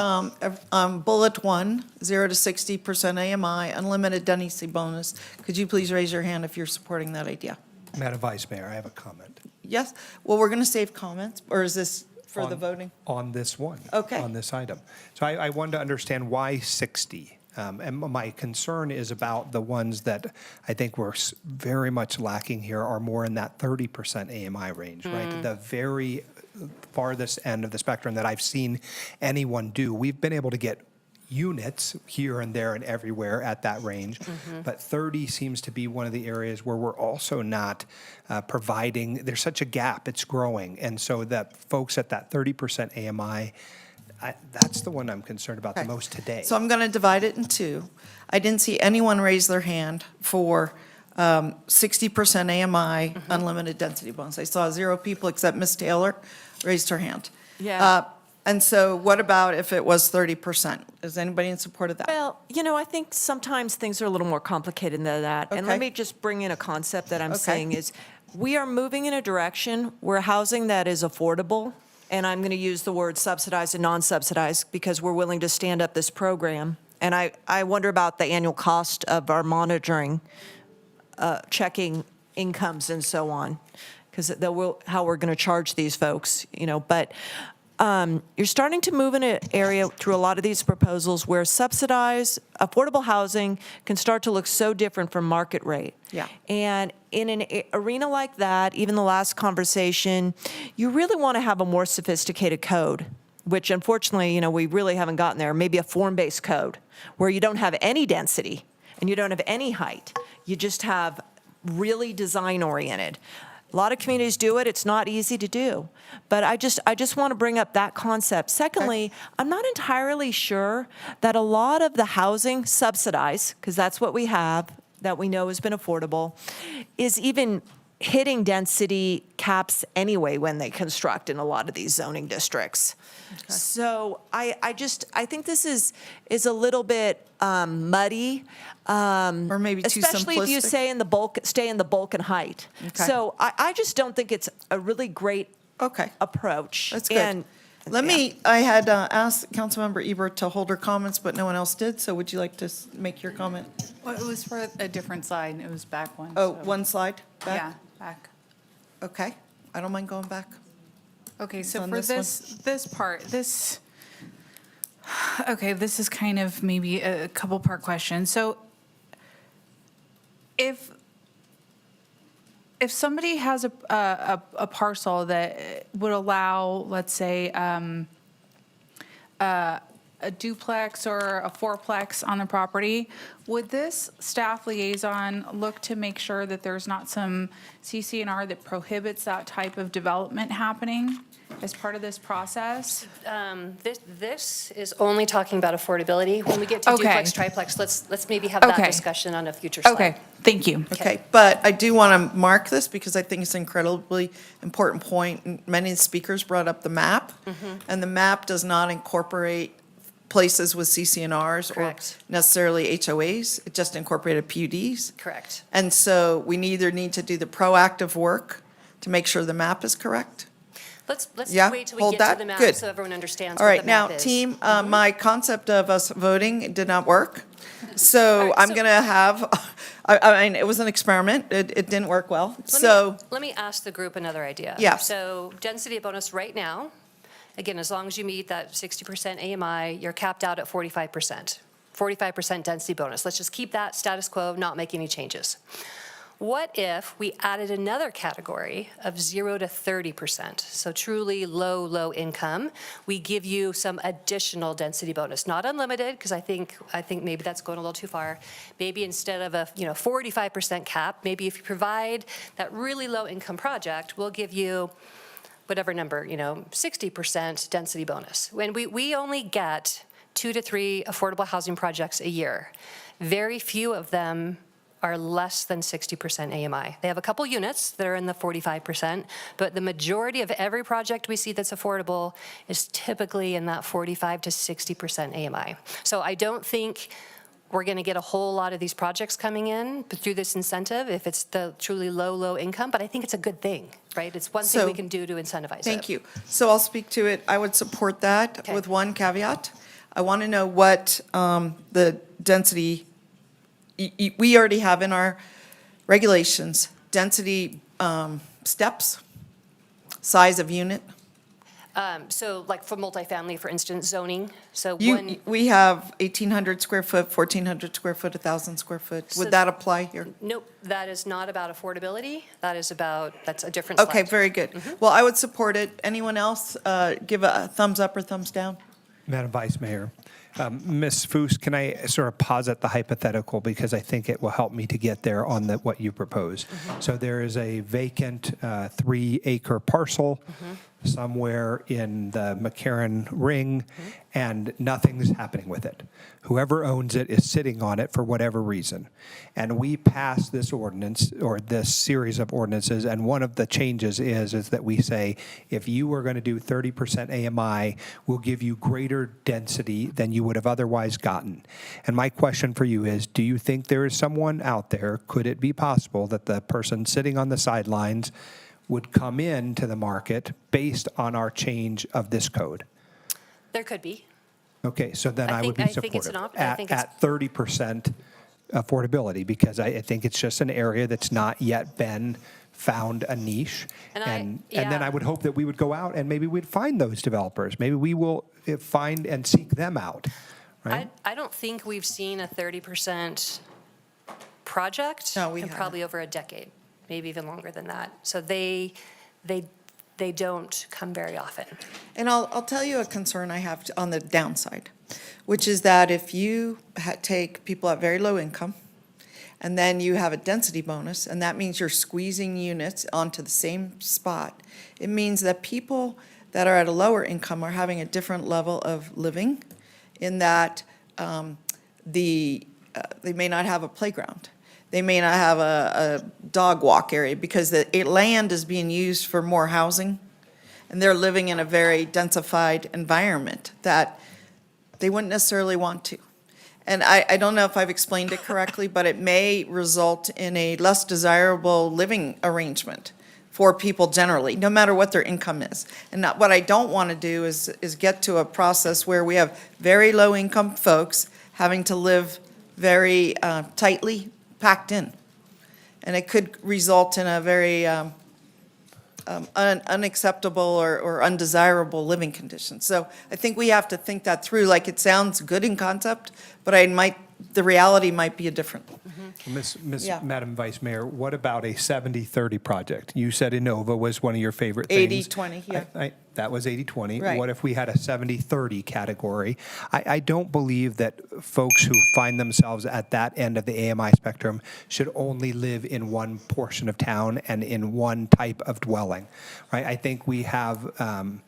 bullet 1, 0 to 60% AMI, unlimited density bonus. Could you please raise your hand if you're supporting that idea? Madam Vice Mayor, I have a comment. Yes, well, we're going to save comments, or is this for the voting? On this one. Okay. On this item. So I wanted to understand why 60? And my concern is about the ones that I think we're very much lacking here are more in that 30% AMI range, right? The very farthest end of the spectrum that I've seen anyone do. We've been able to get units here and there and everywhere at that range, but 30 seems to be one of the areas where we're also not providing, there's such a gap, it's growing, and so that folks at that 30% AMI, that's the one I'm concerned about the most today. So I'm going to divide it in two. I didn't see anyone raise their hand for 60% AMI unlimited density bonus. I saw 0 people except Ms. Taylor raised her hand. Yeah. And so what about if it was 30%? Is anybody in support of that? Well, I think sometimes things are a little more complicated than that. And let Okay. me just bring in a concept that I'm Okay. saying is we are moving in a direction where housing that is affordable, and I'm going to use the word subsidized and non-subsidized because we're willing to stand up this program. And I wonder about the annual cost of our monitoring, checking incomes and so on, because how we're going to charge these folks, but you're starting to move in an area through a lot of these proposals where subsidized, affordable housing can start to look so different from market rate. Yeah. And in an arena like that, even the last conversation, you really want to have a more sophisticated code, which unfortunately, we really haven't gotten there. Maybe a form-based code where you don't have any density and you don't have any height. You just have really design-oriented. A lot of communities do it. It's not easy to do. But I just want to bring up that concept. Secondly, I'm not entirely sure that a lot of the housing subsidized, because that's what we have, that we know has been affordable, is even hitting density caps anyway when they construct in a lot of these zoning districts. So I think this is a little bit muddy. Or maybe too especially if you simplistic? stay in the bulk and height. Okay. So I just don't think it's a really great approach. That's good. And I had asked Councilmember Ebert to hold her comments, but no one else did, so would you like to make your comment? Well, it was for a different slide. It was back one. Oh, so- one slide back? Yeah, back. Okay, I don't mind going back. Okay, so on for this this part, this is kind of maybe a couple part question. So if somebody has a parcel that would allow, let's say, a duplex or a fourplex on the property, would this staff liaison look to make sure that there's not some CC&R that prohibits that type of development happening as part of this process? This is only talking about affordability. When we get to Okay. duplex, triplex, let's maybe have that Okay. discussion on a future slide. Okay, thank you. Okay, but I do want to mark this because I think it's an incredibly important point. And many of the speakers brought up the map, and the map does not incorporate places with CCNRs or Correct. necessarily HOAs. It just incorporated PUDs. Correct. And so we either need to do the proactive work to make sure the map is correct. Let's Yeah, wait till we hold get to that. the map Good. so everyone understands All what right, the now, map is. team, my concept of us voting did not work. So I'm going to have, I mean, it was an experiment. It didn't work well. So, Let me ask the group another idea. Yes. So density bonus right now, again, as long as you meet that 60% AMI, you're capped out at 45%. 45% density bonus. Let's just keep that status quo, not make any changes. What if we added another category of 0 to 30%? So truly low income. We give you some additional density bonus, not unlimited, because I think maybe that's going a little too far. Maybe instead of a 45% cap, maybe if you provide that really low income project, we'll give you whatever number, 60% density bonus. When we only get 2 to 3 affordable housing projects a year, very few of them are less than 60% AMI. They have a couple units that are in the 45%, but the majority of every project we see that's affordable is typically in that 45 to 60% AMI. So I don't think we're going to get a whole lot of these projects coming in through this incentive if it's the truly low income, but I think it's a good thing, right? It's one thing we can do to incentivize it. Thank you. So I'll speak to it. I would support that with one caveat. I want to know what the density, we already have in our regulations, density steps, size of unit. So like for multifamily, for instance, zoning, so We have 1,800 square foot, 1,400 square foot, 1,000 square foot. Would that apply here? Nope, that is not about affordability. That's a different slide. Okay, very good. Well, I would support it. Anyone else give a thumbs up or thumbs down? Madam Vice Mayor, Ms. Foose, can I sort of posit the hypothetical because I think it will help me to get there on what you propose. So there is a vacant 3-acre parcel somewhere in the McCarran Ring, and nothing's happening with it. Whoever owns it is sitting on it for whatever reason. And we pass this ordinance, or this series of ordinances, and one of the changes is that we say, if you were going to do 30% AMI, we'll give you greater density than you would have otherwise gotten. And my question for you is, do you think there is someone out there, could it be possible that the person sitting on the sidelines would come into the market based on our change of this code? There could be. Okay, so then I would be I think it's supportive I think it's at 30% affordability, because I think it's just an area that's not yet been found a niche. And then I would hope that we would go out and maybe we'd find those developers. Maybe we will find and seek them out, right? I don't think we've seen a 30% project in probably over a decade, maybe even longer than that. So they don't come very often. And I'll tell you a concern I have on the downside, which is that if you take people at very low income, and then you have a density bonus, and that means you're squeezing units onto the same spot, it means that people that are at a lower income are having a different level of living, in that they may not have a playground. They may not have a dog walk area because the land is being used for more housing, and they're living in a very densified environment that they wouldn't necessarily want to. And I don't know if I've explained it correctly, but it may result in a less desirable living arrangement for people generally, no matter what their income is. And what I don't want to do is get to a process where we have very low-income folks having to live very tightly packed in. And it could result in a very unacceptable or undesirable living conditions. So I think we have to think that through. Like, it sounds good in concept, but the reality might be a different. Madam Vice Mayor, what about a 70-30 project? You said Innova was one of your favorite things. 80-20, yeah. That was 80-20. Right. What if we had a 70-30 category? I don't believe that folks who find themselves at that end of the AMI spectrum should only live in one portion of town and in one type of dwelling, right? I think we have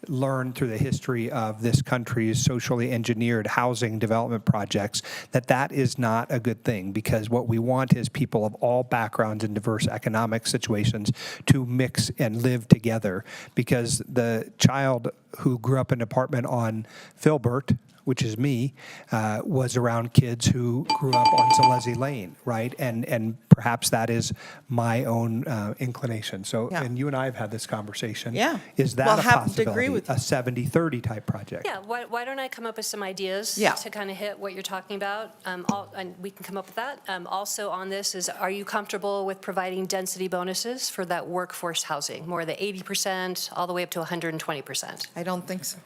learned through the history of this country's socially engineered housing development projects that is not a good thing, because what we want is people of all backgrounds and diverse economic situations to mix and live together, because the child who grew up in an apartment on Filbert, which is me, was around kids who grew up on Zalesi Lane, right? And perhaps that is my own inclination. So, and you and I have had this conversation. Yeah. Is that Well, a happen to agree possibility, with a 70-30 type project? Yeah, why don't I come up with some ideas to kind of hit what you're talking about? And we can come up with that. Also on this is, are you comfortable with providing density bonuses for that workforce housing, more the 80% all the way up to 120%? I don't think so.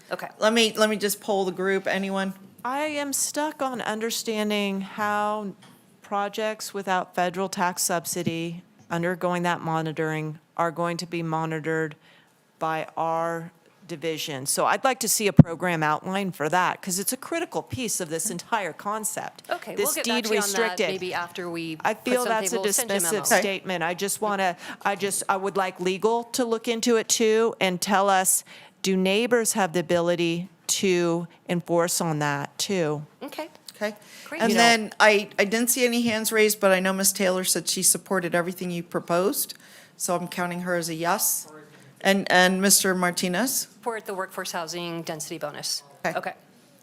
Okay. Let me just poll the group. Anyone? I am stuck on understanding how projects without federal tax subsidy undergoing that monitoring are going to be monitored by our division. So I'd like to see a program outline for that, because it's a critical piece of this entire concept. Okay, This we'll get back deed to you on that restricted. maybe after we I put feel something. that's a We'll send you a memo. dismissive statement. I just want to, I would like legal to look into it too and tell us, do neighbors have the ability to enforce on that too? Okay. Okay. Great. And You know- then I didn't see any hands raised, but I know Ms. Taylor said she supported everything you proposed, so I'm counting her as a yes. And Mr. Martinez? Support the workforce housing density bonus. Okay. Okay.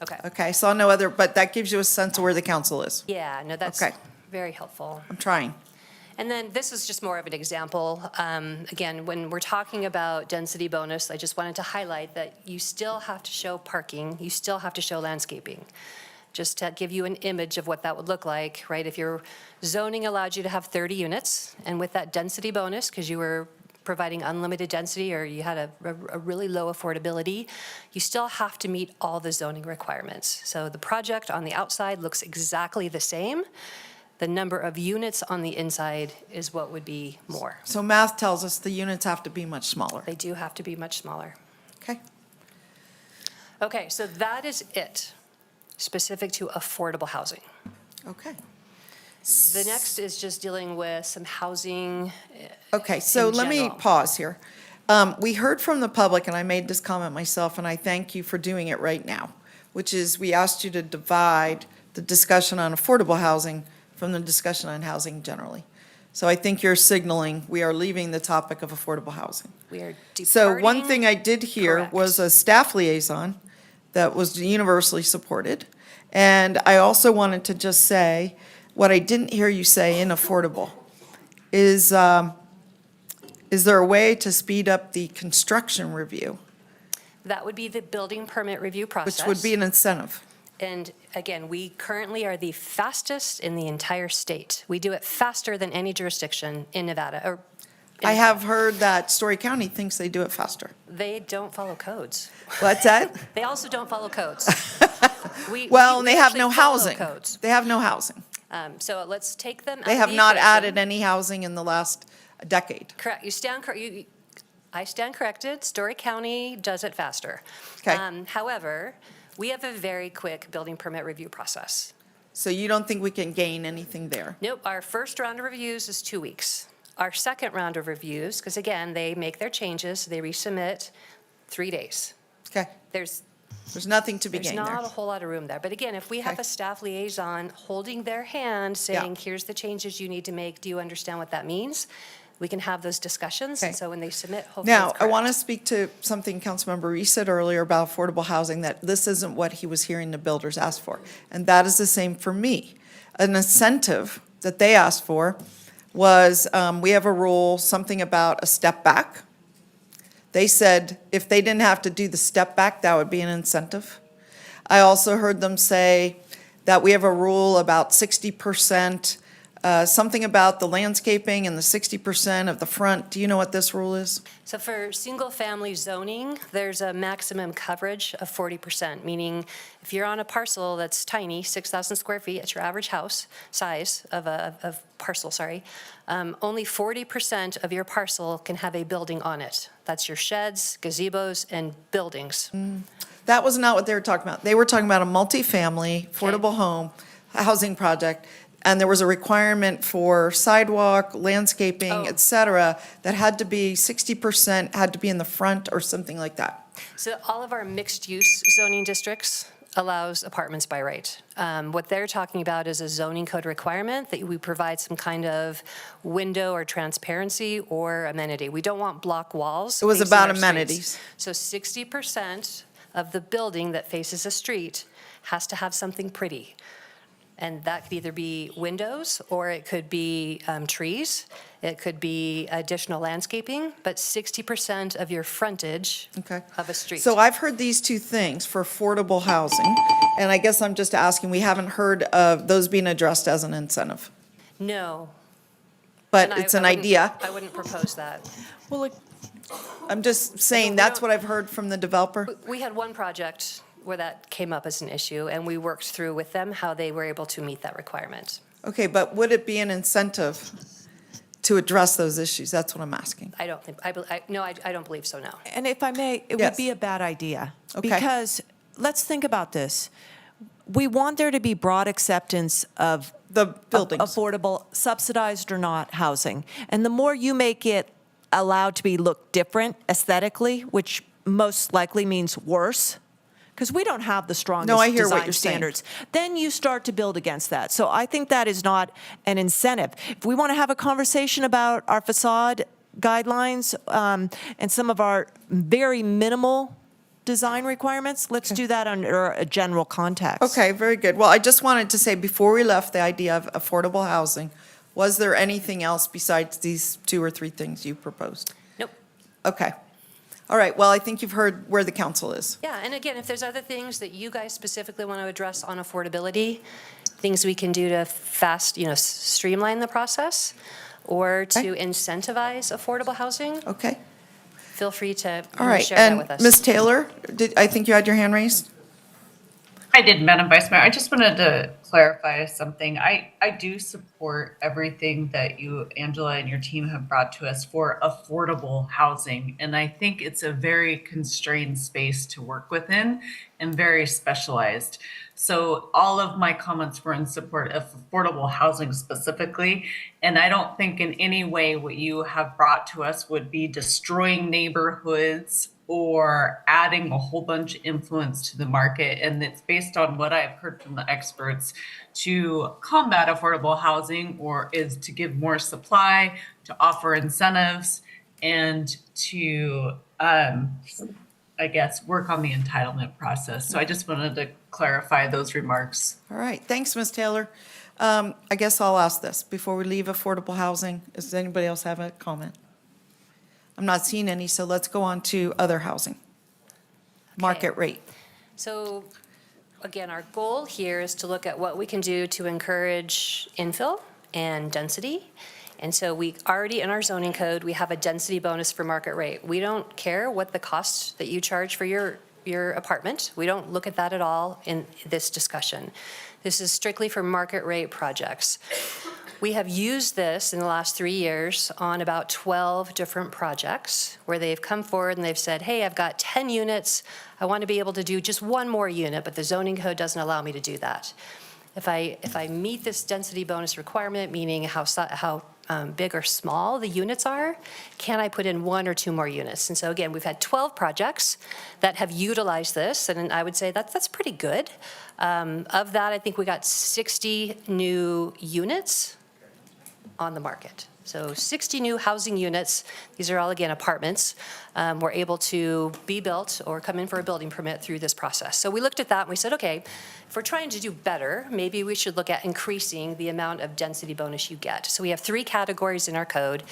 Okay. Okay, so no other, but that gives you a sense of where the council is. Yeah, no, that's Okay. very helpful. I'm trying. And then this is just more of an example. Again, when we're talking about density bonus, I just wanted to highlight that you still have to show parking, you still have to show landscaping. Just to give you an image of what that would look like, right? If your zoning allowed you to have 30 units, and with that density bonus, because you were providing unlimited density or you had a really low affordability, you still have to meet all the zoning requirements. So the project on the outside looks exactly the same. The number of units on the inside is what would be more. So math tells us the units have to be much smaller. They do have to be much smaller. Okay. Okay, so that is it, specific to affordable housing. Okay. The next is just dealing with some housing. Okay, so in let me general. pause here. We heard from the public, and I made this comment myself, and I thank you for doing it right now, which is we asked you to divide the discussion on affordable housing from the discussion on housing generally. So I think you're signaling we are leaving the topic of affordable housing. We are So one departing- thing I did hear Correct. was a staff liaison that was universally supported. And I also wanted to just say, what I didn't hear you say in affordable is there a way to speed up the construction review, That would be the building permit review process. which would be an incentive? And again, we currently are the fastest in the entire state. We do it faster than any jurisdiction in Nevada, or I have heard that Story County thinks they do it faster. they don't follow codes. What's that? They also don't follow codes. Well, and they have actually no follow housing. codes. They have no housing. So let's take them out They of have the not equation. added any housing in the last decade. Correct. I stand corrected. Story County does it faster. Okay. However, we have a very quick building permit review process. So you don't think we can gain anything there? Nope, our first round of reviews is 2 weeks. Our second round of reviews, because again, they make their changes, they resubmit, 3 days. Okay. There's nothing to be There's gained not there. a whole lot of room there. But again, if we have Okay. a staff liaison holding their hand, saying, here's the changes you need to make, do you understand what that means? We can have those discussions, and Okay. so when they submit, hopefully Now, it's I want to correct. speak to something Councilmember Reese said earlier about affordable housing, that this isn't what he was hearing the builders ask for. And that is the same for me. An incentive that they asked for was, we have a rule, something about a step back. They said if they didn't have to do the step back, that would be an incentive. I also heard them say that we have a rule about 60%, something about the landscaping and the 60% of the front. Do you know what this rule is? So for single-family zoning, there's a maximum coverage of 40%, meaning if you're on a parcel that's tiny, 6,000 square feet, it's your average house size of parcel, sorry, only 40% of your parcel can have a building on it. That's your sheds, gazebos, and buildings. That was not what they were talking about. They were talking about a multifamily, affordable home, housing project, and there was a requirement for sidewalk, landscaping, et cetera, that had to be 60% had to be in the front or something like that. So all of our mixed-use zoning districts allows apartments by right. What they're talking about is a zoning code requirement that we provide some kind of window or transparency or amenity. We don't want block walls. It was facing about our streets. amenities. So 60% of the building that faces a street has to have something pretty. And that could either be windows, or it could be trees, it could be additional landscaping, but 60% of your frontage of a street. So I've heard these two things for affordable housing, and I guess I'm just asking, we haven't heard of those being addressed as an incentive, No. but And it's an wouldn't- idea. I wouldn't propose that. Well, I'm just saying, that's what I've heard from the developer. We had one project where that came up as an issue, and we worked through with them how they were able to meet that requirement. Okay, but would it be an incentive to address those issues? That's what I'm asking. I don't think, no, I don't believe so, no. And if I may, it Yes. would be a bad idea. Okay. Because, let's think about this. We want there to be broad acceptance of The buildings. affordable, subsidized or not, housing. And the more you make it allowed to be look different aesthetically, which most likely means worse, because we don't have the strongest No, I hear what design you're saying. standards, then you start to build against that. So I think that is not an incentive. If we want to have a conversation about our facade guidelines and some of our very minimal design requirements, let's do that under a general context. Okay, very good. Well, I just wanted to say, before we left the idea of affordable housing, was there anything else besides these 2 or 3 things you proposed? Nope. Okay. All right, well, I think you've heard where the council is. Yeah, and again, if there's other things that you guys specifically want to address on affordability, things we can do to streamline the process or to incentivize affordable housing, Okay. feel free to All right, share that and with us. Ms. Taylor, I think you had your hand raised? I did, Madam Vice Mayor. I just wanted to clarify something. I do support everything that you, Angela, and your team have brought to us for affordable housing. And I think it's a very constrained space to work within and very specialized. So all of my comments were in support of affordable housing specifically. And I don't think in any way what you have brought to us would be destroying neighborhoods or adding a whole bunch of influence to the market. And it's based on what I've heard from the experts to combat affordable housing, or is to give more supply, to offer incentives, and to, I guess, work on the entitlement process. So I just wanted to clarify those remarks. All right, thanks, Ms. Taylor. I guess I'll ask this, before we leave affordable housing, does anybody else have a comment? I'm not seeing any, so let's go on to other housing. Market rate. So again, our goal here is to look at what we can do to encourage infill and density. And so we already, in our zoning code, we have a density bonus for market rate. We don't care what the cost that you charge for your apartment. We don't look at that at all in this discussion. This is strictly for market rate projects. We have used this in the last 3 years on about 12 different projects where they've come forward and they've said, hey, I've got 10 units. I want to be able to do just one more unit, but the zoning code doesn't allow me to do that. If I meet this density bonus requirement, meaning how big or small the units are, can I put in 1 or 2 more units? And so again, we've had 12 projects that have utilized this, and I would say that's pretty good. Of that, I think we got 60 new units on the market. So 60 new housing units, these are all, again, apartments, were able to be built or come in for a building permit through this process. So we looked at that and we said, okay, if we're trying to do better, maybe we should look at increasing the amount of density bonus you get. So we have 3 categories in our code,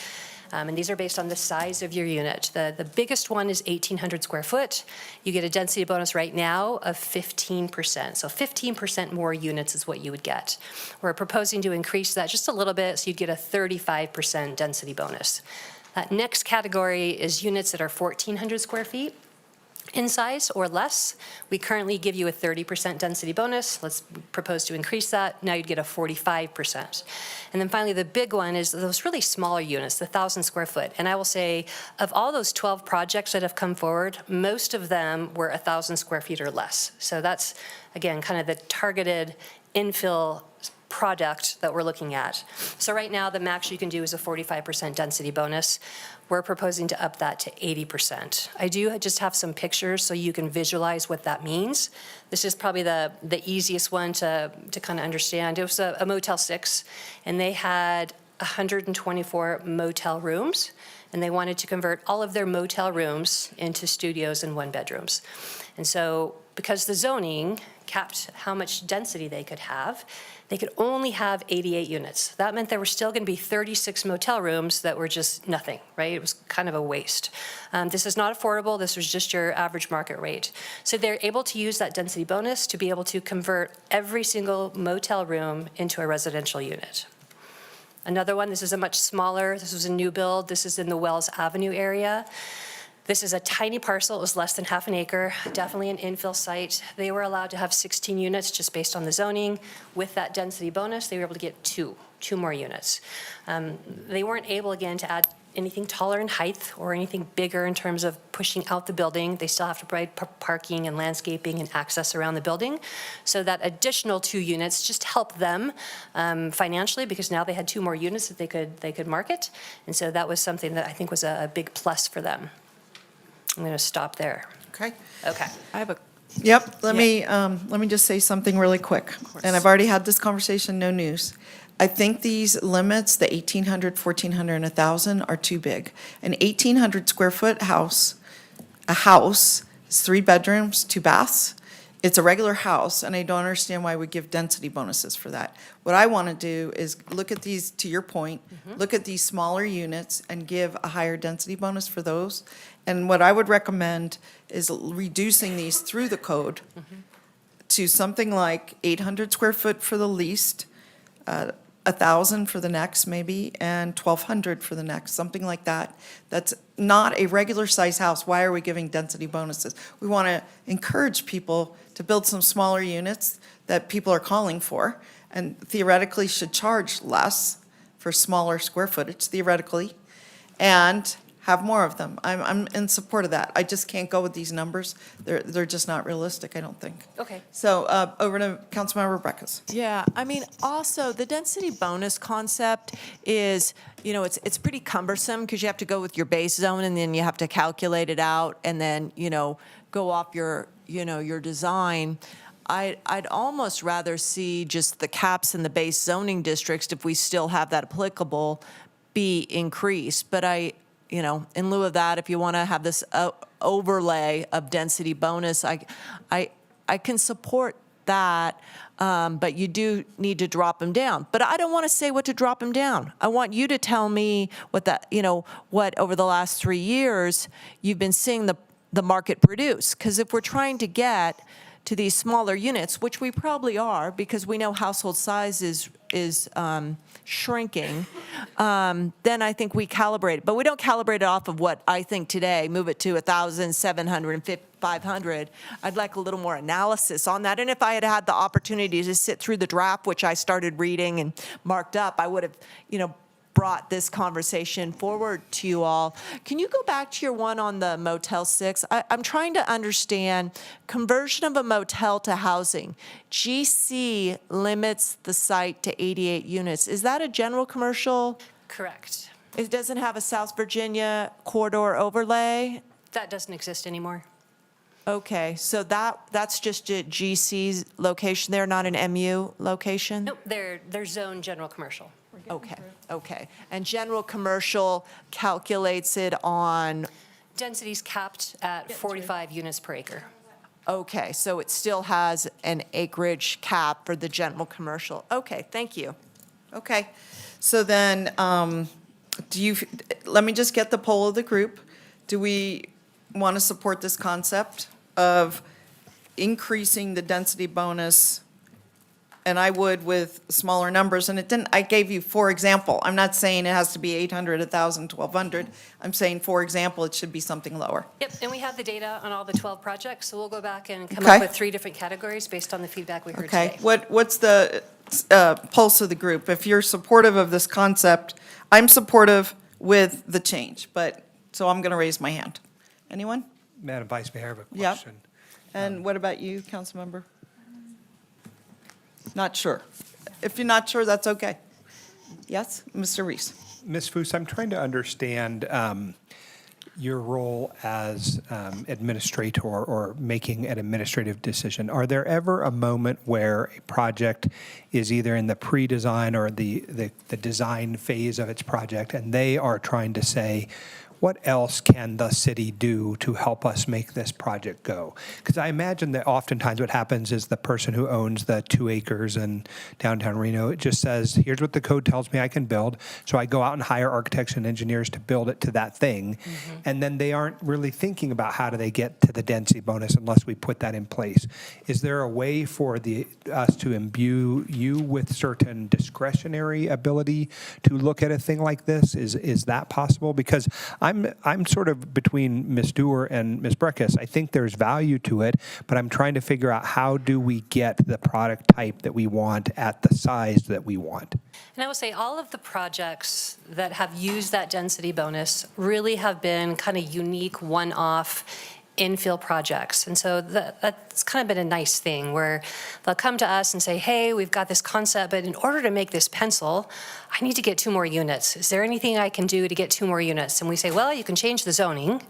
and these are based on the size of your unit. The biggest one is 1,800 square foot. You get a density bonus right now of 15%. So 15% more units is what you would get. We're proposing to increase that just a little bit, so you'd get a 35% density bonus. That next category is units that are 1,400 square feet in size or less. We currently give you a 30% density bonus. Let's propose to increase that. Now you'd get a 45%. And then finally, the big one is those really smaller units, the 1,000 square foot. And I will say, of all those 12 projects that have come forward, most of them were 1,000 square feet or less. So that's, again, kind of the targeted infill product that we're looking at. So right now, the max you can do is a 45% density bonus. We're proposing to up that to 80%. I do just have some pictures so you can visualize what that means. This is probably the easiest one to kind of understand. It was a Motel 6, and they had 124 motel rooms, and they wanted to convert all of their motel rooms into studios and 1-bedrooms. And so because the zoning capped how much density they could have, they could only have 88 units. That meant there were still going to be 36 motel rooms that were just nothing, right? It was kind of a waste. This is not affordable. This was just your average market rate. So they're able to use that density bonus to be able to convert every single motel room into a residential unit. Another one, this is a much smaller, this was a new build. This is in the Wells Avenue area. This is a tiny parcel. It was less than half an acre, definitely an infill site. They were allowed to have 16 units just based on the zoning. With that density bonus, they were able to get two more units. They weren't able, again, to add anything taller in height or anything bigger in terms of pushing out the building. They still have to provide parking and landscaping and access around the building. So that additional 2 units just helped them financially, because now they had 2 more units that they could market. And so that was something that I think was a big plus for them. I'm going to stop there. Okay. Okay. I have a Yep, let me just say something really quick. And I've already had this conversation, no news. I think these limits, the 1,800, 1,400, and 1,000 are too big. An 1,800 square foot house, a house is 3 bedrooms, 2 baths. It's a regular house, and I don't understand why we give density bonuses for that. What I want to do is look at these, to your point, look at these smaller units and give a higher density bonus for those. And what I would recommend is reducing these through the code to something like 800 square foot for the least, 1,000 for the next maybe, and 1,200 for the next, something like that. That's not a regular size house. Why are we giving density bonuses? We want to encourage people to build some smaller units that people are calling for, and theoretically should charge less for smaller square footage, theoretically, and have more of them. I'm in support of that. I just can't go with these numbers. They're just not realistic, I don't think. Okay. So over to Councilmember Breckus. Yeah, I mean, also, the density bonus concept is, you know, it's pretty cumbersome because you have to go with your base zone and then you have to calculate it out and then, you know, go off your, you know, your design. I'd almost rather see just the caps in the base zoning districts, if we still have that applicable, be increased. But you know, in lieu of that, if you want to have this overlay of density bonus, I can support that, but you do need to drop them down. But I don't want to say what to drop them down. I want you to tell me what that, you know, what over the last 3 years you've been seeing the market produce. Because if we're trying to get to these smaller units, which we probably are, because we know household size is shrinking, then I think we calibrate it. But we don't calibrate it off of what I think today, move it to 1,000, 700, 500. I'd like a little more analysis on that. And if I had had the opportunity to sit through the draft, which I started reading and marked up, I would have, you know, brought this conversation forward to you all. Can you go back to your one on the Motel 6? I'm trying to understand conversion of a motel to housing. GC limits the site to 88 units. Is that a general commercial? Correct. It doesn't have a South Virginia corridor overlay? That doesn't exist anymore. Okay, so that's just a GC's location there, not an MU location? Nope, they're zone general commercial. Okay. And general commercial calculates it on, Density's capped at 45 units per acre. okay, so it still has an acreage cap for the general commercial. Okay, thank you. Okay, so then, let me just get the poll of the group. Do we want to support this concept of increasing the density bonus? And I would with smaller numbers, and I gave you, for example, I'm not saying it has to be 800, 1,000, 1,200. I'm saying, for example, it should be something lower. Yep, and we have the data on all the 12 projects, so we'll go back and come Okay. up with 3 different categories based on the feedback we heard Okay, today. what's the pulse of the group? If you're supportive of this concept, I'm supportive with the change, so I'm going to raise my hand. Anyone? Madam Vice Mayor, I have a Yep. question. And what about you, Councilmember? Not sure. If you're not sure, that's okay. Yes, Mr. Reese? Ms. Foose, I'm trying to understand your role as administrator or making an administrative decision. Are there ever a moment where a project is either in the pre-design or the design phase of its project, and they are trying to say, what else can the city do to help us make this project go? Because I imagine that oftentimes what happens is the person who owns the 2 acres in downtown Reno, it just says, here's what the code tells me I can build. So I go out and hire architects and engineers to build it to that thing. And then they aren't really thinking about how do they get to the density bonus unless we put that in place. Is there a way for us to imbue you with certain discretionary ability to look at a thing like this? Is that possible? Because I'm sort of between Ms. Dewar and Ms. Breckus. I think there's value to it, but I'm trying to figure out how do we get the product type that we want at the size that we want. And I will say, all of the projects that have used that density bonus really have been kind of unique, one-off infill projects. And so that's kind of been a nice thing where they'll come to us and say, hey, we've got this concept, but in order to make this pencil, I need to get 2 more units. Is there anything I can do to get 2 more units? And we say, well, you can change the zoning.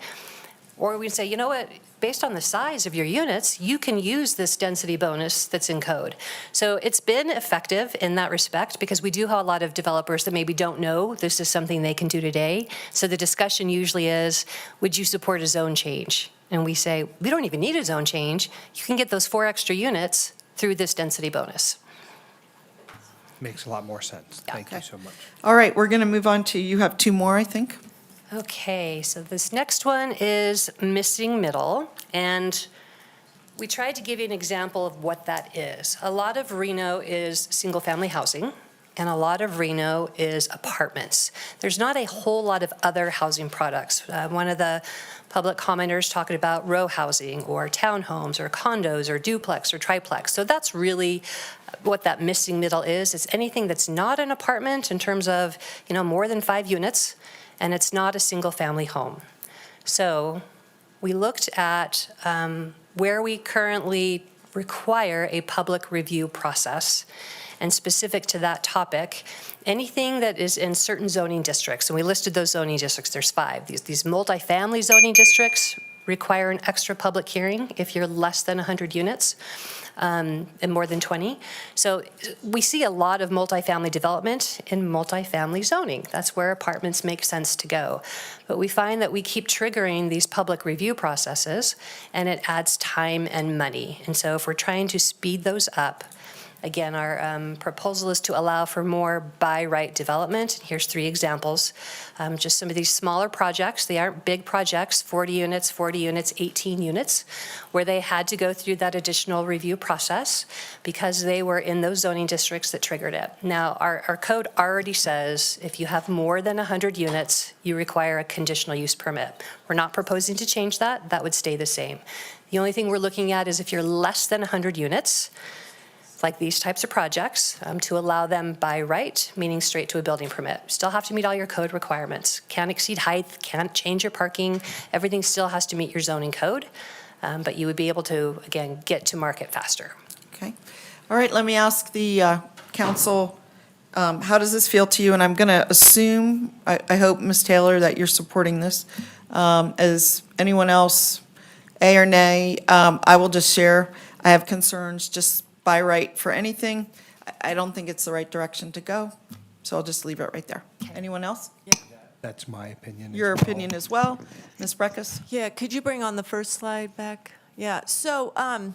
Or we say, you know what, based on the size of your units, you can use this density bonus that's in code. So it's been effective in that respect because we do have a lot of developers that maybe don't know this is something they can do today. So the discussion usually is, would you support a zone change? And we say, we don't even need a zone change. You can get those 4 extra units through this density bonus. Makes a lot more sense. Thank you so much. All right, we're going to move on to, you have 2 more, I think. Okay, so this next one is missing middle, and we tried to give you an example of what that is. A lot of Reno is single-family housing, and a lot of Reno is apartments. There's not a whole lot of other housing products. One of the public commenters talking about row housing or townhomes or condos or duplex or triplex. So that's really what that missing middle is. It's anything that's not an apartment in terms of, more than 5 units, and it's not a single-family home. So we looked at where we currently require a public review process, and specific to that topic, anything that is in certain zoning districts, and we listed those zoning districts, there's 5. These multifamily zoning districts require an extra public hearing if you're less than 100 units and more than 20. So we see a lot of multifamily development in multifamily zoning. That's where apartments make sense to go. But we find that we keep triggering these public review processes, and it adds time and money. And so if we're trying to speed those up, again, our proposal is to allow for more by right development. Here's 3 examples. Just some of these smaller projects. They aren't big projects, 40 units, 18 units, where they had to go through that additional review process because they were in those zoning districts that triggered it. Now, our code already says if you have more than 100 units, you require a conditional use permit. We're not proposing to change that. That would stay the same. The only thing we're looking at is if you're less than 100 units, like these types of projects, to allow them by right, meaning straight to a building permit. Still have to meet all your code requirements. Can't exceed height, can't change your parking. Everything still has to meet your zoning code, but you would be able to, again, get to market faster. Okay. All right, let me ask the council, how does this feel to you? And I'm going to assume, I hope, Ms. Taylor, that you're supporting this. As anyone else, A or nay? I will just share, I have concerns just by right for anything. I don't think it's the right direction to go, so I'll just leave it right there. Anyone else? That's my opinion. Your opinion as well, Ms. Breckus? Yeah, could you bring on the first slide back? Yeah, so, I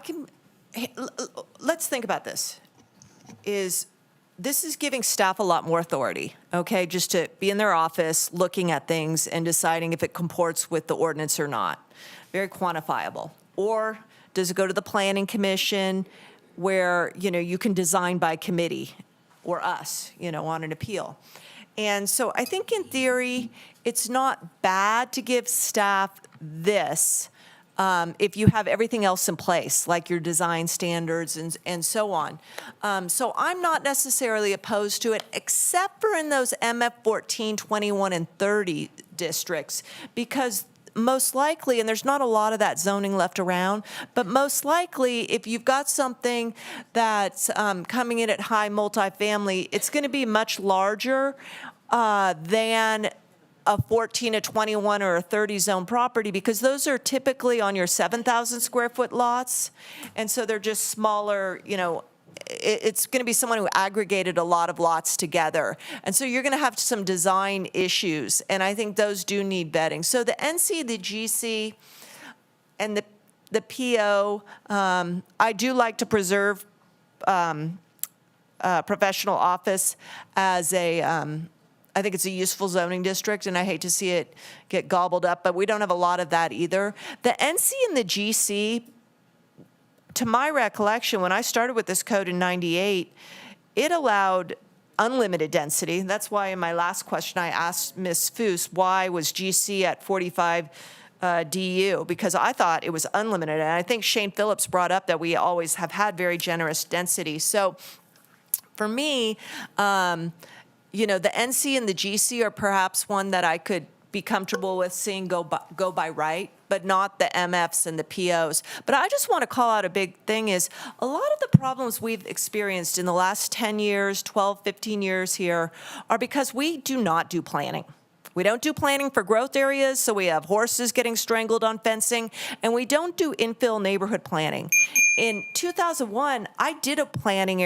can, let's think about this. This is giving staff a lot more authority, okay? Just to be in their office, looking at things and deciding if it comports with the ordinance or not. Very quantifiable. Or does it go to the planning commission where, you can design by committee or us, on an appeal? And so I think in theory, it's not bad to give staff this if you have everything else in place, like your design standards and so on. So I'm not necessarily opposed to it, except for in those MF 14, 21, and 30 districts, because most likely, and there's not a lot of that zoning left around, but most likely, if you've got something that's coming in at high multifamily, it's going to be much larger than a 14, a 21, or a 30 zone property, because those are typically on your 7,000 square foot lots. And so they're just smaller, it's going to be someone who aggregated a lot of lots together. And so you're going to have some design issues. And I think those do need vetting. So the NC, the GC, and the PO, I do like to preserve professional office as I think it's a useful zoning district, and I hate to see it get gobbled up, but we don't have a lot of that either. The NC and the GC, to my recollection, when I started with this code in '98, it allowed unlimited density. That's why in my last question, I asked Ms. Foose, why was GC at 45 DU? Because I thought it was unlimited. And I think Shane Phillips brought up that we always have had very generous density. So for me, the NC and the GC are perhaps one that I could be comfortable with seeing go by right, but not the MFs and the POs. But I just want to call out a big thing is a lot of the problems we've experienced in the last 10 years, 12, 15 years here are because we do not do planning. We don't do planning for growth areas, so we have horses getting strangled on fencing, and we don't do infill neighborhood planning. In 2001, I did a planning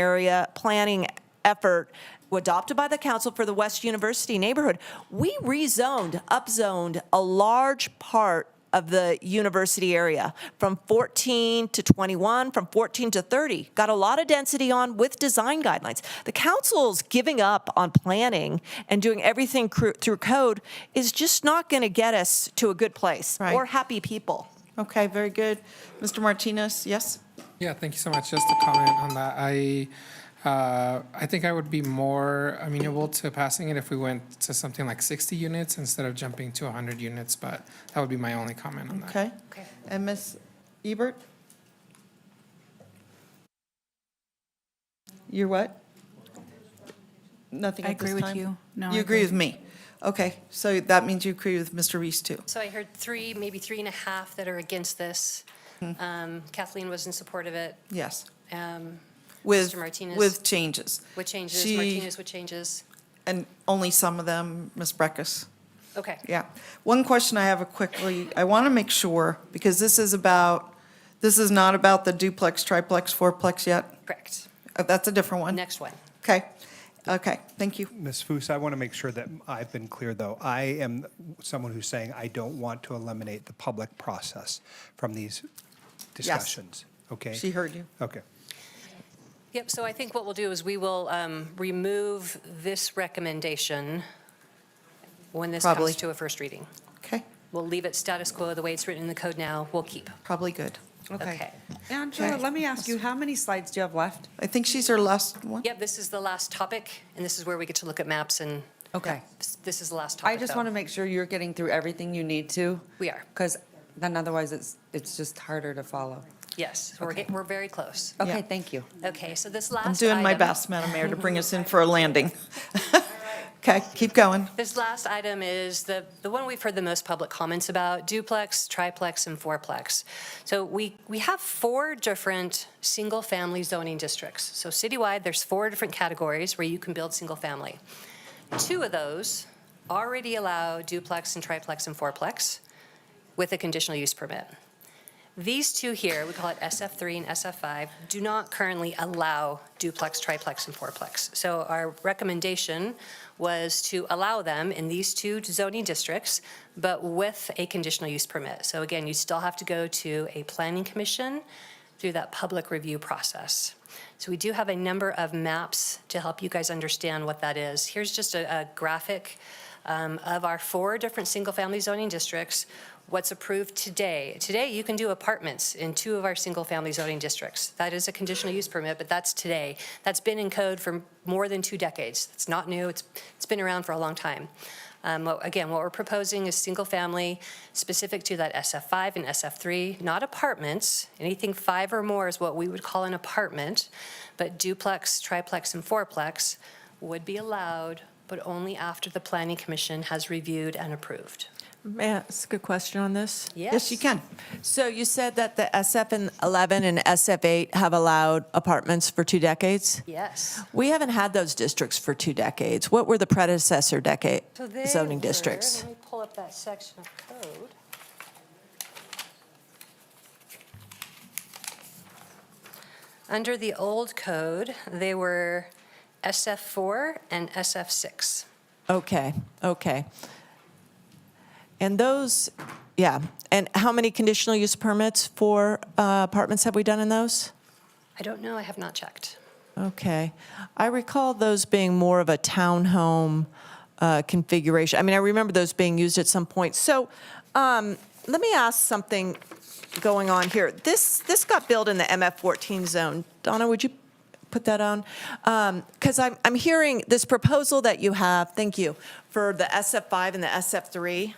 effort adopted by the council for the West University neighborhood. We rezoned, upzoned a large part of the university area from 14 to 21, from 14 to 30. Got a lot of density on with design guidelines. The council's giving up on planning and doing everything through code is just not going to get us to a good place or happy people. Okay, very good. Mr. Martinez, yes? Yeah, thank you so much. Just to comment on that, I think I would be more amenable to passing it if we went to something like 60 units instead of jumping to 100 units, but that would be my only comment on that. Okay. And Ms. Ebert? You're what? Nothing I at this agree with time? you. No, You I agree agree. with me? Okay, so that means you agree with Mr. Reese, too? So I heard three, maybe 3.5 that are against this. Kathleen was in support of it. Yes. Mr. Martinez. With changes. With changes, She- Martinez with changes. And only some of them, Ms. Breckus. Okay. Yeah. One question I have quickly, I want to make sure, because this is not about the duplex, triplex, fourplex yet? Correct. That's a different one? Next one. Okay, thank you. Ms. Foose, I want to make sure that I've been clear, though. I am someone who's saying I don't want to eliminate the public process from these discussions. Okay? She heard you. Okay. Yep, so I think what we'll do is we will remove this recommendation when this Probably. comes to a first reading. Okay. We'll leave it status quo, the way it's written in the code now, we'll keep. Probably good. Okay. Angela, Okay. let me ask you, how many slides do you have left? I think she's our last one. Yep, this is the last topic, and this is where we get to look at maps and. Okay. This is the last topic, I just though. want to make sure you're getting through everything you need to. We are. Because then otherwise it's just harder to follow. Yes, we're very close. Okay, thank you. Okay, so this last I'm doing my item- best, Madam Mayor, to bring us in for a landing. Okay, keep going. This last item is the one we've heard the most public comments about, duplex, triplex, and fourplex. So we have 4 different single-family zoning districts. So citywide, there's 4 different categories where you can build single-family. 2 of those already allow duplex and triplex and fourplex with a conditional use permit. These 2 here, we call it SF3 and SF5, do not currently allow duplex, triplex, and fourplex. So our recommendation was to allow them in these 2 zoning districts, but with a conditional use permit. So again, you still have to go to a planning commission through that public review process. So we do have a number of maps to help you guys understand what that is. Here's just a graphic of our 4 different single-family zoning districts. What's approved today. Today, you can do apartments in 2 of our single-family zoning districts. That is a conditional use permit, but that's today. That's been in code for more than 2 decades. It's not new. It's been around for a long time. Again, what we're proposing is single-family specific to that SF5 and SF3, not apartments. Anything 5 or more is what we would call an apartment, but duplex, triplex, and fourplex would be allowed, but only after the Planning Commission has reviewed and approved. May I ask a question on this? Yes. you can. So you said that the SF11 and SF8 have allowed apartments for 2 decades? Yes. We haven't had those districts for 2 decades. What were the predecessor So they zoning were- districts? Let me pull up that section of code. Under the old code, they were SF4 and SF6. Okay. And those, yeah. And how many conditional use permits for apartments have we done in those? I don't know, I have not checked. Okay. I recall those being more of a townhome configuration. I mean, I remember those being used at some point. So let me ask something going on here. This got built in the MF14 zone. Donna, would you put that on? Because I'm hearing this proposal that you have, thank you, for the SF5 and the SF3.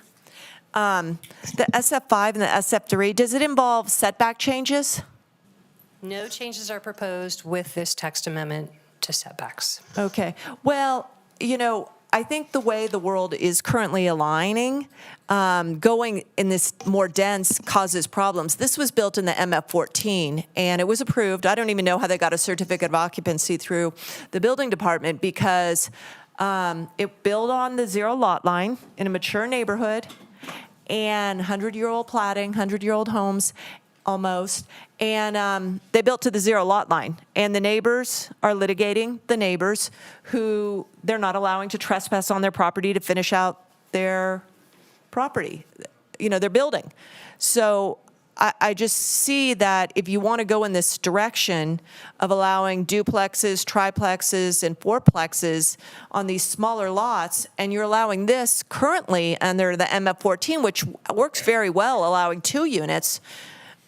The SF5 and the SF3, does it involve setback changes? No changes are proposed with this text amendment to setbacks. Okay. Well, I think the way the world is currently aligning, going in this more dense causes problems. This was built in the MF14, and it was approved. I don't even know how they got a certificate of occupancy through the building department because it built on the zero lot line in a mature neighborhood and 100-year-old platting, 100-year-old homes almost, and they built to the zero lot line. And the neighbors are litigating the neighbors who they're not allowing to trespass on their property to finish out their property, their building. So I just see that if you want to go in this direction of allowing duplexes, triplexes, and fourplexes on these smaller lots, and you're allowing this currently under the MF14, which works very well, allowing 2 units,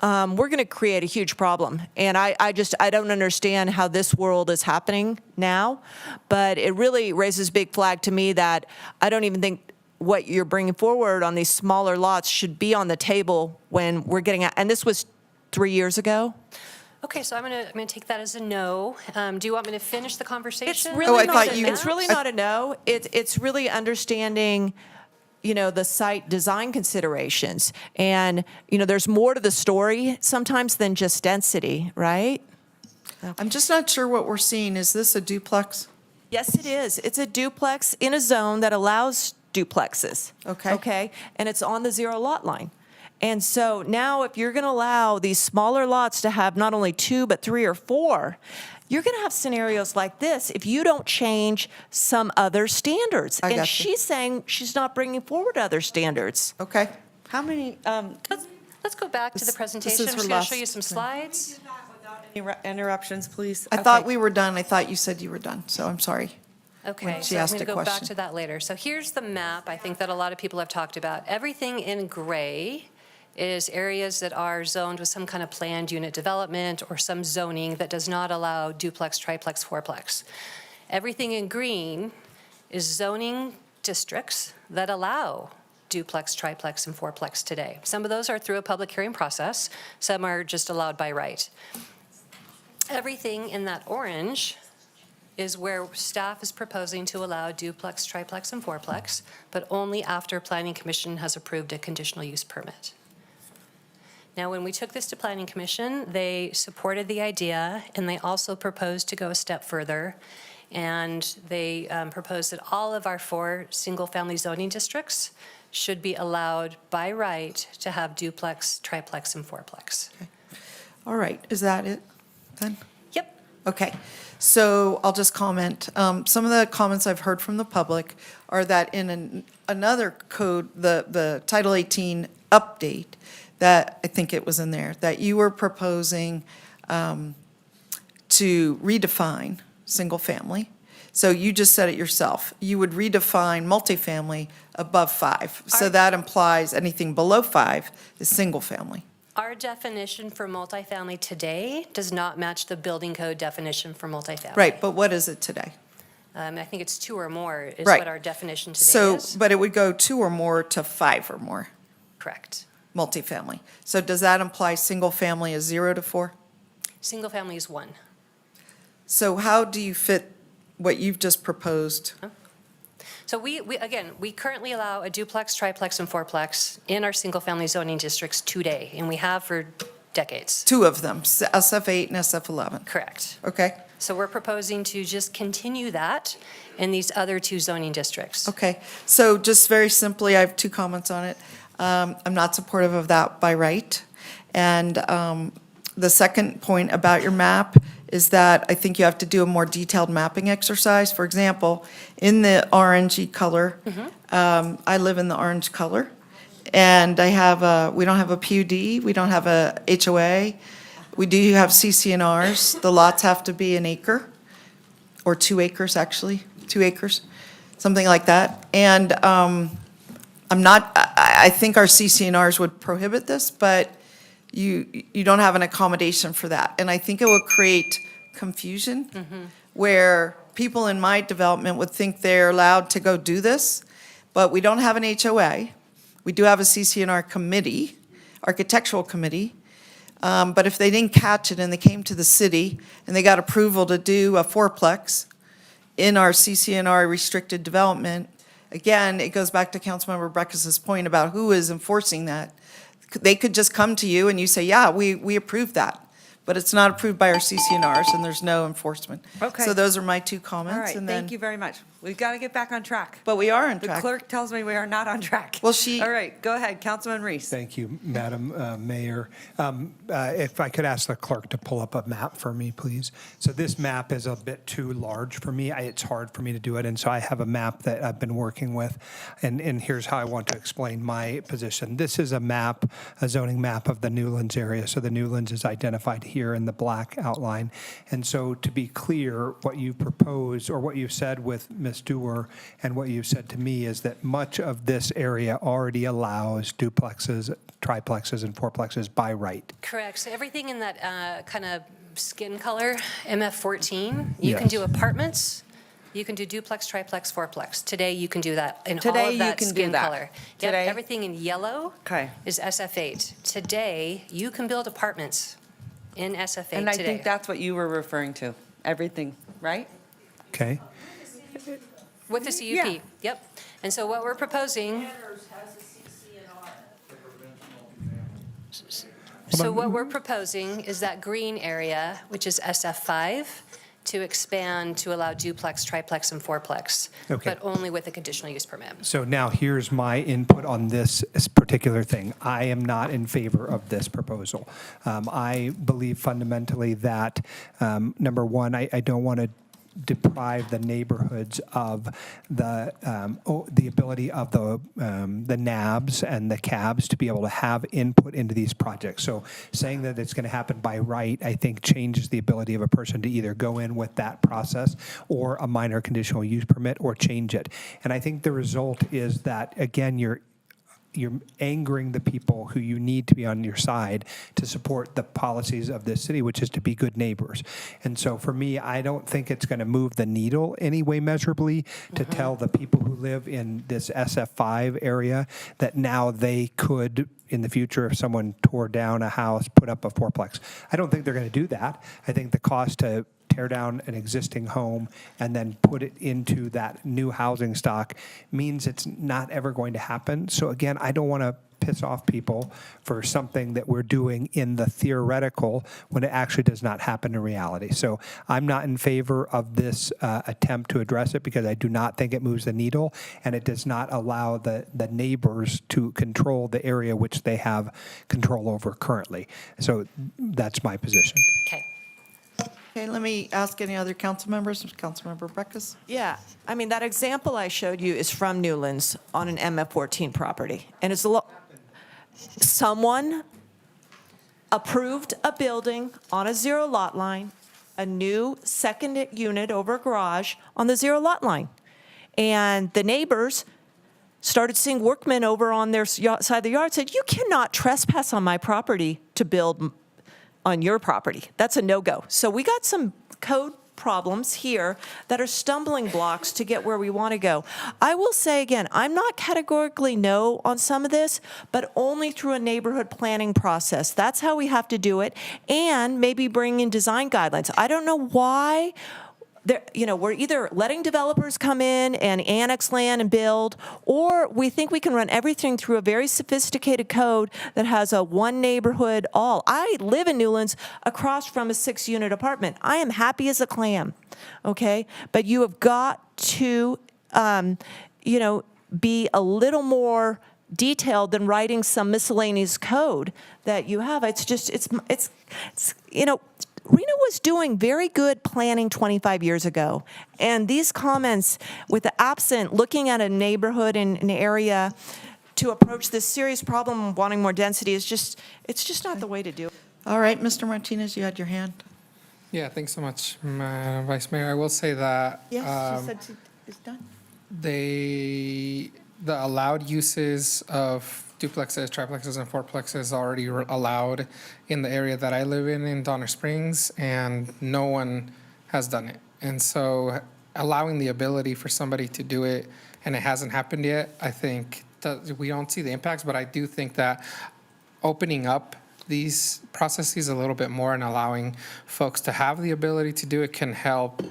we're going to create a huge problem. And I don't understand how this world is happening now, but it really raises a big flag to me that I don't even think what you're bringing forward on these smaller lots should be on the table when we're getting at, and this was 3 years ago. Okay, so I'm gonna take that as a no. Do you want me to finish the conversation? It's really it's really not a no. It's really understanding, the site design considerations. And, there's more to the story sometimes than just density, right? I'm just not sure what we're seeing. Is this a duplex? Yes, it is. It's a duplex in a zone that allows duplexes. Okay. Okay? And it's on the zero lot line. And so now if you're going to allow these smaller lots to have not only 2, but 3 or 4, you're going to have scenarios like this if you don't change some other standards. I And got you. she's saying she's not bringing forward other standards. Okay. How many, Let's go back to the presentation. is I'm her just gonna show last you some thing. slides. Interruptions, please. I thought we were done. I thought you said you were done, so I'm sorry. Okay, When she so I'm asked going to a go back question. to that later. So here's the map, I think that a lot of people have talked about. Everything in gray is areas that are zoned with some kind of planned unit development or some zoning that does not allow duplex, triplex, fourplex. Everything in green is zoning districts that allow duplex, triplex, and fourplex today. Some of those are through a public hearing process. Some are just allowed by right. Everything in that orange is where staff is proposing to allow duplex, triplex, and fourplex, but only after Planning Commission has approved a conditional use permit. Now, when we took this to Planning Commission, they supported the idea, and they also proposed to go a step further, and they proposed that all of our 4 single-family zoning districts should be allowed by right to have duplex, triplex, and fourplex. All right, is that it then? Yep. Okay, so I'll just comment. Some of the comments I've heard from the public are that in another code, the Title 18 update, that I think it was in there, that you were proposing to redefine single-family. So you just said it yourself. You would redefine multifamily above 5. So that implies anything below 5 is single-family. Our definition for multifamily today does not match the building code definition for multifamily. Right, but what is it today? I think it's 2 or more is Right. what our definition today So, is. but it would go 2 or more to 5 or more, Correct. multifamily. So does that imply single-family is 0 to 4? Single family is 1. So how do you fit what you've just proposed? So we currently allow a duplex, triplex, and fourplex in our single-family zoning districts today, and we have for decades. 2 of them, SF8 and SF11. Correct. Okay, So we're proposing to just continue that in these other 2 zoning districts. okay. So just very simply, I have 2 comments on it. I'm not supportive of that by right. And the second point about your map is that I think you have to do a more detailed mapping exercise. For example, in the orangey color, I live in the orange color, and we don't have a PUD, we don't have a HOA, we do have CCNRs. The lots have to be an acre, or 2 acres, actually, 2 acres, something like that. And I think our CCNRs would prohibit this, but you don't have an accommodation for that. And I think it would create confusion, where people in my development would think they're allowed to go do this, but we don't have an HOA. We do have a CCNR committee, architectural committee. But if they didn't catch it and they came to the city and they got approval to do a fourplex in our CCNR restricted development, again, it goes back to Councilmember Breckes' point about who is enforcing that. They could just come to you and you say, yeah, we approve that. But it's not approved by our CCNRs and there's no enforcement. Okay. So those are my two comments. All right, and then- thank you very much. We've got to get back on track. But we are on The track. clerk tells me we are not on track. Well, she- All right, go ahead, Councilman Reese. Thank you, Madam Mayor. If I could ask the clerk to pull up a map for me, please. So this map is a bit too large for me. It's hard for me to do it, and so I have a map that I've been working with, and here's how I want to explain my position. This is a map, a zoning map of the Newlands area. So the Newlands is identified here in the black outline. And so to be clear, what you proposed, or what you said with Ms. Dewar, and what you've said to me is that much of this area already allows duplexes, triplexes, and fourplexes by right. Correct. So everything in that kind of skin color, MF14, you can Yes. do apartments, you can do duplex, triplex, fourplex. Today, you can do that in all Today, of you that can do skin that. color. Today- Yep, everything in yellow Okay. is SF8. Today, you can build apartments in SF8 And I today. think that's what you were referring to, everything, right? Okay? With the CUP, Yeah. yep. And so what we're proposing. So what we're proposing is that green area, which is SF5, to expand to allow duplex, triplex, and fourplex, Okay. but only with a conditional use permit. So now here's my input on this particular thing. I am not in favor of this proposal. I believe fundamentally that, number one, I don't want to deprive the neighborhoods of the ability of the NABs and the CABs to be able to have input into these projects. So saying that it's going to happen by right, I think changes the ability of a person to either go in with that process or a minor conditional use permit or change it. And I think the result is that, again, you're angering the people who you need to be on your side to support the policies of this city, which is to be good neighbors. And so for me, I don't think it's going to move the needle any way measurably to tell the people who live in this SF5 area that now they could, in the future, if someone tore down a house, put up a fourplex. I don't think they're going to do that. I think the cost to tear down an existing home and then put it into that new housing stock means it's not ever going to happen. So again, I don't want to piss off people for something that we're doing in the theoretical when it actually does not happen in reality. So I'm not in favor of this attempt to address it because I do not think it moves the needle, and it does not allow the neighbors to control the area which they have control over currently. So that's my position. Okay. Okay, let me ask any other council members. Councilmember Breckes? Yeah, I mean, that example I showed you is from Newlands on an MF14 property. And it's a lot, someone approved a building on a zero lot line, a new second unit over a garage on the zero lot line. And the neighbors started seeing workmen over on their side of the yard, said, you cannot trespass on my property to build on your property. That's a no-go. So we got some code problems here that are stumbling blocks to get where we want to go. I will say again, I'm not categorically no on some of this, but only through a neighborhood planning process. That's how we have to do it, and maybe bring in design guidelines. I don't know why we're either letting developers come in and annex land and build, or we think we can run everything through a very sophisticated code that has a one neighborhood all. I live in Newlands across from a 6-unit apartment. I am happy as a clam, okay? But you have got to, be a little more detailed than writing some miscellaneous code that you have. It's just, it's Reno was doing very good planning 25 years ago, and these comments with the absent looking at a neighborhood in an area to approach this serious problem of wanting more density is just, it's just not the way to do it. All right, Mr. Martinez, you had your hand. Yeah, thanks so much, Madam Vice Mayor. I will say that Yes, she said it's done. the allowed uses of duplexes, triplexes, and fourplexes already allowed in the area that I live in Donner Springs, and no one has done it. And so allowing the ability for somebody to do it, and it hasn't happened yet, I think that we don't see the impacts, but I do think that opening up these processes a little bit more and allowing folks to have the ability to do it can help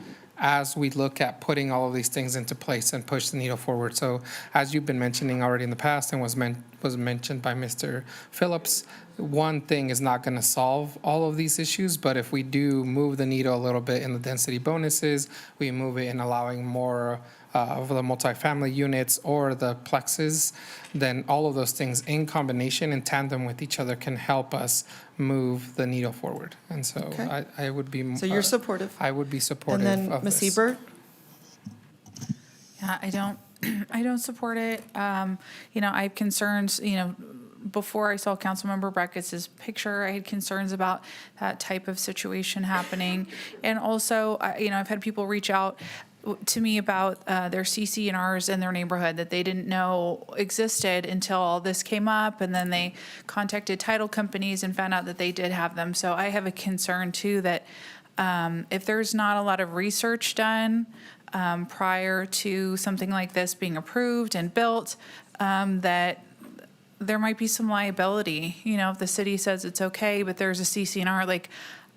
as we look at putting all of these things into place and push the needle forward. So as you've been mentioning already in the past and was mentioned by Mr. Phillips, one thing is not going to solve all of these issues, but if we do move the needle a little bit in the density bonuses, we move it in allowing more of the multifamily units or the plexes, then all of those things in combination, in tandem with each other, can help us move the needle forward. And so Okay. I would be. So you're supportive? I would be supportive And then of Ms. this. Ebert? Yeah, I don't support it. You know, I have concerns, you know, before I saw Councilmember Breckett's picture, I had concerns about that type of situation happening. And also, you know, I've had people reach out to me about their CC&Rs in their neighborhood that they didn't know existed until all this came up, and then they contacted title companies and found out that they did have them. So I have a concern too that if there's not a lot of research done prior to something like this being approved and built, that there might be some liability. You know, if the city says it's okay, but there's a CC&R, like,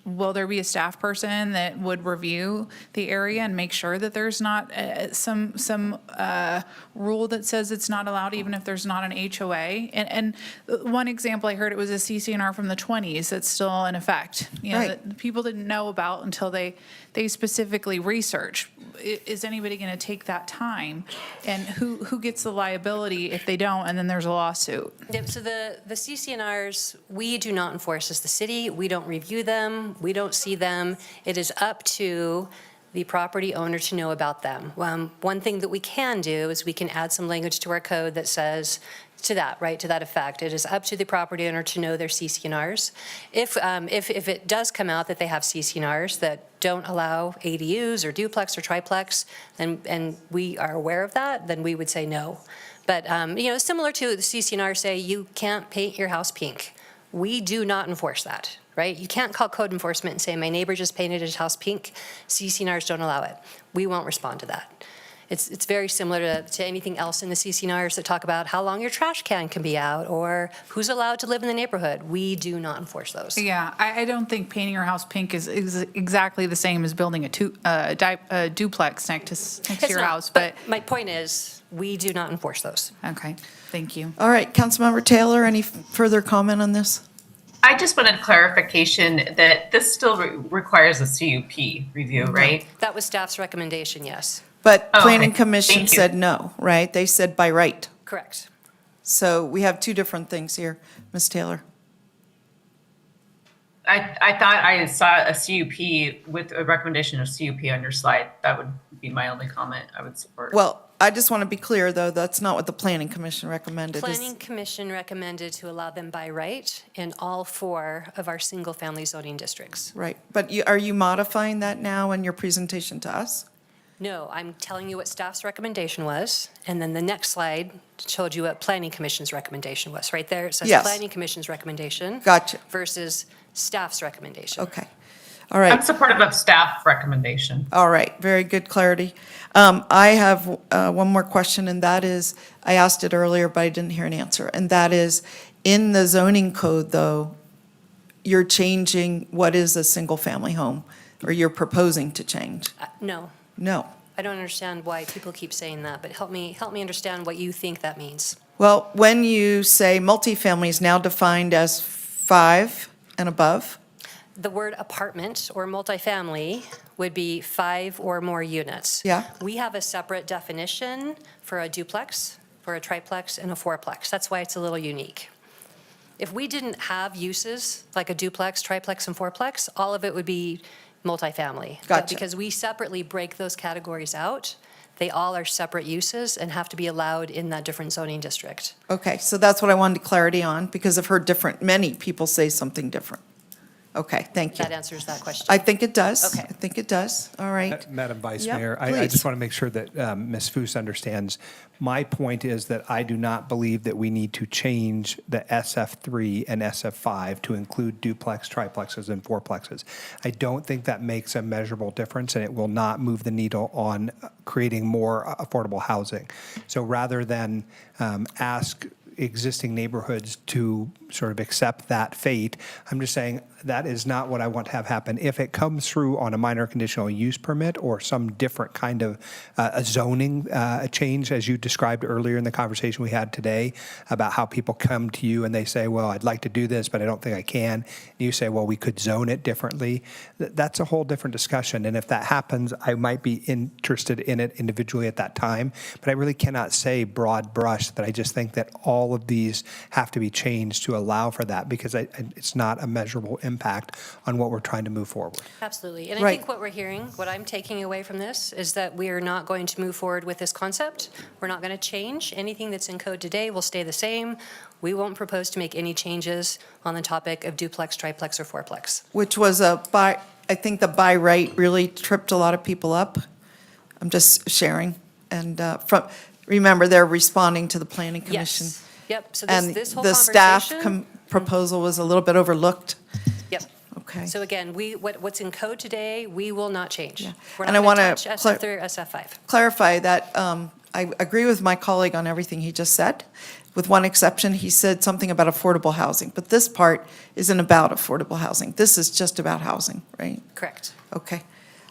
will there be a staff person that would review the area and make sure that there's not some rule that says it's not allowed, even if there's not an HOA? And one example I heard, it was a CC&R from the 20s that's still in effect. You know, Right. that people didn't know about until they specifically researched. Is anybody going to take that time? And who gets the liability if they don't, and then there's a lawsuit? Yep, so the CCNRs, we do not enforce as the city. We don't review them. We don't see them. It is up to the property owner to know about them. One thing that we can do is we can add some language to our code that says to that, right, to that effect. It is up to the property owner to know their CCNRs. If it does come out that they have CCNRs that don't allow ADUs or duplex or triplex, and we are aware of that, then we would say no. But, you know, similar to the CCNR say you can't paint your house pink. We do not enforce that, right? You can't call code enforcement and say, my neighbor just painted his house pink. CCNRs don't allow it. We won't respond to that. It's very similar to anything else in the CCNRs that talk about how long your trash can be out or who's allowed to live in the neighborhood. We do not enforce those. Yeah, I don't think painting your house pink is exactly the same as building a duplex next to It's your not, house, but. my point is, we do not enforce those. Okay, thank you. All right, Councilmember Taylor, any further comment on this? I just wanted clarification that this still requires a CUP review, right? That was staff's recommendation, yes. But Oh, okay. Planning Commission Thank you. said no, right? They said by right. Correct. So we have two different things here. Ms. Taylor? I thought I saw a CUP with a recommendation of CUP on your slide. That would be my only comment I would support. Well, I just want to be clear, though, that's not what the Planning Commission recommended. Planning Commission recommended to allow them by right in all 4 of our single-family zoning districts. Right, but are you modifying that now in your presentation to us? No, I'm telling you what staff's recommendation was, and then the next slide showed you what Planning Commission's recommendation was. Right there, it says Yes. Planning Commission's recommendation. Gotcha. Versus staff's recommendation. Okay, all right. I'm supportive of staff recommendation. All right, very good clarity. I have one more question, and that is, I asked it earlier, but I didn't hear an answer, and that is, in the zoning code, though, you're changing what is a single-family home, or you're proposing to change? No, No. I don't understand why people keep saying that, but help me understand what you think that means. Well, when you say multifamily is now defined as 5 and above, The word apartment or multifamily would be 5 or more units. Yeah. We have a separate definition for a duplex, for a triplex, and a fourplex. That's why it's a little unique. If we didn't have uses like a duplex, triplex, and fourplex, all of it would be multifamily. But Gotcha. because we separately break those categories out, they all are separate uses and have to be allowed in that different zoning district. okay, so that's what I wanted clarity on, because I've heard many people say something different. Okay, thank you. That answers that question. I think it does. Okay. I think it does. All right. Madam Vice Yep, Mayor, I please. just want to make sure that Ms. Foose understands. My point is that I do not believe that we need to change the SF3 and SF5 to include duplex, triplexes, and fourplexes. I don't think that makes a measurable difference, and it will not move the needle on creating more affordable housing. So rather than ask existing neighborhoods to sort of accept that fate, I'm just saying that is not what I want to have happen. If it comes through on a minor conditional use permit or some different kind of a zoning change, as you described earlier in the conversation we had today about how people come to you and they say, well, I'd like to do this, but I don't think I can. And you say, well, we could zone it differently. That's a whole different discussion. And if that happens, I might be interested in it individually at that time. But I really cannot say broad brush that I just think that all of these have to be changed to allow for that, because it's not a measurable impact on what we're trying to move forward. Absolutely. And I Right. think what we're hearing, what I'm taking away from this, is that we are not going to move forward with this concept. We're not going to change. Anything that's in code today will stay the same. We won't propose to make any changes on the topic of duplex, triplex, or fourplex. Which was I think the by right really tripped a lot of people up. I'm just sharing. And remember, they're responding to the planning commission. Yes. Yep. So And this whole the staff conversation. proposal was a little bit overlooked. Yep. Okay. So again, what's in code today, we will not change. We're And not I going to wanna touch SF3 or SF5. Clarify that I agree with my colleague on everything he just said. With one exception, he said something about affordable housing. But this part isn't about affordable housing. This is just about housing, right? Correct. Okay.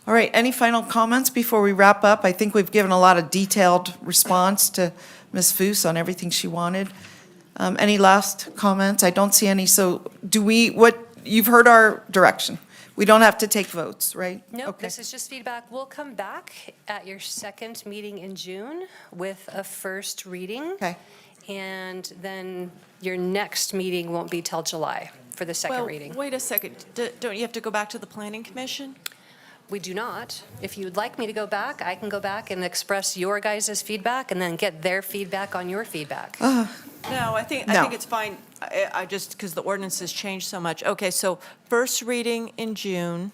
All right, any final comments before we wrap up? I think we've given a lot of detailed response to Ms. Foose on everything she wanted. Any last comments? I don't see any, so you've heard our direction. We don't have to take votes, right? Nope, Okay. this is just feedback. We'll come back at your second meeting in June with a first reading. Okay. And then your next meeting won't be till July for the second Well, reading. wait a second. Don't you have to go back to the planning commission? We do not. If you'd like me to go back, I can go back and express your guys' feedback and then get their feedback on your feedback. No, I think No. it's fine. I just, because the ordinance has changed so much. Okay, so first reading in June.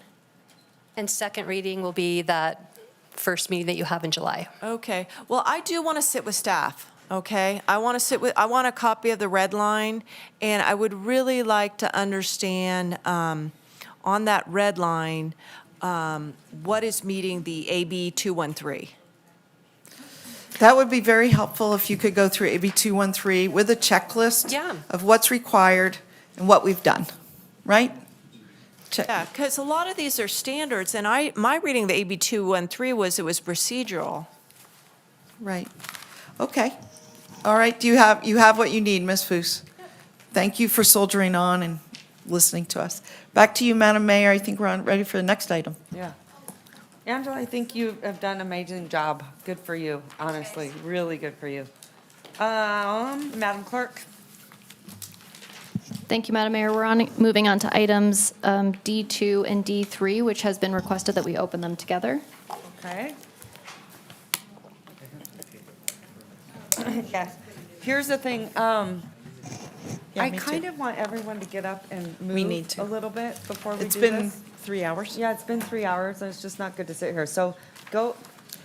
And second reading will be that first meeting that you have in July. Okay. Well, I do want to sit with staff, okay? I want a copy of the red line, and I would really like to understand, on that red line, what is meeting the AB 213? That would be very helpful if you could go through AB 213 with a checklist of what's required and what we've done, right? Yeah, because a lot of these are standards, and my reading of the AB 213 was it was procedural. Right. Okay. All right, you have what you need, Ms. Foose. Thank you for soldiering on and listening to us. Back to you, Madam Mayor. I think we're ready for the next item. Yeah. Angela, I think you have done an amazing job. Good for you, honestly, really good for you. Madam Clerk? Thank you, Madam Mayor. We're moving on to items D2 and D3, which has been requested that we open them together. Okay. Yes. Here's the thing, I me kind too. of want everyone to get up and We need move to. a little bit before we do this. It's been 3 hours. Yeah, it's been 3 hours, and it's just not good to sit here. So go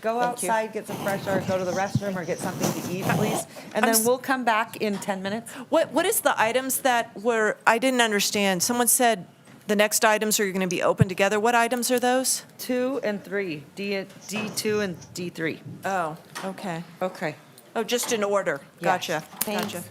you. outside, get some fresh air, go to the restroom, or get something to eat, please. And then we'll come back in 10 minutes. What is the items that were, I didn't understand. Someone said the next items are going to be open together. What items are those? 2 and 3, D2 and D3. Oh, okay. Okay. Oh, just in order. Yes. Gotcha. Thanks. Gotcha.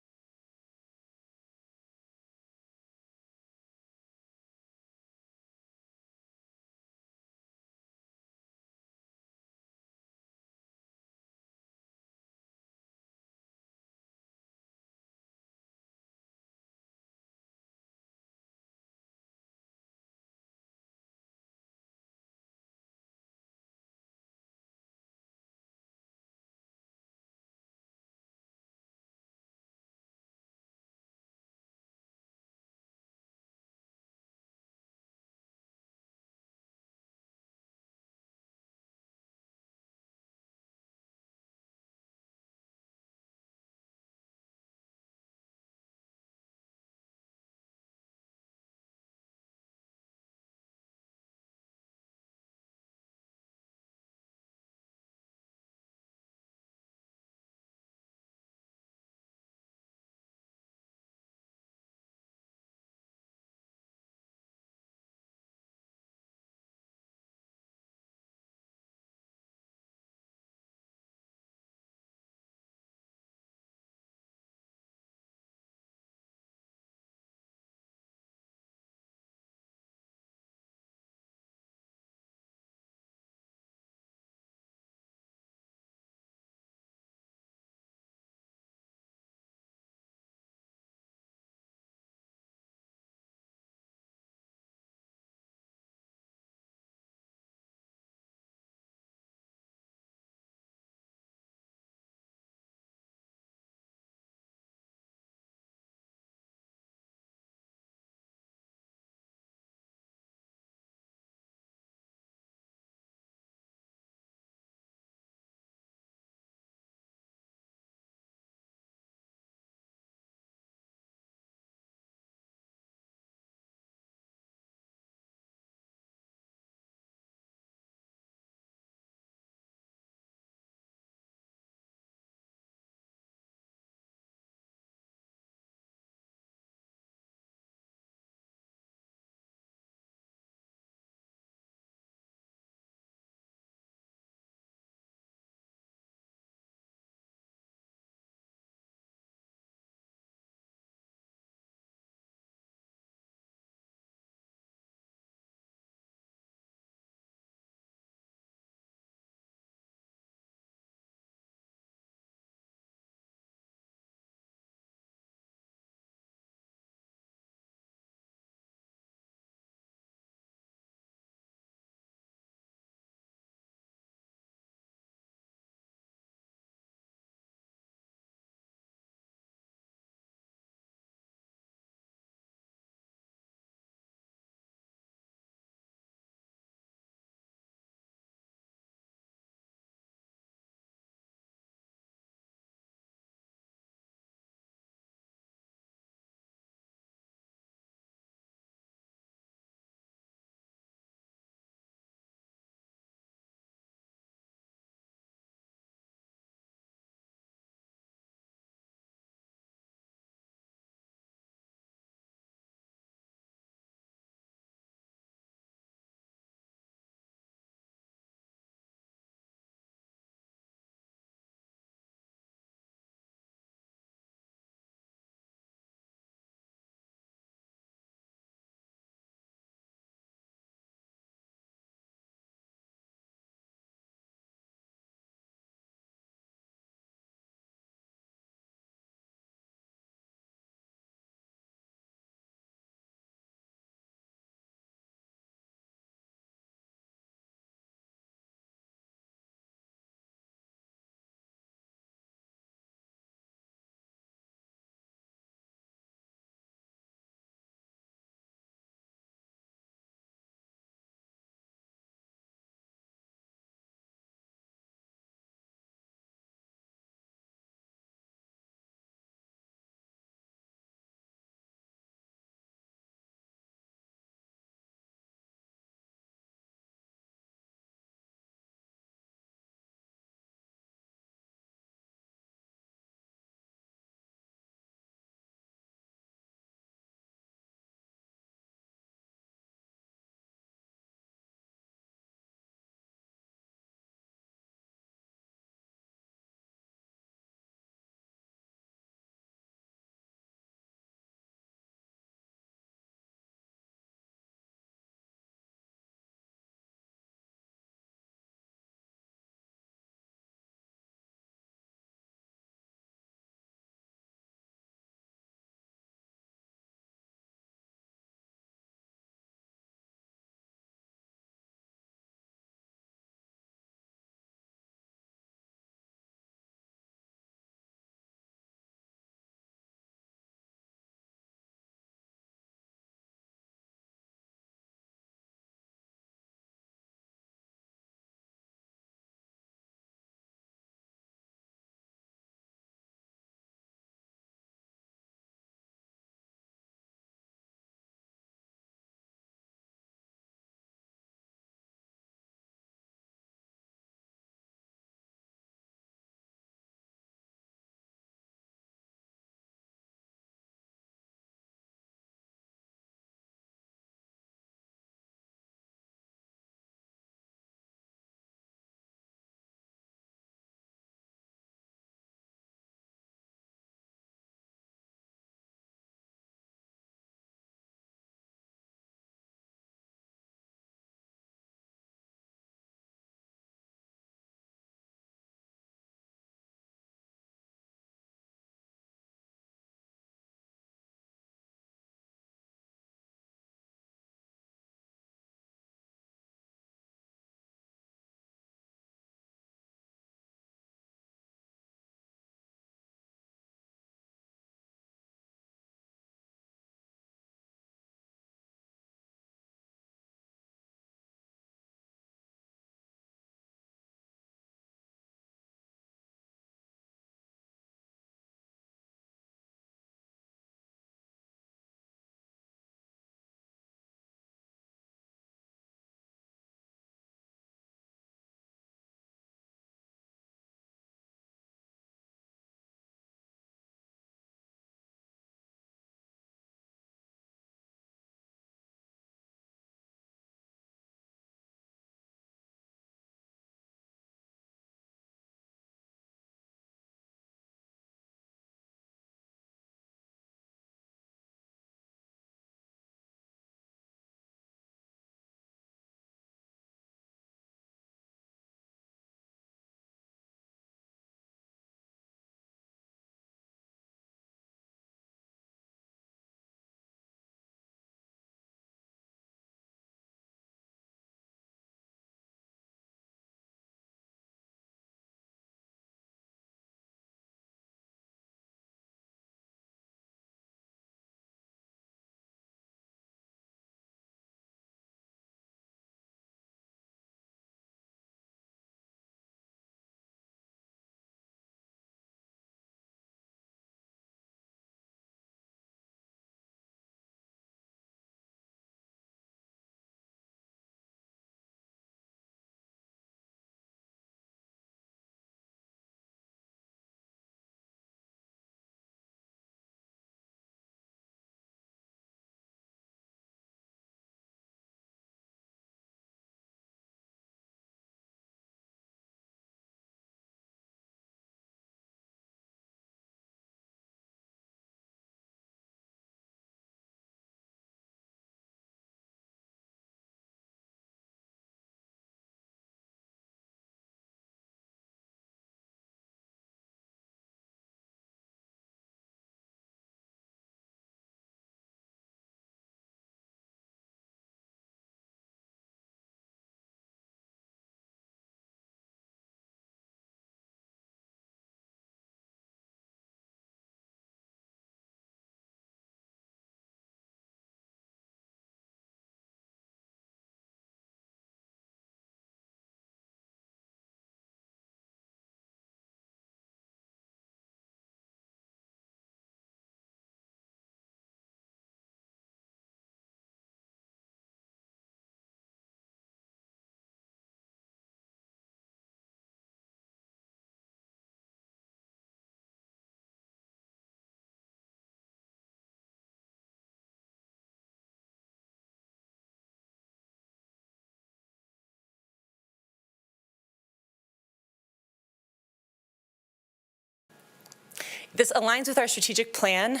This aligns with our strategic plan.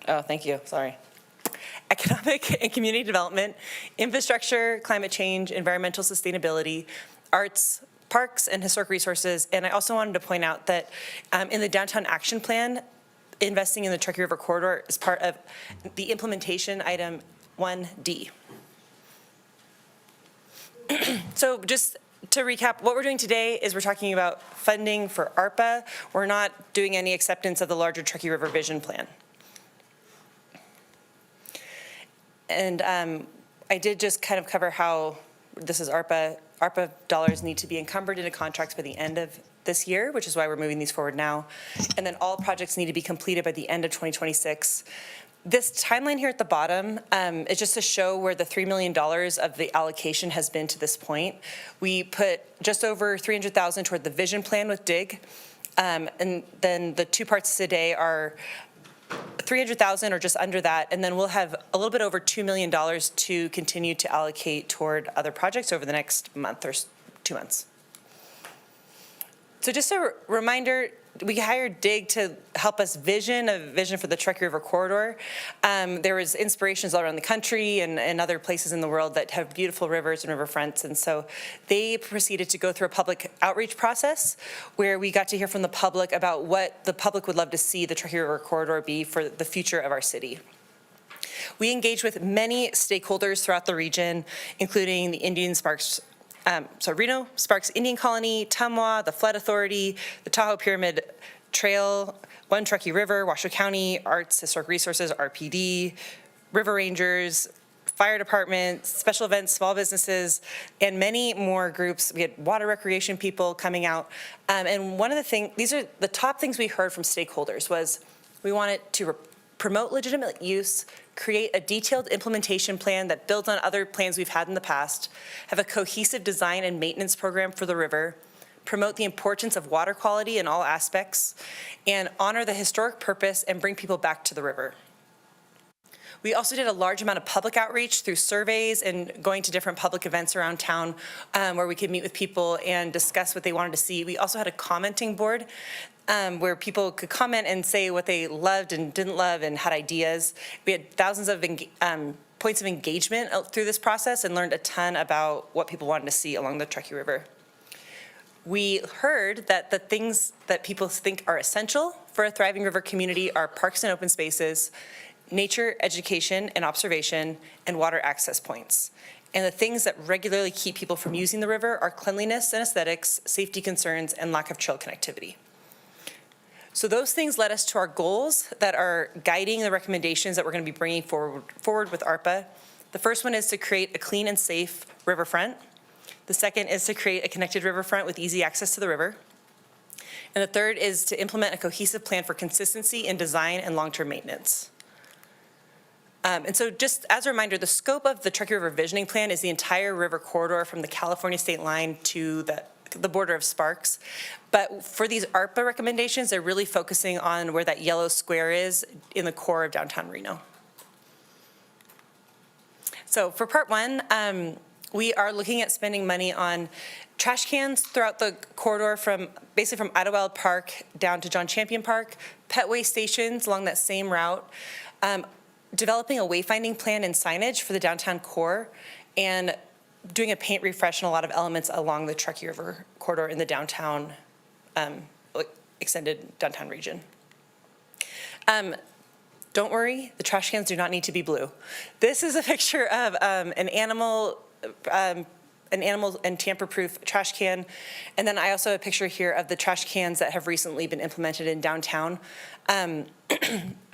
Oh, thank you, sorry. Economic and community development, infrastructure, climate change, environmental sustainability, arts, parks, and historic resources. And I also wanted to point out that in the Downtown Action Plan, investing in the Truckee River Corridor is part of the implementation item 1D. So just to recap, what we're doing today is we're talking about funding for ARPA. We're not doing any acceptance of the larger Truckee River Vision Plan. And I did just kind of cover how this is ARPA. ARPA dollars need to be encumbered into contracts by the end of this year, which is why we're moving these forward now. And then all projects need to be completed by the end of 2026. This timeline here at the bottom is just to show where the $3 million of the allocation has been to this point. We put just over $300,000 toward the vision plan with DIG. And then the two parts today are $300,000 or just under that, and then we'll have a little bit over $2 million to continue to allocate toward other projects over the next month or 2 months. So just a reminder, we hired DIG to help us vision a vision for the Truckee River Corridor. There was inspirations all around the country and other places in the world that have beautiful rivers and riverfronts, and so they proceeded to go through a public outreach process where we got to hear from the public about what the public would love to see the Truckee River Corridor be for the future of our city. We engaged with many stakeholders throughout the region, including the Reno, Sparks Indian Colony, Tumwa, the Flood Authority, the Tahoe Pyramid Trail, One Truckee River, Washoe County, Arts, Historic Resources, RPD, River Rangers, Fire Department, special events, small businesses, and many more groups. We had water recreation people coming out. And one of the things, these are the top things we heard from stakeholders was we wanted to promote legitimate use, create a detailed implementation plan that builds on other plans we've had in the past, have a cohesive design and maintenance program for the river, promote the importance of water quality in all aspects, and honor the historic purpose and bring people back to the river. We also did a large amount of public outreach through surveys and going to different public events around town where we could meet with people and discuss what they wanted to see. We also had a commenting board where people could comment and say what they loved and didn't love and had ideas. We had thousands of points of engagement through this process and learned a ton about what people wanted to see along the Truckee River. We heard that the things that people think are essential for a thriving river community are parks and open spaces, nature, education, and observation, and water access points. And the things that regularly keep people from using the river are cleanliness and aesthetics, safety concerns, and lack of trail connectivity. So those things led us to our goals that are guiding the recommendations that we're going to be bringing forward with ARPA. The first one is to create a clean and safe riverfront. The second is to create a connected riverfront with easy access to the river. And the third is to implement a cohesive plan for consistency in design and long-term maintenance. And so just as a reminder, the scope of the Truckee River Visioning Plan is the entire river corridor from the California state line to the border of Sparks. But for these ARPA recommendations, they're really focusing on where that yellow square is in the core of downtown Reno. So for part one, we are looking at spending money on trash cans throughout the corridor basically from Idlewild Park down to John Champion Park, pet waste stations along that same route, developing a wayfinding plan and signage for the downtown core, and doing a paint refresh in a lot of elements along the Truckee River corridor in the downtown, extended downtown region. Don't worry, the trash cans do not need to be blue. This is a picture of an animal and tamper-proof trash can. And then I also have a picture here of the trash cans that have recently been implemented in downtown.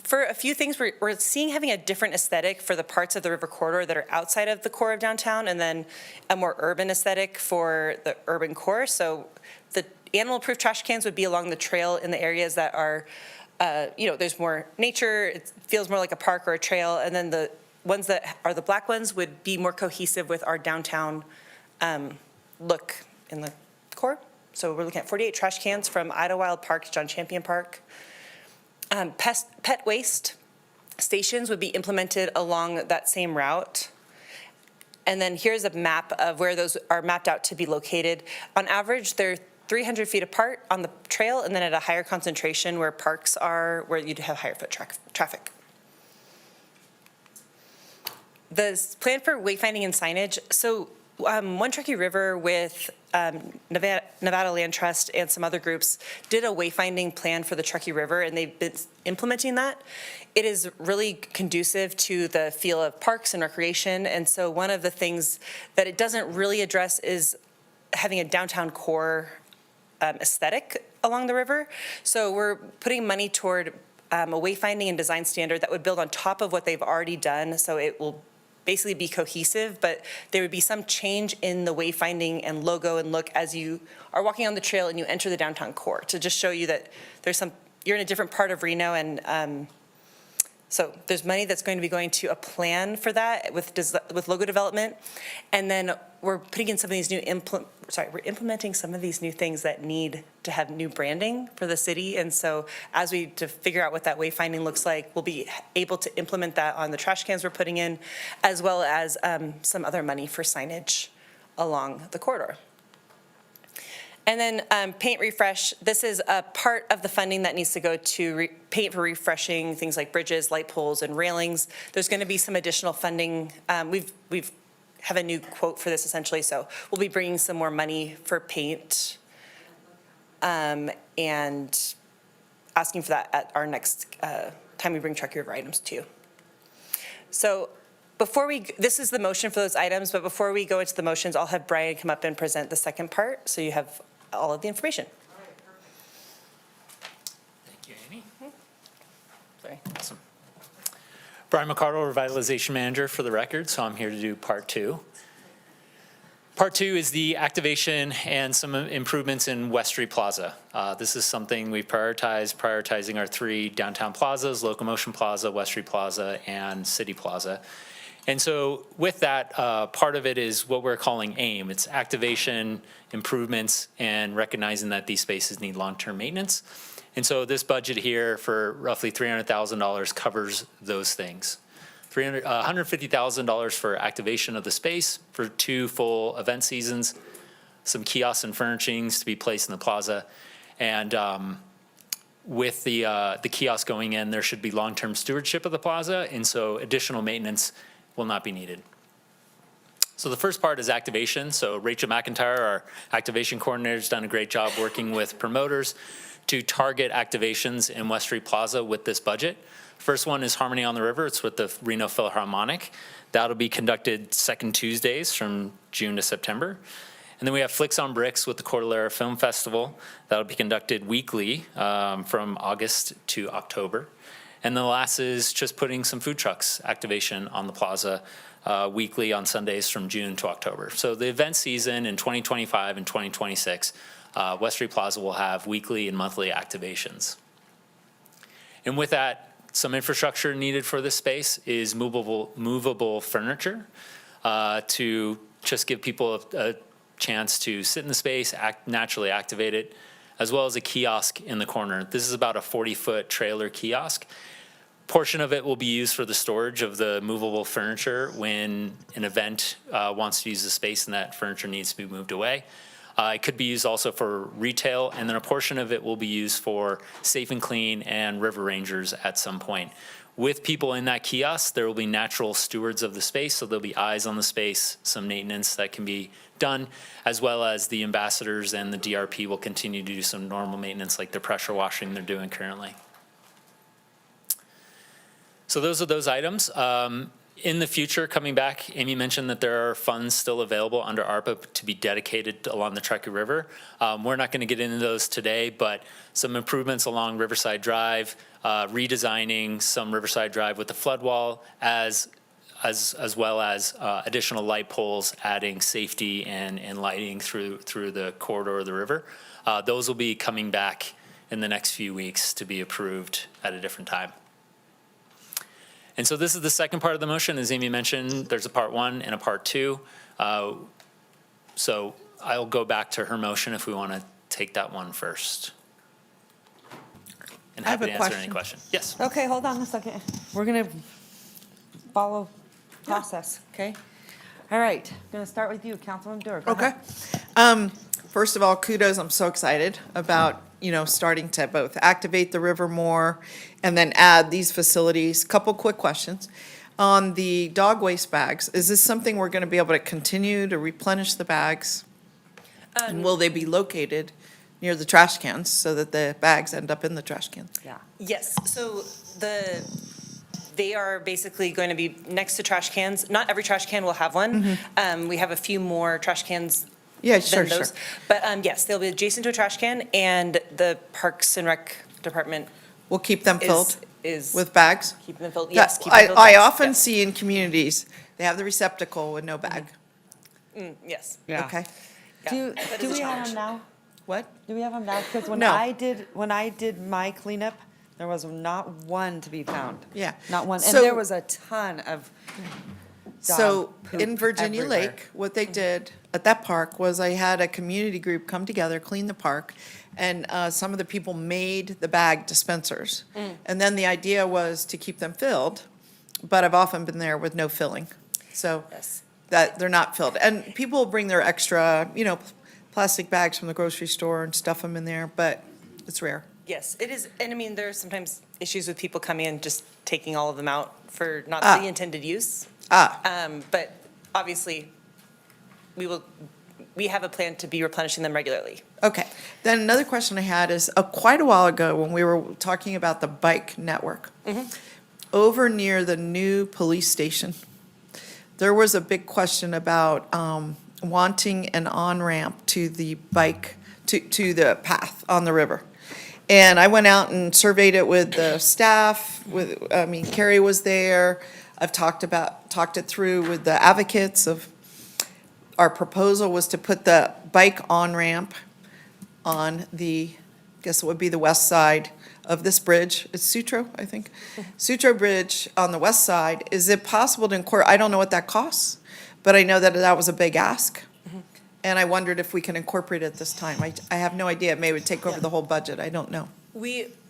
For a few things, we're seeing having a different aesthetic for the parts of the river corridor that are outside of the core of downtown, and then a more urban aesthetic for the urban core. So the animal-proof trash cans would be along the trail in the areas that are, there's more nature, it feels more like a park or a trail, and then the ones that are the black ones would be more cohesive with our downtown look in the core. So we're looking at 48 trash cans from Idlewild Park to John Champion Park. Pet waste stations would be implemented along that same route. And then here's a map of where those are mapped out to be located. On average, they're 300 feet apart on the trail, and then at a higher concentration where parks are, where you'd have higher foot traffic. The plan for wayfinding and signage, so One Truckee River with Nevada Land Trust and some other groups did a wayfinding plan for the Truckee River, and they've been implementing that. It is really conducive to the feel of parks and recreation, and so one of the things that it doesn't really address is having a downtown core aesthetic along the river. So we're putting money toward a wayfinding and design standard that would build on top of what they've already done, so it will basically be cohesive, but there would be some change in the wayfinding and logo and look as you are walking on the trail and you enter the downtown core, to just show you that you're in a different part of Reno, and so there's money that's going to be going to a plan for that with logo development, and then we're putting in some of these we're implementing some of these new things that need to have new branding for the city, and so as we to figure out what that wayfinding looks like, we'll be able to implement that on the trash cans we're putting in, as well as some other money for signage along the corridor. And then paint refresh, this is a part of the funding that needs to go to paint for refreshing things like bridges, light poles, and railings. There's going to be some additional funding. We've have a new quote for this essentially, so we'll be bringing some more money for paint and asking for that at our next time we bring Truckee River items to you. So this is the motion for those items, but before we go into the motions, I'll have Brian come up and present the second part, so you have all of the information. Thank you, Amy. Sorry. Awesome. Brian McCardle, Revitalization Manager for the record, so I'm here to do part two. Part two is the activation and some improvements in West Street Plaza. This is something we prioritizing our three downtown plazas, Locomotion Plaza, West Street Plaza, and City Plaza. And so with that, part of it is what we're calling AIM. It's activation, improvements, and recognizing that these spaces need long-term maintenance. And so this budget here for roughly $300,000 covers those things. $150,000 for activation of the space for 2 full event seasons, some kiosks and furnishings to be placed in the plaza. And with the kiosk going in, there should be long-term stewardship of the plaza, and so additional maintenance will not be needed. So the first part is activation. So Rachel McIntyre, our activation coordinator, has done a great job working with promoters to target activations in West Street Plaza with this budget. First one is Harmony on the River. It's with the Reno Philharmonic. That'll be conducted second Tuesdays from June to September. And then we have Flicks on Bricks with the Cordillera Film Festival. That'll be conducted weekly from August to October. And the last is just putting some food trucks activation on the plaza weekly on Sundays from June to October. So the event season in 2025 and 2026, West Street Plaza will have weekly and monthly activations. And with that, some infrastructure needed for this space is movable furniture to just give people a chance to sit in the space, naturally activate it, as well as a kiosk in the corner. This is about a 40-foot trailer kiosk. Portion of it will be used for the storage of the movable furniture when an event wants to use the space and that furniture needs to be moved away. It could be used also for retail, and then a portion of it will be used for Safe and Clean and River Rangers at some point. With people in that kiosk, there will be natural stewards of the space, so there'll be eyes on the space, some maintenance that can be done, as well as the ambassadors and the DRP will continue to do some normal maintenance like the pressure washing they're doing currently. So those are those items. In the future, coming back, Amy mentioned that there are funds still available under ARPA to be dedicated along the Truckee River. We're not going to get into those today, but some improvements along Riverside Drive, redesigning some Riverside Drive with the flood wall, as well as additional light poles, adding safety and lighting through the corridor of the river. Those will be coming back in the next few weeks to be approved at a different time. And so this is the second part of the motion. As Amy mentioned, there's a part one and a part two. So I'll go back to her motion if we want to take that one first. And happy to answer any question. Yes. Okay, hold on a second. We're going to follow process, okay? All right, going to start with you, Councilman Durr. Go Okay. ahead. First of all, kudos, I'm so excited about, starting to both activate the river more and then add these facilities. Couple quick questions. On the dog waste bags, is this something we're going to be able to continue to replenish the bags? And will they be located near the trash cans so that the bags end up in the trash cans? Yeah. Yes, so they are basically going to be next to trash cans. Not every trash can will have one. We have a few more trash cans Yeah, sure, than those. sure. But yes, they'll be adjacent to a trash can, and the Parks and Rec Department We'll keep them filled is with bags? keeping them filled. Yes, That- keeping them filled. I yes, often yes. see in communities, they have the receptacle with no bag. Yes. Yeah. Okay. Yeah, that Do is a we have challenge. them now? What? Do we have them now? Because when No. I did my cleanup, there was not one to be found. Yeah. Not one, and So- there was a ton of So dog poop in Virginia everywhere. Lake, what they did at that park was I had a community group come together, clean the park, and some of the people made the bag dispensers. And then the idea was to keep them filled, but I've often been there with no filling. So Yes. that they're not filled. And people bring their extra, plastic bags from the grocery store and stuff them in there, but it's rare. Yes, it is, and I mean, there's sometimes issues with people coming in, just taking all of them out for not Ah. the intended use. Ah, But obviously, we have a plan to be replenishing them regularly. okay. Then another question I had is, quite a while ago, when we were talking about the bike network, over near the new police station, there was a big question about wanting an on-ramp to the bike, to the path on the river. And I went out and surveyed it with the staff, Carrie was there. I've talked it through with the advocates of, our proposal was to put the bike on-ramp on the, guess it would be the west side of this bridge. It's Sutro, I think. Sutro Bridge on the west side. Is it possible to incorporate, I don't know what that costs, but I know that that was a big ask. And I wondered if we can incorporate it this time. I have no idea. It may would take over the whole budget. I don't know.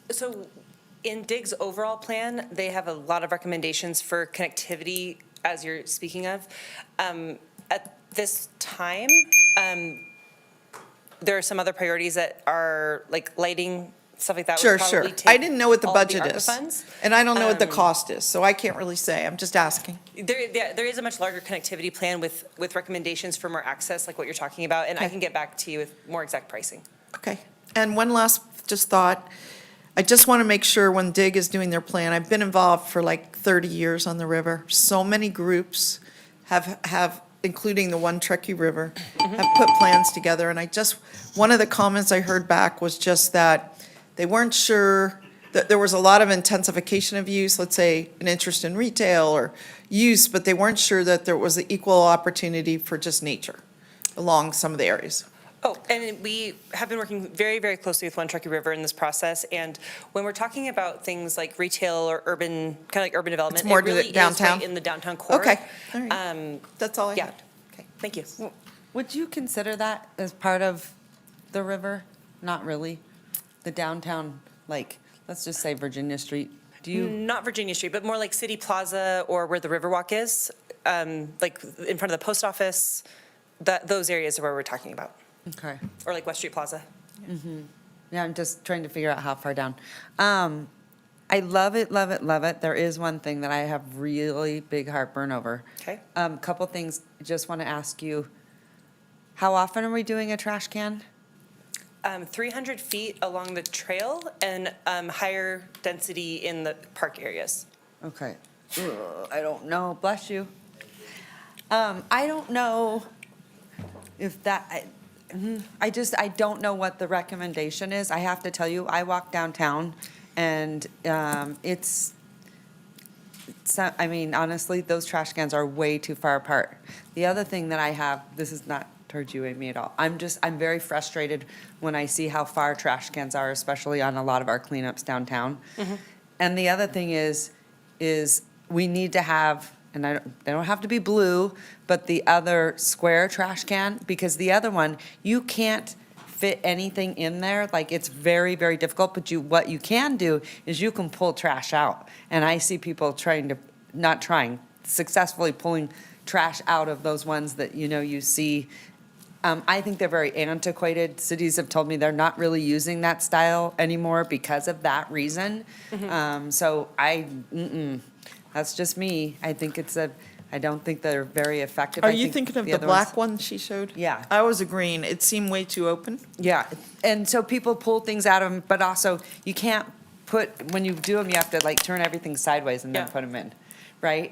So in DIG's overall plan, they have a lot of recommendations for connectivity, as you're speaking of. At this time, there are some other priorities that are like lighting, stuff like that. would Sure, probably sure. take I didn't know what the all budget ARPA is. funds. And I don't know what the cost is, so I can't really say. I'm just asking. There is a much larger connectivity plan with recommendations for more access, like what you're talking about, and I Okay. can get back to you with more exact pricing. Okay. And one last just thought. I just want to make sure when DIG is doing their plan, I've been involved for like 30 years on the river. So many groups have, including the One Truckee River, have put plans together. And one of the comments I heard back was just that they weren't sure, that there was a lot of intensification of use, let's say an interest in retail or use, but they weren't sure that there was an equal opportunity for just nature along some of the areas. Oh, and we have been working very, very closely with One Truckee River in this process. And when we're talking about things like retail or urban, kind of like urban development, It's more it really is downtown? right in the downtown core. Okay, all right. That's all I yeah. had. Okay. Thank you. Would you consider that as part of the river? Not really. The downtown, like, let's just say Virginia Street. Do you? Not Virginia Street, but more like City Plaza or where the Riverwalk is, like in front of the post office. Those areas are where we're talking about. Okay. Or like West Street Plaza. Yeah, I'm just trying to figure out how far down. I love it, love it, love it. There is one thing that I have really big heartburn over. Okay. Couple things, just want to ask you, how often are we doing a trash can? 300 feet along the trail and higher density in the park areas. Okay. I don't know, bless you. I don't know if that, I don't know what the recommendation is. I have to tell you, I walk downtown and honestly, those trash cans are way too far apart. The other thing that I have, this is not towards you, Amy, at all. I'm very frustrated when I see how far trash cans are, especially on a lot of our cleanups downtown. And the other thing is we need to have, and they don't have to be blue, but the other square trash can, because the other one, you can't fit anything in there. Like, it's very, very difficult, but what you can do is you can pull trash out. And I see people successfully pulling trash out of those ones that, you see. I think they're very antiquated. Cities have told me they're not really using that style anymore because of that reason. So that's just me. I don't think they're very effective. Are I you think thinking of the other ones- black one she showed? Yeah. I was agreeing. It seemed way too open. Yeah, and so people pull things out of them, but also you can't when you do them, you have to like turn everything sideways and then put them in, right?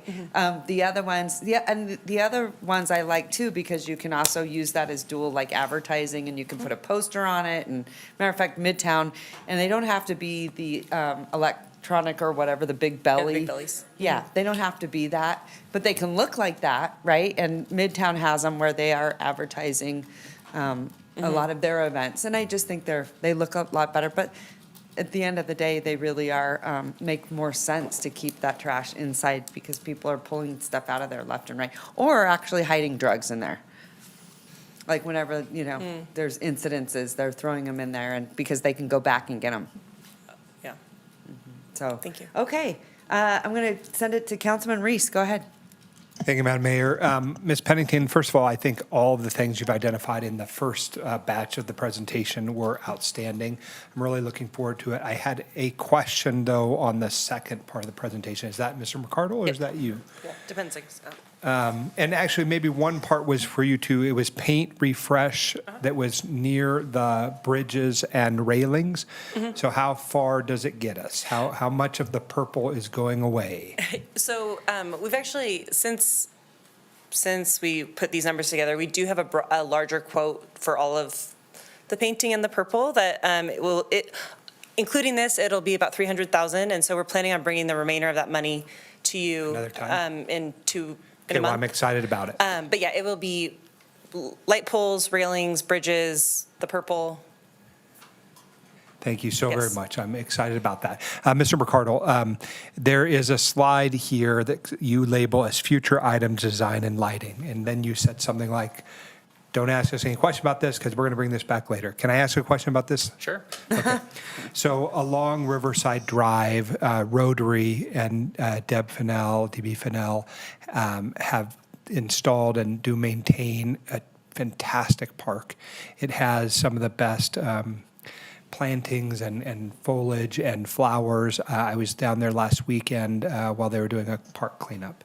The other ones, and the other ones I like too, because you can also use that as dual like advertising, and you can put a poster on it, and matter of fact, Midtown, and they don't have to be the electronic or whatever, the big belly. big bellies. Yeah, they don't have to be that, but they can look like that, right? And Midtown has them where they are advertising a lot of their events, and I just think they look a lot better. But at the end of the day, they really are make more sense to keep that trash inside because people are pulling stuff out of there left and right, or actually hiding drugs in there. Like whenever there's incidences, they're throwing them in there, and because they can go back and get them. Yeah. So Thank you. Okay, I'm going to send it to Councilman Reese. Go ahead. Thank you, Madam Mayor. Ms. Pennington, first of all, I think all of the things you've identified in the first batch of the presentation were outstanding. I'm really looking forward to it. I had a question, though, on the second part of the presentation. Is that Mr. McCardle or is that you? Yeah, depends. And actually, maybe one part was for you too. It was paint refresh that was near the bridges and railings. So how far does it get us? How much of the purple is going away? So we've actually, since we put these numbers together, we do have a larger quote for all of the painting and the purple that including this, it'll be about $300,000. And so we're planning on bringing the remainder of that money to you Another time? in Okay, a well, month. I'm excited about it. But yeah, it will be light poles, railings, bridges, the purple. Thank you so very much. I'm excited about that. Mr. McCardle, there is a slide here that you label as future items, design and lighting. And then you said something like, don't ask us any question about this because we're going to bring this back later. Can I ask a question about this? Sure. Okay. So along Riverside Drive, Rotary and DB Fennell have installed and do maintain a fantastic park. It has some of the best plantings and foliage and flowers. I was down there last weekend while they were doing a park cleanup.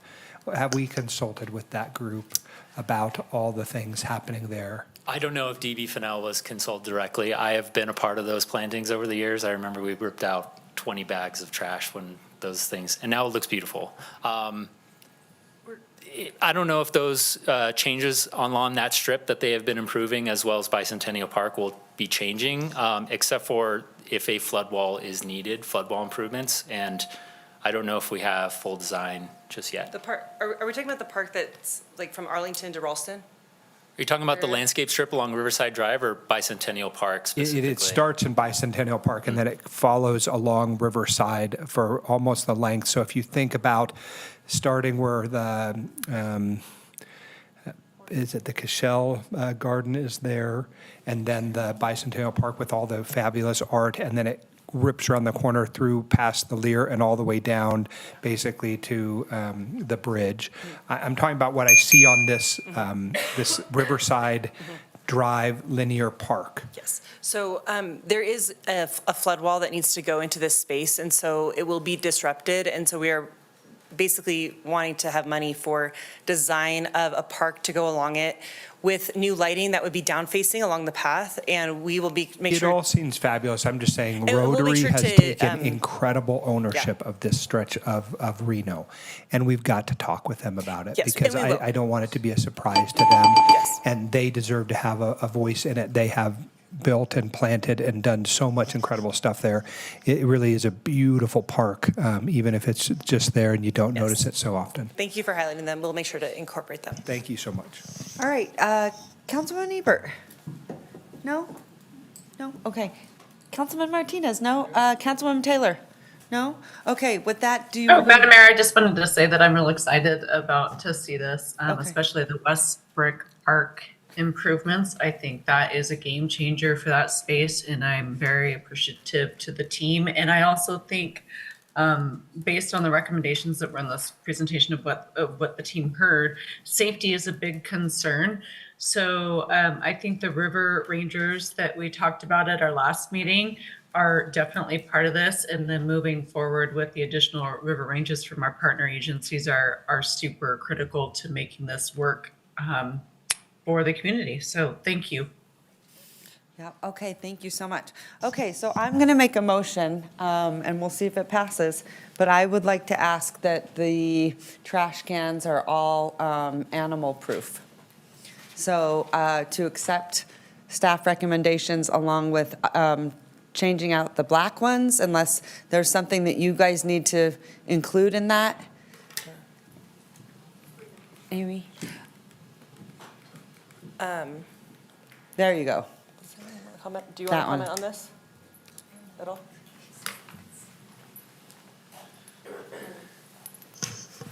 Have we consulted with that group about all the things happening there? I don't know if DB Fennell was consulted directly. I have been a part of those plantings over the years. I remember we ripped out 20 bags of trash when those things, and now it looks beautiful. I don't know if those changes along that strip that they have been improving, as well as Bicentennial Park, will be changing, except for if a flood wall is needed, flood wall improvements. And I don't know if we have full design just yet. The park, are we talking about the park that's like from Arlington to Ralston? Are you talking about the landscape strip along Riverside Drive or Bicentennial Park specifically? It starts in Bicentennial Park and then it follows along Riverside for almost the length. So if you think about starting where the, is it the Cashel Garden is there, and then the Bicentennial Park with all the fabulous art, and then it rips around the corner through past the Lear and all the way down basically to the bridge. I'm talking about what I see on this, this Riverside Drive linear park. Yes. So there is a flood wall that needs to go into this space, and so it will be disrupted. And so we are basically wanting to have money for design of a park to go along it with new lighting that would be down facing along the path, and we will make sure. It all seems fabulous. I'm just saying And we'll make Rotary sure has to, taken incredible ownership of this stretch of Reno, and we've got to talk with them about it Yes, because and we will. I don't want it to be a surprise to them. And they deserve to have a voice in it. They have built and planted and done so much incredible stuff there. It really is a beautiful park, even if it's just there and you don't notice it so often. Thank you for highlighting them. We'll make sure to incorporate them. Thank you so much. All right, Councilman Ebert? No? No? Okay. Councilman Martinez? No? Councilwoman Taylor? No? Okay, with that, do you? Oh, Madam Mayor, I just wanted to say that I'm real excited to see this, Okay. especially the West Brick Park improvements. I think that is a game changer for that space, and I'm very appreciative to the team. And I also think based on the recommendations that were in this presentation of what the team heard, safety is a big concern. So I think the river rangers that we talked about at our last meeting are definitely part of this. And then moving forward with the additional river ranges from our partner agencies are super critical to making this work for the community. So thank you. Yeah, okay, thank you so much. Okay, so I'm going to make a motion, and we'll see if it passes, but I would like to ask that the trash cans are all animal-proof. So to accept staff recommendations along with changing out the black ones, unless there's something that you guys need to include in that. Amy? There you go. Do you That want to one. comment on this at all?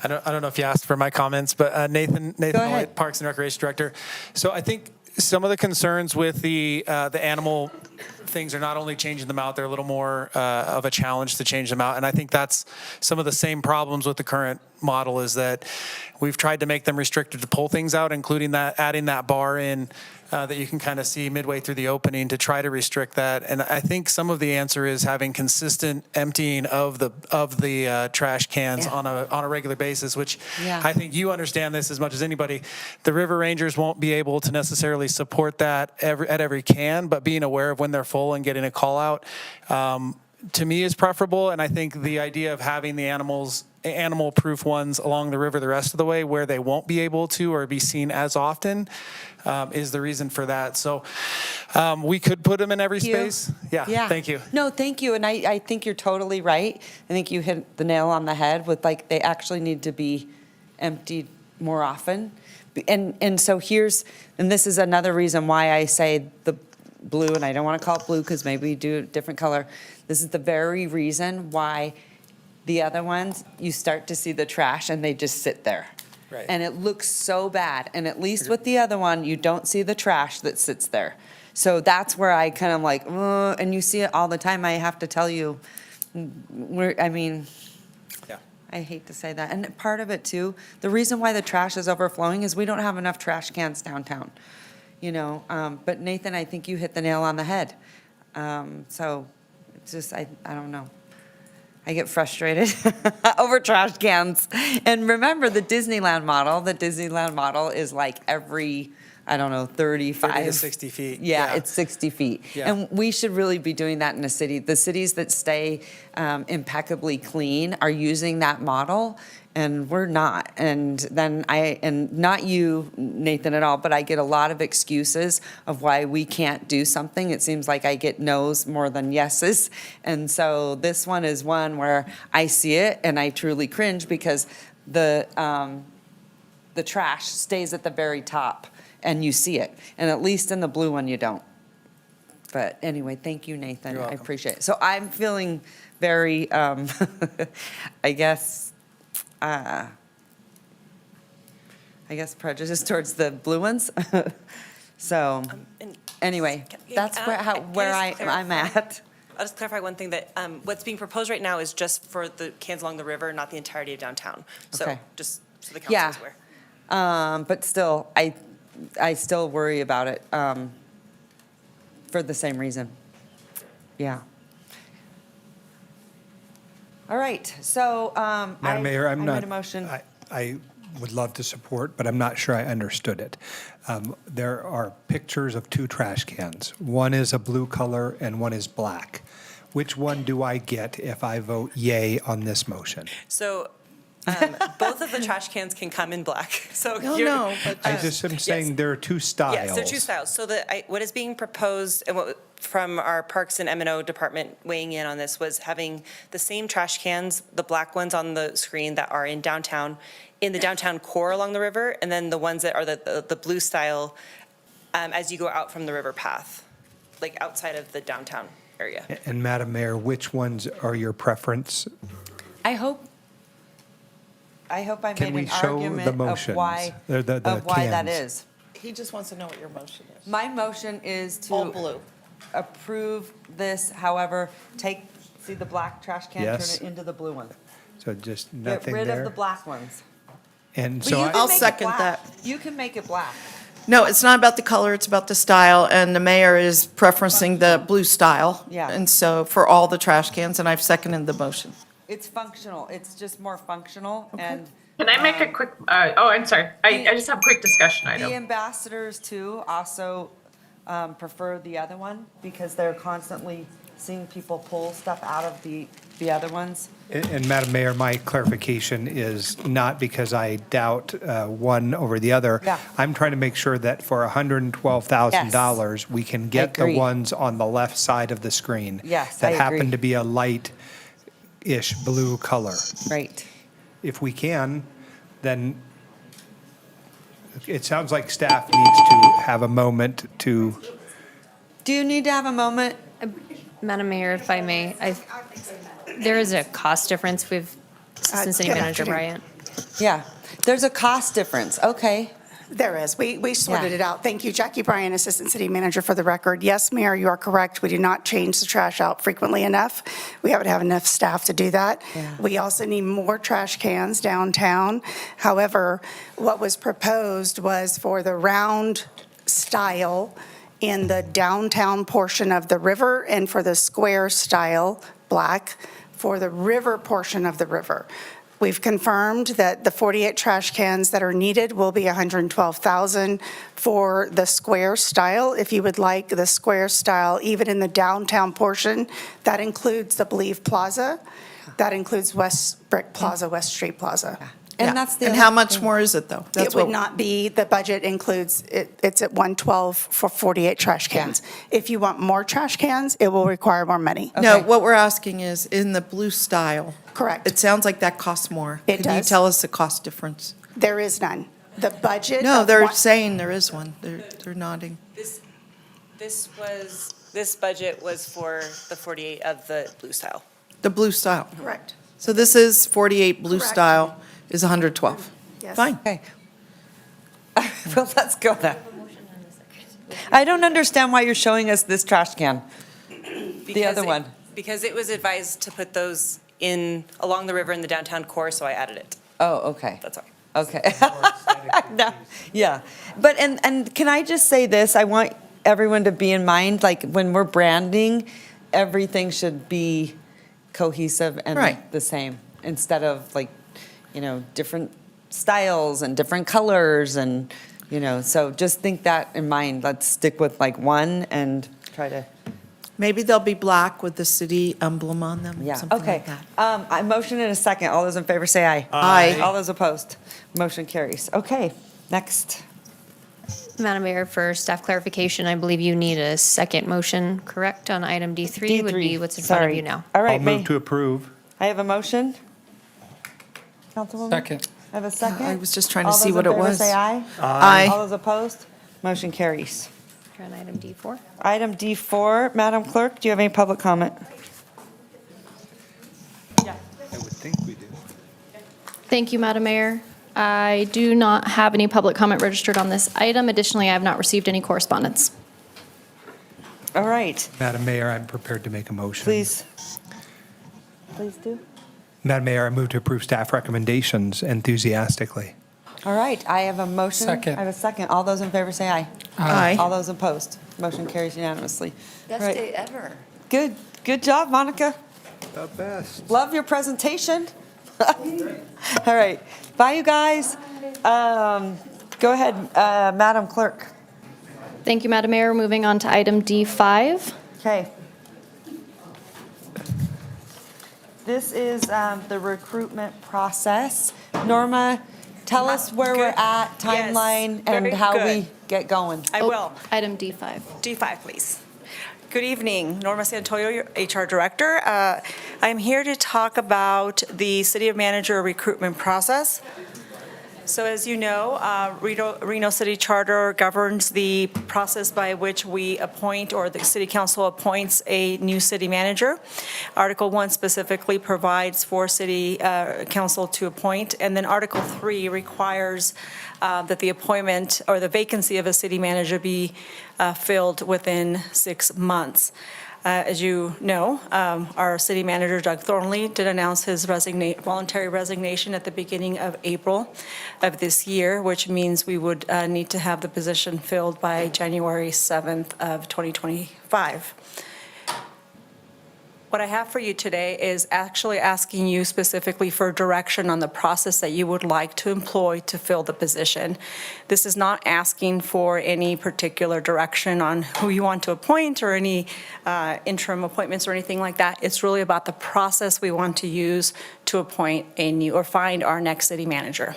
I don't know if you asked for my comments, but Nathan ahead. White, Parks and Recreation Director. So I think some of the concerns with the animal things are not only changing them out, they're a little more of a challenge to change them out. And I think that's some of the same problems with the current model, is that we've tried to make them restricted to pull things out, including that adding that bar in that you can kind of see midway through the opening to try to restrict that. And I think some of the answer is having consistent emptying of the trash cans on a regular basis, which I think you understand this as much as anybody. The river rangers won't be able to necessarily support that at every can, but being aware of when they're full and getting a call out to me is preferable. And I think the idea of having the animal-proof ones along the river the rest of the way, where they won't be able to or be seen as often, is the reason for that. So we could put them in every space. Yeah, thank you. No, thank you. And I think you're totally right. I think you hit the nail on the head with, like, they actually need to be emptied more often. And so this is another reason why I say the blue, and I don't want to call it blue because maybe we do a different color. This is the very reason why the other ones, you start to see the trash and they just sit there. Right. And it looks so bad. And at least with the other one, you don't see the trash that sits there. So that's where I kind of like, and you see it all the time. I have to tell you, I hate to say that. And part of it too, the reason why the trash is overflowing is we don't have enough trash cans downtown. But Nathan, I think you hit the nail on the head. So it's just, I don't know. I get frustrated over trash cans. And remember the Disneyland model is like every, 35. 30 to 60 feet. Yeah, it's 60 feet. Yeah. And we should really be doing that in a city. The cities that stay impeccably clean are using that model, and we're not. And not you, Nathan, at all, but I get a lot of excuses of why we can't do something. It seems like I get no's more than yeses. And so this one is one where I see it and I truly cringe because the trash stays at the very top and you see it. And at least in the blue one, you don't. But anyway, thank you, Nathan. You're I welcome. appreciate it. So I'm feeling very, I guess prejudiced towards the blue ones. So anyway, that's where I'm at. I'll just clarify one thing, that what's being proposed right now is just for the cans along the river, not the entirety of downtown. So Okay. just so the council is aware. But still, I still worry about it for the same reason. Yeah. All right, so Madam Mayor, I made a motion. I would love to support, but I'm not sure I understood it. There are pictures of two trash cans. One is a blue color and one is black. Which one do I get if I vote yay on this motion? So both of the trash cans can come in black. So but I just am saying there are two styles. Yes, there are two styles. So what is being proposed, and what from our Parks and M&O department weighing in on this, was having the same trash cans, the black ones on the screen that are in the downtown core along the river, and then the ones that are the blue style as you go out from the river path, like outside of the downtown area. And Madam Mayor, which ones are your preference? I hope I Can we made an show the argument of motions? why The that cans. is. He just wants to know what your motion is. My motion is All to blue. approve this, however, take See the black trash can, Yes. turn it into the blue one. So just Get nothing rid of the there. black ones. And But so you I, can I'll make it second black. that. You can make it black. No, it's not about the color, it's about the style, and the mayor is preferencing the blue style. Yeah. And so for all the trash cans, and I've seconded the motion. It's functional, it's just more functional, and Can I make a quick, I'm sorry. I just have a quick discussion the item. ambassadors too also prefer the other one because they're constantly seeing people pull stuff out of the other ones. and Madam Mayor, my clarification is not because I doubt one over the other. Yeah. I'm trying to make sure that for $112,000, we can get the agree. ones on the left side of the screen. Yes, That I happen agree. to be a light-ish blue color. Right. If we can, then it sounds like staff needs to have a moment to, Do you need to have a moment? Madam Mayor, if I may, there is a cost difference with Assistant City good Manager afternoon. Bryant. Yeah, there's a cost difference, okay. There is. We sorted Yeah. it out. Thank you. Jackie Bryan, Assistant City Manager, for the record. Yes, Mayor, you are correct. We do not change the trash out frequently enough. We haven't have enough staff to do that. Yeah. We also need more trash cans downtown. However, what was proposed was for the round style in the downtown portion of the river and for the square style, black, for the river portion of the river. We've confirmed that the 48 trash cans that are needed will be $112,000 for the square style. If you would like the square style, even in the downtown portion, that includes the Believe Plaza, that includes West Brick Plaza, West Street Plaza. And that's the And other how much thing. more is it, though? It That's would what- not be, the budget includes, it's at 112 for 48 trash cans. If you want more trash cans, it will require more money. No, Okay. what we're asking is, in the blue style, Correct. it sounds like that costs more. It Can you does. tell us the cost difference? There is none. The budget. No, of they're one- saying there is one. They're nodding. This budget was for the 48 of the blue style. The blue style. Correct. So this is 48 blue Correct. style is 112. Yes. Fine. Okay. Well, let's go then. I don't understand why you're showing us this trash can. The other one. Because it was advised to put those in, along the river in the downtown core, so I added it. Oh, okay. That's all. Okay. No, yeah, but, and can I just say this, I want everyone to be in mind, like, when we're branding, everything should be cohesive and Right. the same, instead of like, different styles and different colors and, so just think that in mind, let's stick with like one and try to, Maybe they'll be black with the city emblem on them, yeah, something okay. like that. I motion in a second, all those in favor say aye. Aye. All those opposed, motion carries. Okay, next. Madam Mayor, for staff clarification, I believe you need a second motion, correct, on item D3 would be what's in front of Sorry. you now. All I'll right, move to approve. I have a motion. Councilwoman? Second. I have a second. I was just trying to see what it was. All those in favor say aye. Aye. All those opposed? Motion carries. On item D4. Item D4, Madam Clerk, do you have any public comment? I would think we do. Thank you, Madam Mayor. I do not have any public comment registered on this item. Additionally, I have not received any correspondence. All right, Madam Mayor, I'm prepared to make a motion. please. Please do. Madam Mayor, I move to approve staff recommendations enthusiastically. All right, I have a motion. Second. I have a second. All those in favor say aye. Aye. All those opposed? Motion carries unanimously. Best All right. day ever. Good job, Monica. The best. Love your presentation. All right, bye, you guys. Go ahead, Madam Clerk. Thank you, Madam Mayor. Moving on to item D5. Okay. This is the recruitment process. Norma, tell us where we're at, timeline, and very how good. we get going. I will. Item D5. D5, please. Good evening, Norma Santoyo, your HR Director. I'm here to talk about the City Manager recruitment process. So as you know, Reno City Charter governs the process by which we appoint, or the City Council appoints, a new city manager. Article 1 specifically provides for City Council to appoint, and then Article 3 requires that the appointment or the vacancy of a city manager be filled within 6 months. As you know, our city manager, Doug Thornley, did announce his voluntary resignation at the beginning of April of this year, which means we would need to have the position filled by January 7th of 2025. What I have for you today is actually asking you specifically for direction on the process that you would like to employ to fill the position. This is not asking for any particular direction on who you want to appoint or any interim appointments or anything like that. It's really about the process we want to use to appoint a new or find our next city manager.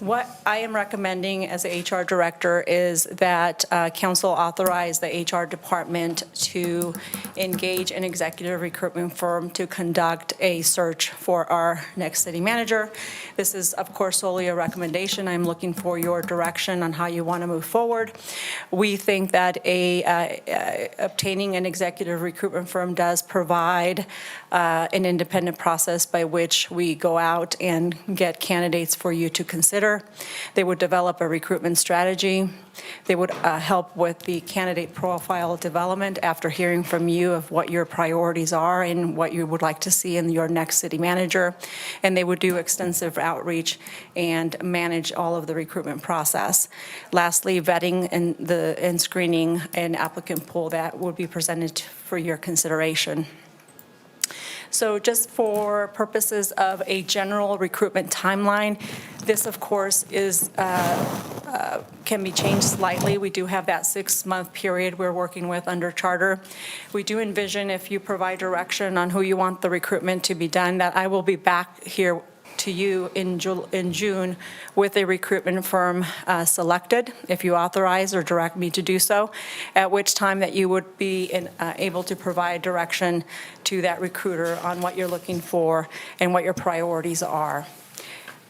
What I am recommending as the HR director is that council authorize the HR department to engage an executive recruitment firm to conduct a search for our next city manager. This is, of course, solely a recommendation. I'm looking for your direction on how you want to move forward. We think that obtaining an executive recruitment firm does provide an independent process by which we go out and get candidates for you to consider. They would develop a recruitment strategy. They would help with the candidate profile development after hearing from you of what your priorities are and what you would like to see in your next city manager. And they would do extensive outreach and manage all of the recruitment process. Lastly, vetting and screening an applicant pool that would be presented for your consideration. So just for purposes of a general recruitment timeline, this, of course, is can be changed slightly. We do have that 6-month period we're working with under charter. We do envision, if you provide direction on who you want the recruitment to be done, that I will be back here to you in June with a recruitment firm selected, if you authorize or direct me to do so, at which time that you would be able to provide direction to that recruiter on what you're looking for and what your priorities are.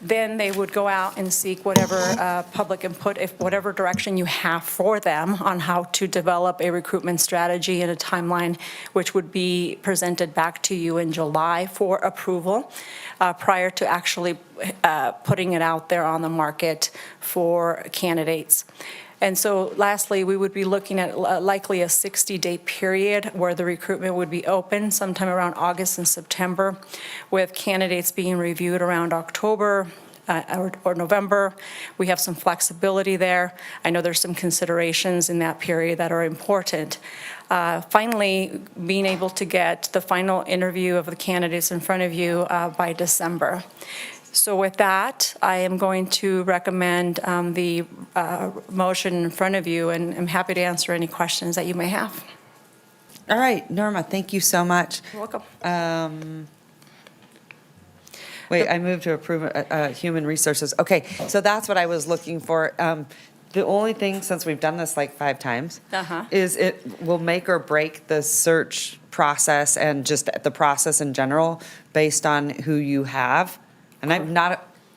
Then they would go out and seek whatever public input, if whatever direction you have for them on how to develop a recruitment strategy and a timeline, which would be presented back to you in July for approval, prior to actually putting it out there on the market for candidates. And so lastly, we would be looking at likely a 60-day period where the recruitment would be open sometime around August and September, with candidates being reviewed around October or November. We have some flexibility there. I know there's some considerations in that period that are important. Finally, being able to get the final interview of the candidates in front of you by December. So with that, I am going to recommend the motion in front of you, and I'm happy to answer any questions that you may have. All right, Norma, thank you so much. You're welcome. Wait, I moved to approve human resources. Okay, so that's what I was looking for. The only thing, since we've done this like 5 times, is it will make or break the search process and just the process in general based on who you have. And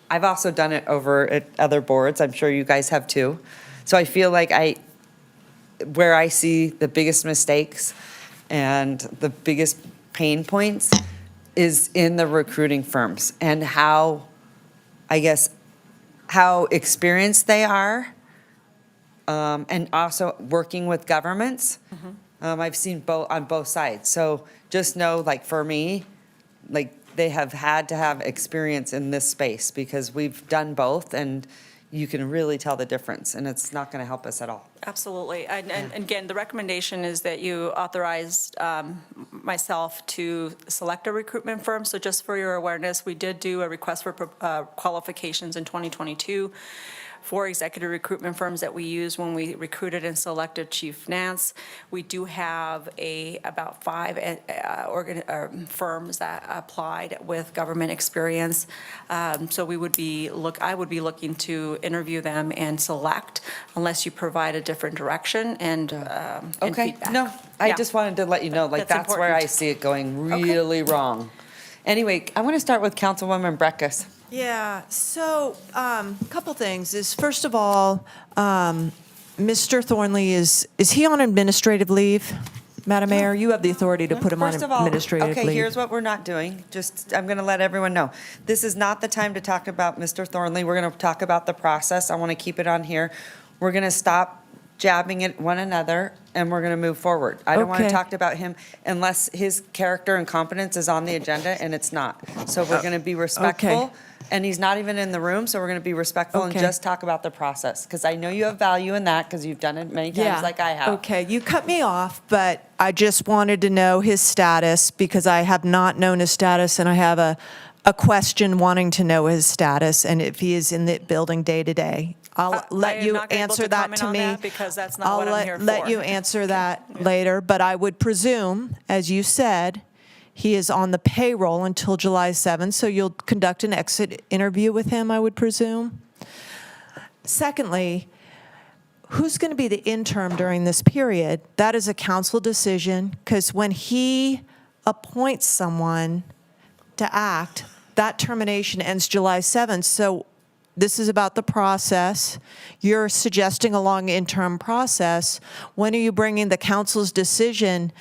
I've also done it over at other boards. I'm sure you guys have too. So I feel like where I see the biggest mistakes and the biggest pain points is in the recruiting firms and how experienced they are, and also working with governments. I've seen on both sides. So just know, like for me, like they have had to have experience in this space because we've done both, and you can really tell the difference, and it's not going to help us at all. Absolutely. And again, the recommendation is that you authorized myself to select a recruitment firm. So just for your awareness, we did do a request for qualifications in 2022 for executive recruitment firms that we used when we recruited and selected Chief Nance. We do have about 5 firms that applied with government experience. So I would be looking to interview them and select, unless you provide a different direction and Okay, feedback. no, I Yeah. just wanted to let you know, like that's where I important. see it going really wrong. Anyway, I want to start with Councilwoman Breckus. Yeah, so a couple things is, first of all, Mr. Thornley, is he on administrative leave? Madam Mayor, you have the authority to put him on First of all, administrative leave. okay, here's what we're not doing. I'm going to let everyone know. This is not the time to talk about Mr. Thornley. We're going to talk about the process. I want to keep it on here. We're going to stop jabbing at one another and we're going to move forward. I don't want to Okay. talk about him unless his character and competence is on the agenda, and it's not. So we're going to be respectful, and he's not even in the room, so we're going to be respectful and Okay. just talk about the process, because I know you have value in that, because you've done it many times like I have. Okay, you cut me off, but I just wanted to know his status because I have not known his status, and I have a question wanting to know his status and if he is in the building day to day. I'll let you answer that to me. Because that's not what I'm here for. I'll let you answer that later, but I would presume, as you said, he is on the payroll until July 7th, so you'll conduct an exit interview with him, I would presume. Secondly, who's going to be the interim during this period? That is a council decision, because when he appoints someone to act, that termination ends July 7th. So this is about the process. You're suggesting a long interim process. When are you bringing the council's decision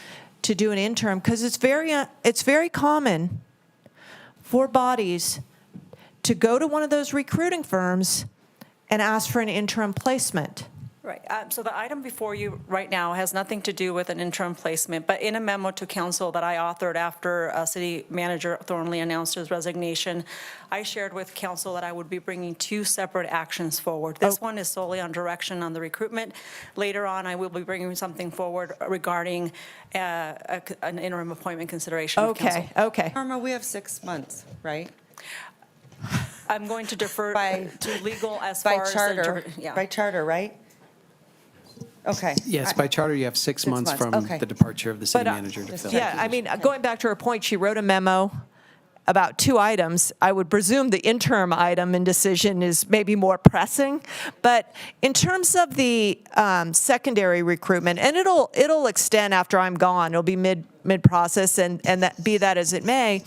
to do an interim? Because it's very common for bodies to go to one of those recruiting firms and ask for an interim placement. Right. So the item before you right now has nothing to do with an interim placement, but in a memo to council that I authored after City Manager Thornley announced his resignation, I shared with council that I would be bringing two separate actions forward. This one is solely on direction on the recruitment. Later on, I will be bringing something forward regarding an interim appointment consideration of council. Okay. Norma, we have 6 months, right? I'm going to defer to legal as By far as. charter, by charter, right? Okay. Yes, by charter, you have 6 months months, from okay. the departure of the city But, manager to fill. yeah, I mean, going back to her point, she wrote a memo about 2 items. I would presume the interim item and decision is maybe more pressing. But in terms of the secondary recruitment, and it'll extend after I'm gone. It'll be mid-process, and that, be that as it may,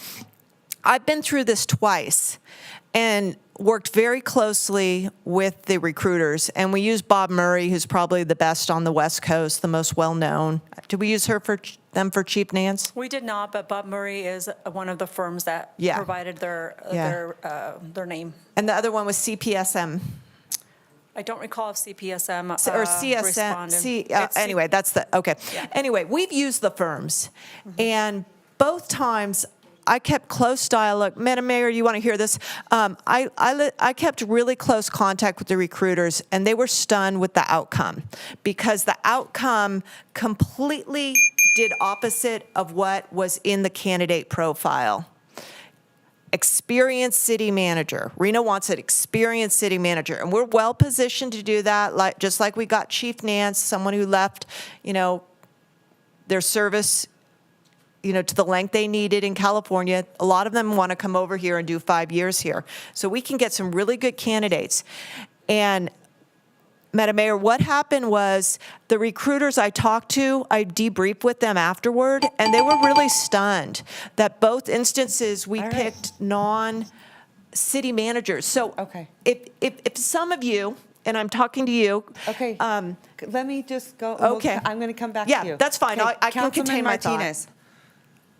I've been through this twice and worked very closely with the recruiters. And we use Bob Murray, who's probably the best on the West Coast, the most well-known. Did we use her for Chief Nance? We did not, but Bob Murray is one of the firms that provided their name. And the other one was CPSM. I don't recall if CPSM Or CSM, responded. anyway, that's the, okay. Anyway, we've used the firms. And both times, I kept close dialogue. Madam Mayor, you want to hear this? I kept really close contact with the recruiters, and they were stunned with the outcome, because the outcome completely did opposite of what was in the candidate profile. Experienced city manager. Reno wants an experienced city manager, and we're well positioned to do that. Just like we got Chief Nance, someone who left, their service, to the length they needed in California. A lot of them want to come over here and do 5 years here. So we can get some really good candidates. And Madam Mayor, what happened was the recruiters I talked to, I debriefed with them afterward, and they were really stunned that both instances we picked non-city managers. So if some of you, and I'm talking to you. Okay, let me just go. Okay. I'm going to come back to you. Yeah, that's fine. Okay, I can contain my thought. Martinez.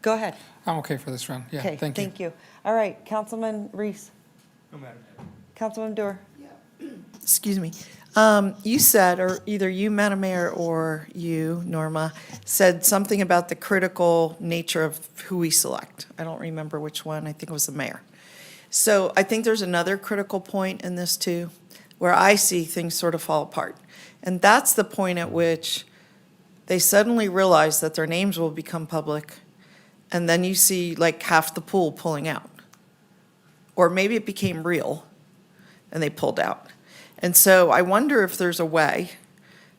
Go ahead. I'm okay for this round. Yeah, Okay, thank you. All right, Councilman Reese. No matter. Councilman Dewar. Excuse me. You said, or either you, Madam Mayor, or you, Norma, said something about the critical nature of who we select. I don't remember which one. I think it was the mayor. So I think there's another critical point in this too, where I see things sort of fall apart. And that's the point at which they suddenly realize that their names will become public, and then you see like half the pool pulling out. Or maybe it became real, and they pulled out. And so I wonder if there's a way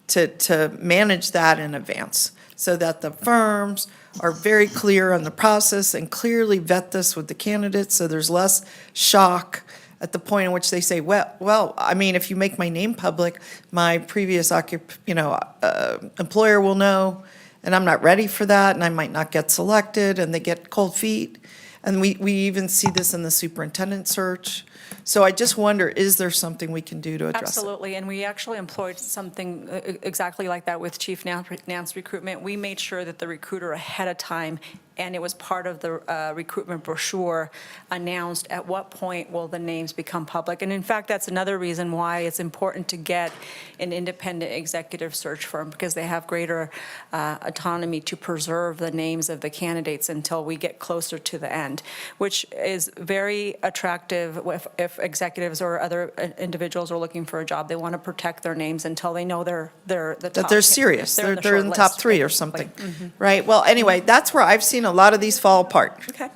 to manage that in advance so that the firms are very clear on the process and clearly vet this with the candidates so there's less shock at the point in which they say, well, I mean, if you make my name public, my previous employer will know, and I'm not ready for that, and I might not get selected, and they get cold feet. And we even see this in the superintendent search. So I just wonder, is there something we can do to address it? Absolutely, and we actually employed something exactly like that with Chief Nance recruitment. We made sure that the recruiter ahead of time and it was part of the recruitment brochure, announced at what point will the names become public. And in fact, that's another reason why it's important to get an independent executive search firm, because they have greater autonomy to preserve the names of the candidates until we get closer to the end, which is very attractive if executives or other individuals are looking for a job. They want to protect their names until they know they're the top. That they're serious, they're in short the top list, 3 or basically. something, right? Well, anyway, that's where I've seen a lot of these fall apart. Okay.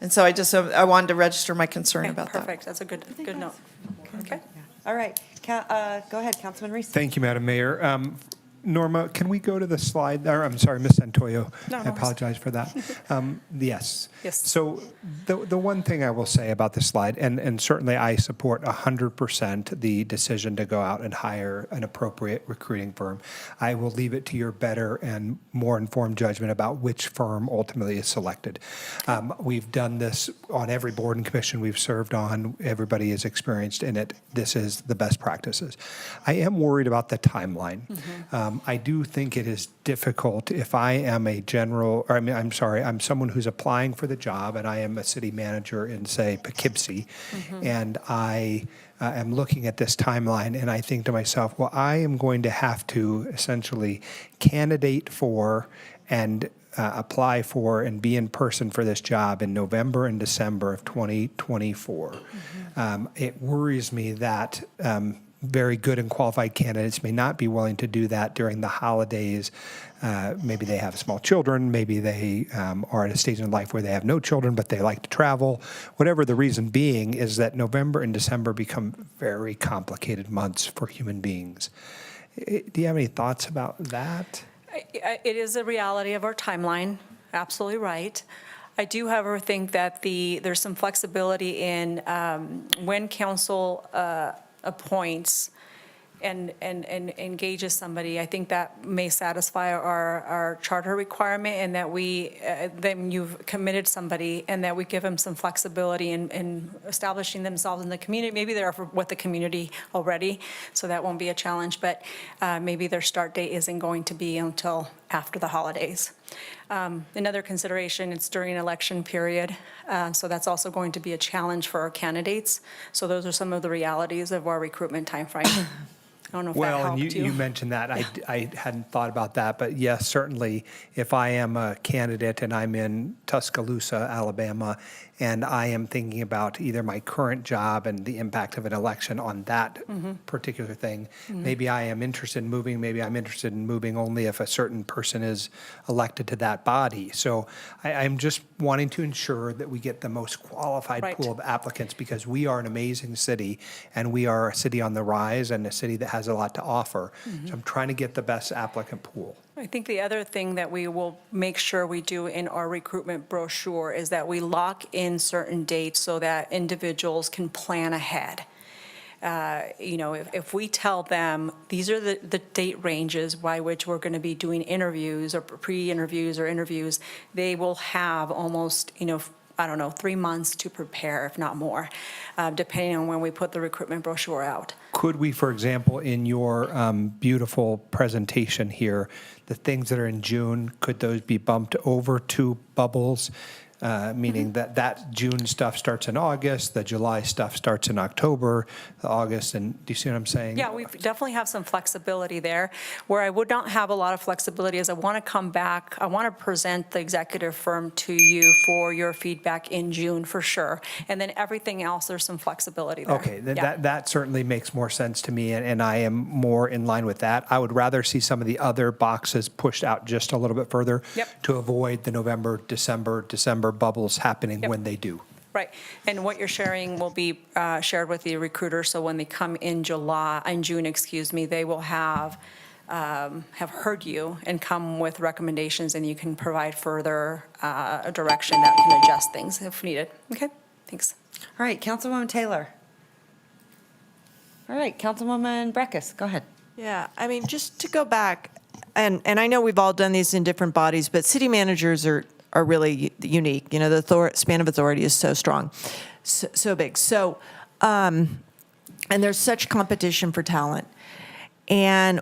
And so I wanted to register my concern about that. Perfect, that's a good note. Okay. All right, go ahead, Councilman Reese. Thank you, Madam Mayor. Norma, can we go to the slide, or I'm sorry, Ms. Santoyo. No, I no. apologize for that. Yes. Yes. So the one thing I will say about this slide, and certainly I support 100% the decision to go out and hire an appropriate recruiting firm. I will leave it to your better and more informed judgment about which firm ultimately is selected. We've done this on every board and commission we've served on. Everybody is experienced in it. This is the best practices. I am worried about the timeline. I do think it is difficult if I am I'm someone who's applying for the job and I am a city manager in, say, Poughkeepsie, and I am looking at this timeline and I think to myself, well, I am going to have to essentially candidate for and apply for and be in person for this job in November and December of 2024. It worries me that very good and qualified candidates may not be willing to do that during the holidays. Maybe they have small children, maybe they are at a stage in life where they have no children, but they like to travel. Whatever the reason being is that November and December become very complicated months for human beings. Do you have any thoughts about that? It is a reality of our timeline, absolutely right. I do, however, think that there's some flexibility in when council appoints and engages somebody. I think that may satisfy our charter requirement, and that then you've committed somebody, and that we give them some flexibility in establishing themselves in the community. Maybe they're with the community already, so that won't be a challenge, but maybe their start date isn't going to be until after the holidays. Another consideration, it's during an election period, so that's also going to be a challenge for our candidates. So those are some of the realities of our recruitment timeframe. I don't know if that Well, helped and you mentioned that. I hadn't thought about that, but yes, certainly if I am a candidate and I'm in Tuscaloosa, Alabama, and I am thinking about either my current job and the impact of an election on that particular thing, maybe I am interested in moving, maybe I'm interested in moving only if a certain person is elected to that body. So I'm just wanting to ensure that we get the most qualified pool of applicants, because we are an amazing city and we are a city on the rise and a city that has a lot to offer. So I'm trying to get the best applicant pool. I think the other thing that we will make sure we do in our recruitment brochure is that we lock in certain dates so that individuals can plan ahead. If we tell them these are the date ranges by which we're going to be doing interviews or pre-interviews or interviews, they will have almost, 3 months to prepare, if not more, depending on when we put the recruitment brochure out. Could we, for example, in your beautiful presentation here, the things that are in June, could those be bumped over to bubbles? Meaning that June stuff starts in August, the July stuff starts in October, the August, and do you see what I'm saying? Yeah, we definitely have some flexibility there. Where I would not have a lot of flexibility is I want to come back, I want to present the executive firm to you for your feedback in June for sure. And then everything else, there's some flexibility there. Okay, Yeah. that certainly makes more sense to me, and I am more in line with that. I would rather see some of the other boxes pushed out just a little bit further to avoid the November, December bubbles happening when they do. Right, and what you're sharing will be shared with the recruiter, so when they come in June, they will have heard you and come with recommendations, and you can provide further direction that can adjust things if needed. Okay, thanks. All right, Councilwoman Taylor. All right, Councilwoman Breckus, go ahead. Yeah, just to go back, and I know we've all done these in different bodies, but city managers are really unique. The span of authority is so strong, so big. So, and there's such competition for talent. And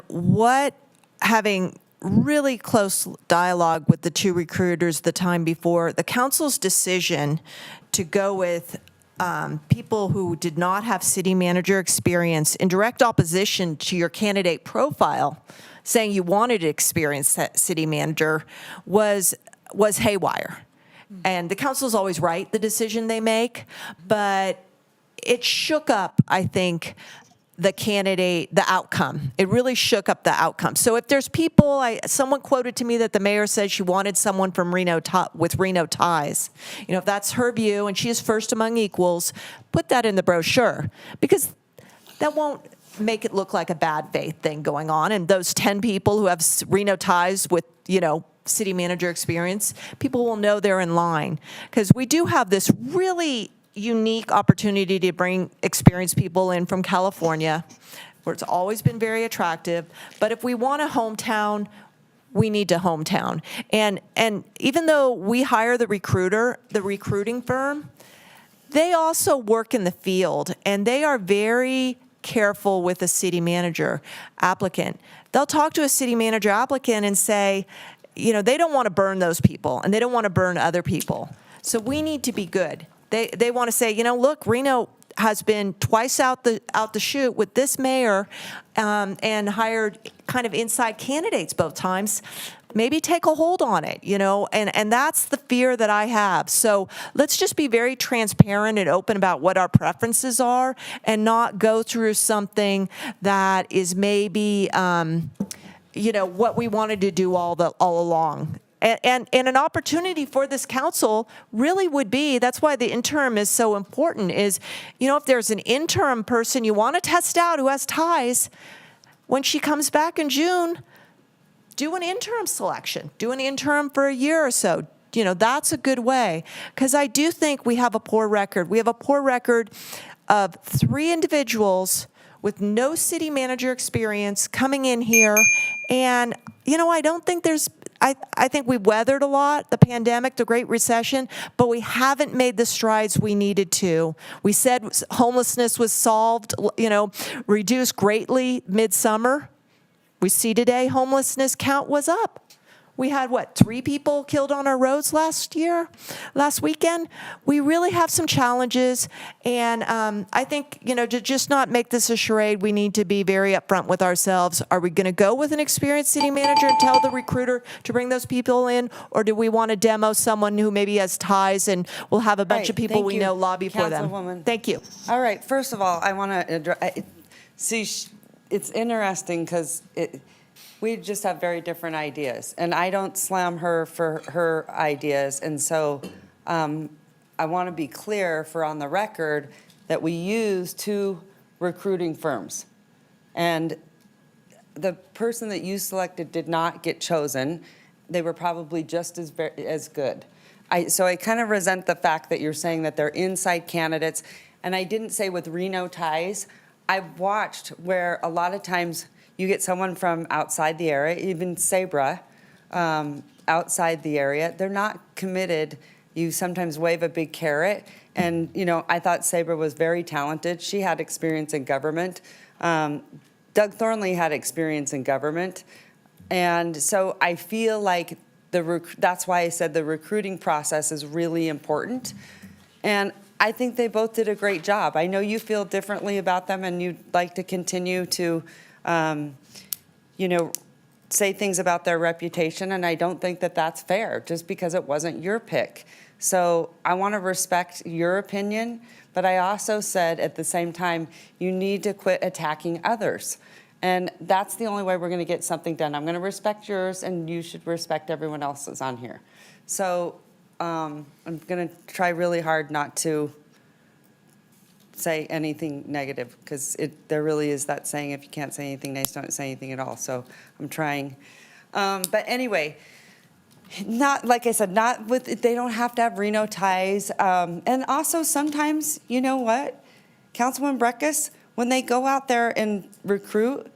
having really close dialogue with the two recruiters the time before. The council's decision to go with people who did not have city manager experience in direct opposition to your candidate profile, saying you wanted to experience that city manager, was haywire. And the council's always right, the decision they make, but it shook up, I think, the outcome. It really shook up the outcome. So if there's people, someone quoted to me that the mayor said she wanted someone from Reno with Reno ties. If that's her view and she is first among equals, put that in the brochure, because that won't make it look like a bad faith thing going on. And those 10 people who have Reno ties with, city manager experience, people will know they're in line, because we do have this really unique opportunity to bring experienced people in from California, where it's always been very attractive. But if we want a hometown, we need to hometown. And even though we hire the recruiting firm, they also work in the field, and they are very careful with a city manager applicant. They'll talk to a city manager applicant and say, they don't want to burn those people, and they don't want to burn other people. So we need to be good. They want to say, look, Reno has been twice out the chute with this mayor, and hired kind of inside candidates both times. Maybe take a hold on it, and that's the fear that I have. So let's just be very transparent and open about what our preferences are, and not go through something that is maybe, what we wanted to do all along. And an opportunity for this council really would be, that's why the interim is so important, is, if there's an interim person you want to test out who has ties, when she comes back in June, do an interim selection. Do an interim for a year or so. That's a good way. Because I do think we have a poor record. We have a poor record of 3 individuals with no city manager experience coming in here. And, I don't think I think we weathered a lot, the pandemic, the Great Recession, but we haven't made the strides we needed to. We said homelessness was solved, reduced greatly midsummer. We see today homelessness count was up. We had, 3 people killed on our roads last weekend? We really have some challenges, and I think, to just not make this a charade, we need to be very upfront with ourselves. Are we going to go with an experienced city manager and tell the recruiter to bring those people in, or do we want to demo someone who maybe has ties, and we'll have a bunch of people we know lobby for them? Councilwoman. Thank you. All right, first of all, I want to see, it's interesting because we just have very different ideas, and I don't slam her for her ideas. And so I want to be clear for on the record that we use 2 recruiting firms. And the person that you selected did not get chosen. They were probably just as good. So I kind of resent the fact that you're saying that they're inside candidates. And I didn't say with Reno ties. I've watched where a lot of times you get someone from outside the area, even Sabra, outside the area. They're not committed. You sometimes wave a big carrot. And, I thought Sabra was very talented. She had experience in government. Doug Thornley had experience in government. And so I feel like that's why I said the recruiting process is really important. And I think they both did a great job. I know you feel differently about them, and you'd like to continue to say things about their reputation, and I don't think that that's fair, just because it wasn't your pick. So I want to respect your opinion, but I also said at the same time, you need to quit attacking others. And that's the only way we're going to get something done. I'm going to respect yours, and you should respect everyone else's on here. So I'm going to try really hard not to say anything negative, because there really is that saying, if you can't say anything nice, don't say anything at all. So I'm trying. But anyway, not, like I said, they don't have to have Reno ties. And also sometimes, you know what, Councilman Breckus, when they go out there and recruit,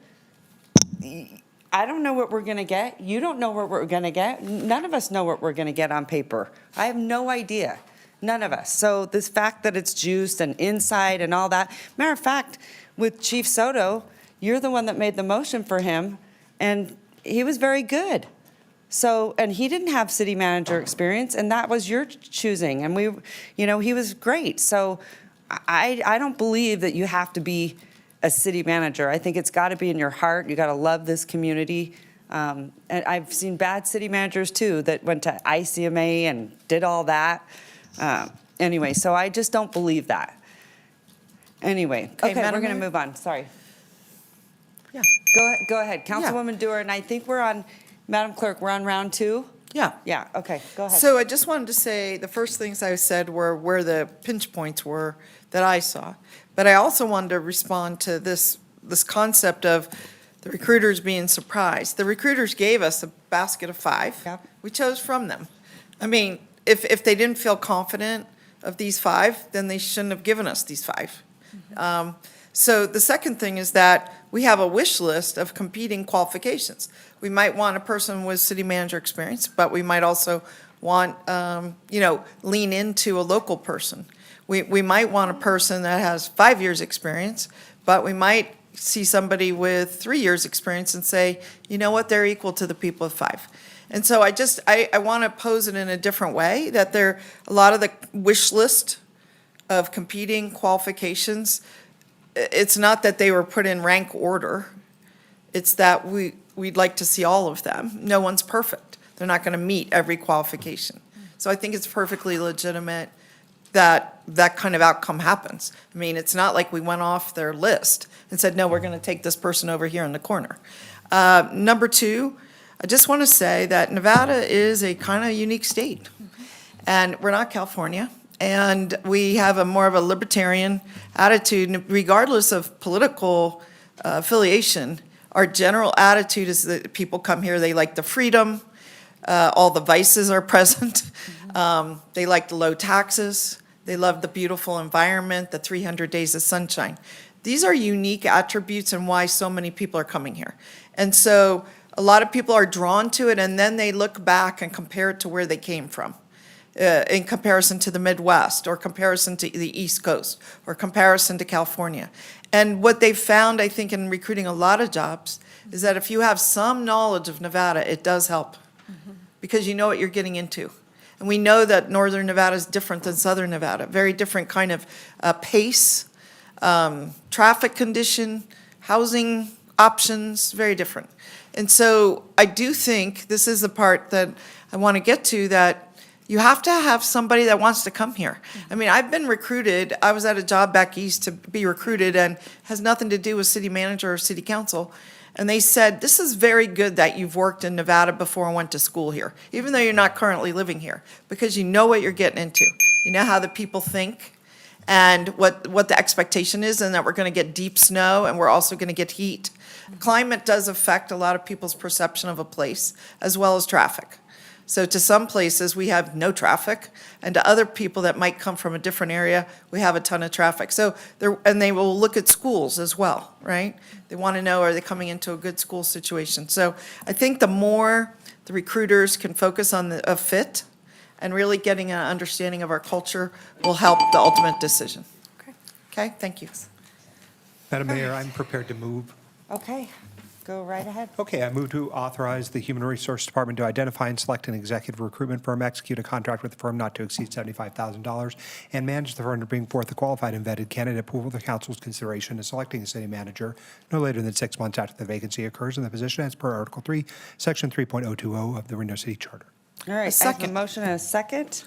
I don't know what we're going to get. You don't know what we're going to get. None of us know what we're going to get on paper. I have no idea. None of us. So this fact that it's juiced and inside and all that. Matter of fact, with Chief Soto, you're the one that made the motion for him. And he was very good. So, and he didn't have city manager experience, and that was your choosing. And he was great. So I don't believe that you have to be a city manager. I think it's got to be in your heart. You got to love this community. And I've seen bad city managers too that went to ICMA and did all that. Anyway, so I just don't believe that. Anyway, okay, Madam we're going to Mayor? move on. Sorry. Yeah. Go ahead, Councilwoman Dewar, and I think we're on, Madam Clerk, we're on round 2? Yeah. Yeah, okay, go ahead. So I just wanted to say, the first things I said were where the pinch points were that I saw. But I also wanted to respond to this concept of the recruiters being surprised. The recruiters gave us a basket of 5. Yep. We chose from them. I mean, if they didn't feel confident of these 5, then they shouldn't have given us these 5. So the second thing is that we have a wish list of competing qualifications. We might want a person with city manager experience, but we might also want, lean into a local person. We might want a person that has 5 years' experience, but we might see somebody with 3 years' experience and say, you know what, they're equal to the people with 5. And so I want to pose it in a different way, that a lot of the wish list of competing qualifications, it's not that they were put in rank order. It's that we'd like to see all of them. No one's perfect. They're not going to meet every qualification. So I think it's perfectly legitimate that that kind of outcome happens. I mean, it's not like we went off their list and said, no, we're going to take this person over here in the corner. Number 2, I just want to say that Nevada is a kind of unique state. And we're not California. And we have a more of a libertarian attitude, regardless of political affiliation. Our general attitude is that people come here, they like the freedom, all the vices are present. They like the low taxes, they love the beautiful environment, the 300 days of sunshine. These are unique attributes and why so many people are coming here. And so a lot of people are drawn to it, and then they look back and compare it to where they came from. In comparison to the Midwest, or comparison to the East Coast, or comparison to California. And what they've found, I think, in recruiting a lot of jobs, is that if you have some knowledge of Nevada, it does help. Because you know what you're getting into. And we know that Northern Nevada is different than Southern Nevada, very different kind of pace, traffic condition, housing options, very different. And so I do think this is the part that I want to get to, that you have to have somebody that wants to come here. I mean, I've been recruited. I was at a job back east to be recruited, and has nothing to do with city manager or city council. And they said, this is very good that you've worked in Nevada before and went to school here, even though you're not currently living here, because you know what you're getting into. You know how the people think and what the expectation is, and that we're going to get deep snow and we're also going to get heat. Climate does affect a lot of people's perception of a place, as well as traffic. So to some places, we have no traffic, and to other people that might come from a different area, we have a ton of traffic. So and they will look at schools as well, right? They want to know, are they coming into a good school situation? So I think the more the recruiters can focus on a fit and really getting an understanding of our culture will help the ultimate decision. Okay, thank you. Madam Mayor, I'm prepared to move. Okay, go right ahead. Okay, I move to authorize the Human Resource Department to identify and select an executive recruitment firm, execute a contract with the firm not to exceed $75,000, and manage the firm to bring forth a qualified and vetted candidate pool for the council's consideration in selecting a city manager no later than 6 months after the vacancy occurs in the position as per Article 3, Section 3.020 of the Reno City Charter. All right, I have a motion and a second.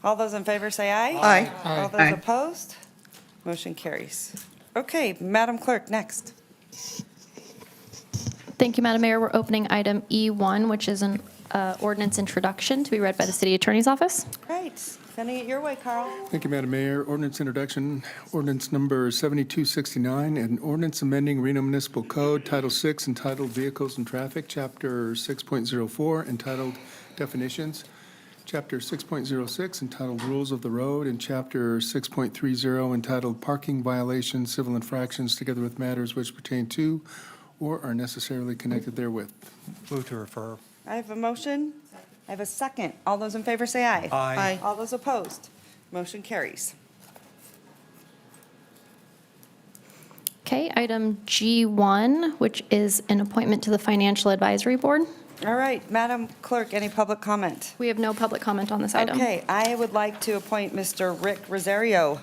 All those in favor say aye. Aye. All those opposed? Motion carries. Okay, Madam Clerk, next. Thank you, Madam Mayor. We're opening item E1, which is an ordinance introduction to be read by the City Attorney's Office. Great, sending it your way, Carl. Thank you, Madam Mayor. Ordinance introduction, ordinance number 7269, an ordinance amending Reno Municipal Code, Title 6, entitled Vehicles and Traffic, Chapter 6.04, entitled Definitions, Chapter 6.06, entitled Rules of the Road, and Chapter 6.30, entitled Parking Violations, Civil Infractions, together with matters which pertain to or are necessarily connected therewith. Move to refer. I have a motion. I have a second. All those in favor say aye. Aye. All those opposed? Motion carries. Okay. Okay, item G1, which is an appointment to the Financial Advisory Board. All right, Madam Clerk, any public comment? We have no public comment on this item. Okay, I would like to appoint Mr. Rick Rosario.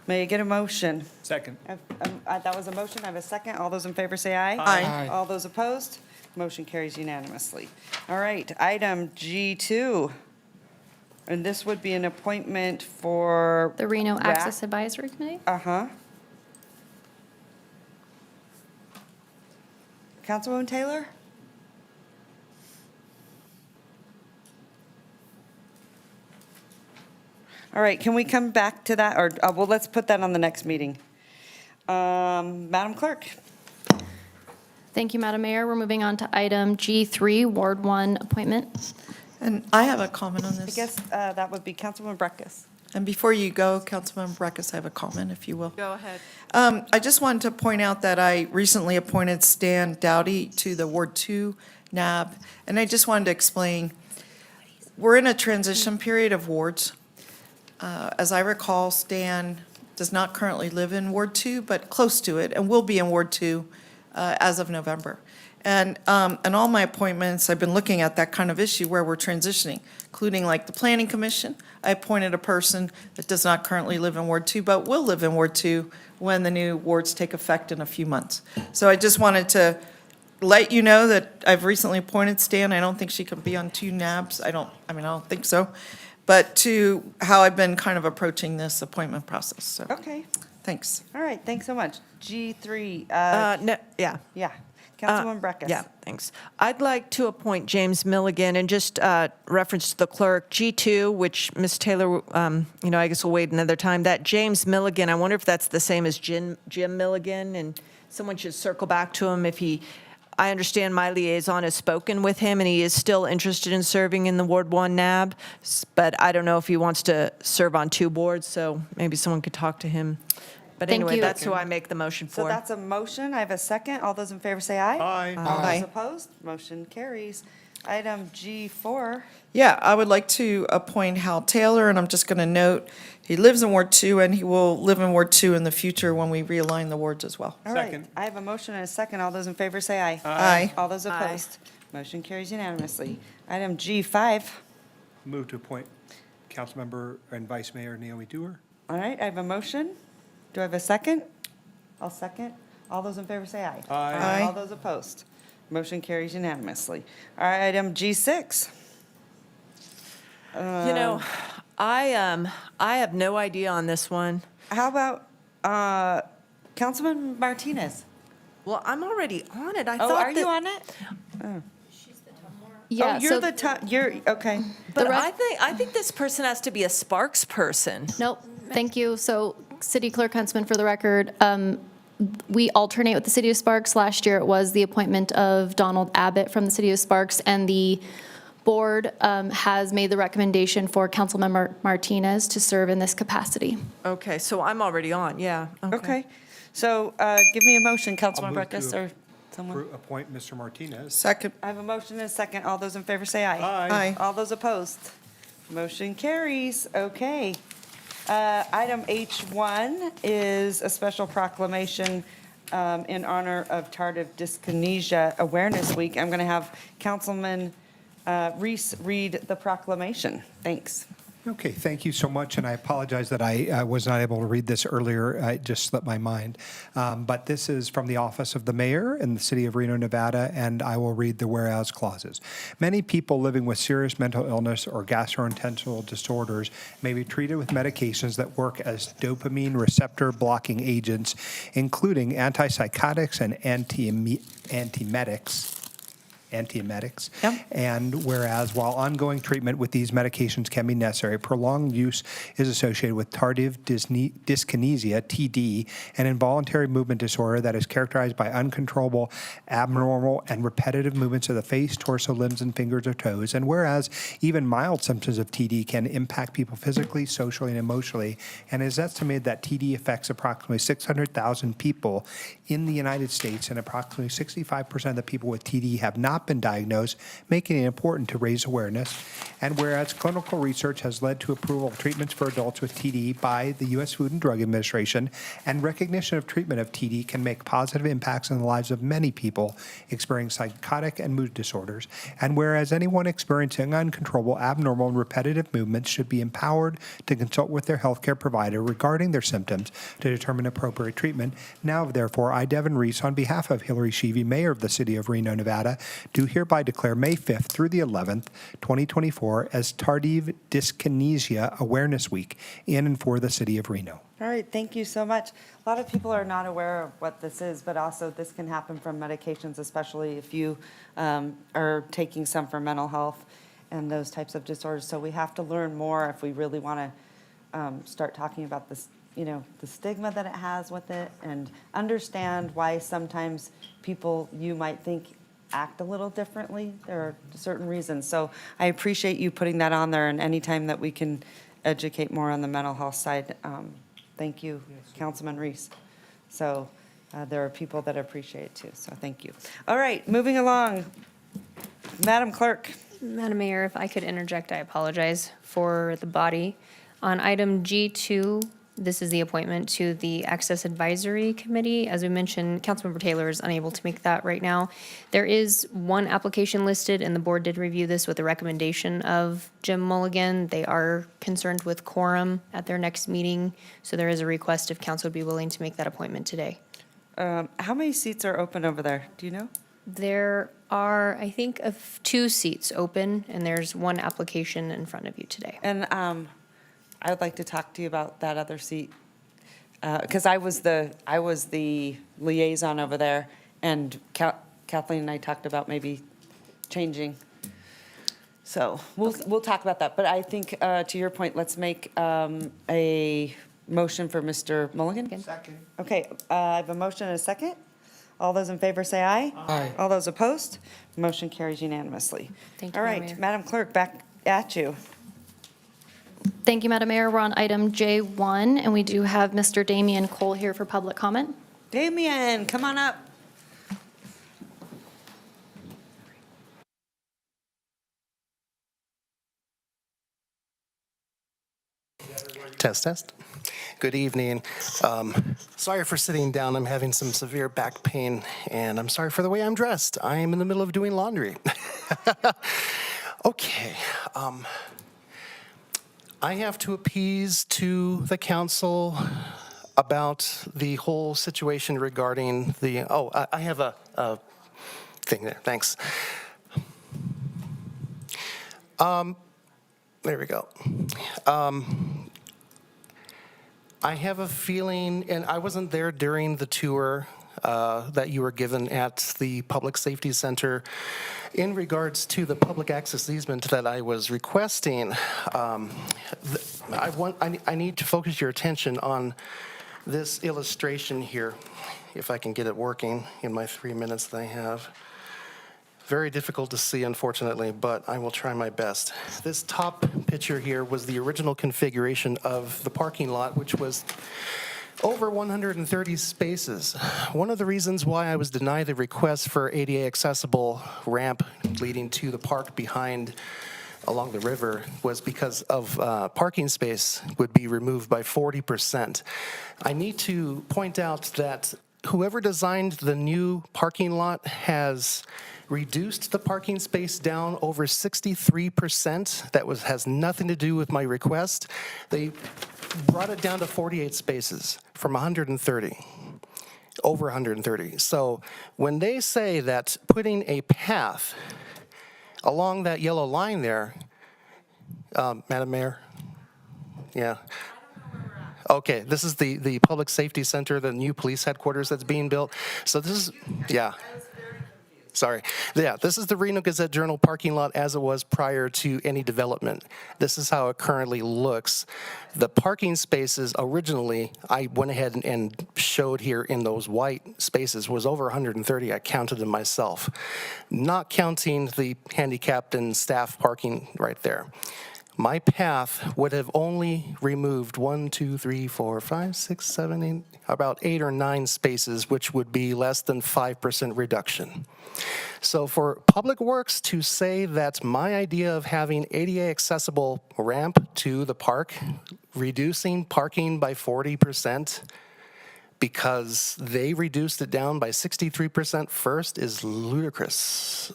May I get a motion? Second. That was a motion. I have a second. All those in favor say aye. Aye. All those opposed? Motion carries unanimously. All right, item G2. And this would be an appointment for. The Reno RAC. Access Advisory Committee? Uh-huh. Councilwoman Taylor? All right, can we come back to that, or, well, let's put that on the next meeting. Madam Clerk? Thank you, Madam Mayor. We're moving on to item G3, Ward 1 appointment. And I have a comment on I this. guess that would be Councilwoman Breckus. And before you go, Councilmember Breckus, I have a comment, if you will. Go ahead. I just wanted to point out that I recently appointed Stan Dowdy to the Ward 2 NAB, and I just wanted to explain, we're in a transition period of wards. As I recall, Stan does not currently live in Ward 2, but close to it, and will be in Ward 2 as of November. And all my appointments, I've been looking at that kind of issue where we're transitioning, including like the Planning Commission. I appointed a person that does not currently live in Ward 2, but will live in Ward 2 when the new wards take effect in a few months. So I just wanted to let you know that I've recently appointed Stan. I don't think she can be on 2 NABs. I don't think so. But to how I've been kind of approaching this appointment process, so. Okay, Thanks. all right, thanks so much. G3, No, yeah. yeah, Councilwoman Breckus. Yeah, thanks. I'd like to appoint James Milligan, and just reference to the clerk, G2, which Ms. Taylor, I guess we'll wait another time. That James Milligan, I wonder if that's the same as Jim Milligan, and someone should circle back to him if he, I understand my liaison has spoken with him, and he is still interested in serving in the Ward 1 NAB, but I don't know if he wants to serve on 2 boards, so maybe someone could talk to him. But Thank anyway, you. that's who I make the motion So for. that's a motion. I have a second. All those in favor say aye. Aye. All Aye. those opposed? Motion carries. Item G4. Yeah, I would like to appoint Hal Taylor, and I'm just going to note, he lives in Ward 2, and he will live in Ward 2 in the future when we realign the wards as well. All right, Second. I have a motion and a second. All those in favor say aye. Aye. All those Aye. opposed? Motion carries unanimously. Item G5. Move to appoint Councilmember and Vice Mayor Naomi Dewar. All right, I have a motion. Do I have a second? I'll second. All those in favor say aye. Aye. All those opposed? Motion carries unanimously. All right, item G6. I have no idea on this one. How about Councilman Martinez? Well, I'm already on it. I Oh, thought are you that- on it? Yeah, Oh, you're the top, you're, okay. But The rest- I think this person has to be a Sparks person. Nope, thank you. So, City Clerk Huntsman, for the record, we alternate with the City of Sparks. Last year, it was the appointment of Donald Abbott from the City of Sparks, and the board has made the recommendation for Councilmember Martinez to serve in this capacity. Okay, so I'm already on, yeah. Okay. So give me a motion, Councilman move to Breckus or someone. Appoint Mr. Martinez. Second. I have a motion and a second. All those in favor say aye. Aye. All those opposed? Motion carries. Okay. Item H1 is a special proclamation in honor of Tardive Dyskinesia Awareness Week. I'm going to have Councilman Reese read the proclamation. Thanks. Okay, thank you so much, and I apologize that I was not able to read this earlier. It just slipped my mind. But this is from the Office of the Mayor in the City of Reno, Nevada, and I will read the whereas clauses. Many people living with serious mental illness or gastrointestinal disorders may be treated with medications that work as dopamine receptor blocking agents, including antipsychotics and antiemetics. Yep. And whereas while ongoing treatment with these medications can be necessary, prolonged use is associated with tardive dyskinesia, TD, an involuntary movement disorder that is characterized by uncontrollable, abnormal, and repetitive movements of the face, torso, limbs, and fingers or toes. And whereas even mild symptoms of TD can impact people physically, socially, and emotionally, and it is estimated that TD affects approximately 600,000 people in the United States, and approximately 65% of the people with TD have not not been diagnosed, making it important to raise awareness. And whereas clinical research has led to approval of treatments for adults with TD by the U.S. Food and Drug Administration, and recognition of treatment of TD can make positive impacts in the lives of many people experiencing psychotic and mood disorders. And whereas anyone experiencing uncontrollable, abnormal, and repetitive movements should be empowered to consult with their healthcare provider regarding their symptoms to determine appropriate treatment. Now, therefore, I, Devin Reese, on behalf of Hillary Sheevy, Mayor of the City of Reno, Nevada, do hereby declare May 5th through the 11th, 2024, as Tardive Dyskinesia Awareness Week in and for the City of Reno. All right, thank you so much. A lot of people are not aware of what this is, but also this can happen from medications, especially if you are taking some for mental health and those types of disorders. So we have to learn more if we really want to start talking about this, you know, the stigma that it has with it, and understand why sometimes people you might think act a little differently. There are certain reasons. So I appreciate you putting that on there, and anytime that we can educate more on the mental health side, thank you, Councilman Reese. So there are people that appreciate it too, so thank you. All right, moving along. Madam Clerk. Madam Mayor, if I could interject, I apologize for the body. On item G2, this is the appointment to the Access Advisory Committee. As we mentioned, Councilmember Taylor is unable to make that right now. There is one application listed, and the board did review this with the recommendation of Jim Mulligan. They are concerned with quorum at their next meeting, so there is a request if council would be willing to make that appointment today. How many seats are open over there? Do you know? There are, I think, 2 seats open, and there's one application in front of you today. And I would like to talk to you about that other seat, because I was the liaison over there, and Kathleen and I talked about maybe changing. So we'll talk about that. But I think, to your point, let's make a motion for Mr. Mulligan. Second. Okay, I have a motion and a second. All those in favor say aye. Aye. All those opposed? Motion carries unanimously. Thank you, All Madam right, Mayor. Madam Clerk, back at you. Thank you, Madam Mayor. We're on item J1, and we do have Mr. Damian Cole here for public comment. Damien, come on up. Test, test. Good evening. Sorry for sitting down. I'm having some severe back pain, and I'm sorry for the way I'm dressed. I am in the middle of doing laundry. Okay. I have to appease to the council about the whole situation regarding the, I have a thing there. Thanks. There we go. I have a feeling, and I wasn't there during the tour that you were given at the Public Safety Center in regards to the public access easement that I was requesting. I need to focus your attention on this illustration here, if I can get it working in my 3 minutes that I have. Very difficult to see, unfortunately, but I will try my best. This top picture here was the original configuration of the parking lot, which was over 130 spaces. One of the reasons why I was denied the request for ADA accessible ramp leading to the park behind along the river was because of parking space would be removed by 40%. I need to point out that whoever designed the new parking lot has reduced the parking space down over 63%. That has nothing to do with my request. They brought it down to 48 spaces from 130, over 130. So when they say that putting a path along that yellow line there, Madam Mayor, yeah. Okay, this is the Public Safety Center, the new police headquarters that's being built. So this is, yeah. Sorry. Yeah, this is the Reno Gazette-Journal parking lot as it was prior to any development. This is how it currently looks. The parking spaces originally, I went ahead and showed here in those white spaces, was over 130. I counted them myself, not counting the handicapped and staff parking right there. My path would have only removed 1, 2, 3, 4, 5, 6, 7, 8, about 8 or 9 spaces, which would be less than 5% reduction. So for Public Works to say that my idea of having ADA accessible ramp to the park, reducing parking by 40% because they reduced it down by 63% first is ludicrous.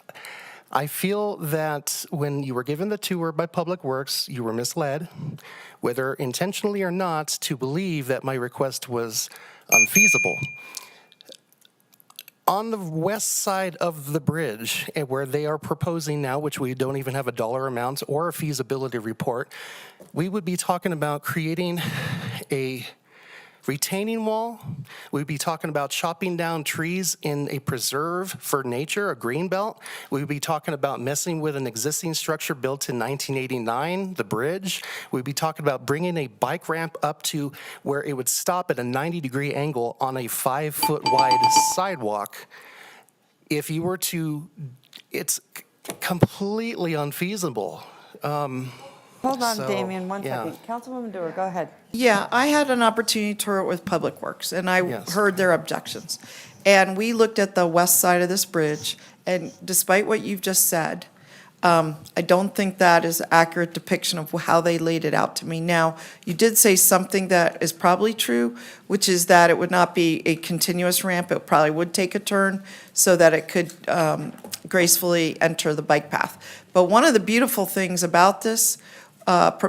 I feel that when you were given the tour by Public Works, you were misled, whether intentionally or not, to believe that my request was unfeasible. On the west side of the bridge, where they are proposing now, which we don't even have a dollar amount or a feasibility report, we would be talking about creating a retaining wall. We'd be talking about chopping down trees in a preserve for nature, a green belt. We'd be talking about messing with an existing structure built in 1989, the bridge. We'd be talking about bringing a bike ramp up to where it would stop at a 90-degree angle on a 5-foot wide sidewalk. If you were to, it's completely unfeasible. Hold on, So, Damien, one yeah. second. Councilwoman Dewar, go ahead. Yeah, I had an opportunity to tour it with Public Works, and I Yes. heard their objections. And we looked at the west side of this bridge, and despite what you've just said, I don't think that is an accurate depiction of how they laid it out to me. Now, you did say something that is probably true, which is that it would not be a continuous ramp. It probably would take a turn so that it could gracefully enter the bike path. But one of the beautiful things about this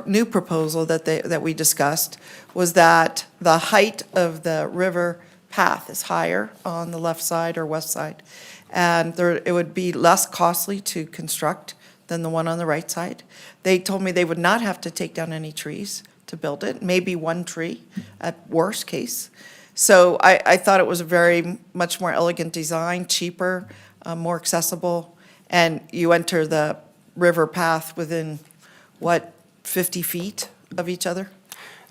new proposal that we discussed was that the height of the river path is higher on the left side or west side. And it would be less costly to construct than the one on the right side. They told me they would not have to take down any trees to build it, maybe one tree at worst case. So I thought it was a very much more elegant design, cheaper, more accessible, and you enter the river path within, 50 feet of each other?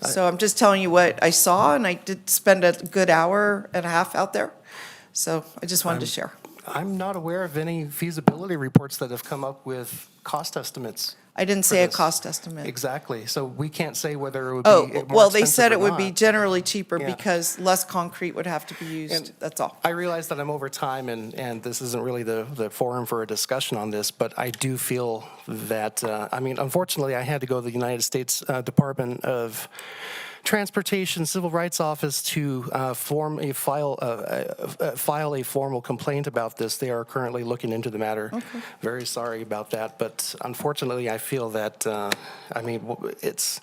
So I'm just telling you what I saw, and I did spend a good hour and a half out there. So I just wanted to share. I'm not aware of any feasibility reports that have come up with cost estimates. I didn't for say a this. cost estimate. Exactly. So we can't say whether it would be Oh, more well, they expensive said or it would be not. generally cheaper Yeah. because less concrete would have to be used, And that's all. I realize that I'm over time, and this isn't really the forum for a discussion on this, but I do feel that, unfortunately, I had to go to the United States Department of Transportation Civil Rights Office to file a formal complaint about this. They are currently looking into the matter. Okay. Very sorry about that, but unfortunately, I feel that, it's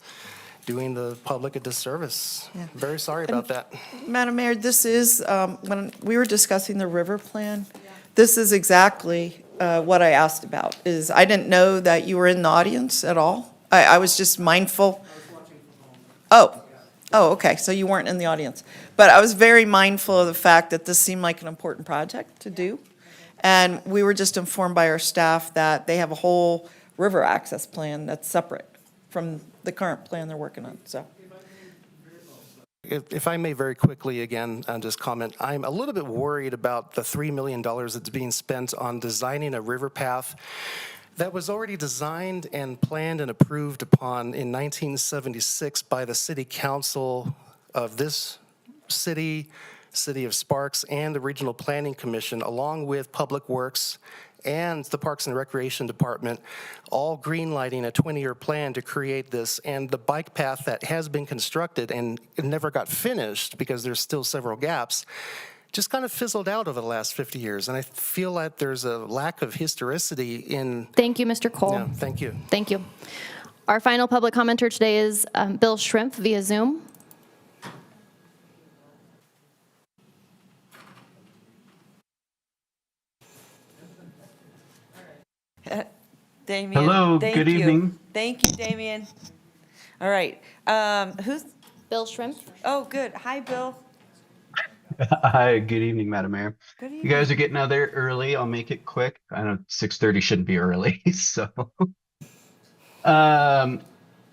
doing the public a disservice. Yeah. Very sorry about that. Madam Mayor, this is, when we were discussing the river plan, this is exactly what I asked about, is I didn't know that you were in the audience at all. I was just mindful. Oh, okay, so you weren't in the audience. But I was very mindful of the fact that this seemed like an important project to do. And we were just informed by our staff that they have a whole river access plan that's separate from the current plan they're working on, so. If I may very quickly again just comment, I'm a little bit worried about the $3 million that's being spent on designing a river path that was already designed and planned and approved upon in 1976 by the city council of this city, City of Sparks, and the Regional Planning Commission, along with Public Works and the Parks and Recreation Department, all greenlighting a 20-year plan to create this. And the bike path that has been constructed and it never got finished because there's still several gaps, just kind of fizzled out over the last 50 years. And I feel like there's a lack of historicity in... Thank you, Mr. Cole. Yeah, thank you. Thank you. Our final public commenter today is Bill Shrimp via Zoom. Damien. Hello, thank good you. evening. Thank you, Damien. All right, who's? Bill Shrimp. Oh, good. Hi, Bill. Hi, good evening, Madam Mayor. Good You guys are getting out there early. I'll make it quick. I know 6:30 shouldn't be early, so.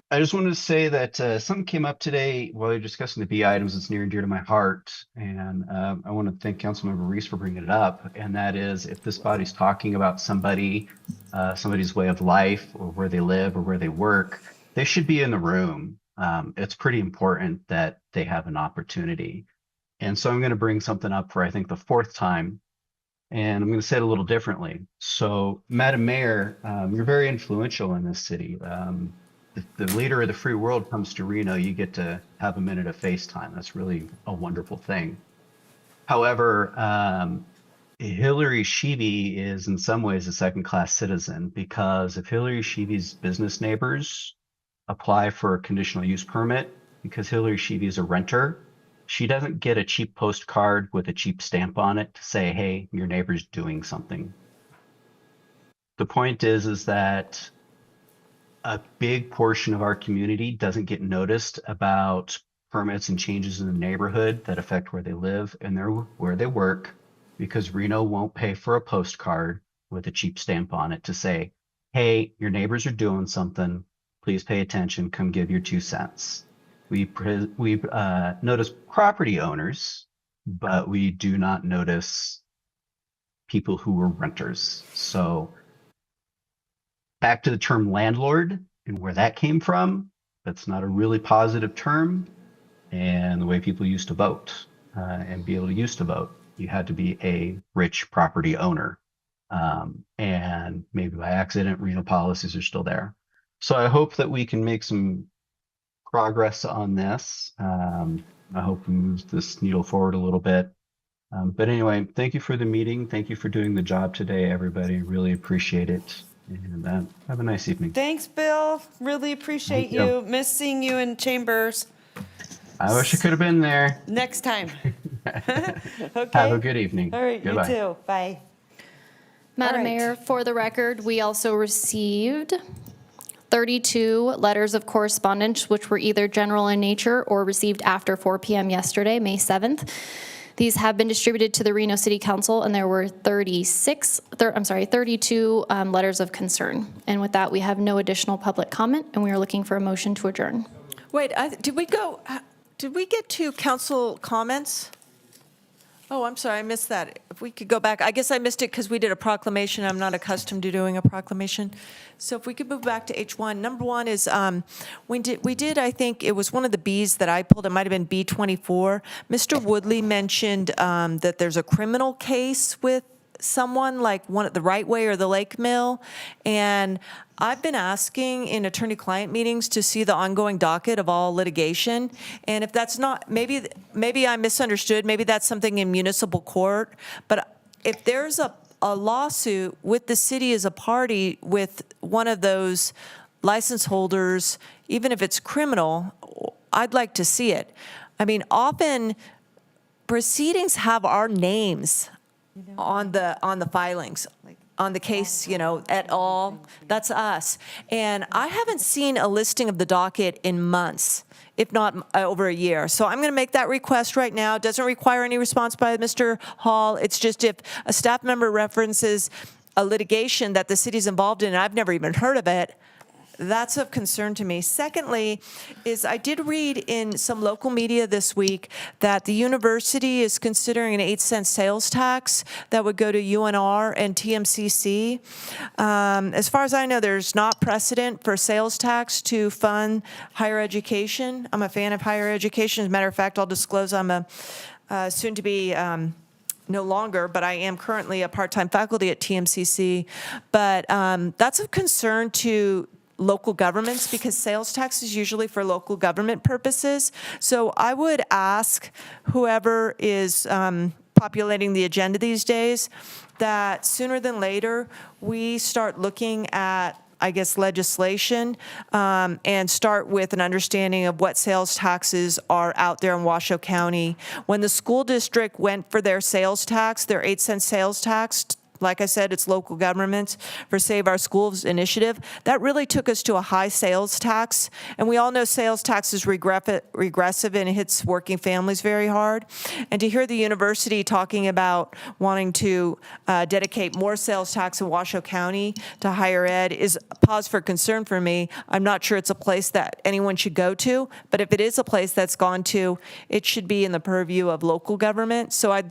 I just wanted to say that something came up today while you're discussing the B items that's near and dear to my heart, and I want to thank Councilmember Reese for bringing it up. And that is, if this body's talking about somebody's way of life, or where they live, or where they work, they should be in the room. It's pretty important that they have an opportunity. And so I'm going to bring something up for, I think, the fourth time And I'm going to say it a little differently. So, Madam Mayor, you're very influential in this city. If the leader of the free world comes to Reno, you get to have a minute of FaceTime. That's really a wonderful thing. However, Hillary Sheeby is in some ways a second-class citizen, because if Hillary Sheeby's business neighbors apply for a conditional use permit because Hillary Sheeby is a renter, she doesn't get a cheap postcard with a cheap stamp on it to say, hey, your neighbor's doing something. The point is that a big portion of our community doesn't get noticed about permits and changes in the neighborhood that affect where they live and where they work, because Reno won't pay for a postcard with a cheap stamp on it to say, hey, your neighbors are doing something. Please pay attention. Come give your 2 cents. We notice property owners, but we do not notice people who are renters. So back to the term landlord and where that came from, that's not a really positive term. And the way people used to vote and be able to use to vote, you had to be a rich property owner. And maybe by accident, Reno policies are still there. So I hope that we can make some progress on this. I hope we move this needle forward a little bit. But anyway, thank you for the meeting. Thank you for doing the job today, everybody. Really appreciate it. And have a nice evening. Thanks, Bill. Really appreciate Thank you. you. Miss seeing you in chambers. I wish I could have been there. Next time. Okay. Have a good evening. All right, Goodbye. you too. Bye. Madam All right. Mayor, for the record, we also received 32 letters of correspondence, which were either general in nature or received after 4 p.m. yesterday, May 7th. These have been distributed to the Reno City Council, and there were 32 letters of concern. And with that, we have no additional public comment, and we are looking for a motion to adjourn. Wait, did we get to council comments? Oh, I'm sorry, I missed that. If we could go back, I guess I missed it because we did a proclamation. I'm not accustomed to doing a proclamation. So if we could move back to H1. Number one is, we did, I think it was one of the Bs that I pulled, it might have been B24. Mr. Woodley mentioned that there's a criminal case with someone, like one at the Right Way or the Lake Mill, and I've been asking in attorney-client meetings to see the ongoing docket of all litigation, and if that's not, maybe I misunderstood, maybe that's something in municipal court, but if there's a lawsuit with the city as a party with one of those license holders, even if it's criminal, I'd like to see it. I mean, often proceedings have our names on the filings, on the case, et al. That's us. And I haven't seen a listing of the docket in months, if not over a year. So I'm going to make that request right now. It doesn't require any response by Mr. Hall. It's just if a staff member references a litigation that the city's involved in, and I've never even heard of it, that's of concern to me. Secondly, is I did read in some local media this week that the university is considering an 8-cent sales tax that would go to UNR and TMCC. As far as I know, there's not precedent for sales tax to fund higher education. I'm a fan of higher education. As a matter of fact, I'll disclose I'm a soon-to-be no longer, but I am currently a part-time faculty at TMCC. But that's of concern to local governments because sales tax is usually for local government purposes. So I would ask whoever is populating the agenda these days that sooner than later we start looking at, I guess, legislation and start with an understanding of what sales taxes are out there in Washoe County. When the school district went for their sales tax, their 8-cent sales tax, like I said, it's local governments for Save Our Schools initiative. That really took us to a high sales tax. And we all know sales tax is regressive and it hits working families very hard. And to hear the university talking about wanting to dedicate more sales tax in Washoe County to higher ed is a cause for concern for me. I'm not sure it's a place that anyone should go to, but if it is a place that's gone to, it should be in the purview of local government. So I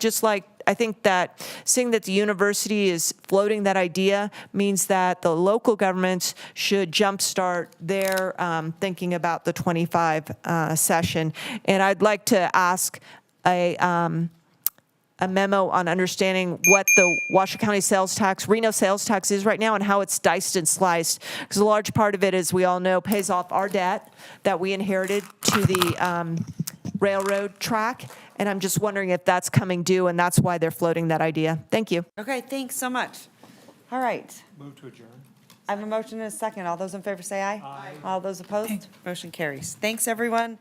think that seeing that the university is floating that idea means that the local governments should jumpstart their thinking about the 25 session. And I'd like to ask a memo on understanding what the Washoe County sales tax, Reno sales tax is right now and how it's diced and sliced. Because a large part of it, as we all know, pays off our debt that we inherited to the railroad track. And I'm just wondering if that's coming due, and that's why they're floating that idea. Thank you. Okay, thanks so much. All right. Move to adjourn. I have a motion and a second. All those in favor say aye. Aye. All those opposed? Motion carries. Thanks, everyone.